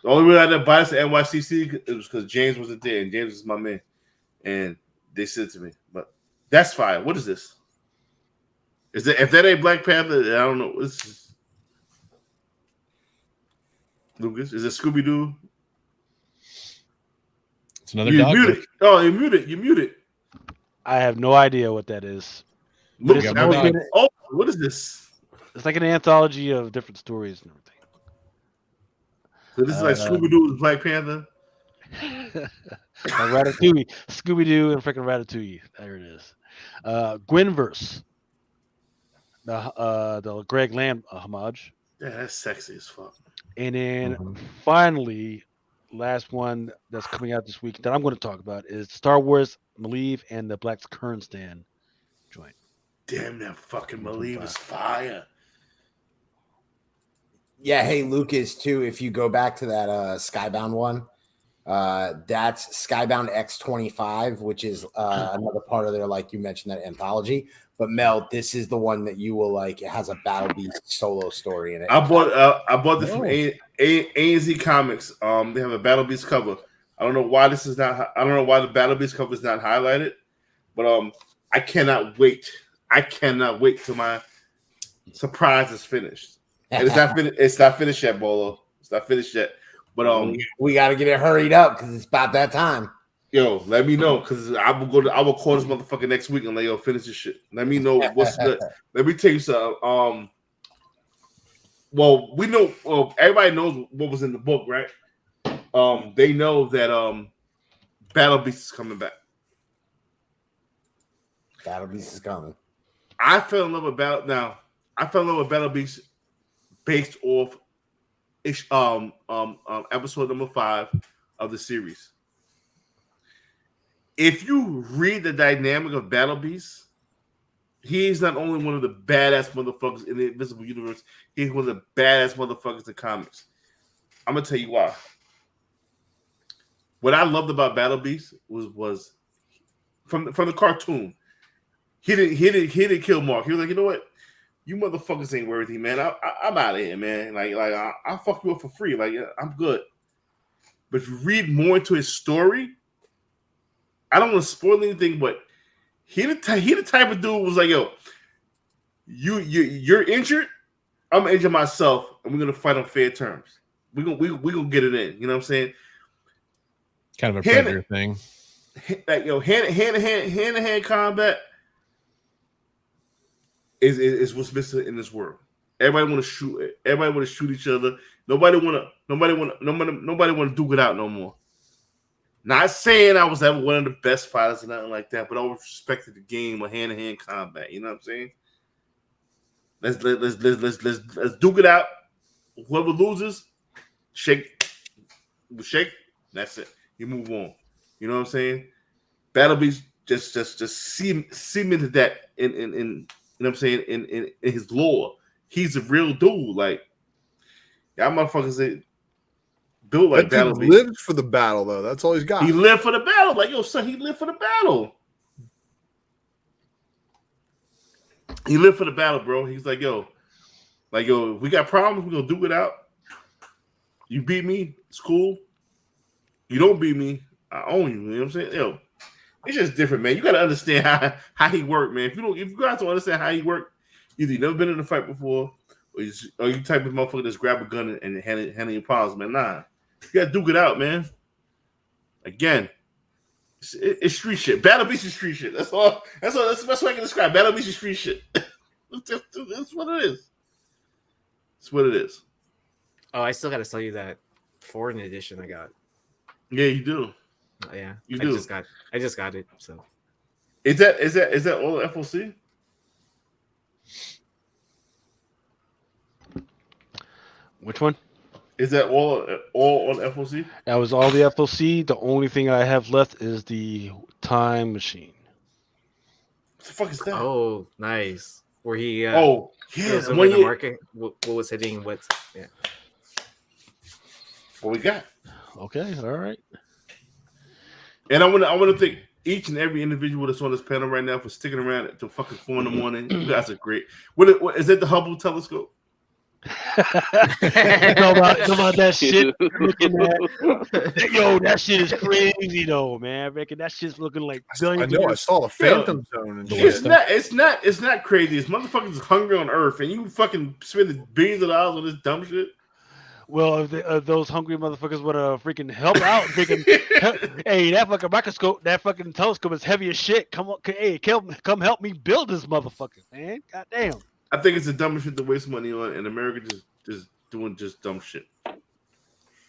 Speaker 7: the only reason I didn't buy this at NYCC it was because James wasn't there, and James is my man, and they sent it to me. But that's fine. What is this? Is that if that ain't Black Panther? I don't know. It's Lucas. Is it Scooby Doo?
Speaker 12: It's another dog.
Speaker 7: Muted. Oh, you muted.
Speaker 3: I have no idea what that is.
Speaker 7: Look, what is this?
Speaker 3: It's like an anthology of different stories and everything.
Speaker 7: So this is like Scooby Doo with Black Panther.
Speaker 3: Ratatouille, Scooby Doo, and freaking Ratatouille. There it is. Gwenverse. The Greg Land homage.
Speaker 7: Yeah, that's sexy as fuck.
Speaker 3: And then finally, last one that's coming out this week that I'm going to talk about is Star Wars Maleev and the Black Kernstan joint.
Speaker 7: Damn, that fucking Maleev is fire.
Speaker 9: Yeah, hey Lucas, too. If you go back to that Skybound one, that's Skybound X25, which is another part of their, like you mentioned, that anthology. But Mel, this is the one that you will like. It has a Battle Beast solo story in it.
Speaker 7: I bought this from A&Z Comics. They have a Battle Beast cover. I don't know why this is not. I don't know why the Battle Beast cover is not highlighted. But I cannot wait. I cannot wait till my surprise is finished. And it's not finished yet, Bolo. It's not finished yet. But
Speaker 9: we got to get it hurried up because it's about that time.
Speaker 7: Yo, let me know because I will call this motherfucker next week and let yo finish this shit. Let me know what's good. Let me tell you something. Well, we know. Well, everybody knows what was in the book, right? They know that Battle Beast is coming back.
Speaker 9: Battle Beast is coming.
Speaker 7: I fell in love with Battle Beast based off episode number 5 of the series. If you read the dynamic of Battle Beast, he is not only one of the badass motherfuckers in the Invisible Universe, he's one of the badass motherfuckers in comics. I'm gonna tell you why. What I loved about Battle Beast was from the cartoon. He didn't kill Mark. He was like, you know what? You motherfuckers ain't worthy, man. I'm out of here, man. Like I'll fuck you up for free. Like I'm good. But if you read more into his story, I don't want to spoil anything, but he the type of dude who was like, yo, you're injured. I'm injured myself, and we're gonna fight on fair terms. We gonna get it in. You know what I'm saying?
Speaker 12: Kind of a Predator thing.
Speaker 7: Like hand-to-hand combat is what's missing in this world. Everybody want to shoot. Everybody want to shoot each other. Nobody want to duke it out no more. Not saying I was ever one of the best fighters or nothing like that, but I always respected the game of hand-to-hand combat. You know what I'm saying? Let's duke it out. Whoever loses, shake. That's it. You move on. You know what I'm saying? Battle Beast just cemented that in you know what I'm saying in his lore. He's a real dude. Like y'all motherfuckers built like Battle Beast.
Speaker 2: Lived for the battle though. That's all he's got.
Speaker 7: He lived for the battle. Like yo, son, he lived for the battle. He lived for the battle, bro. He's like yo, we got problems. We're gonna duke it out. You beat me, it's cool. You don't beat me, I own you. You know what I'm saying? Yo, It's just different, man. You gotta understand how he worked, man. If you guys don't understand how he worked, either you never been in a fight before, or you type of motherfucker just grab a gun and handle your problems, man. Nah, you gotta duke it out, man. Again, it's street shit. Battle Beast is street shit. That's all. That's the best way I can describe. Battle Beast is street shit. That's what it is. That's what it is.
Speaker 5: Oh, I still gotta tell you that foreign edition I got.
Speaker 7: Yeah, you do.
Speaker 5: Yeah,
Speaker 7: you do.
Speaker 5: I just got it. So
Speaker 7: is that all FOC?
Speaker 3: Which one?
Speaker 7: Is that all on FOC?
Speaker 3: That was all the FOC. The only thing I have left is the time machine.
Speaker 7: What the fuck is that?
Speaker 5: Oh, nice. Where he
Speaker 7: was
Speaker 5: over the market. What was hitting? What? Yeah.
Speaker 7: What we got?
Speaker 3: Okay, all right.
Speaker 7: And I want to thank each and every individual that's on this panel right now for sticking around until fucking 4 in the morning. You guys are great. What is it? The Hubble telescope?
Speaker 3: Know about that shit. Yo, that shit is crazy though, man. Reckon that shit's looking like billions.
Speaker 2: I know. I saw the Phantom Zone. And
Speaker 7: It's not crazy. It's motherfuckers hungry on Earth, and you fucking spending billions of dollars on this dumb shit.
Speaker 3: Well, if those hungry motherfuckers would freaking help out, freaking hey, that fucking microscope, that fucking telescope is heavy as shit. Come on, hey, come help me build this motherfucker, man. God damn.
Speaker 7: I think it's the dumbest shit to waste money on, and America just doing dumb shit.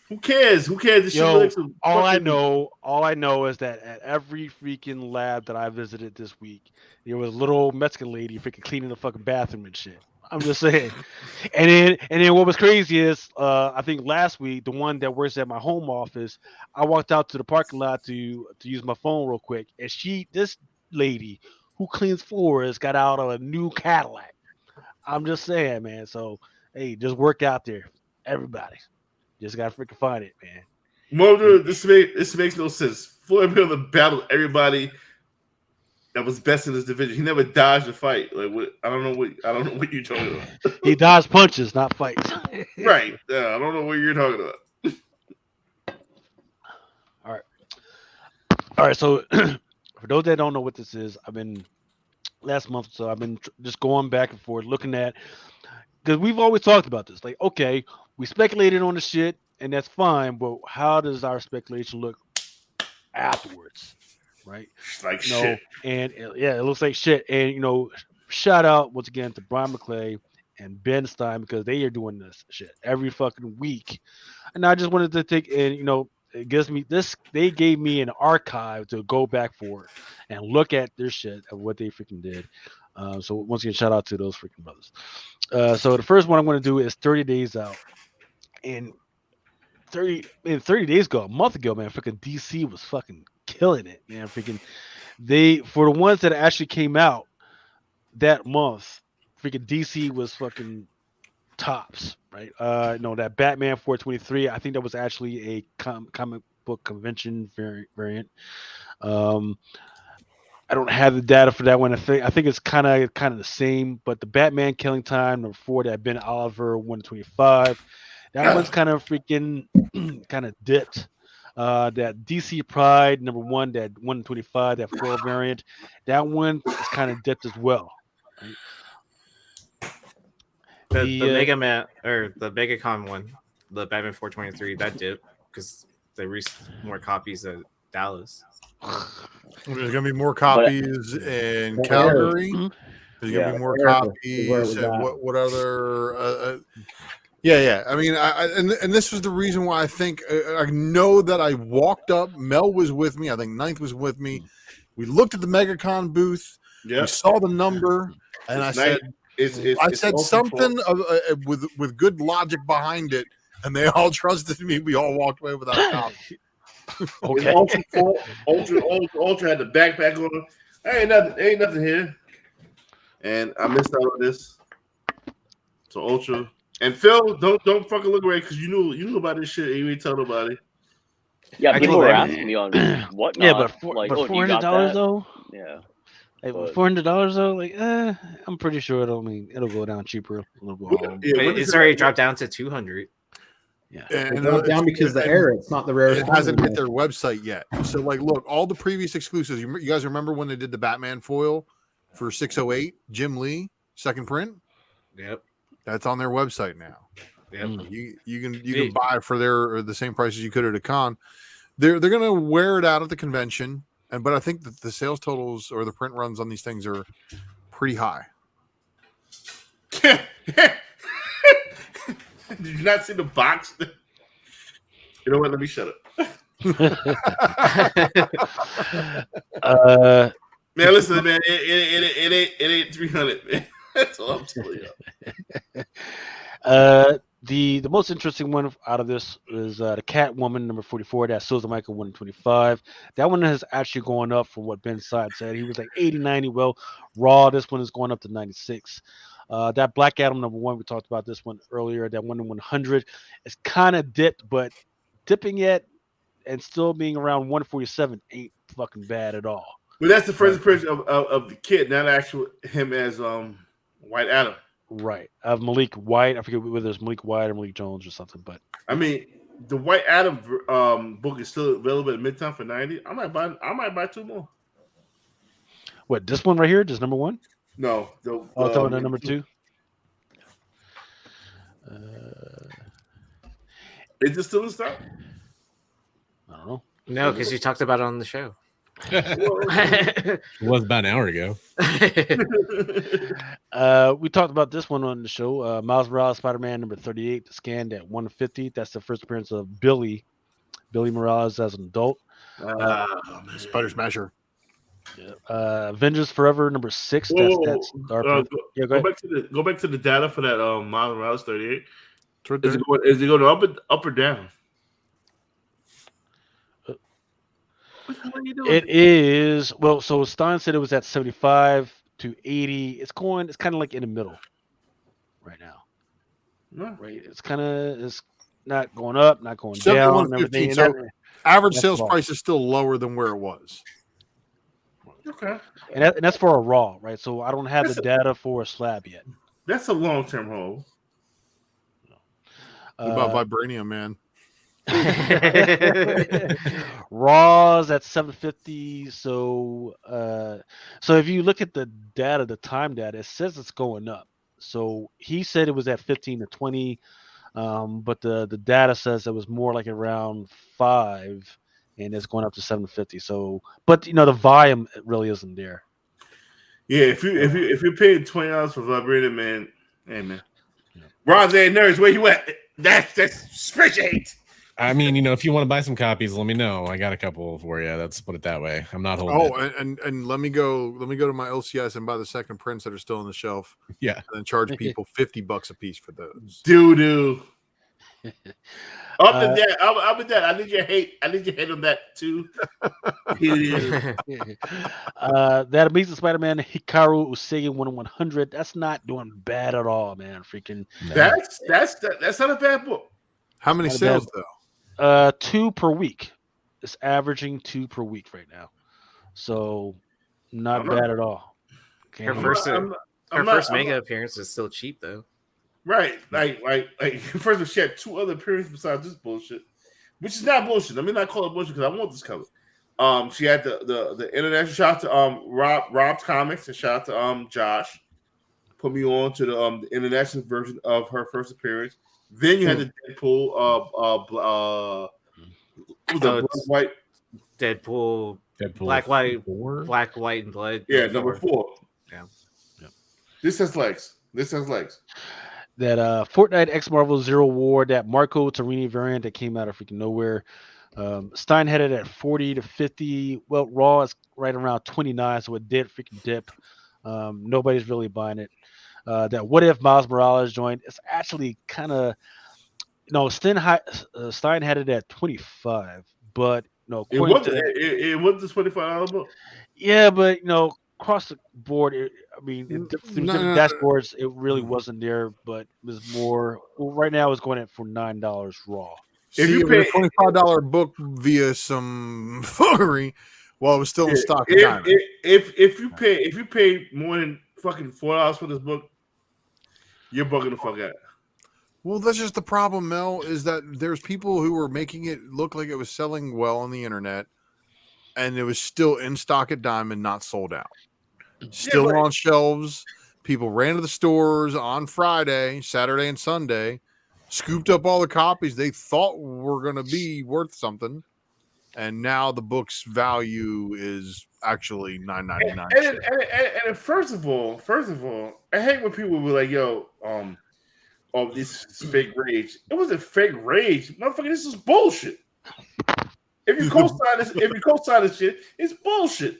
Speaker 7: Who cares? This
Speaker 3: Yo,
Speaker 7: shit like
Speaker 3: all I know is that at every freaking lab that I visited this week, there was a little Mexican lady freaking cleaning the fucking bathroom and shit. I'm just saying. And then what was crazy is I think last week, the one that works at my home office, I walked out to the parking lot to use my phone real quick, and this lady who cleans floors got out of a new Cadillac. I'm just saying, man. So hey, just work out there, everybody. Just gotta freaking find it, man.
Speaker 7: Mother, this makes no sense. Floyd Mayweather battled everybody that was best in his division. He never dodged a fight. Like what? I don't know what you're talking about.
Speaker 3: He dodged punches, not fights.
Speaker 7: Right? Yeah, I don't know what you're talking about.
Speaker 3: All right. So for those that don't know what this is, I've been just going back and forth looking at, because we've always talked about this. Like, okay, we speculated on the shit, and that's fine, but how does our speculation look afterwards? Right?
Speaker 7: Like shit.
Speaker 3: And it looks like shit. And shout out once again to Brian McClay and Ben Stein, because they are doing this shit every fucking week. And I just wanted to take it gives me this. They gave me an archive to go back for and look at their shit of what they freaking did. So once again, shout out to those freaking brothers. So the first one I'm going to do is 30 Days Out. And 30 days ago, a month ago, man, freaking DC was fucking killing it, man. Freaking for the ones that actually came out that month, freaking DC was fucking tops, right? No, that Batman 423, I think that was actually a comic book convention variant. I don't have the data for that one. I think it's kind of the same, but the Batman Killing Time number 4, that Ben Oliver 125, that one's kind of freaking kind of dipped. That DC Pride number 1, that 125, that 4 variant, that one is kind of dipped as well. Right?
Speaker 5: The Mega Man or the MegaCon one, the Batman 423, that dipped because they released more copies at Dallas.
Speaker 2: There's gonna be more copies in Calgary. There's gonna be more copies. And what other? Yeah. I mean, and this was the reason why I think I know that I walked up. Mel was with me. I think Ninth was with me. We looked at the MegaCon booth.
Speaker 7: Yeah.
Speaker 2: We saw the number, and I said something with good logic behind it, and they all trusted me. We all walked away without a copy.
Speaker 7: Okay. Ultra had the backpack on. Ain't nothing here, and I missed out on this. So Ultra and Phil, don't fucking look away, because you knew about this shit and you ain't tell nobody.
Speaker 10: Yeah, people were asking me on what.
Speaker 3: Yeah, but $400 though.
Speaker 10: Yeah.
Speaker 3: Like $400 though, like I'm pretty sure it'll go down cheaper.
Speaker 5: It's already dropped down to $200.
Speaker 3: Yeah,
Speaker 2: And
Speaker 13: down because the error. It's not the rarest.
Speaker 2: It hasn't hit their website yet. So, like, look, all the previous exclusives. You guys remember when they did the Batman foil for 608, Jim Lee, second print?
Speaker 5: Yep.
Speaker 2: That's on their website now.
Speaker 5: Yep.
Speaker 2: You can buy for the same price as you could at a con. They're gonna wear it out at the convention, but I think that the sales totals or the print runs on these things are pretty high.
Speaker 7: Did you not see the box? You know what? Let me shut up. Man, listen, man. It ain't 300, man. That's all I'm telling you.
Speaker 3: The most interesting one out of this is the Catwoman number 44. That's Susan Michael 125. That one has actually gone up from what Ben Side said. He was like 80, 90. Well, Raw, this one is going up to 96. That Black Adam number 1, we talked about this one earlier. That one in 100 is kind of dipped, but dipping yet and still being around 147 ain't fucking bad at all.
Speaker 7: But that's the first appearance of the kid, not actual him as White Adam.
Speaker 3: Right. Of Malik White. I forget whether it's Malik White or Malik Jones or something, but
Speaker 7: I mean, the White Adam book is still available at Midtown for 90. I might buy 2 more.
Speaker 3: What, this one right here? Just number 1?
Speaker 7: No.
Speaker 3: The number 2.
Speaker 7: Is it still in stock?
Speaker 3: I don't know.
Speaker 5: No, because you talked about it on the show.
Speaker 12: It was about an hour ago.
Speaker 3: We talked about this one on the show. Miles Morales, Spider-Man number 38, scanned at 150. That's the first appearance of Billy Morales as an adult.
Speaker 2: Spider Smasher.
Speaker 3: Avengers Forever number 6. That's
Speaker 7: go back to the data for that Miles Morales 38.
Speaker 2: Right,
Speaker 7: is it going up or down? What the hell are you doing?
Speaker 3: It is so Stein said it was at 75 to 80. It's kind of like in the middle right now.
Speaker 7: No.
Speaker 3: Right. It's not going up, not going down. And everything.
Speaker 2: So average sales price is still lower than where it was.
Speaker 7: Okay.
Speaker 3: And that's for a Raw, right? So I don't have the data for a slab yet.
Speaker 7: That's a long-term hold.
Speaker 2: What about Vibranium, man?
Speaker 3: Raw's at 750. So if you look at the data, the time data, it says it's going up. So he said it was at 15 to 20, but the data says it was more like around 5, and it's going up to 750. So, but the volume really isn't there.
Speaker 7: Yeah, if you're paying $20 for Vibranium, man, hey man, Ron's A Nerds, where you at? That's spreadsheet.
Speaker 12: I mean, if you want to buy some copies, let me know. I got a couple for you. Let's put it that way. I'm not holding.
Speaker 2: Oh, and let me go to my LCS and buy the second prints that are still on the shelf.
Speaker 12: Yeah,
Speaker 2: and then charge people $50 a piece for those.
Speaker 7: Doo-doo. Up to that. Up to that. I need your hate on that too.
Speaker 3: That Amazing Spider-Man Hikaru Usagi 1/100. That's not doing bad at all, man. Freaking.
Speaker 7: That's not a bad book.
Speaker 2: How many sales though?
Speaker 3: 2 per week. It's averaging 2 per week right now, so not bad at all.
Speaker 5: Her first mega appearance is still cheap though.
Speaker 7: Right, like first of all, she had 2 other appearances besides this bullshit, which is not bullshit. Let me not call it bullshit because I want this cover. She had the international shout to Rob's Comics and shout out to Josh, put me on to the international version of her first appearance. Then you had the
Speaker 5: Deadpool, Black, White, and Blood.
Speaker 7: Yeah, number 4.
Speaker 5: Yeah.
Speaker 7: This has legs.
Speaker 3: That Fortnite X Marvel Zero War, that Marco Torrini variant that came out of freaking nowhere. Stein had it at 40 to 50. Well, Raw is right around 29, so it did freaking dip. Nobody's really buying it. That What If Miles Morales joined? It's actually kind of Stein had it at 25, but
Speaker 7: it was the $25 book.
Speaker 3: Yeah, but across the board, through different dashboards, it really wasn't there, but it was more. Well, right now, it's going at for $9 raw.
Speaker 2: If you pay a $25 book via some fuckery, while it was still in stock,
Speaker 7: if you pay more than fucking $4 for this book, you're bugging the fuck out.
Speaker 2: Well, that's just the problem, Mel, is that there's people who were making it look like it was selling well on the internet, and it was still in stock at Diamond, not sold out. Still on shelves. People ran to the stores on Friday, Saturday, and Sunday, scooped up all the copies they thought were going to be worth something, and now the book's value is actually $9.99.
Speaker 7: And first of all, I hate when people were like, "Yo, this is fake rage." It wasn't fake rage, motherfucker. This is bullshit. If you co-sign this shit, it's bullshit.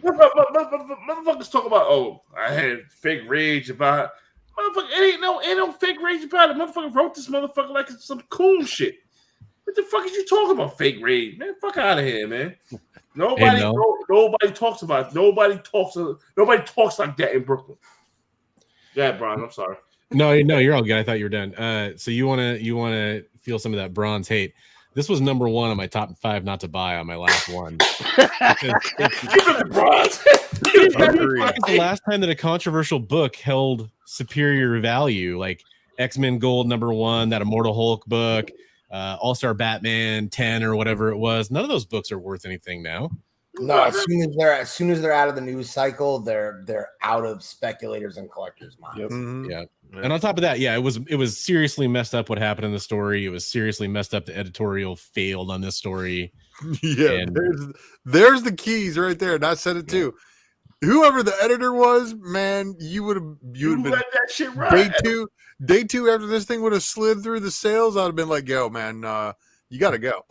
Speaker 7: Motherfuckers talk about, "Oh, I had fake rage about." Motherfucker, ain't no fake rage about it. Motherfucker wrote this motherfucker like it's some cool shit. What the fuck is you talking about? Fake rage, man. Fuck out of here, man. Nobody talks about it. Nobody talks like that in Brooklyn. Yeah, Brian, I'm sorry.
Speaker 12: No, you're all good. I thought you were done. So you wanna feel some of that bronze hate. This was number 1 on my top 5 not to buy on my last one. The last time that a controversial book held superior value, like X-Men Gold number 1, that Immortal Hulk book, All-Star Batman 10 or whatever it was. None of those books are worth anything now.
Speaker 9: No, as soon as they're out of the news cycle, they're out of speculators and collectors' minds.
Speaker 12: Yep. Mm-hmm. Yeah. And on top of that, it was seriously messed up what happened in the story. It was seriously messed up. The editorial failed on this story.
Speaker 2: Yeah, and there's the keys right there. And I said it too. Whoever the editor was, man, you would have been
Speaker 7: let that shit run.
Speaker 2: Day two after this thing would have slid through the sales. I'd have been like, "Yo, man, you got to go."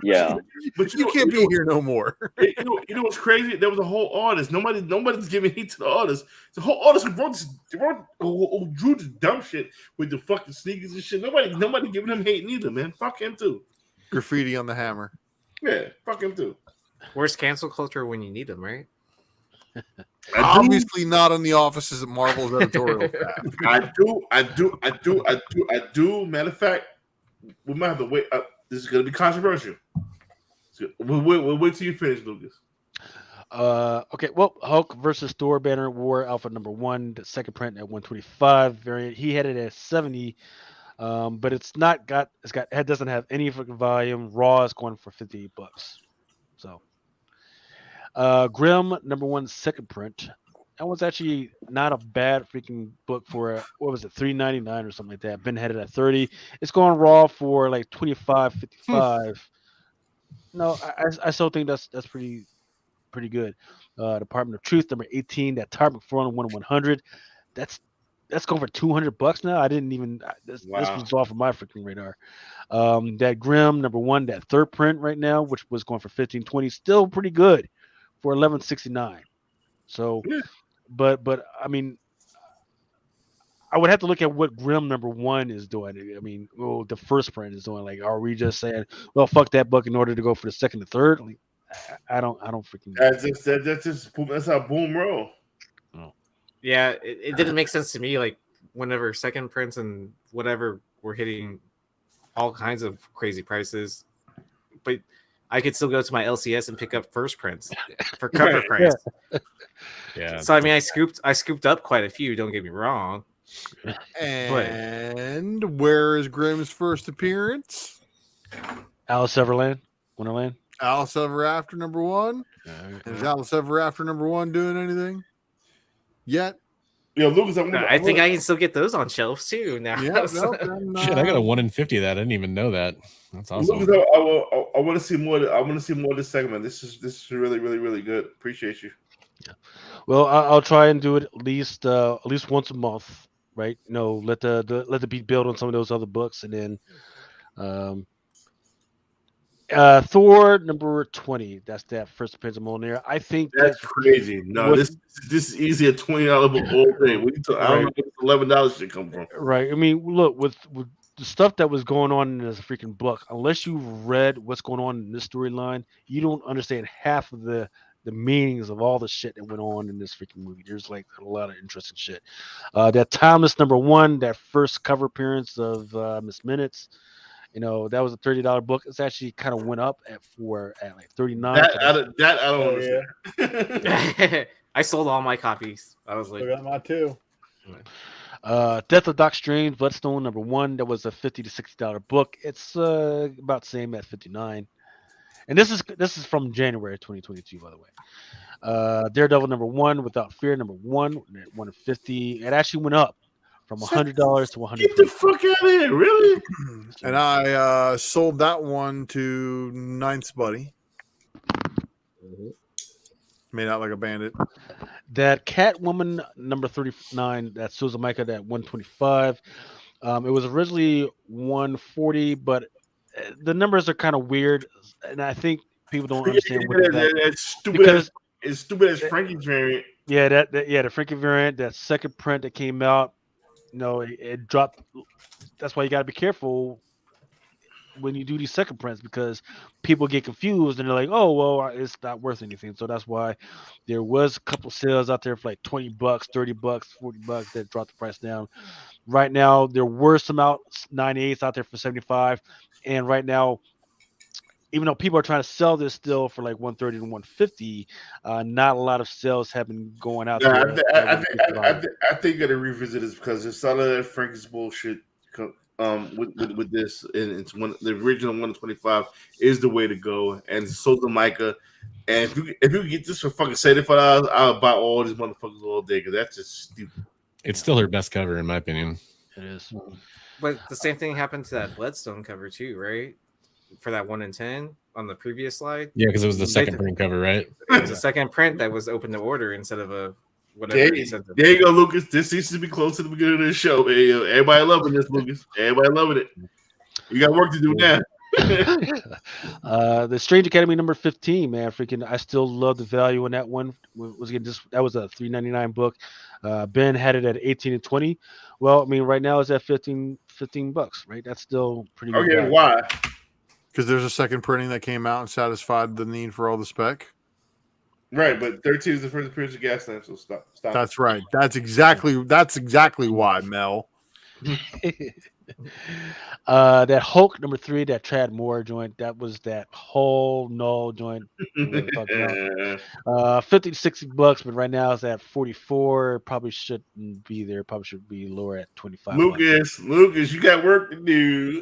Speaker 10: yeah.
Speaker 2: But you can't be here no more.
Speaker 7: You know what's crazy? There was a whole artist. Nobody's giving heat to the artist. The whole artist who drew the dumb shit with the fucking sneakers and shit. Nobody giving him hate neither, man. Fuck him too.
Speaker 2: Graffiti on the hammer.
Speaker 7: Yeah, fuck him too.
Speaker 5: Where's cancel culture when you need them, right?
Speaker 2: Obviously not on the offices at Marvel's editorial staff.
Speaker 7: I do. Matter of fact, we might have to wait. This is going to be controversial. We'll wait till you finish, Lucas.
Speaker 3: Okay. Well, Hulk versus Thor banner war alpha number 1, the second print at 125 variant. He had it at 70, but it doesn't have any fucking volume. Raw is going for $58. So, Grimm number 1, second print. That was actually not a bad freaking book for what was it, $3.99 or something like that. Been headed at 30. It's going Raw for like 25.55. No, I still think that's pretty good. Department of Truth number 18. That Todd McFarlane 1/100. That's going for $200 now. I didn't even. This was off of my freaking radar. That Grimm number 1. That third print right now, which was going for $15.20, still pretty good for $11.69. So. Yeah. But I mean, I would have to look at what Grimm number 1 is doing. I mean, the first print is doing. Like, are we just saying, well, fuck that book in order to go for the second and third? Like, I don't freaking.
Speaker 7: That's how boom roll.
Speaker 3: Oh.
Speaker 5: Yeah, it didn't make sense to me. Like, whenever second prints and whatever were hitting all kinds of crazy prices, but I could still go to my LCS and pick up first prints for cover price.
Speaker 12: Yeah.
Speaker 5: So I mean, I scooped up quite a few. Don't get me wrong.
Speaker 2: And where is Grimm's first appearance?
Speaker 3: Alice Everland, Wonderland.
Speaker 2: Alice Ever After number 1. Is Alice Ever After number 1 doing anything yet?
Speaker 7: Yeah, Lucas.
Speaker 5: I think I can still get those on shelves too now.
Speaker 2: Yeah,
Speaker 12: Shit, I got a 1 in 50 of that. I didn't even know that. That's awesome.
Speaker 7: Lucas, I want to see more. I want to see more of this segment. This is really, really, really good. Appreciate you.
Speaker 3: Yeah. Well, I'll try and do it at least once a month, right? Let the beat build on some of those other books, and then Thor number 20. That's that first appearance of Mjolnir. I think
Speaker 7: that's crazy. No, this is easy at $20 book all day. I don't know where $11 should come from.
Speaker 3: Right. I mean, look, with the stuff that was going on in this freaking book, unless you read what's going on in this storyline, you don't understand half of the meanings of all the shit that went on in this freaking movie. There's like a lot of interesting shit. That Timeless number 1, that first cover appearance of Miss Minutes, that was a $30 book. It's actually kind of went up at like $39.
Speaker 7: That I don't understand.
Speaker 5: I sold all my copies. I was like,
Speaker 13: I got mine too.
Speaker 3: Death of Doc Strange, Bloodstone #1. That was a $50 to $60 book. It's about the same at $59. And this is from January 2022, by the way. Daredevil #1, Without Fear #1, at $150. It actually went up from $100 to $120.
Speaker 7: Get the fuck out of here, really?
Speaker 2: And I sold that one to Ninth's Buddy. Made out like a bandit.
Speaker 3: That Catwoman #39, that's Susan Micah, at $125. It was originally $140, but the numbers are kind of weird, and I think people don't understand what
Speaker 7: It's stupid. It's stupid as Frankie's variant.
Speaker 3: Yeah, the Frankie variant, that second print that came out, it dropped. That's why you got to be careful when you do these second prints, because people get confused and they're like, oh, well, it's not worth anything. So that's why there was a couple sales out there for like $20, $30, $40 that dropped the price down. Right now, there were some 98s out there for $75, and right now, even though people are trying to sell this still for like $130 to $150, not a lot of sales have been going out there.
Speaker 7: I think you got to revisit this because there's some of that Frankie's bullshit. With this, and it's the original 125 is the way to go, and so the Micah. And if you get this for fucking $75, I'll buy all these motherfuckers all day because that's just stupid.
Speaker 12: It's still her best cover, in my opinion.
Speaker 3: It is.
Speaker 5: But the same thing happened to that Bloodstone cover too, right? For that 1 in 10 on the previous slide.
Speaker 12: Yeah, because it was the second print cover, right?
Speaker 5: It was a second print that was open to order instead of a whatever.
Speaker 7: There you go, Lucas. This seems to be close to the beginning of the show. Hey, everybody loving this, Lucas. Everybody loving it. We got work to do now.
Speaker 3: The Strange Academy #15, man, freaking! I still love the value on that one. That was a $3.99 book. Ben had it at 18 and 20. Well, I mean, right now it's at $15, right? That's still pretty good.
Speaker 7: Okay, why?
Speaker 2: Because there's a second printing that came out and satisfied the need for all the spec.
Speaker 7: Right, but 13 is the first appearance of Gaslamp, so stop.
Speaker 2: That's right. That's exactly why, Mel.
Speaker 3: That Hulk #3, that Chad Moore joint, that was that whole null joint. $50 to $60, but right now it's at 44. Probably shouldn't be there. Probably should be lower at 25.
Speaker 7: Lucas, you got work to do.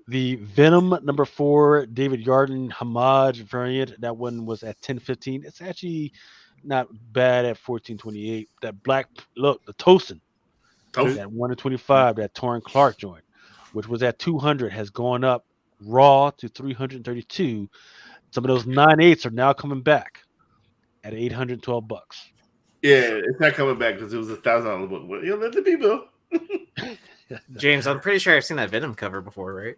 Speaker 3: The Venom #4, David Yarden homage variant. That one was at 10.15. It's actually not bad at 14.28. That black look, the Tosin. That 1 in 25, that Torrin Clark joint, which was at 200, has gone up raw to 332. Some of those 9.8s are now coming back at $812.
Speaker 7: Yeah, it's not coming back because it was $1,000 book. But let the people.
Speaker 5: James, I'm pretty sure I've seen that Venom cover before, right?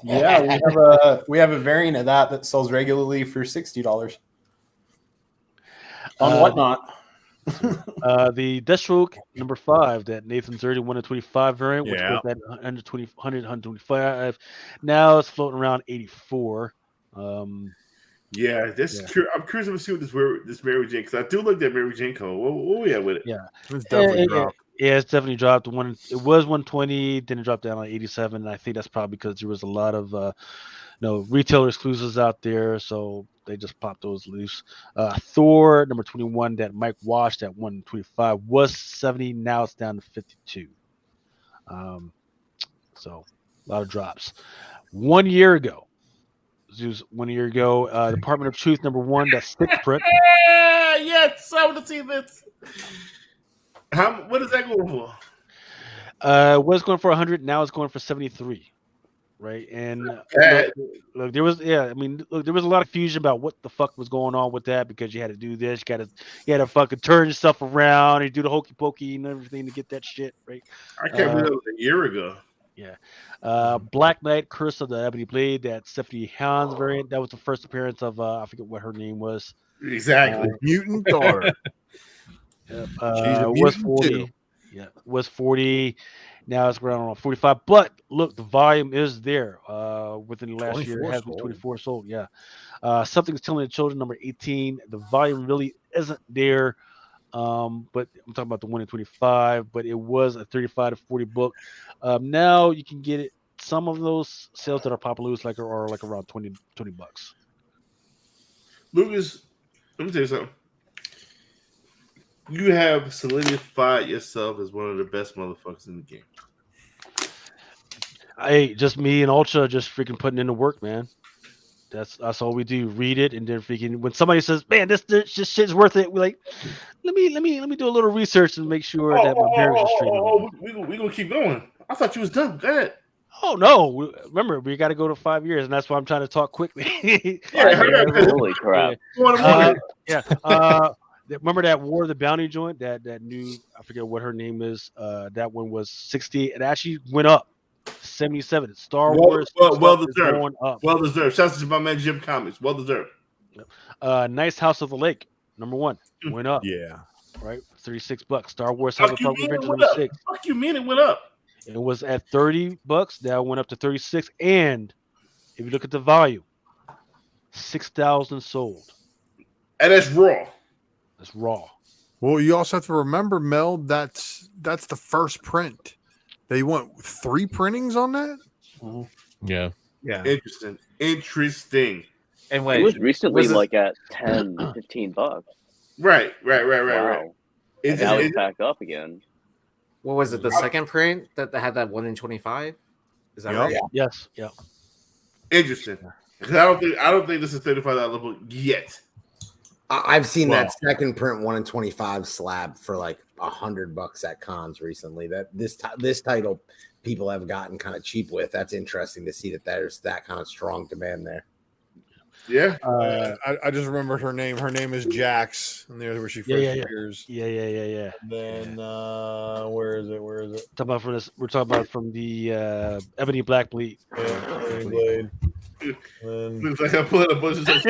Speaker 13: Yeah, we have a variant of that sells regularly for $60 on Whatnot.
Speaker 3: The Deathstroke #5, that Nathan 31 and 25 variant, which was at 125. Now it's floating around 84.
Speaker 7: Yeah, I'm curious to see what this Mary Jane, because I do like that Mary Jane cover. What we at with it?
Speaker 3: Yeah,
Speaker 2: it's definitely dropped.
Speaker 3: Yeah, it's definitely dropped. It was 120, then it dropped down to 87. And I think that's probably because there was a lot of retailer exclusives out there, so they just popped those loose. Thor #21, that Mike Wash at 125 was 70. Now it's down to 52. So a lot of drops. 1 year ago, Department of Truth #1, that 6th print.
Speaker 7: Yes, I want to see this. What is that going for?
Speaker 3: It was going for 100. Now it's going for 73. Right, and look, there was there was a lot of confusion about what the fuck was going on with that, because you had to do this, you had to fucking turn yourself around and do the hokey pokey and everything to get that shit right.
Speaker 7: I can't believe it was a year ago.
Speaker 3: Yeah, Black Knight, Curse of the Ebony Blade, that Stephanie Hans variant. That was the first appearance of I forget what her name was.
Speaker 7: Exactly,
Speaker 2: Mutant daughter.
Speaker 3: Was 40. Too. Yeah, was 40. Now it's around 45. But look, the volume is there. Within the last year, it has been 24 sold. Yeah. Something's Telling the Children #18. The volume really isn't there. But I'm talking about the 1 in 25. But it was a 35 to 40 book. Now you can get it. Some of those sales that are popular are like around $20.
Speaker 7: Lucas, let me tell you something. You have solidified yourself as one of the best motherfuckers in the game.
Speaker 3: Hey, just me and Ultra just freaking putting in the work, man. That's all we do. Read it, and then freaking when somebody says, "Man, this shit's worth it," we're like, "Let me do a little research and make sure that my bearings are straight."
Speaker 7: We gonna keep going. I thought you was done. Go ahead.
Speaker 3: Oh no! Remember, we got to go to 5 years, and that's why I'm trying to talk quickly.
Speaker 10: Holy crap!
Speaker 3: Yeah. Remember that War of the Bounty joint? That new, I forget what her name is. That one was 60. It actually went up 77. Star Wars.
Speaker 7: Well deserved.
Speaker 3: Going up.
Speaker 7: Well deserved. Shout out to my man Jim Comics. Well deserved.
Speaker 3: Nice House of the Lake, #1, went up.
Speaker 2: Yeah.
Speaker 3: Right, $36. Star Wars
Speaker 7: Fuck you, mean it went up. Fuck you, mean it went up.
Speaker 3: It was at $30. Now it went up to 36. And if you look at the volume, 6,000 sold.
Speaker 7: And that's raw.
Speaker 3: That's raw.
Speaker 2: Well, you also have to remember, Mel, that's the first print. They want 3 printings on that?
Speaker 3: Mm-hmm.
Speaker 12: Yeah.
Speaker 7: Interesting.
Speaker 5: And wait,
Speaker 10: it was recently like at $10, $15.
Speaker 7: Right.
Speaker 10: Wow. And now it's back up again.
Speaker 5: What was it? The second print that had that 1 in 25? Is that right?
Speaker 3: Yeah. Yes. Yeah.
Speaker 7: Interesting. Because I don't think this is $35 book yet.
Speaker 9: I've seen that second print 1 in 25 slab for like $100 at cons recently. That this title people have gotten kind of cheap with. That's interesting to see that there's that kind of strong demand there.
Speaker 7: Yeah.
Speaker 2: I just remembered her name. Her name is Jax, and there's where she first appears.
Speaker 3: Yeah.
Speaker 2: And then where is it?
Speaker 3: We're talking about from the Ebony Black Bleed.
Speaker 2: Blade.
Speaker 7: Looks like I put a bunch of stuff.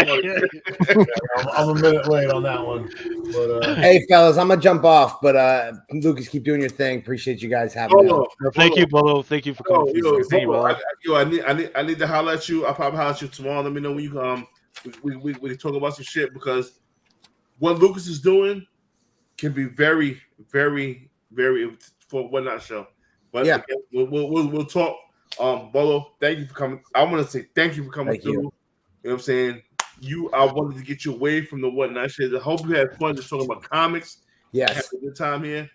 Speaker 2: I'm a minute late on that one. But,
Speaker 9: hey, fellas, I'm gonna jump off. But Lucas, keep doing your thing. Appreciate you guys having me.
Speaker 3: Thank you, Bolo. Thank you for coming.
Speaker 7: I need to holler at you. I'll probably holler at you tomorrow. Let me know when you come. We can talk about some shit because what Lucas is doing can be very, very, very for What Not show. But yeah, we'll talk. Bolo, thank you for coming. I want to say thank you for coming through. You know what I'm saying? I wanted to get you away from the What Not shit. I hope you had fun just talking about comics.
Speaker 9: Yes.
Speaker 7: Have a good time here.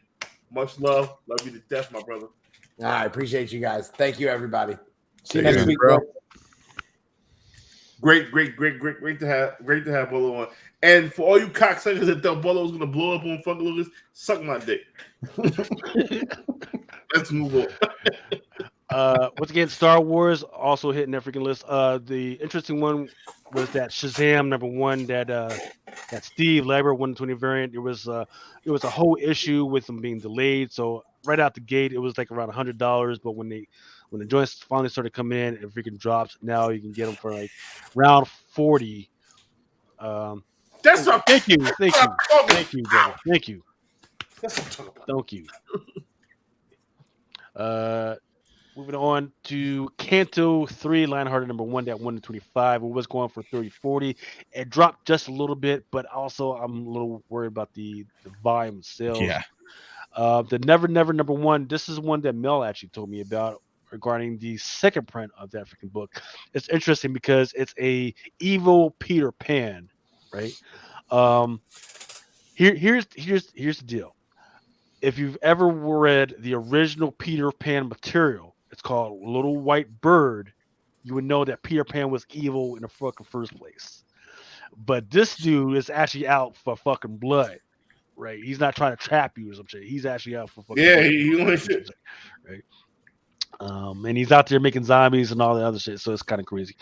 Speaker 7: Much love. Love you to death, my brother.
Speaker 9: I appreciate you guys. Thank you, everybody.
Speaker 13: See you next week, bro.
Speaker 7: Great to have Bolo on. And for all you cocksuckers that thought Bolo was gonna blow up on fucking Lucas, suck my dick. Let's move on.
Speaker 3: Once again, Star Wars also hitting that freaking list. The interesting one was that Shazam #1 that Steve Leiber 120 variant. It was a whole issue with them being delayed. So right out the gate, it was like around $100. But when the joints finally started coming in, it freaking drops. Now you can get them for like around 40.
Speaker 7: That's what
Speaker 3: thank you, brother. Thank you.
Speaker 7: That's what I'm talking about.
Speaker 3: Thank you. Moving on to Canto 3, Lionhearted #1, that 1 in 25. It was going for 30-40. It dropped just a little bit, but also I'm a little worried about the volume sales.
Speaker 12: Yeah.
Speaker 3: The Never #1. This is one that Mel actually told me about regarding the second print of that freaking book. It's interesting because it's a evil Peter Pan, right? Here's the deal. If you've ever read the original Peter Pan material, it's called Little White Bird, you would know that Peter Pan was evil in the fucking first place. But this dude is actually out for fucking blood, right? He's not trying to trap you or some shit. He's actually out for fucking blood.
Speaker 7: He wants shit.
Speaker 3: Right? And he's out there making zombies and all the other shit, so it's kind of crazy.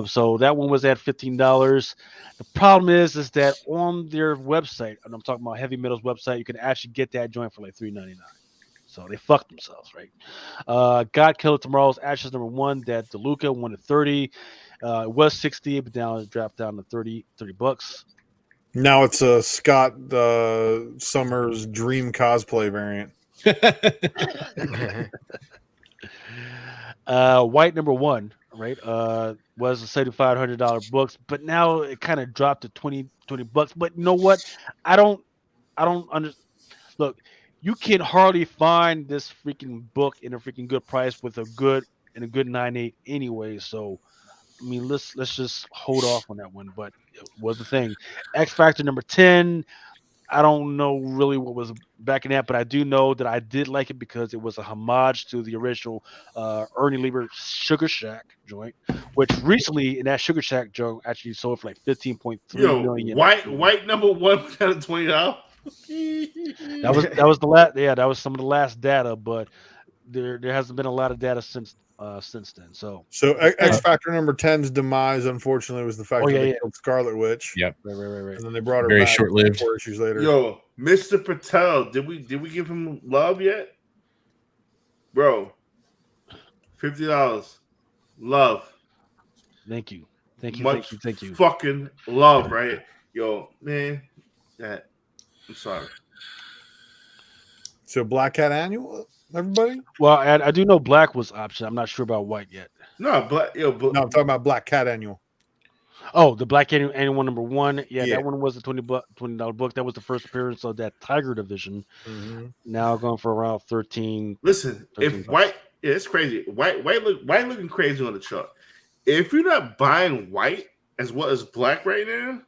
Speaker 3: So that one was at $15. The problem is that on their website, and I'm talking about Heavy Metal's website, you can actually get that joint for like $3.99. So they fucked themselves, right? God Killer Tomorrow's Ashes #1, that DeLuca 1 to 30. It was 60, but now it dropped down to $30.
Speaker 2: Now it's a Scott Summers Dream cosplay variant.
Speaker 3: White #1, right? Was a $7,500 books, but now it kind of dropped to $20. But you know what? I don't understand. Look, you can hardly find this freaking book in a freaking good price with a good 9.8 anyway. So I mean, let's just hold off on that one. But it was the thing. X Factor #10. I don't know really what was backing that, but I do know that I did like it because it was a homage to the original Ernie Lieber Sugar Shack joint, which recently in that Sugar Shack joint actually sold for like 15.3 million.
Speaker 7: White number one out of $20.
Speaker 3: That was the last. Yeah, that was some of the last data, but there hasn't been a lot of data since then. So
Speaker 2: X Factor number 10's demise, unfortunately, was the fact that they killed Scarlet Witch.
Speaker 12: Yep.
Speaker 3: Right.
Speaker 2: And then they brought her
Speaker 12: Very
Speaker 2: back
Speaker 12: short-lived.
Speaker 2: 4 issues later.
Speaker 7: Yo, Mr. Patel, did we give him love yet? Bro, $50. Love.
Speaker 3: Thank you.
Speaker 7: Much
Speaker 3: Thank you.
Speaker 7: fucking love, right? Yo, man. I'm sorry.
Speaker 2: So Black Cat Annual, everybody?
Speaker 3: Well, I do know black was option. I'm not sure about white yet.
Speaker 7: No,
Speaker 2: No, I'm talking about Black Cat Annual.
Speaker 3: Oh, the Black Annual number 1. Yeah, that one was a $20 book. That was the first appearance of that Tiger division.
Speaker 2: Mm-hmm.
Speaker 3: Now going for around 13.
Speaker 7: Listen,
Speaker 3: 13
Speaker 7: if white, it's crazy. White looking crazy on the chart. If you're not buying white as well as black right now,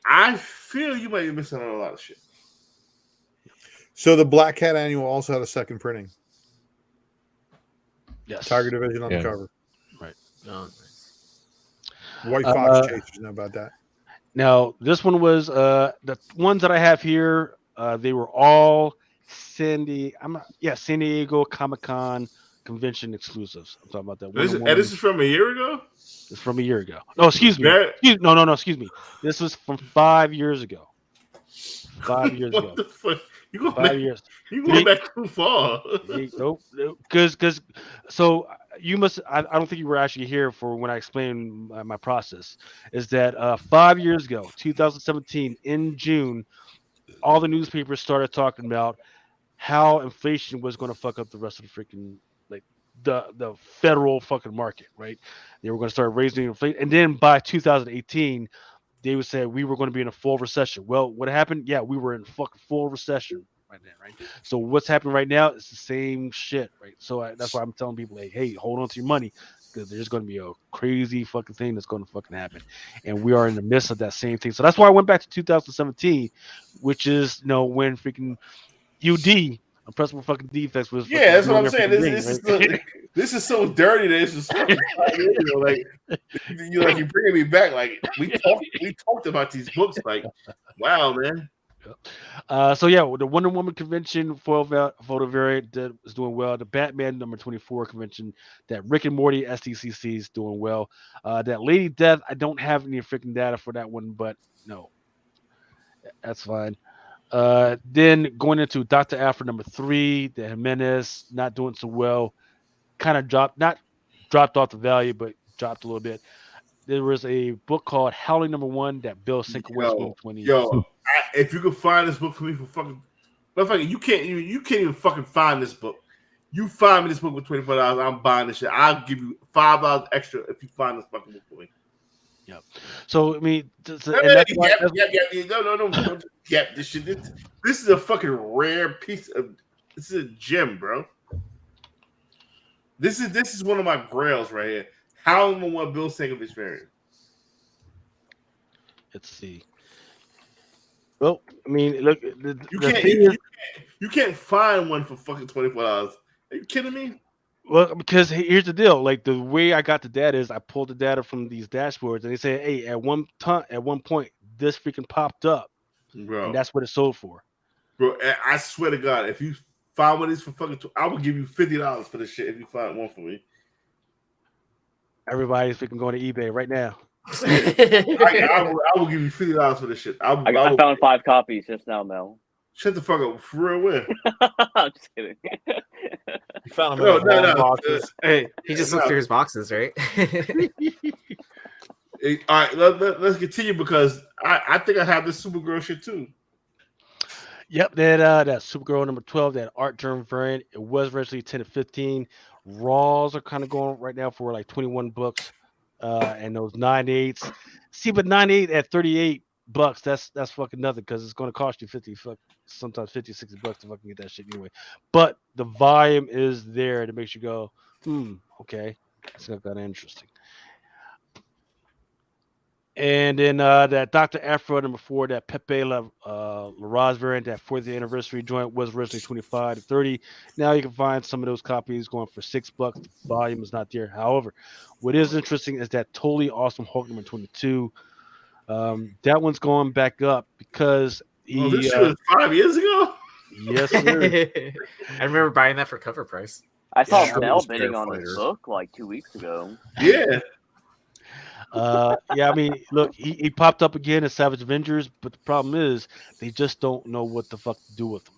Speaker 7: I feel you might be missing on a lot of shit.
Speaker 2: So the Black Cat Annual also had a second printing.
Speaker 3: Yes.
Speaker 2: Tiger division on the cover.
Speaker 3: Right.
Speaker 5: Oh, nice.
Speaker 2: White Fox Chasers know about that.
Speaker 3: Now, this one was the ones that I have here. They were all San Diego Comic-Con convention exclusives. I'm talking about that.
Speaker 7: This is from a year ago?
Speaker 3: It's from a year ago. No, excuse me. No, excuse me. This was from 5 years ago. 5 years ago.
Speaker 7: What the fuck? You going
Speaker 3: 5 years.
Speaker 7: You going back too far?
Speaker 3: Nope. Because so you must. I don't think you were actually here for when I explained my process. Is that 5 years ago, 2017, in June, all the newspapers started talking about how inflation was going to fuck up the rest of the freaking the federal fucking market, right? They were going to start raising inflation, and then by 2018. They would say we were going to be in a full recession. Well, what happened? Yeah, we were in fucking full recession right now, right? So what's happening right now is the same shit, right? So that's why I'm telling people, like, hey, hold on to your money because there's going to be a crazy fucking thing that's going to fucking happen, and we are in the midst of that same thing. So that's why I went back to 2017, which is when freaking UD. Impressible fucking defects was.
Speaker 7: Yeah, that's what I'm saying. This is so dirty that it's just you're bringing me back. Like we talked about these books. Like, wow, man.
Speaker 3: So yeah, the Wonder Woman convention photo variant that is doing well. The Batman number 24 convention, that Rick and Morty SDCC is doing well. That Lady Death, I don't have any freaking data for that one, but no, that's fine. Then going into Dr. Afro number 3, the Jimenez not doing so well, kind of dropped off the value, but dropped a little bit. There was a book called Howling number 1 that Bill Sienkiewicz 2020.
Speaker 7: Yo, if you could find this book for me for fucking, you can't even fucking find this book. You find me this book for $24, I'm buying this shit. I'll give you $5 extra if you find this fucking book for me.
Speaker 3: Yep. So I mean, no.
Speaker 7: This shit. This is a fucking rare piece of. This is a gem, bro. This is one of my grails right here. How am I want Bill Sienkiewicz variant?
Speaker 3: Let's see. Well, I mean, look,
Speaker 7: you can't find one for fucking $24. Are you kidding me?
Speaker 3: Well, because here's the deal. Like the way I got the data is I pulled the data from these dashboards, and they say, hey, at one point, this freaking popped up,
Speaker 7: bro,
Speaker 3: and that's what it sold for.
Speaker 7: Bro, I swear to God, if you find one of these for fucking, I will give you $50 for this shit if you find one for me.
Speaker 3: Everybody's freaking going to eBay right now.
Speaker 7: I will give you $50 for this shit.
Speaker 10: I found 5 copies just now, Mel.
Speaker 7: Shut the fuck up. For real, where?
Speaker 10: I'm just kidding.
Speaker 5: You found them in boxes. Hey, he just looked through his boxes, right?
Speaker 7: All right, let's continue because I think I have this Supergirl shit too.
Speaker 3: Yep, that Supergirl number 12, that art term variant. It was originally 10 to 15. Raws are kind of going right now for like 21 books, and those 9.8s. See, but 9.8 at $38, that's fucking nothing because it's going to cost you sometimes $50, $60 to fucking get that shit anyway. But the volume is there that makes you go, okay, that's kind of interesting. And then that Dr. Afro #4, that Pepe Larraz variant, that 40th anniversary joint was originally 25 to 30. Now you can find some of those copies going for $6. The volume is not there. However, what is interesting is that Totally Awesome Hulk #22. That one's going back up because
Speaker 7: this shit was 5 years ago.
Speaker 3: Yes, sir.
Speaker 5: I remember buying that for cover price.
Speaker 10: I saw Mel bidding on this book like 2 weeks ago.
Speaker 7: Yeah.
Speaker 3: Yeah, I mean, look, he popped up again as Savage Avengers, but the problem is they just don't know what the fuck to do with him.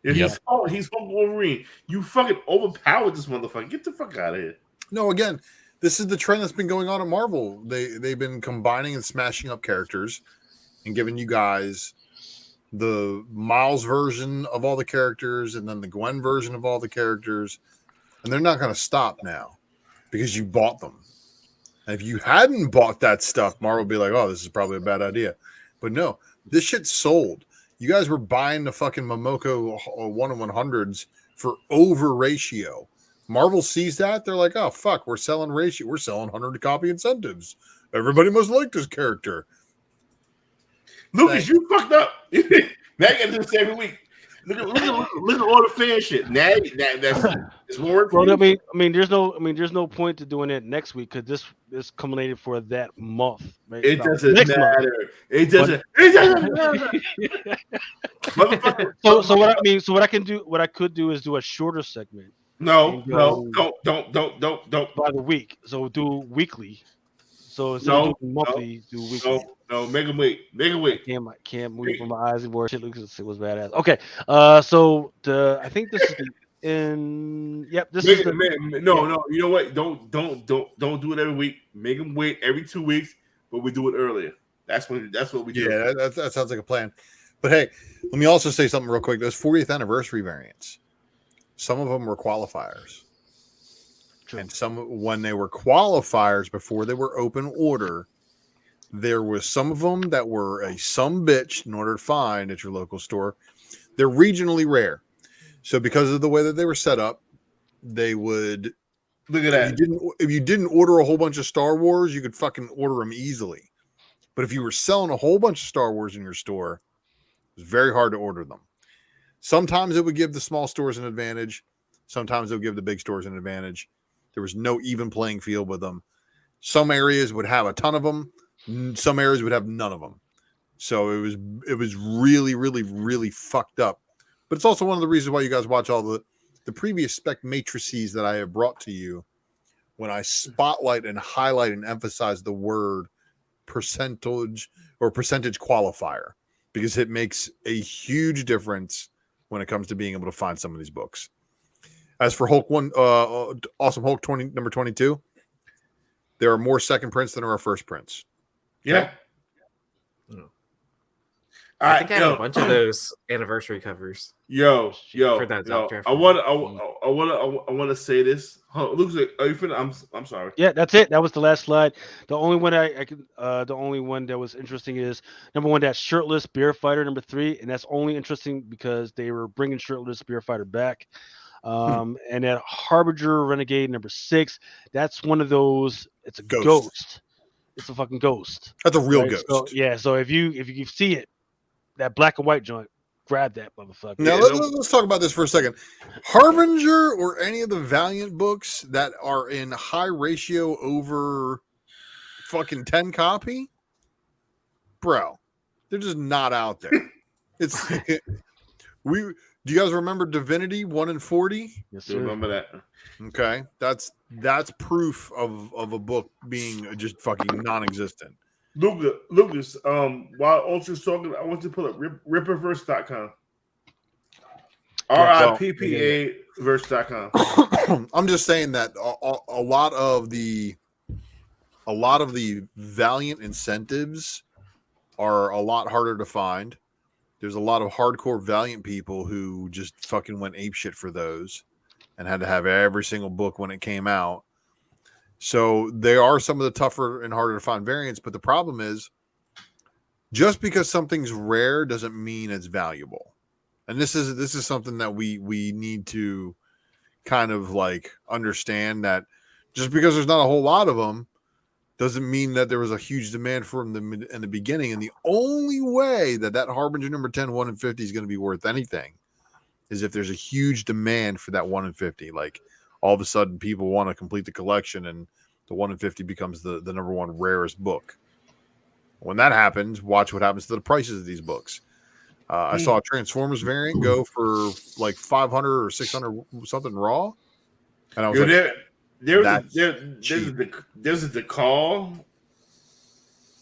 Speaker 7: Yeah, he's Hulk Wolverine. You fucking overpowered this motherfucker. Get the fuck out of here.
Speaker 2: No, again, this is the trend that's been going on at Marvel. They've been combining and smashing up characters and giving you guys the Miles version of all the characters and then the Gwen version of all the characters. And they're not going to stop now because you bought them. And if you hadn't bought that stuff, Marvel would be like, oh, this is probably a bad idea. But no, this shit sold. You guys were buying the fucking Momoko 1/100s for over ratio. Marvel sees that. They're like, oh, fuck, we're selling ratio. We're selling 100 copy incentives. Everybody must like this character.
Speaker 7: Lucas, you fucked up. Now you got to do this every week. Look at all the fan shit. That's more.
Speaker 3: Well, I mean, there's no point to doing it next week because this is culminated for that month. Right?
Speaker 7: It doesn't matter. It doesn't matter.
Speaker 3: So what I could do is do a shorter segment.
Speaker 7: No, don't.
Speaker 3: By the week, so do weekly. So instead of doing monthly, do weekly.
Speaker 7: No, make him wait.
Speaker 3: I can't move from my eyes anymore. Shit, Lucas, it was badass. Okay, so I think this is the end. Yep, this is the.
Speaker 7: No. You know what? Don't do it every week. Make him wait every 2 weeks, but we do it earlier. That's what we do.
Speaker 2: Yeah, that sounds like a plan. But hey, let me also say something real quick. Those 40th anniversary variants, some of them were qualifiers. True. And some, when they were qualifiers before they were open order, there was some of them that were a some bitch in order to find at your local store. They're regionally rare. So because of the way that they were set up, they would
Speaker 7: look at that.
Speaker 2: If you didn't order a whole bunch of Star Wars, you could fucking order them easily. But if you were selling a whole bunch of Star Wars in your store, it was very hard to order them. Sometimes it would give the small stores an advantage. Sometimes it would give the big stores an advantage. There was no even playing field with them. Some areas would have a ton of them. Some areas would have none of them. So it was really, really, really fucked up. But it's also one of the reasons why you guys watch all the previous spec matrices that I have brought to you when I spotlight and highlight and emphasize the word percentage or percentage qualifier, because it makes a huge difference when it comes to being able to find some of these books. As for Hulk Awesome Hulk number 22, there are more second prints than there are first prints.
Speaker 7: Yeah.
Speaker 5: I think I have a bunch of those anniversary covers.
Speaker 7: Yo,
Speaker 5: for that Doctor.
Speaker 7: I want to say this. Looks like, are you finished? I'm sorry.
Speaker 3: Yeah, that's it. That was the last slide. The only one the only one that was interesting is number one, that shirtless Bear Fighter #3, and that's only interesting because they were bringing shirtless Bear Fighter back. And that Harbinger Renegade #6, that's one of those. It's a ghost. It's a fucking ghost.
Speaker 2: That's a real ghost.
Speaker 3: So, yeah. So if you see it, that black and white joint, grab that motherfucker.
Speaker 2: Now let's talk about this for a second. Harbinger or any of the Valiant books that are in high ratio over fucking 10 copy, bro, they're just not out there. Do you guys remember Divinity 1 in 40?
Speaker 7: Yes, sir. Remember that.
Speaker 2: Okay, that's proof of a book being just fucking non-existent.
Speaker 7: Lucas, while Ultra's talking, I want you to pull up ripperverse.com. RIPPA-verse.com.
Speaker 2: I'm just saying that a lot of the Valiant incentives are a lot harder to find. There's a lot of hardcore Valiant people who just fucking went apeshit for those and had to have every single book when it came out. So they are some of the tougher and harder to find variants, but the problem is just because something's rare doesn't mean it's valuable. And this is something that we need to kind of like understand, that just because there's not a whole lot of them doesn't mean that there was a huge demand for him in the beginning. And the only way that Harbinger number 10, 1 in 50 is going to be worth anything is if there's a huge demand for that 1 in 50. Like all of a sudden people want to complete the collection and the 1 in 50 becomes the number one rarest book. When that happens, watch what happens to the prices of these books. I saw a Transformers variant go for like 500 or 600 something raw. And I was
Speaker 7: there's a call,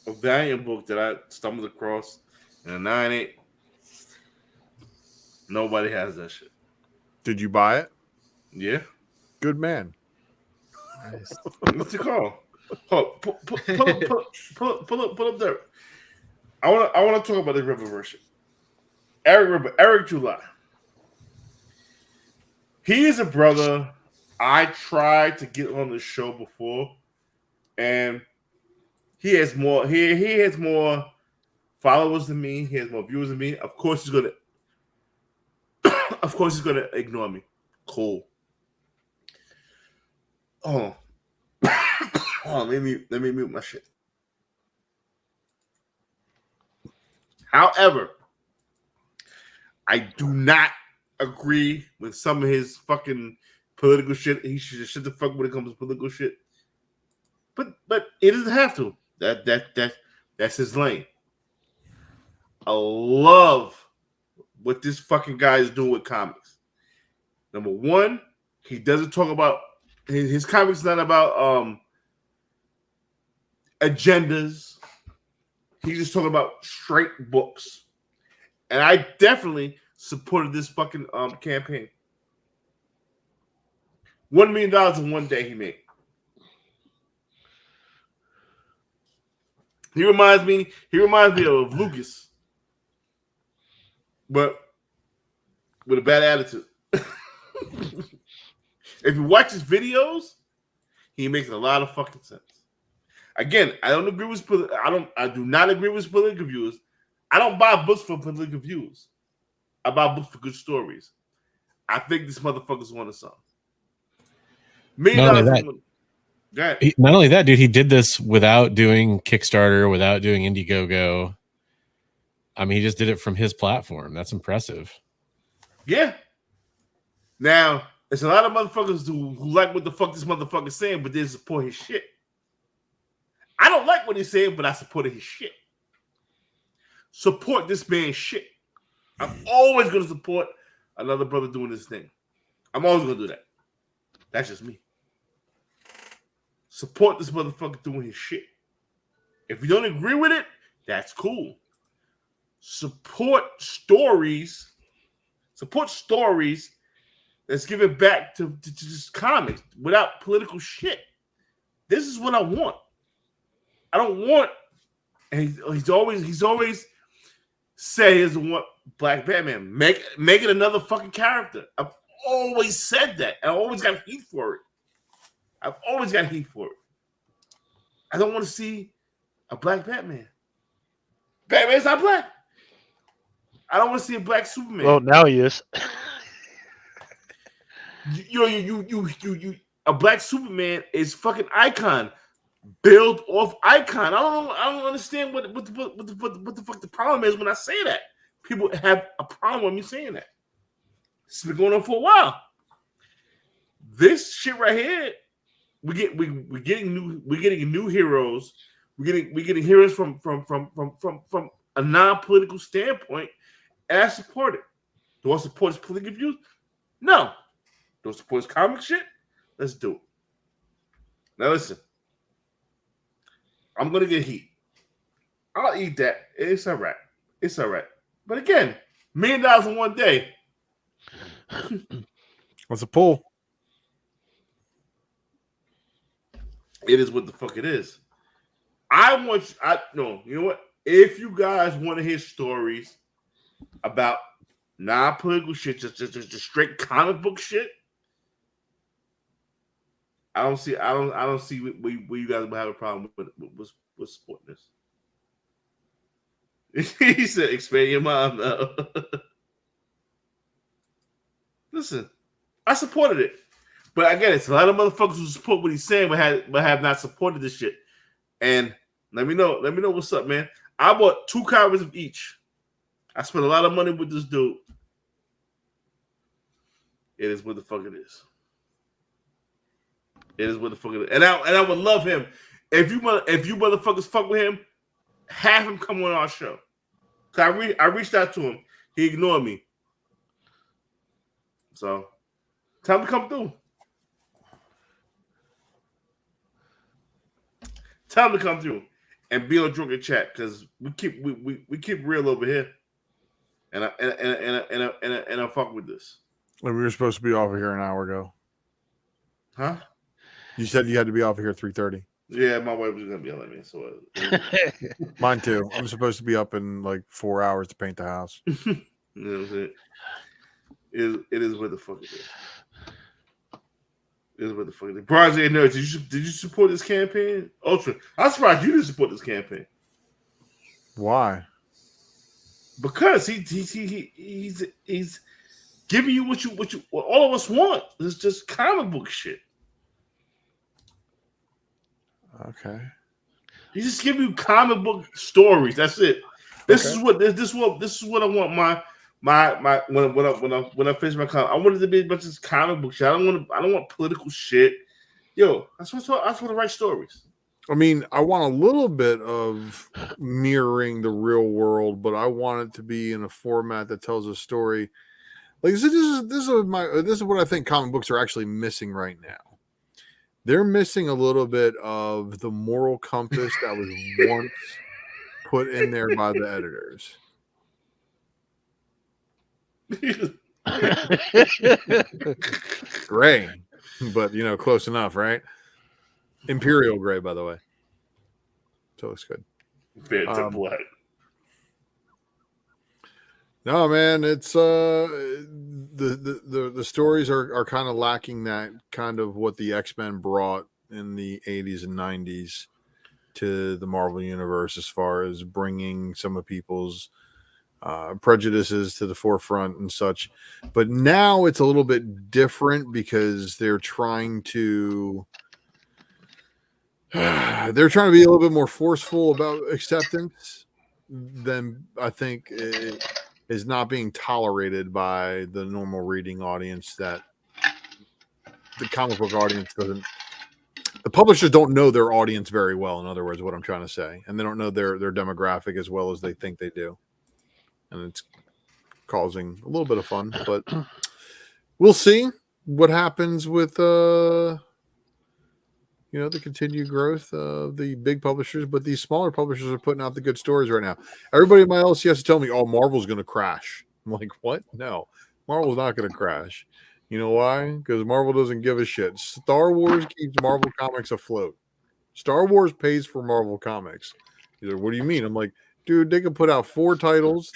Speaker 7: a Valiant book that I stumbled across in a 9.8. Nobody has that shit.
Speaker 2: Did you buy it?
Speaker 7: Yeah.
Speaker 2: Good man.
Speaker 7: Nice. What's it called? Pull up there. I want to talk about the River version. Eric July. He is a brother I tried to get on the show before, and he has more. He has more followers than me. He has more viewers than me. Of course, he's gonna. Of course, he's gonna ignore me. Cool. Oh, let me mute my shit. However, I do not agree with some of his fucking political shit. He should shut the fuck when it comes to political shit. But it doesn't have to. That's his lane. I love what this fucking guy is doing with comics. Number one, he doesn't talk about his comics. Not about agendas. He's just talking about straight books, and I definitely supported this fucking campaign. $1 million in one day he made. He reminds me of Lucas, but with a bad attitude. If you watch his videos, he makes a lot of fucking sense. Again, I don't agree with I do not agree with his political views. I don't buy books for political views. I buy books for good stories. I think this motherfucker's on to something.
Speaker 12: Not only that, dude, he did this without doing Kickstarter, without doing Indiegogo. I mean, he just did it from his platform. That's impressive.
Speaker 7: Yeah. Now, there's a lot of motherfuckers who like what the fuck this motherfucker's saying, but they support his shit. I don't like what he's saying, but I supported his shit. Support this man's shit. I'm always going to support another brother doing this thing. I'm always going to do that. That's just me. Support this motherfucker doing his shit. If you don't agree with it, that's cool. Support stories. Support stories that's given back to just comics without political shit. This is what I want. I don't want. And he's always said he doesn't want Black Batman. Make it another fucking character. I've always said that. I always got heat for it. I don't want to see a black Batman. Batman's not black. I don't want to see a black Superman.
Speaker 3: Well, now he is.
Speaker 7: You a black Superman is fucking Icon. Build off Icon. I don't understand what the fuck the problem is when I say that. People have a problem with me saying that. It's been going on for a while. This shit right here, we're getting new heroes. We're getting heroes from a non-political standpoint, and I support it. Do I support his political views? No. Do I support his comic shit? Let's do it. Now listen. I'm gonna get heat. I'll eat that. It's all right. But again, $1 million in one day.
Speaker 2: What's a pull?
Speaker 7: It is what the fuck it is. You know what? If you guys want to hear stories about non-political shit, just straight comic book shit, I don't see where you guys would have a problem with supporting this. He said, "Expand your mind now." Listen, I supported it, but again, it's a lot of motherfuckers who support what he's saying, but have not supported this shit. And let me know what's up, man. I bought 2 copies of each. I spent a lot of money with this dude. It is what the fuck it is. It is what the fuck it is. And I would love him. If you motherfuckers fuck with him, have him come on our show. I reached out to him. He ignored me. So, time to come through. Time to come through and be on Drunken Chat because we keep real over here, and I fuck with this.
Speaker 2: We were supposed to be off of here an hour ago.
Speaker 7: Huh?
Speaker 2: You said you had to be off of here 3:30.
Speaker 7: Yeah, my wife was gonna be yelling at me. So
Speaker 2: mine too. I'm supposed to be up in like 4 hours to paint the house.
Speaker 7: You know what I'm saying? It is what the fuck it is. It is what the fuck it is. Bronze Nerds, did you support this campaign? Ultra. I'm surprised you didn't support this campaign.
Speaker 2: Why?
Speaker 7: Because he's giving you what all of us want. It's just comic book shit.
Speaker 2: Okay.
Speaker 7: He's just giving you comic book stories. That's it. This is what I want when I finish my comic. I want it to be a bunch of comic book shit. I don't want political shit. Yo, that's what I want to write stories.
Speaker 2: I mean, I want a little bit of mirroring the real world, but I want it to be in a format that tells a story. Like this is what I think comic books are actually missing right now. They're missing a little bit of the moral compass that was once put in there by the editors. Gray, but close enough, right? Imperial gray, by the way. So it looks good.
Speaker 7: Phantom black.
Speaker 2: No, man, it's the stories are kind of lacking that kind of what the X-Men brought in the 80s and 90s to the Marvel universe as far as bringing some of people's prejudices to the forefront and such. But now it's a little bit different because they're trying to be a little bit more forceful about acceptance than I think is not being tolerated by the normal reading audience. That the comic book audience doesn't. The publishers don't know their audience very well. In other words, what I'm trying to say, and they don't know their demographic as well as they think they do, and it's causing a little bit of fun. But we'll see what happens with the continued growth of the big publishers, but these smaller publishers are putting out the good stories right now. Everybody in my LCS has to tell me, "Oh, Marvel's going to crash." I'm like, "What? No, Marvel's not going to crash." You know why? Because Marvel doesn't give a shit. Star Wars keeps Marvel Comics afloat. Star Wars pays for Marvel Comics. He's like, "What do you mean?" I'm like, "Dude, they can put out 4 titles,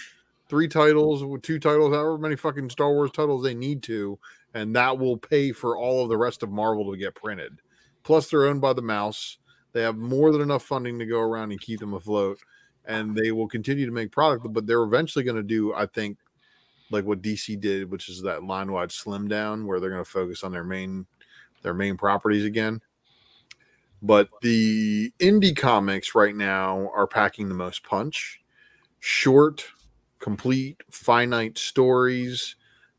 Speaker 2: 3 titles, 2 titles, however many fucking Star Wars titles they need to, and that will pay for all of the rest of Marvel to get printed." Plus, they're owned by the mouse. They have more than enough funding to go around and keep them afloat. And they will continue to make product, but they're eventually going to do, I think, like what DC did, which is that line-wide slim down, where they're going to focus on their main properties again. But the indie comics right now are packing the most punch. Short, complete, finite stories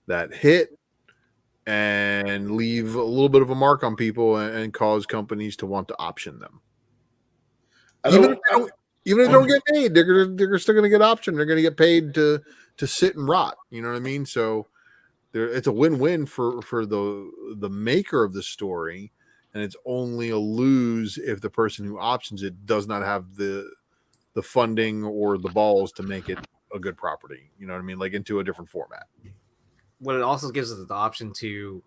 Speaker 2: that hit and leave a little bit of a mark on people and cause companies to want to option them. Even if they don't get paid, they're still going to get optioned. They're going to get paid to sit and rot. You know what I mean? So it's a win-win for the maker of the story, and it's only a lose if the person who options it does not have the funding or the balls to make it a good property. You know what I mean? Like into a different format.
Speaker 5: What it also gives us the option to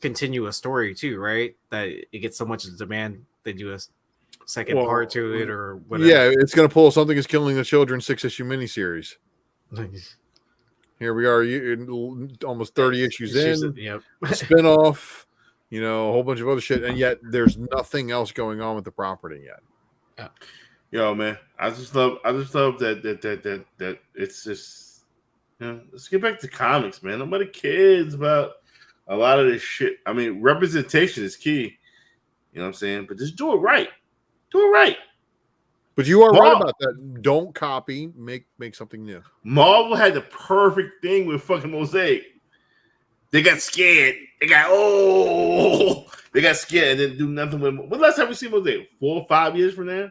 Speaker 5: continue a story too, right? That it gets so much demand, they do a second part to it or whatever.
Speaker 2: Yeah, it's going to pull Something Is Killing the Children 6-issue miniseries.
Speaker 5: Nice.
Speaker 2: Here we are, almost 30 issues in.
Speaker 5: Yep.
Speaker 2: Spinoff, a whole bunch of other shit, and yet there's nothing else going on with the property yet.
Speaker 5: Yeah.
Speaker 7: Yo, man, I just love that it's just. Let's get back to comics, man. Nobody cares about a lot of this shit. I mean, representation is key. You know what I'm saying? But just do it right. Do it right.
Speaker 2: But you are right about that. Don't copy. Make something new.
Speaker 7: Marvel had the perfect thing with fucking Mosaic. They got scared. They got scared and didn't do nothing with. When last time we see Mosaic? 4 or 5 years from now.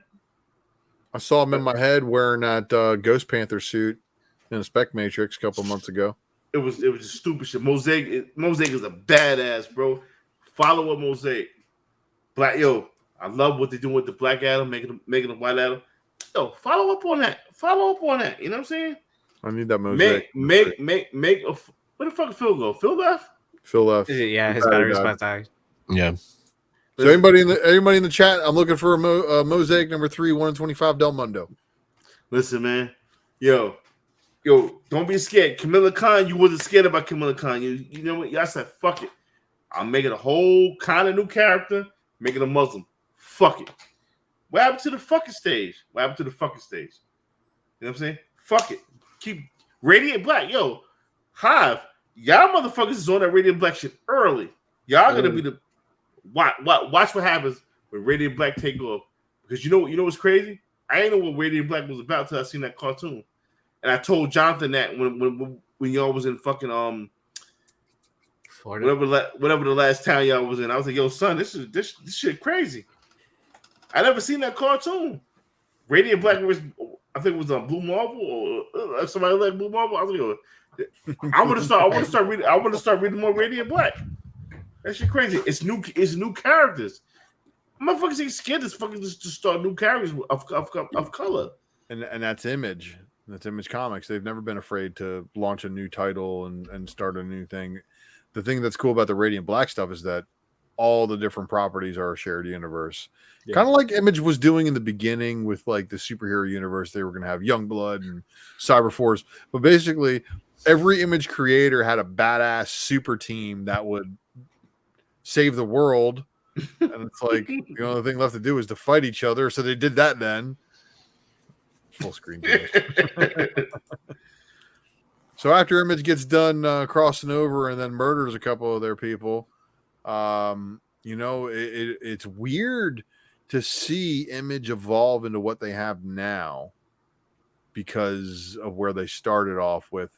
Speaker 2: I saw him in my head wearing that Ghost Panther suit in a Spec Matrix a couple months ago.
Speaker 7: It was just stupid shit. Mosaic is a badass, bro. Follow up Mosaic. I love what they're doing with the Black Adam, making them White Adam. Yo, follow up on that. You know what I'm saying?
Speaker 2: I need that Mosaic.
Speaker 7: Make a. Where the fuck did Phil go? Phil left.
Speaker 5: Yeah, his battery's about to die.
Speaker 12: Yeah.
Speaker 2: So anybody in the chat, I'm looking for a Mosaic number 3, 125 Del Mundo.
Speaker 7: Listen, man. Yo, don't be scared. Camilla Khan, you wasn't scared about Camilla Khan. You know what? Y'all said, fuck it. I'm making a whole kind of new character, making a Muslim. Fuck it. What happened to the fucking stage? You know what I'm saying? Fuck it. Keep Radiant Black. Yo, Hive, y'all motherfuckers is on that Radiant Black shit early. Y'all gonna be the watch what happens when Radiant Black take off. Because you know what's crazy? I ain't know what Radiant Black was about till I seen that cartoon. And I told Jonathan that when y'all was in fucking Florida, whatever the last town y'all was in, I was like, yo, son, this shit crazy. I never seen that cartoon. Radiant Black was, I think it was on Blue Marvel or somebody like Blue Marvel. I was like, yo, I want to start reading more Radiant Black. That shit crazy. It's new characters. Motherfuckers ain't scared to fucking just start new characters of color.
Speaker 2: And that's Image. That's Image Comics. They've never been afraid to launch a new title and start a new thing. The thing that's cool about the Radiant Black stuff is that all the different properties are a shared universe. Yeah. Kind of like Image was doing in the beginning with like the superhero universe. They were going to have Youngblood and Cyberforce. But basically, every Image creator had a badass super team that would save the world. And it's like the only thing left to do is to fight each other. So they did that then. Full screen. So after Image gets done crossing over and then murders a couple of their people, it's weird to see Image evolve into what they have now because of where they started off with,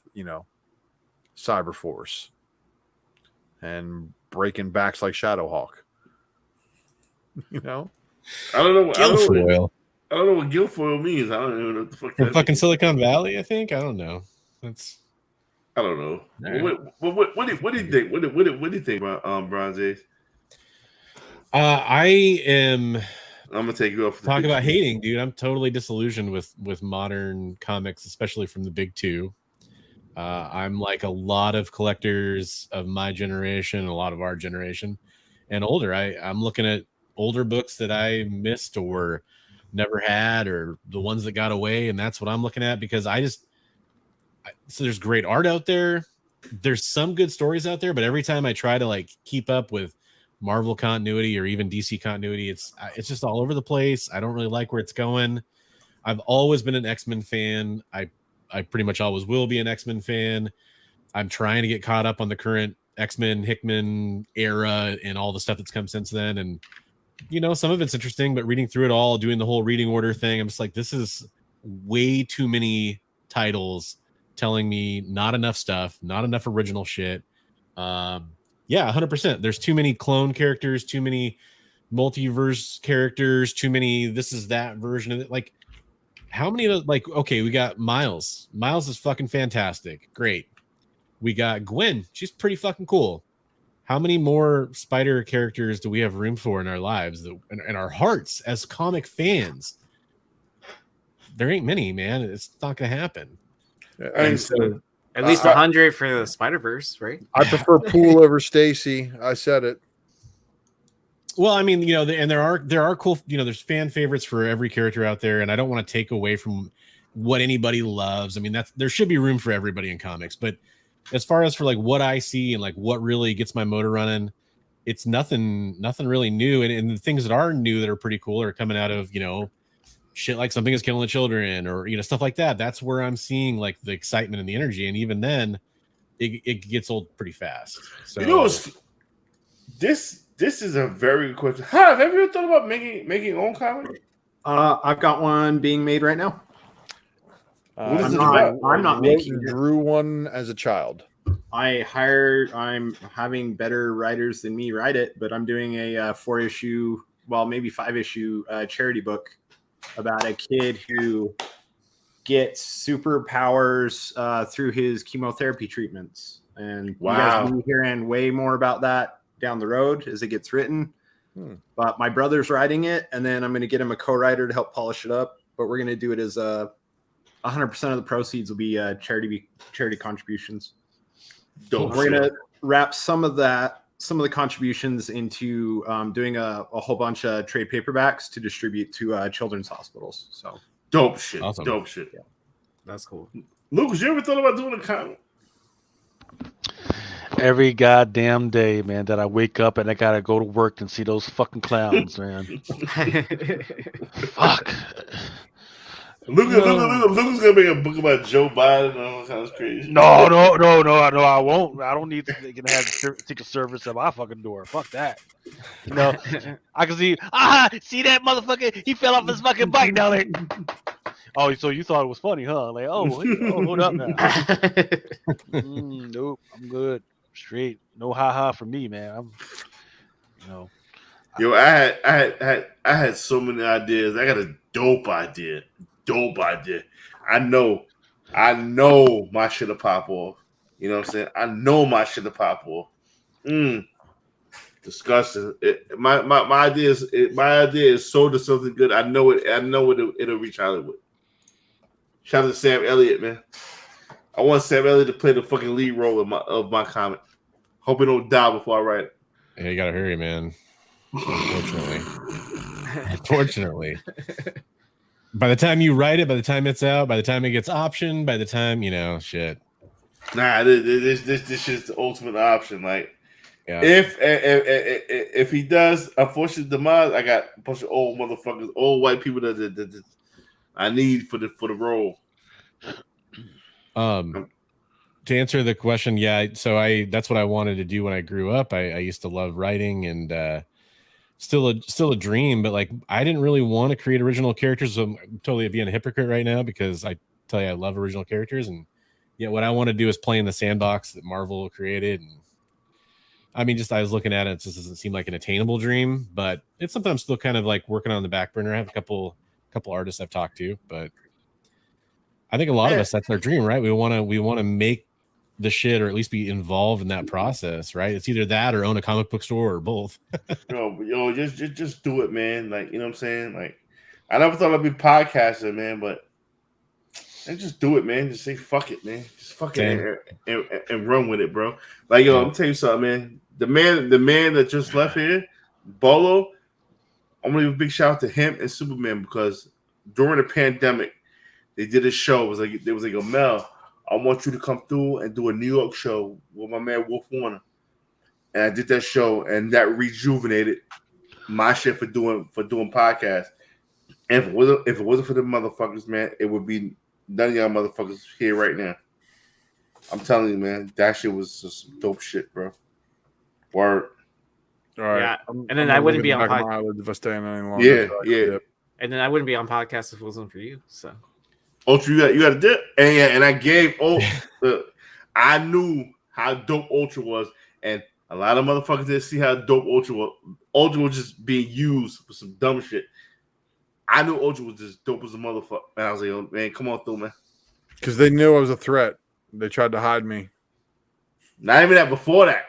Speaker 2: Cyberforce and breaking backs like Shadowhawk. I don't know.
Speaker 12: Guilfoyle.
Speaker 7: I don't know what Guilfoyle means. I don't even know what the fuck.
Speaker 12: From fucking Silicon Valley, I think. I don't know.
Speaker 7: I don't know.
Speaker 12: Right.
Speaker 7: What do you think? What do you think about Bronze Age?
Speaker 12: I'm
Speaker 7: gonna take you off.
Speaker 12: Talk about hating, dude. I'm totally disillusioned with modern comics, especially from the big two. I'm like a lot of collectors of my generation, a lot of our generation, and older. I'm looking at older books that I missed or never had, or the ones that got away, and that's what I'm looking at because so there's great art out there. There's some good stories out there, but every time I try to like keep up with Marvel continuity or even DC continuity, it's just all over the place. I don't really like where it's going. I've always been an X-Men fan. I pretty much always will be an X-Men fan. I'm trying to get caught up on the current X-Men Hickman era and all the stuff that's come since then. And, some of it's interesting, but reading through it all, doing the whole reading order thing, I'm just like, this is way too many titles telling me not enough stuff, not enough original shit. 100%. There's too many clone characters, too many multiverse characters, too many this is that version of it. Like, how many of okay, we got Miles. Miles is fucking fantastic. Great. We got Gwen. She's pretty fucking cool. How many more Spider characters do we have room for in our lives and our hearts as comic fans? There ain't many, man. It's not going to happen.
Speaker 5: And so, at least 100 for the Spider-Verse, right?
Speaker 2: I prefer Poole over Stacy. I said it.
Speaker 12: Well, I mean, and there are cool, there's fan favorites for every character out there, and I don't want to take away from what anybody loves. I mean, there should be room for everybody in comics, but as far as for like what I see and like what really gets my motor running, it's nothing really new. And the things that are new that are pretty cool are coming out of, shit like Something Is Killing the Children or, stuff like that. That's where I'm seeing like the excitement and the energy. And even then it gets old pretty fast. So
Speaker 7: this is a very good question. Have you ever thought about making your own comic?
Speaker 13: I've got one being made right now.
Speaker 2: I'm
Speaker 13: not making it.
Speaker 2: Drew one as a child.
Speaker 13: I'm having better writers than me write it, but I'm doing a 4-issue, well, maybe 5-issue charity book about a kid who gets superpowers through his chemotherapy treatments. And you guys will be hearing way more about that down the road as it gets written. But my brother's writing it, and then I'm going to get him a co-writer to help polish it up. But we're going to do it as 100% of the proceeds will be charity contributions. We're going to wrap some of the contributions into doing a whole bunch of trade paperbacks to distribute to children's hospitals. So
Speaker 7: dope shit.
Speaker 12: Awesome.
Speaker 7: Dope shit.
Speaker 5: Yeah. That's cool.
Speaker 7: Lucas, you ever thought about doing a comic?
Speaker 3: Every goddamn day, man, that I wake up and I gotta go to work and see those fucking clowns, man. Fuck.
Speaker 7: Lucas gonna make a book about Joe Biden and all kinds of crazy.
Speaker 3: No, I won't. I don't need to they can have Secret Service at my fucking door. Fuck that. You know, I can see that motherfucker, he fell off his fucking bike down there. Oh, so you thought it was funny, huh? Like, hold up now. Nope, I'm good. Straight. No ha for me, man.
Speaker 7: Yo, I had so many ideas. I got a dope idea. I know my shit'll pop off. You know what I'm saying? I know my shit'll pop off. Disgusting. My idea is sold to something good. I know it'll reach Hollywood. Shout out to Sam Elliott, man. I want Sam Elliott to play the fucking lead role of my comic. Hope it don't die before I write it.
Speaker 12: Yeah, you gotta hurry, man. Unfortunately. By the time you write it, by the time it's out, by the time it gets optioned, by the time, shit.
Speaker 7: Nah, this is the ultimate option. Like,
Speaker 12: yeah.
Speaker 7: If he does, unfortunately, demise, I got a bunch of old motherfuckers, old white people that I need for the role.
Speaker 12: To answer the question, yeah. So that's what I wanted to do when I grew up. I used to love writing and still a dream, but like I didn't really want to create original characters. So I'm totally being a hypocrite right now because I tell you I love original characters, and yet what I want to do is play in the sandbox that Marvel created. And I mean, I was looking at it, it just doesn't seem like an attainable dream, but it's something I'm still kind of like working on the back burner. I have a couple artists I've talked to, but I think a lot of us, that's our dream, right? We want to make the shit, or at least be involved in that process, right? It's either that or own a comic book store or both.
Speaker 7: yo, just do it, man. Like, you know what I'm saying? Like, I never thought I'd be podcasting, man, but just do it, man. Just say fuck it, man. Just fuck it and run with it, bro. Like, yo, I'm telling you something, man. The man that just left here, Bolo, I'm gonna give a big shout out to him and Superman because during the pandemic, they did a show. It was like, Mel, I want you to come through and do a New York show with my man Wolf Warner. And I did that show, and that rejuvenated my shit for doing podcasts. And if it wasn't for the motherfuckers, man, it would be none of y'all motherfuckers here right now. I'm telling you, man, that shit was just dope shit, bro. Word.
Speaker 2: All right.
Speaker 5: Yeah. And then I wouldn't be on podcast
Speaker 2: if I stay any longer.
Speaker 7: Yeah.
Speaker 5: And then I wouldn't be on podcast if it wasn't for you. So.
Speaker 7: Ultra, you got a dip, and I gave I knew how dope Ultra was, and a lot of motherfuckers didn't see how dope Ultra was. Ultra was just being used for some dumb shit. I knew Ultra was just dope as a motherfucker, and I was like, "Oh, man, come on through, man."
Speaker 2: Because they knew I was a threat. They tried to hide me.
Speaker 7: Not even that. Before that,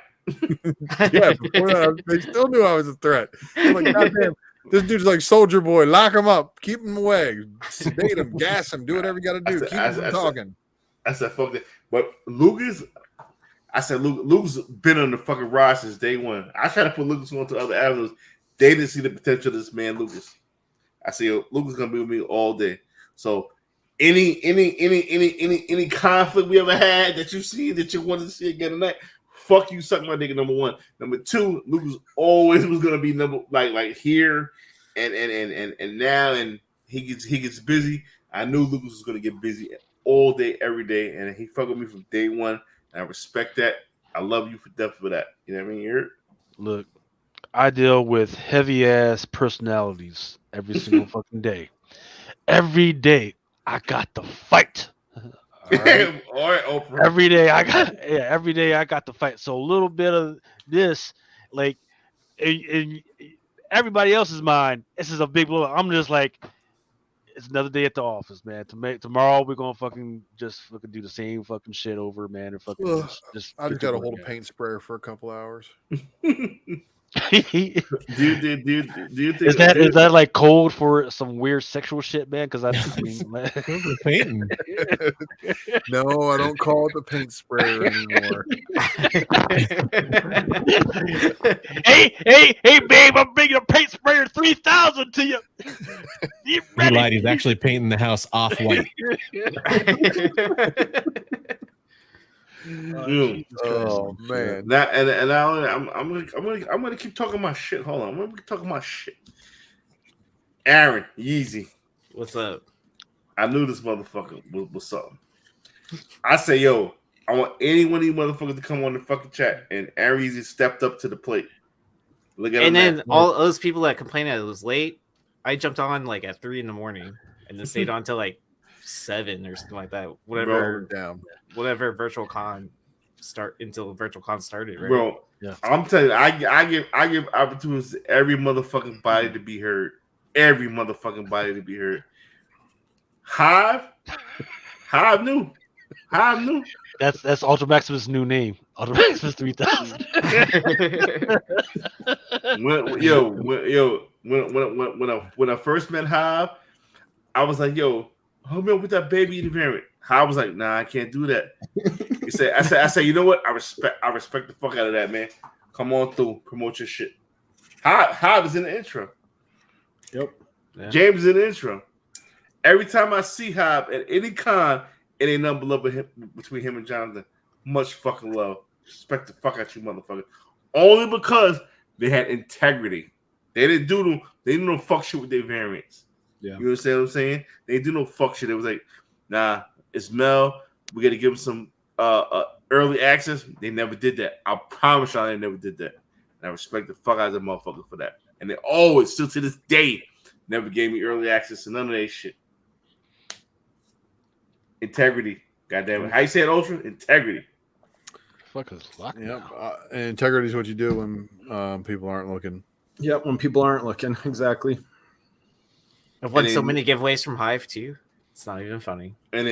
Speaker 2: yeah, before that, they still knew I was a threat. I'm like, goddamn. This dude's like Soldier Boy. Lock him up. Keep him away. Sedate him. Gas him. Do whatever you got to do. Keep him from talking.
Speaker 7: I said, fuck that. But Lucas, Lucas been on the fucking ride since day one. I tried to put Lucas onto other avenues. They didn't see the potential of this man, Lucas. I said, Lucas is going to be with me all day. So any conflict we ever had that you see that you wanted to see again tonight, fuck you, suck my dick, number one. Number two, Lucas always was gonna be number like here and now, and he gets busy. I knew Lucas was gonna get busy all day, every day, and he fucked with me from day one. And I respect that. I love you for death for that. You know what I mean?
Speaker 3: Look, I deal with heavy ass personalities every single fucking day. Every day I got to fight. All right.
Speaker 7: All right, Oprah.
Speaker 3: Every day I got to fight. So a little bit of this, like in everybody else's mind, this is a big blow. I'm just like, it's another day at the office, man. Tomorrow we're gonna fucking just fucking do the same fucking shit over, man, and fucking
Speaker 2: Ugh,
Speaker 3: just
Speaker 2: I
Speaker 3: get
Speaker 2: just
Speaker 3: to
Speaker 2: got to
Speaker 3: work
Speaker 2: hold a
Speaker 3: out.
Speaker 2: paint sprayer for a couple hours.
Speaker 7: Do you think
Speaker 3: Is that like code for some weird sexual shit, man? Because I mean,
Speaker 12: painting.
Speaker 2: No, I don't call it the paint sprayer anymore.
Speaker 3: hey, babe, I'm bringing a paint sprayer 3000 to you. You
Speaker 12: He lied. He's actually painting the house off white.
Speaker 2: Oh man!
Speaker 7: That and I'm gonna keep talking my shit. Hold on, I'm gonna keep talking my shit. Aaron, Yeezy,
Speaker 5: what's up?
Speaker 7: I knew this motherfucker was something. I say, yo, I want any one of these motherfuckers to come on the fucking chat, and Aaron Yeezy stepped up to the plate. Look at him.
Speaker 5: And then
Speaker 7: now.
Speaker 5: all those people that complained that it was late, I jumped on like at 3 a.m. and then stayed on till like 7 or something like that. Whatever virtual con until virtual con started, right?
Speaker 7: Bro, yeah. I'm telling you, I give opportunities to every motherfucking body to be heard. Every motherfucking body to be heard. Hive knew.
Speaker 3: That's Ultra Maximus' new name. Ultra Maximus 3000.
Speaker 7: When I first met Hive, I was like, yo, hold me up with that baby eating variant. Hive was like, nah, I can't do that. I said, you know what? I respect the fuck out of that, man. Come on through, promote your shit. Hive is in the intro.
Speaker 13: Yep.
Speaker 7: Yeah. James is in the intro. Every time I see Hive at any con, it ain't nothing but love between him and Jonathan. Much fucking love. Respect the fuck out you, motherfucker. Only because they had integrity. They didn't do no fuck shit with their variants.
Speaker 13: Yeah.
Speaker 7: You understand what I'm saying? They do no fuck shit. It was like, nah, it's Mel. We got to give him some early access. They never did that. I promise y'all they never did that. And I respect the fuck out of the motherfucker for that. And they always, still to this day, never gave me early access to none of that shit. Integrity. Goddamn it. How you say it, Ultra? Integrity.
Speaker 3: Fuck is locked.
Speaker 2: Yep. And integrity is what you do when people aren't looking.
Speaker 13: Yep, when people aren't looking. Exactly.
Speaker 5: I've won so many giveaways from Hive too. It's not even funny.
Speaker 7: And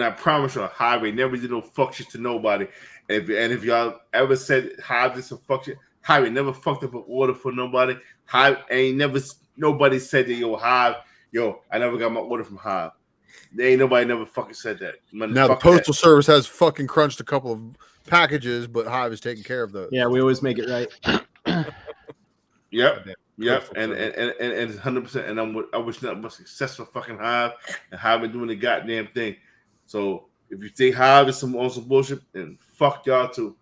Speaker 7: I promise you, Hive never did no fuck shit to nobody. And if y'all ever said Hive did some fuck shit, Hive never fucked up an order for nobody. Hive ain't never nobody said that Hive, I never got my order from Hive. There ain't nobody never fucking said that.
Speaker 2: Now the postal service has fucking crunched a couple of packages, but Hive is taking care of those.
Speaker 13: Yeah, we always make it right.
Speaker 7: Yep, and 100%. And I wish nothing but success for fucking Hive, and Hive been doing the goddamn thing. So if you think Hive is on some bullshit, then fuck y'all too.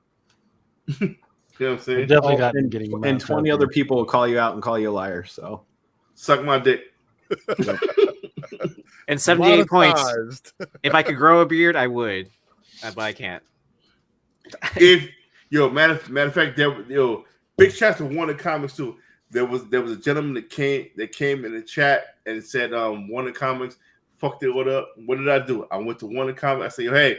Speaker 7: You know what I'm saying?
Speaker 3: Definitely got getting
Speaker 13: and 20 other people will call you out and call you a liar. So
Speaker 7: suck my dick.
Speaker 5: And 78 points. If I could grow a beard, I would, but I can't.
Speaker 7: If matter of fact, big shots to Warner Comics too. There was a gentleman that came in the chat and said, Warner Comics fucked their order up. What did I do? I went to Warner Comics. I said, hey,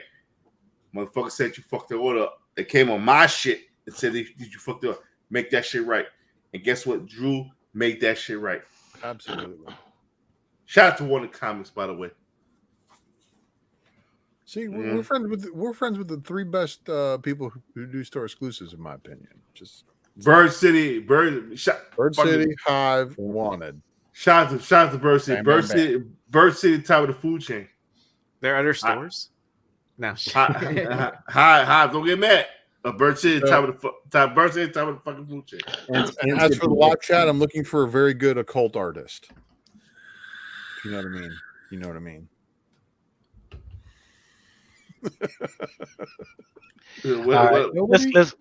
Speaker 7: motherfucker said you fucked their order up. They came on my shit and said, did you fuck it up? Make that shit right. And guess what? Drew made that shit right.
Speaker 2: Absolutely.
Speaker 7: Shout out to Warner Comics, by the way.
Speaker 2: See, we're friends with the three best people who do store exclusives, in my opinion. Just
Speaker 7: Bird City,
Speaker 2: Hive, Wanted.
Speaker 7: Shout out to Bird City. Bird City, top of the food chain.
Speaker 5: There are other stores. No,
Speaker 7: Hive, don't get mad. Bird City, top of the fucking food chain.
Speaker 2: And as for the live chat, I'm looking for a very good occult artist. If you know what I mean. You know what I mean.
Speaker 3: Let's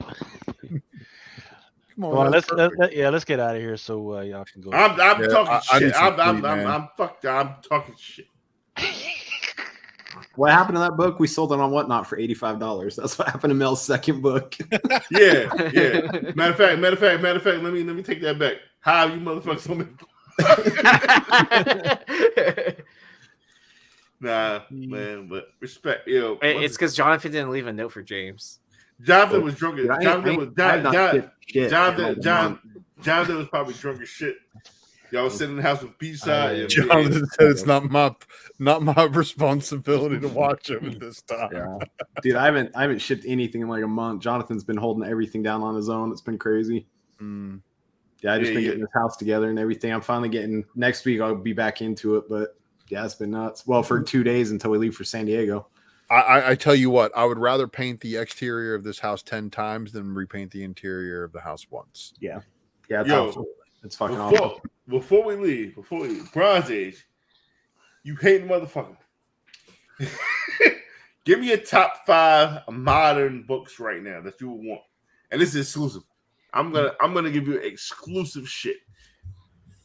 Speaker 3: come on, let's get out of here so y'all can go.
Speaker 7: I'm talking shit. I'm talking shit.
Speaker 13: What happened to that book? We sold it on Whatnot for $85. That's what happened to Mel's second book.
Speaker 7: Yeah. Matter of fact. Let me take that back. How you motherfuckers told me? Nah, man, but respect, yo.
Speaker 5: It's because Jonathan didn't leave a note for James.
Speaker 7: Jonathan was drunk. Jonathan was probably drunk as shit. Y'all was sitting in the house with B-side.
Speaker 2: Jonathan said it's not my responsibility to watch him at this time.
Speaker 13: Yeah. Dude, I haven't shipped anything in like a month. Jonathan's been holding everything down on his own. It's been crazy. Yeah, I just been getting this house together and everything. I'm finally getting next week. I'll be back into it, but yeah, it's been nuts. Well, for 2 days until we leave for San Diego.
Speaker 2: I tell you what, I would rather paint the exterior of this house 10 times than repaint the interior of the house once.
Speaker 13: Yeah, it's fucking awesome.
Speaker 7: Before we leave, Bronze Age, you hate motherfucker. Give me a top 5 modern books right now that you would want, and this is exclusive. I'm gonna give you exclusive shit.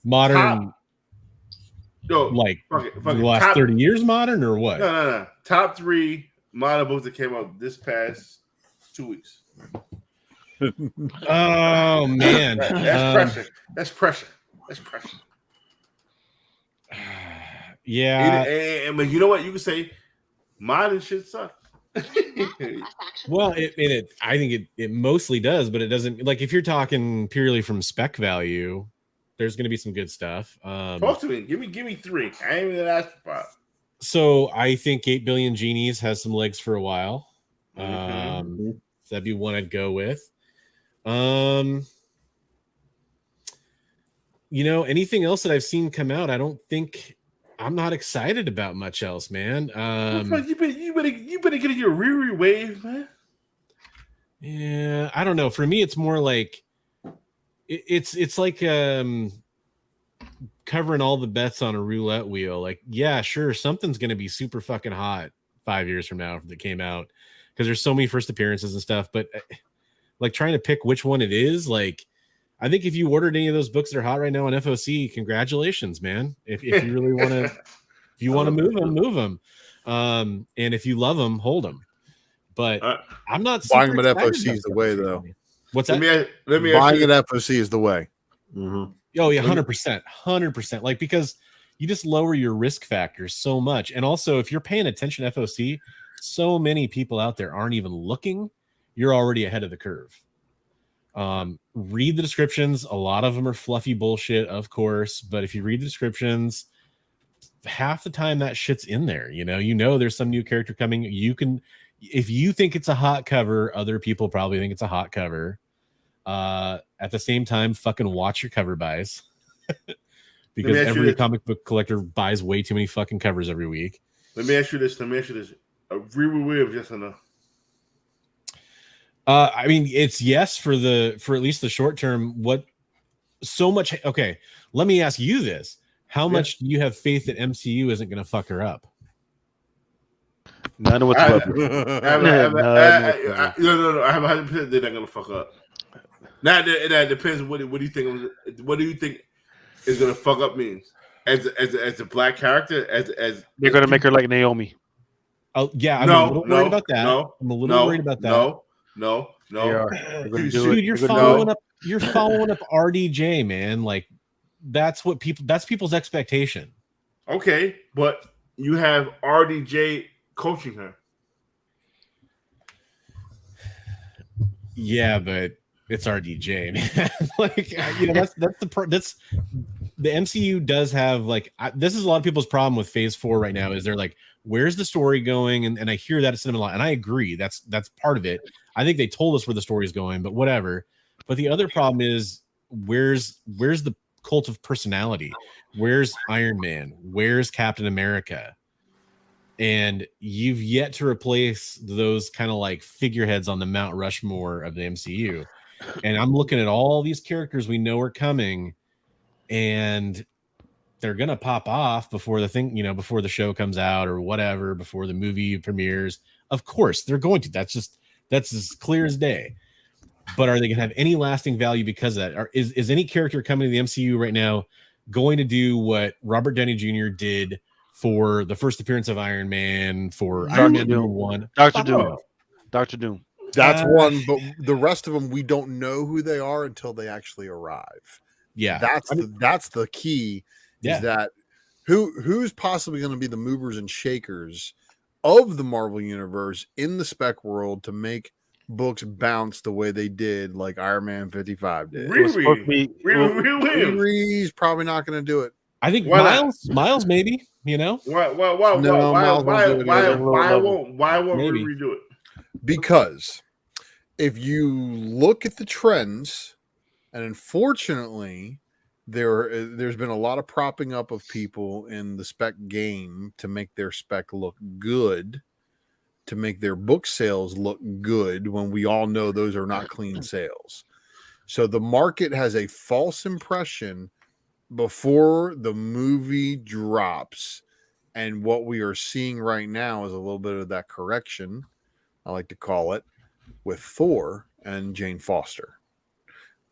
Speaker 12: Modern. Like the last 30 years modern or what?
Speaker 7: No. Top 3 modern books that came out this past 2 weeks.
Speaker 12: Oh man.
Speaker 7: That's pressure.
Speaker 12: Yeah.
Speaker 7: And you know what? You can say modern shit sucks.
Speaker 12: Well, I think it mostly does, but it doesn't. Like if you're talking purely from spec value, there's going to be some good stuff.
Speaker 7: Talk to me. Give me 3. I ain't even asked for 5.
Speaker 12: So I think 8 Billion Genies has some legs for a while. So that'd be one I'd go with. Anything else that I've seen come out, I'm not excited about much else, man.
Speaker 7: You better get in your Riri wave, man.
Speaker 12: Yeah, I don't know. For me, it's more like it's like covering all the bets on a roulette wheel. Like, yeah, sure, something's gonna be super fucking hot 5 years from now that came out because there's so many first appearances and stuff. But like trying to pick which one it is, like I think if you ordered any of those books that are hot right now on FOC, congratulations, man. If you really want to, if you want to move them. And if you love them, hold them. But I'm not
Speaker 2: buying them at FOC is the way, though.
Speaker 12: What's that?
Speaker 7: Let me
Speaker 2: buying at FOC is the way.
Speaker 12: Oh yeah, 100%. Like because you just lower your risk factors so much, and also if you're paying attention to FOC, so many people out there aren't even looking. You're already ahead of the curve. Read the descriptions. A lot of them are fluffy bullshit, of course, but if you read the descriptions, half the time that shit's in there. There's some new character coming. If you think it's a hot cover, other people probably think it's a hot cover. At the same time, fucking watch your cover buys because every comic book collector buys way too many fucking covers every week.
Speaker 7: Let me ask you this. Riri Williams, yes or no?
Speaker 12: I mean, it's yes for at least the short term. What so much? Okay, let me ask you this: how much do you have faith that MCU isn't going to fuck her up?
Speaker 3: None whatsoever.
Speaker 7: No. I have 100% they're not going to fuck up. Now that depends. What do you think? What do you think is going to fuck up means? As a black character, as
Speaker 3: they're going to make her like Naomi.
Speaker 12: Oh yeah, I'm a little worried about that. I'm a little worried about that.
Speaker 7: No.
Speaker 12: Dude, you're following up RDJ, man. Like that's people's expectation.
Speaker 7: Okay, but you have RDJ coaching her.
Speaker 12: Yeah, but it's RDJ, man. Like that's the MCU does have this is a lot of people's problem with Phase 4 right now is they're like, where's the story going? And I hear that at cinema a lot, and I agree that's part of it. I think they told us where the story is going, but whatever. But the other problem is where's the cult of personality? Where's Iron Man? Where's Captain America? And you've yet to replace those kind of like figureheads on the Mount Rushmore of the MCU. And I'm looking at all these characters we know are coming, and they're gonna pop off before before the show comes out or whatever, before the movie premieres. Of course, they're going to. That's as clear as day. But are they gonna have any lasting value because of that? Or is any character coming to the MCU right now going to do what Robert Downey Jr. did for the first appearance of Iron Man, for
Speaker 3: Doctor
Speaker 12: Iron Man
Speaker 3: Doom.
Speaker 12: #1.
Speaker 3: Doctor Doom. Doctor Doom.
Speaker 2: That's one, but the rest of them we don't know who they are until they actually arrive.
Speaker 12: Yeah,
Speaker 2: that's the key.
Speaker 12: Yeah.
Speaker 2: Is that who's possibly going to be the movers and shakers of the Marvel universe in the spec world to make books bounce the way they did, like Iron Man 55 did. Riri's probably not going to do it.
Speaker 12: I think Miles maybe, you know.
Speaker 7: Why won't
Speaker 2: Maybe.
Speaker 7: we redo it?
Speaker 2: Because if you look at the trends, and unfortunately, there's been a lot of propping up of people in the spec game to make their spec look good, to make their book sales look good, when we all know those are not clean sales. So the market has a false impression before the movie drops, and what we are seeing right now is a little bit of that correction, I like to call it, with Thor and Jane Foster.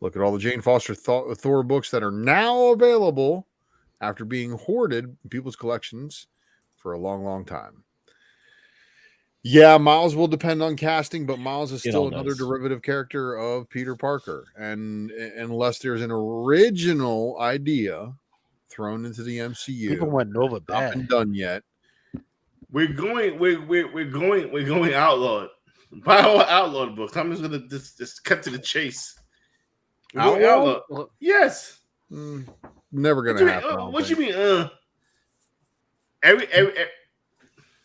Speaker 2: Look at all the Jane Foster Thor books that are now available after being hoarded in people's collections for a long, long time. Yeah, Miles will depend on casting, but Miles is still another derivative character of Peter Parker. And unless there's an original idea thrown into the MCU,
Speaker 3: people went Nova bad.
Speaker 2: Not been done yet.
Speaker 7: We're going outlawed. Buy all outlawed books. I'm just gonna just cut to the chase. Outlawed? Yes.
Speaker 2: Never gonna happen.
Speaker 7: What you mean? Every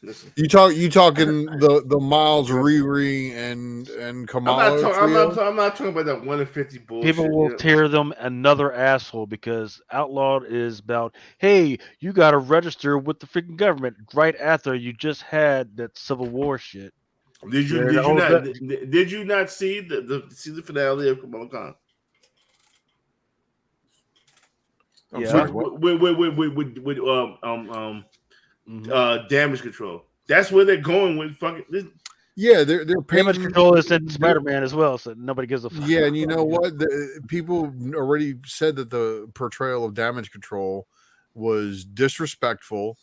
Speaker 7: listen.
Speaker 2: You talking the Miles, Riri, and Kamala?
Speaker 7: I'm not talking about that 1 in 50 bullshit.
Speaker 3: People will tear them another asshole because Outlawed is about, hey, you got to register with the freaking government right after you just had that Civil War shit.
Speaker 7: Did you not see the season finale of Kamala Khan?
Speaker 2: Yeah.
Speaker 7: With damage control. That's where they're going with fucking.
Speaker 2: Yeah, they're
Speaker 3: damage control is in Spider-Man as well, so nobody gives a fuck.
Speaker 2: Yeah, and you know what? People already said that the portrayal of damage control was disrespectful,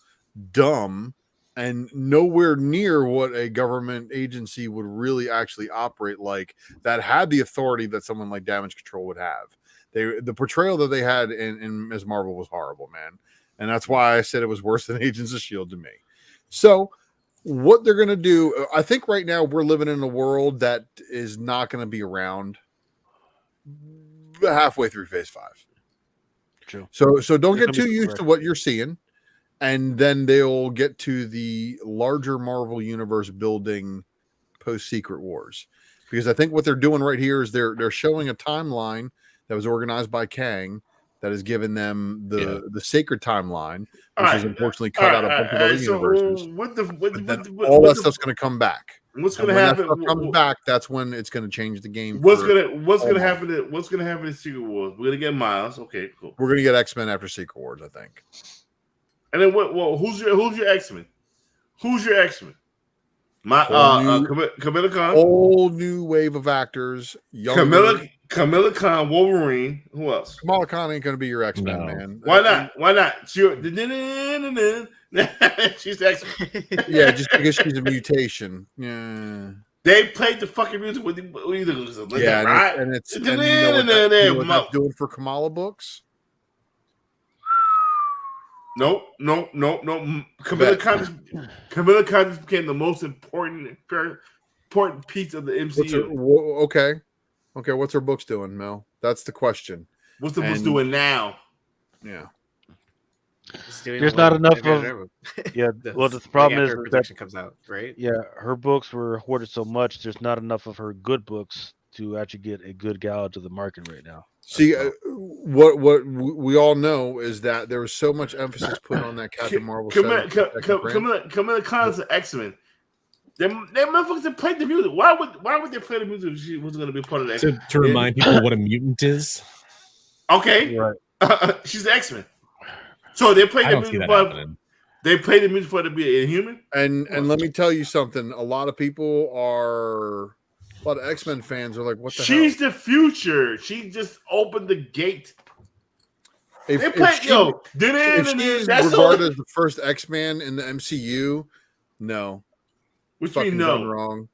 Speaker 2: dumb, and nowhere near what a government agency would really actually operate like, that had the authority that someone like damage control would have. The portrayal that they had in Ms. Marvel was horrible, man. And that's why I said it was worse than Agents of S.H.I.E.L.D. to me. So what they're going to do, I think right now we're living in a world that is not going to be around halfway through Phase 5.
Speaker 3: True.
Speaker 2: So don't get too used to what you're seeing. And then they'll get to the larger Marvel universe building post-Secret Wars. Because I think what they're doing right here is they're showing a timeline that was organized by Kang that has given them the sacred timeline, which is unfortunately cut out a bunch of other universes. All that stuff's going to come back.
Speaker 7: What's going to happen?
Speaker 2: When that stuff comes back, that's when it's going to change the game.
Speaker 7: What's going to happen in Secret Wars? We're going to get Miles. Okay, cool.
Speaker 2: We're going to get X-Men after Secret Wars, I think.
Speaker 7: And then what? Well, who's your X-Men? Who's your X-Men? Kamala Khan.
Speaker 2: Whole new wave of actors.
Speaker 7: Kamala Khan, Wolverine. Who else?
Speaker 2: Kamala Khan ain't going to be your X-Men, man.
Speaker 7: Why not? Why not? She's X-Men.
Speaker 2: Yeah, just because she's a mutation. Yeah.
Speaker 7: They played the fucking music with
Speaker 2: yeah,
Speaker 7: right?
Speaker 2: and it's you know what that's doing for Kamala books.
Speaker 7: Nope. Kamala Khan became the most important piece of the MCU.
Speaker 2: Okay, what's her books doing, Mel? That's the question.
Speaker 7: What's the books doing now?
Speaker 2: Yeah.
Speaker 3: There's not enough of. Yeah, well, the problem is
Speaker 5: that comes out, right?
Speaker 3: Yeah, her books were hoarded so much. There's not enough of her good books to actually get a good gouge of the market right now.
Speaker 2: See, what we all know is that there was so much emphasis put on that Captain Marvel.
Speaker 7: Kamala Khan's an X-Men. They motherfuckers that played the music. Why would they play the music if she wasn't going to be part of that?
Speaker 12: To remind people what a mutant is.
Speaker 7: Okay, right. She's an X-Men. So they played the music for. They played the music for to be a human.
Speaker 2: And let me tell you something. A lot of people are. A lot of X-Men fans are like, "What the hell?"
Speaker 7: She's the future. She just opened the gate.
Speaker 2: If she's regarded as the first X-Man in the MCU, no.
Speaker 7: Which means no.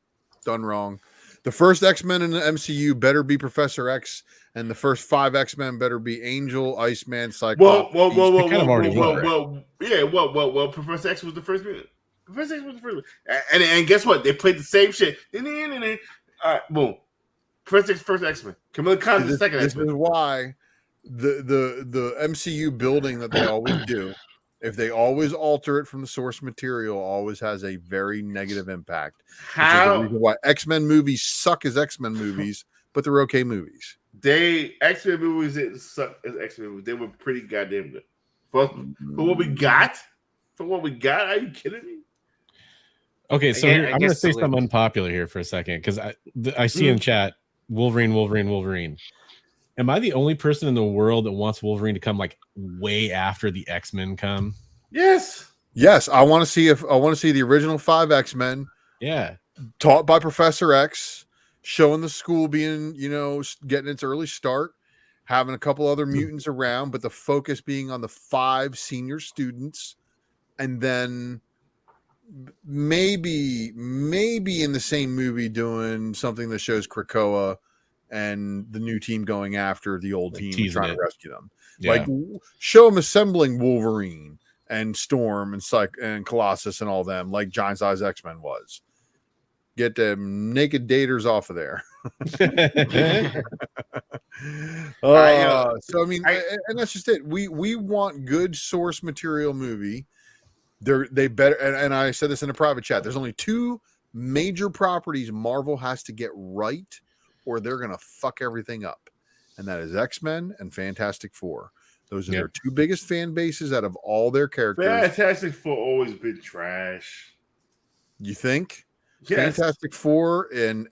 Speaker 2: Done wrong. The first X-Men in the MCU better be Professor X, and the first 5 X-Men better be Angel, Iceman, Cyclops.
Speaker 7: Well, Professor X was the first one. Professor X was the first one. And guess what? They played the same shit. All right, boom. Professor X, first X-Men. Kamala Khan is the second X-Men.
Speaker 2: This is why the MCU building that they always do, if they always alter it from the source material, always has a very negative impact. Which is the reason why X-Men movies suck as X-Men movies, but they're okay movies.
Speaker 7: X-Men movies didn't suck as X-Men movies. They were pretty goddamn good. For what we got, are you kidding me?
Speaker 12: Okay, so I'm going to say something unpopular here for a second because I see in chat Wolverine. Am I the only person in the world that wants Wolverine to come like way after the X-Men come?
Speaker 7: Yes.
Speaker 2: I want to see the original 5 X-Men.
Speaker 12: Yeah.
Speaker 2: Taught by Professor X, showing the school being, getting its early start, having a couple other mutants around, but the focus being on the 5 senior students, and then maybe in the same movie doing something that shows Krakoa and the new team going after the old team and trying to rescue them. Yeah. Like show them assembling Wolverine and Storm and Colossus and all them like Giant Size X-Men was. Get them naked daters off of there. So I mean, and that's just it. We want good source material movie. They better, and I said this in a private chat. There's only 2 major properties Marvel has to get right, or they're gonna fuck everything up, and that is X-Men and Fantastic Four. Those are their 2 biggest fan bases out of all their characters.
Speaker 7: Fantastic Four always been trash.
Speaker 2: You think?
Speaker 7: Yes.
Speaker 2: Fantastic Four and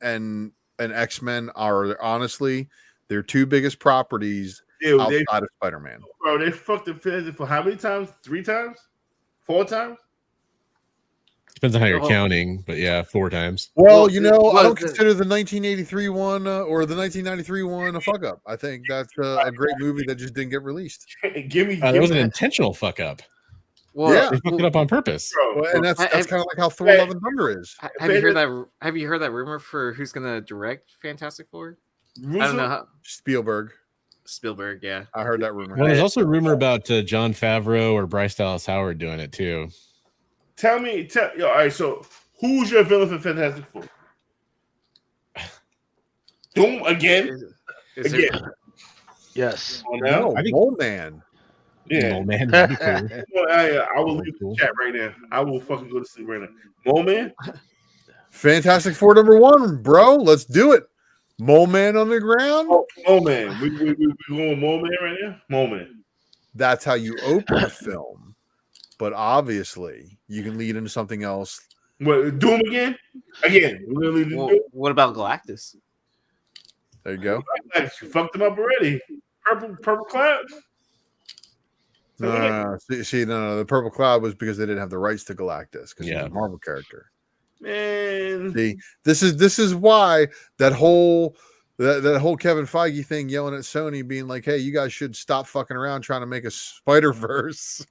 Speaker 2: X-Men are honestly their 2 biggest properties outside of Spider-Man.
Speaker 7: Bro, they fucked the Fantastic Four how many times? 3 times? 4 times?
Speaker 12: Depends on how you're counting, but yeah, 4 times.
Speaker 2: Well, I don't consider the 1983 one or the 1993 one a fuck up. I think that's a great movie that just didn't get released.
Speaker 12: It was an intentional fuck up.
Speaker 5: Well,
Speaker 12: they fucked it up on purpose.
Speaker 2: And that's kind of like how Thor: Love and Thunder is.
Speaker 5: Have you heard that? Have you heard that rumor for who's going to direct Fantastic Four? I don't know.
Speaker 2: Spielberg,
Speaker 5: yeah.
Speaker 2: I heard that rumor.
Speaker 12: Well, there's also a rumor about Jon Favreau or Bryce Dallas Howard doing it too.
Speaker 7: All right, so who's your villain for Fantastic Four? Doom again? Again.
Speaker 3: Yes.
Speaker 2: No, Mole Man.
Speaker 7: Yeah.
Speaker 12: Mole Man. That'd be cool.
Speaker 7: I will leave the chat right now. I will fucking go to sleep right now. Mole Man?
Speaker 2: Fantastic Four #1, bro. Let's do it. Mole Man on the ground.
Speaker 7: Oh, Mole Man. We going Mole Man right now? Mole Man.
Speaker 2: That's how you open a film. But obviously, you can lead into something else.
Speaker 7: What, Doom again?
Speaker 5: What about Galactus?
Speaker 2: There you go.
Speaker 7: You fucked him up already. Purple Cloud?
Speaker 2: No. The Purple Cloud was because they didn't have the rights to Galactus because he's a Marvel character.
Speaker 7: Man.
Speaker 2: See, this is why that whole Kevin Feige thing yelling at Sony being like, hey, you guys should stop fucking around trying to make a Spider-Verse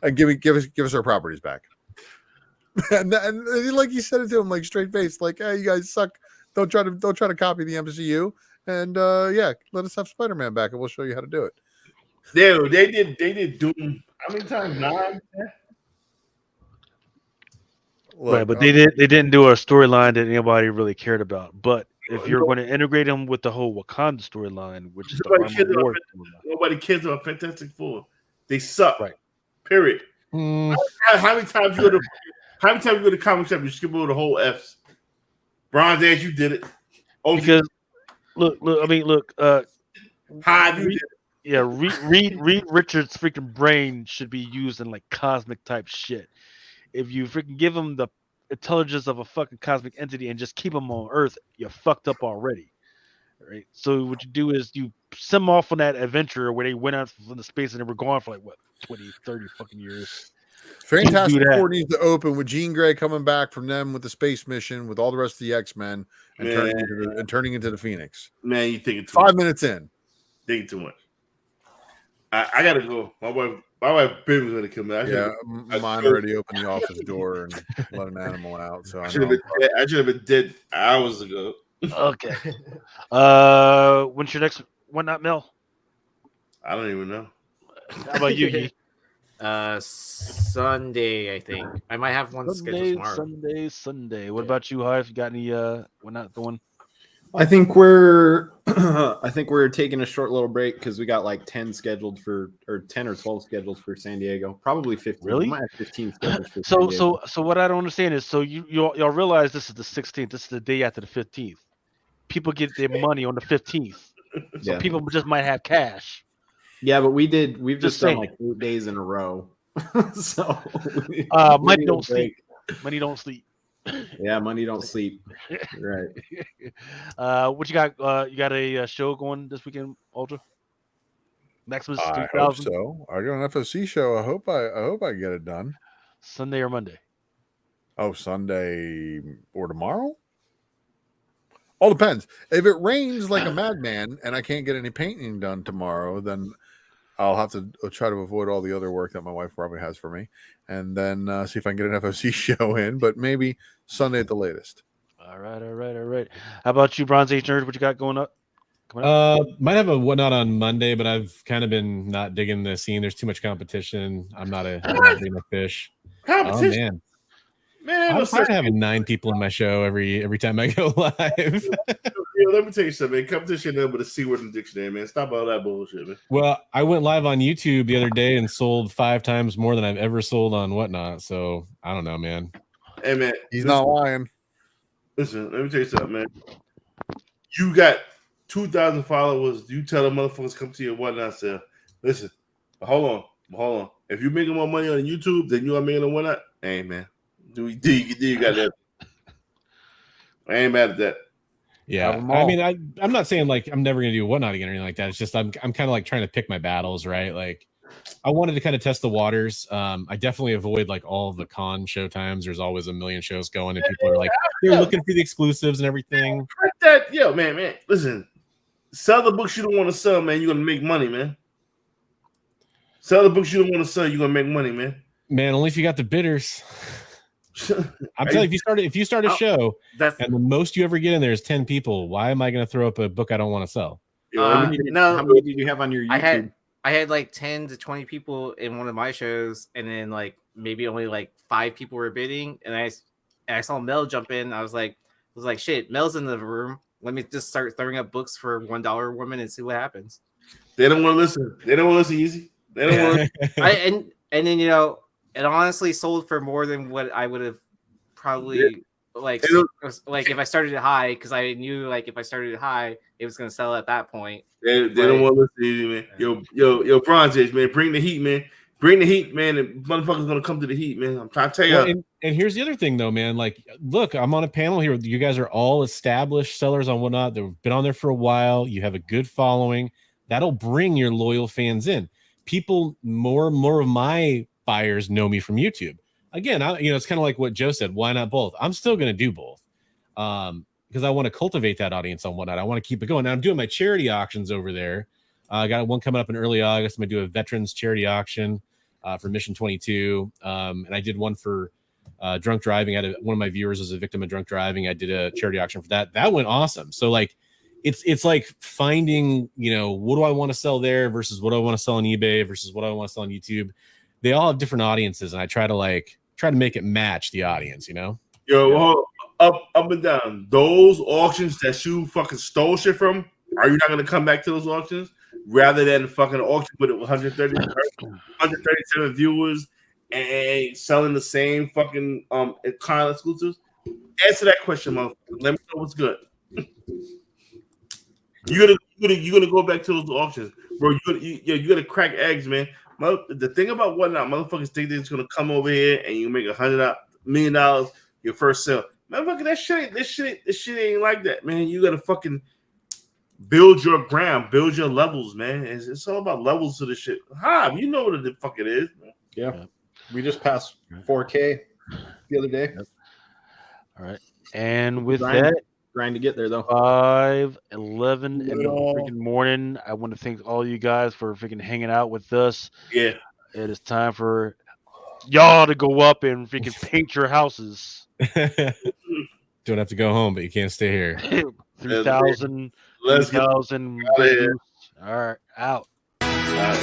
Speaker 2: and give us our properties back. and like you said it to him, like straight face, like, hey, you guys suck. Don't try to copy the MCU. And let us have Spider-Man back and we'll show you how to do it.
Speaker 7: They did Doom how many times? 9?
Speaker 2: Look,
Speaker 3: right, but they didn't do a storyline that anybody really cared about. But if you're going to integrate them with the whole Wakanda storyline, which is
Speaker 7: nobody cares about Fantastic Four. They suck.
Speaker 3: Right.
Speaker 7: Period. How many times you go to the comic shop, you skip over the whole F's? Bronze Age, you did it.
Speaker 3: Because look.
Speaker 7: How you did it?
Speaker 3: Yeah, Reed Richards' freaking brain should be used in like cosmic type shit. If you freaking give him the intelligence of a fucking cosmic entity and just keep him on Earth, you're fucked up already. Right? So what you do is you send them off on that adventure where they went out from the space and they were gone for like 20, 30 fucking years.
Speaker 2: Fantastic Four needs to open with Jean Grey coming back from them with the space mission with all the rest of the X-Men and turning into the Phoenix.
Speaker 7: Man, you think it's
Speaker 2: 5 minutes in.
Speaker 7: Thinking too much. I gotta go. My wife Ben was gonna come in.
Speaker 2: Mine already opened the office door and let an animal out. So I
Speaker 7: should have been dead hours ago.
Speaker 3: Okay. When's your next Whatnot Mill?
Speaker 7: I don't even know.
Speaker 3: How about you, Yi?
Speaker 5: Sunday, I think. I might have one scheduled tomorrow.
Speaker 3: Sunday. What about you, Hive? You got any Whatnot going?
Speaker 13: I think we're taking a short little break because we got like 10 scheduled for, or 10 or 12 scheduled for San Diego. Probably 15.
Speaker 3: Really?
Speaker 13: We might have 15 scheduled for San Diego.
Speaker 3: So what I don't understand is, so y'all realize this is the 16th. This is the day after the 15th. People get their money on the 15th. So people just might have cash.
Speaker 13: Yeah, but we've just done like 8 days in a row. So
Speaker 3: money don't sleep. Money don't sleep.
Speaker 13: Yeah, money don't sleep. Right.
Speaker 3: What you got? You got a show going this weekend, Ultra? Maximus 2000?
Speaker 2: I hope so. I got an FOC show. I hope I get it done.
Speaker 3: Sunday or Monday?
Speaker 2: Oh, Sunday or tomorrow? All depends. If it rains like a madman and I can't get any painting done tomorrow, then I'll have to try to avoid all the other work that my wife probably has for me, and then see if I can get an FOC show in. But maybe Sunday at the latest.
Speaker 3: All right. How about you, Bronze Age Nerd? What you got going up?
Speaker 12: Might have a Whatnot on Monday, but I've kind of been not digging the scene. There's too much competition. I'm not a fish.
Speaker 7: Competition.
Speaker 12: Oh, man, I'm tired of having 9 people in my show every time I go live.
Speaker 7: Let me tell you something, man. Competition number to see word in the dictionary, man. Stop all that bullshit, man.
Speaker 12: Well, I went live on YouTube the other day and sold 5 times more than I've ever sold on Whatnot. So I don't know, man.
Speaker 7: Hey, man,
Speaker 2: he's not lying.
Speaker 7: Listen, let me tell you something, man. You got 2,000 followers. You tell the motherfuckers come to your Whatnot sale. Listen, hold on. If you're making more money on YouTube than you are making on Whatnot, hey, man. Do you got that? I ain't mad at that.
Speaker 12: Yeah, I mean, I'm not saying like I'm never gonna do Whatnot again or anything like that. It's just I'm kind of like trying to pick my battles, right? Like I wanted to kind of test the waters. I definitely avoid like all the con show times. There's always a million shows going, and people are like they're looking for the exclusives and everything.
Speaker 7: Man. Listen, sell the books you don't want to sell, man. You're gonna make money, man. Sell the books you don't want to sell. You're gonna make money, man.
Speaker 12: Man, only if you got the bidders. I'm telling you, if you start a show and the most you ever get in there is 10 people, why am I going to throw up a book I don't want to sell?
Speaker 13: How many did you have on your YouTube?
Speaker 5: I had like 10 to 20 people in one of my shows, and then like maybe only like 5 people were bidding, and I saw Mel jump in. I was like, shit, Mel's in the room. Let me just start throwing up books for $1 woman and see what happens.
Speaker 7: They don't want to listen. They don't want to listen easy. They don't want
Speaker 5: to. And then it honestly sold for more than what I would have probably like if I started it high, because I knew like if I started it high, it was gonna sell at that point.
Speaker 7: They don't want to listen easy, man. Yo, Bronze Age, man. Bring the heat, man. Bring the heat, man. And motherfuckers gonna come to the heat, man. I'm trying to tell you.
Speaker 12: Well, and here's the other thing, though, man. Like, look, I'm on a panel here. You guys are all established sellers on Whatnot. They've been on there for a while. You have a good following. That'll bring your loyal fans in. People, more of my buyers know me from YouTube. Again, it's kind of like what Joe said. Why not both? I'm still going to do both because I want to cultivate that audience on Whatnot. I want to keep it going. Now, I'm doing my charity auctions over there. I got one coming up in early August. I'm going to do a veterans charity auction for Mission 22. And I did one for drunk driving. One of my viewers was a victim of drunk driving. I did a charity auction for that. That went awesome. So like, it's like finding, what do I want to sell there versus what do I want to sell on eBay versus what I want to sell on YouTube. They all have different audiences, and I try to make it match the audience,
Speaker 7: Yo, up and down. Those auctions that you fucking stole shit from, are you not gonna come back to those auctions rather than fucking auction with 137 viewers and selling the same fucking kind of exclusives? Answer that question, motherfucker. Let me know what's good. You're gonna go back to those auctions, bro. You're gonna crack eggs, man. The thing about Whatnot, motherfuckers think they're just gonna come over here and you make $100 million your first sale. Motherfucker, this shit ain't like that, man. You gotta fucking build your ground, build your levels, man. It's all about levels to the shit. You know what the fuck it is, man.
Speaker 13: Yeah. We just passed 4K the other day.
Speaker 3: All right. And with that,
Speaker 13: grind to get there though.
Speaker 3: 5:11 in the freaking morning. I want to thank all you guys for freaking hanging out with us.
Speaker 7: Yeah.
Speaker 3: It is time for y'all to go up and freaking paint your houses.
Speaker 12: Don't have to go home, but you can't stay here.
Speaker 3: 3,000.
Speaker 7: Let's get
Speaker 3: 3,000.
Speaker 7: out of here.
Speaker 3: All right, out.
Speaker 7: All right,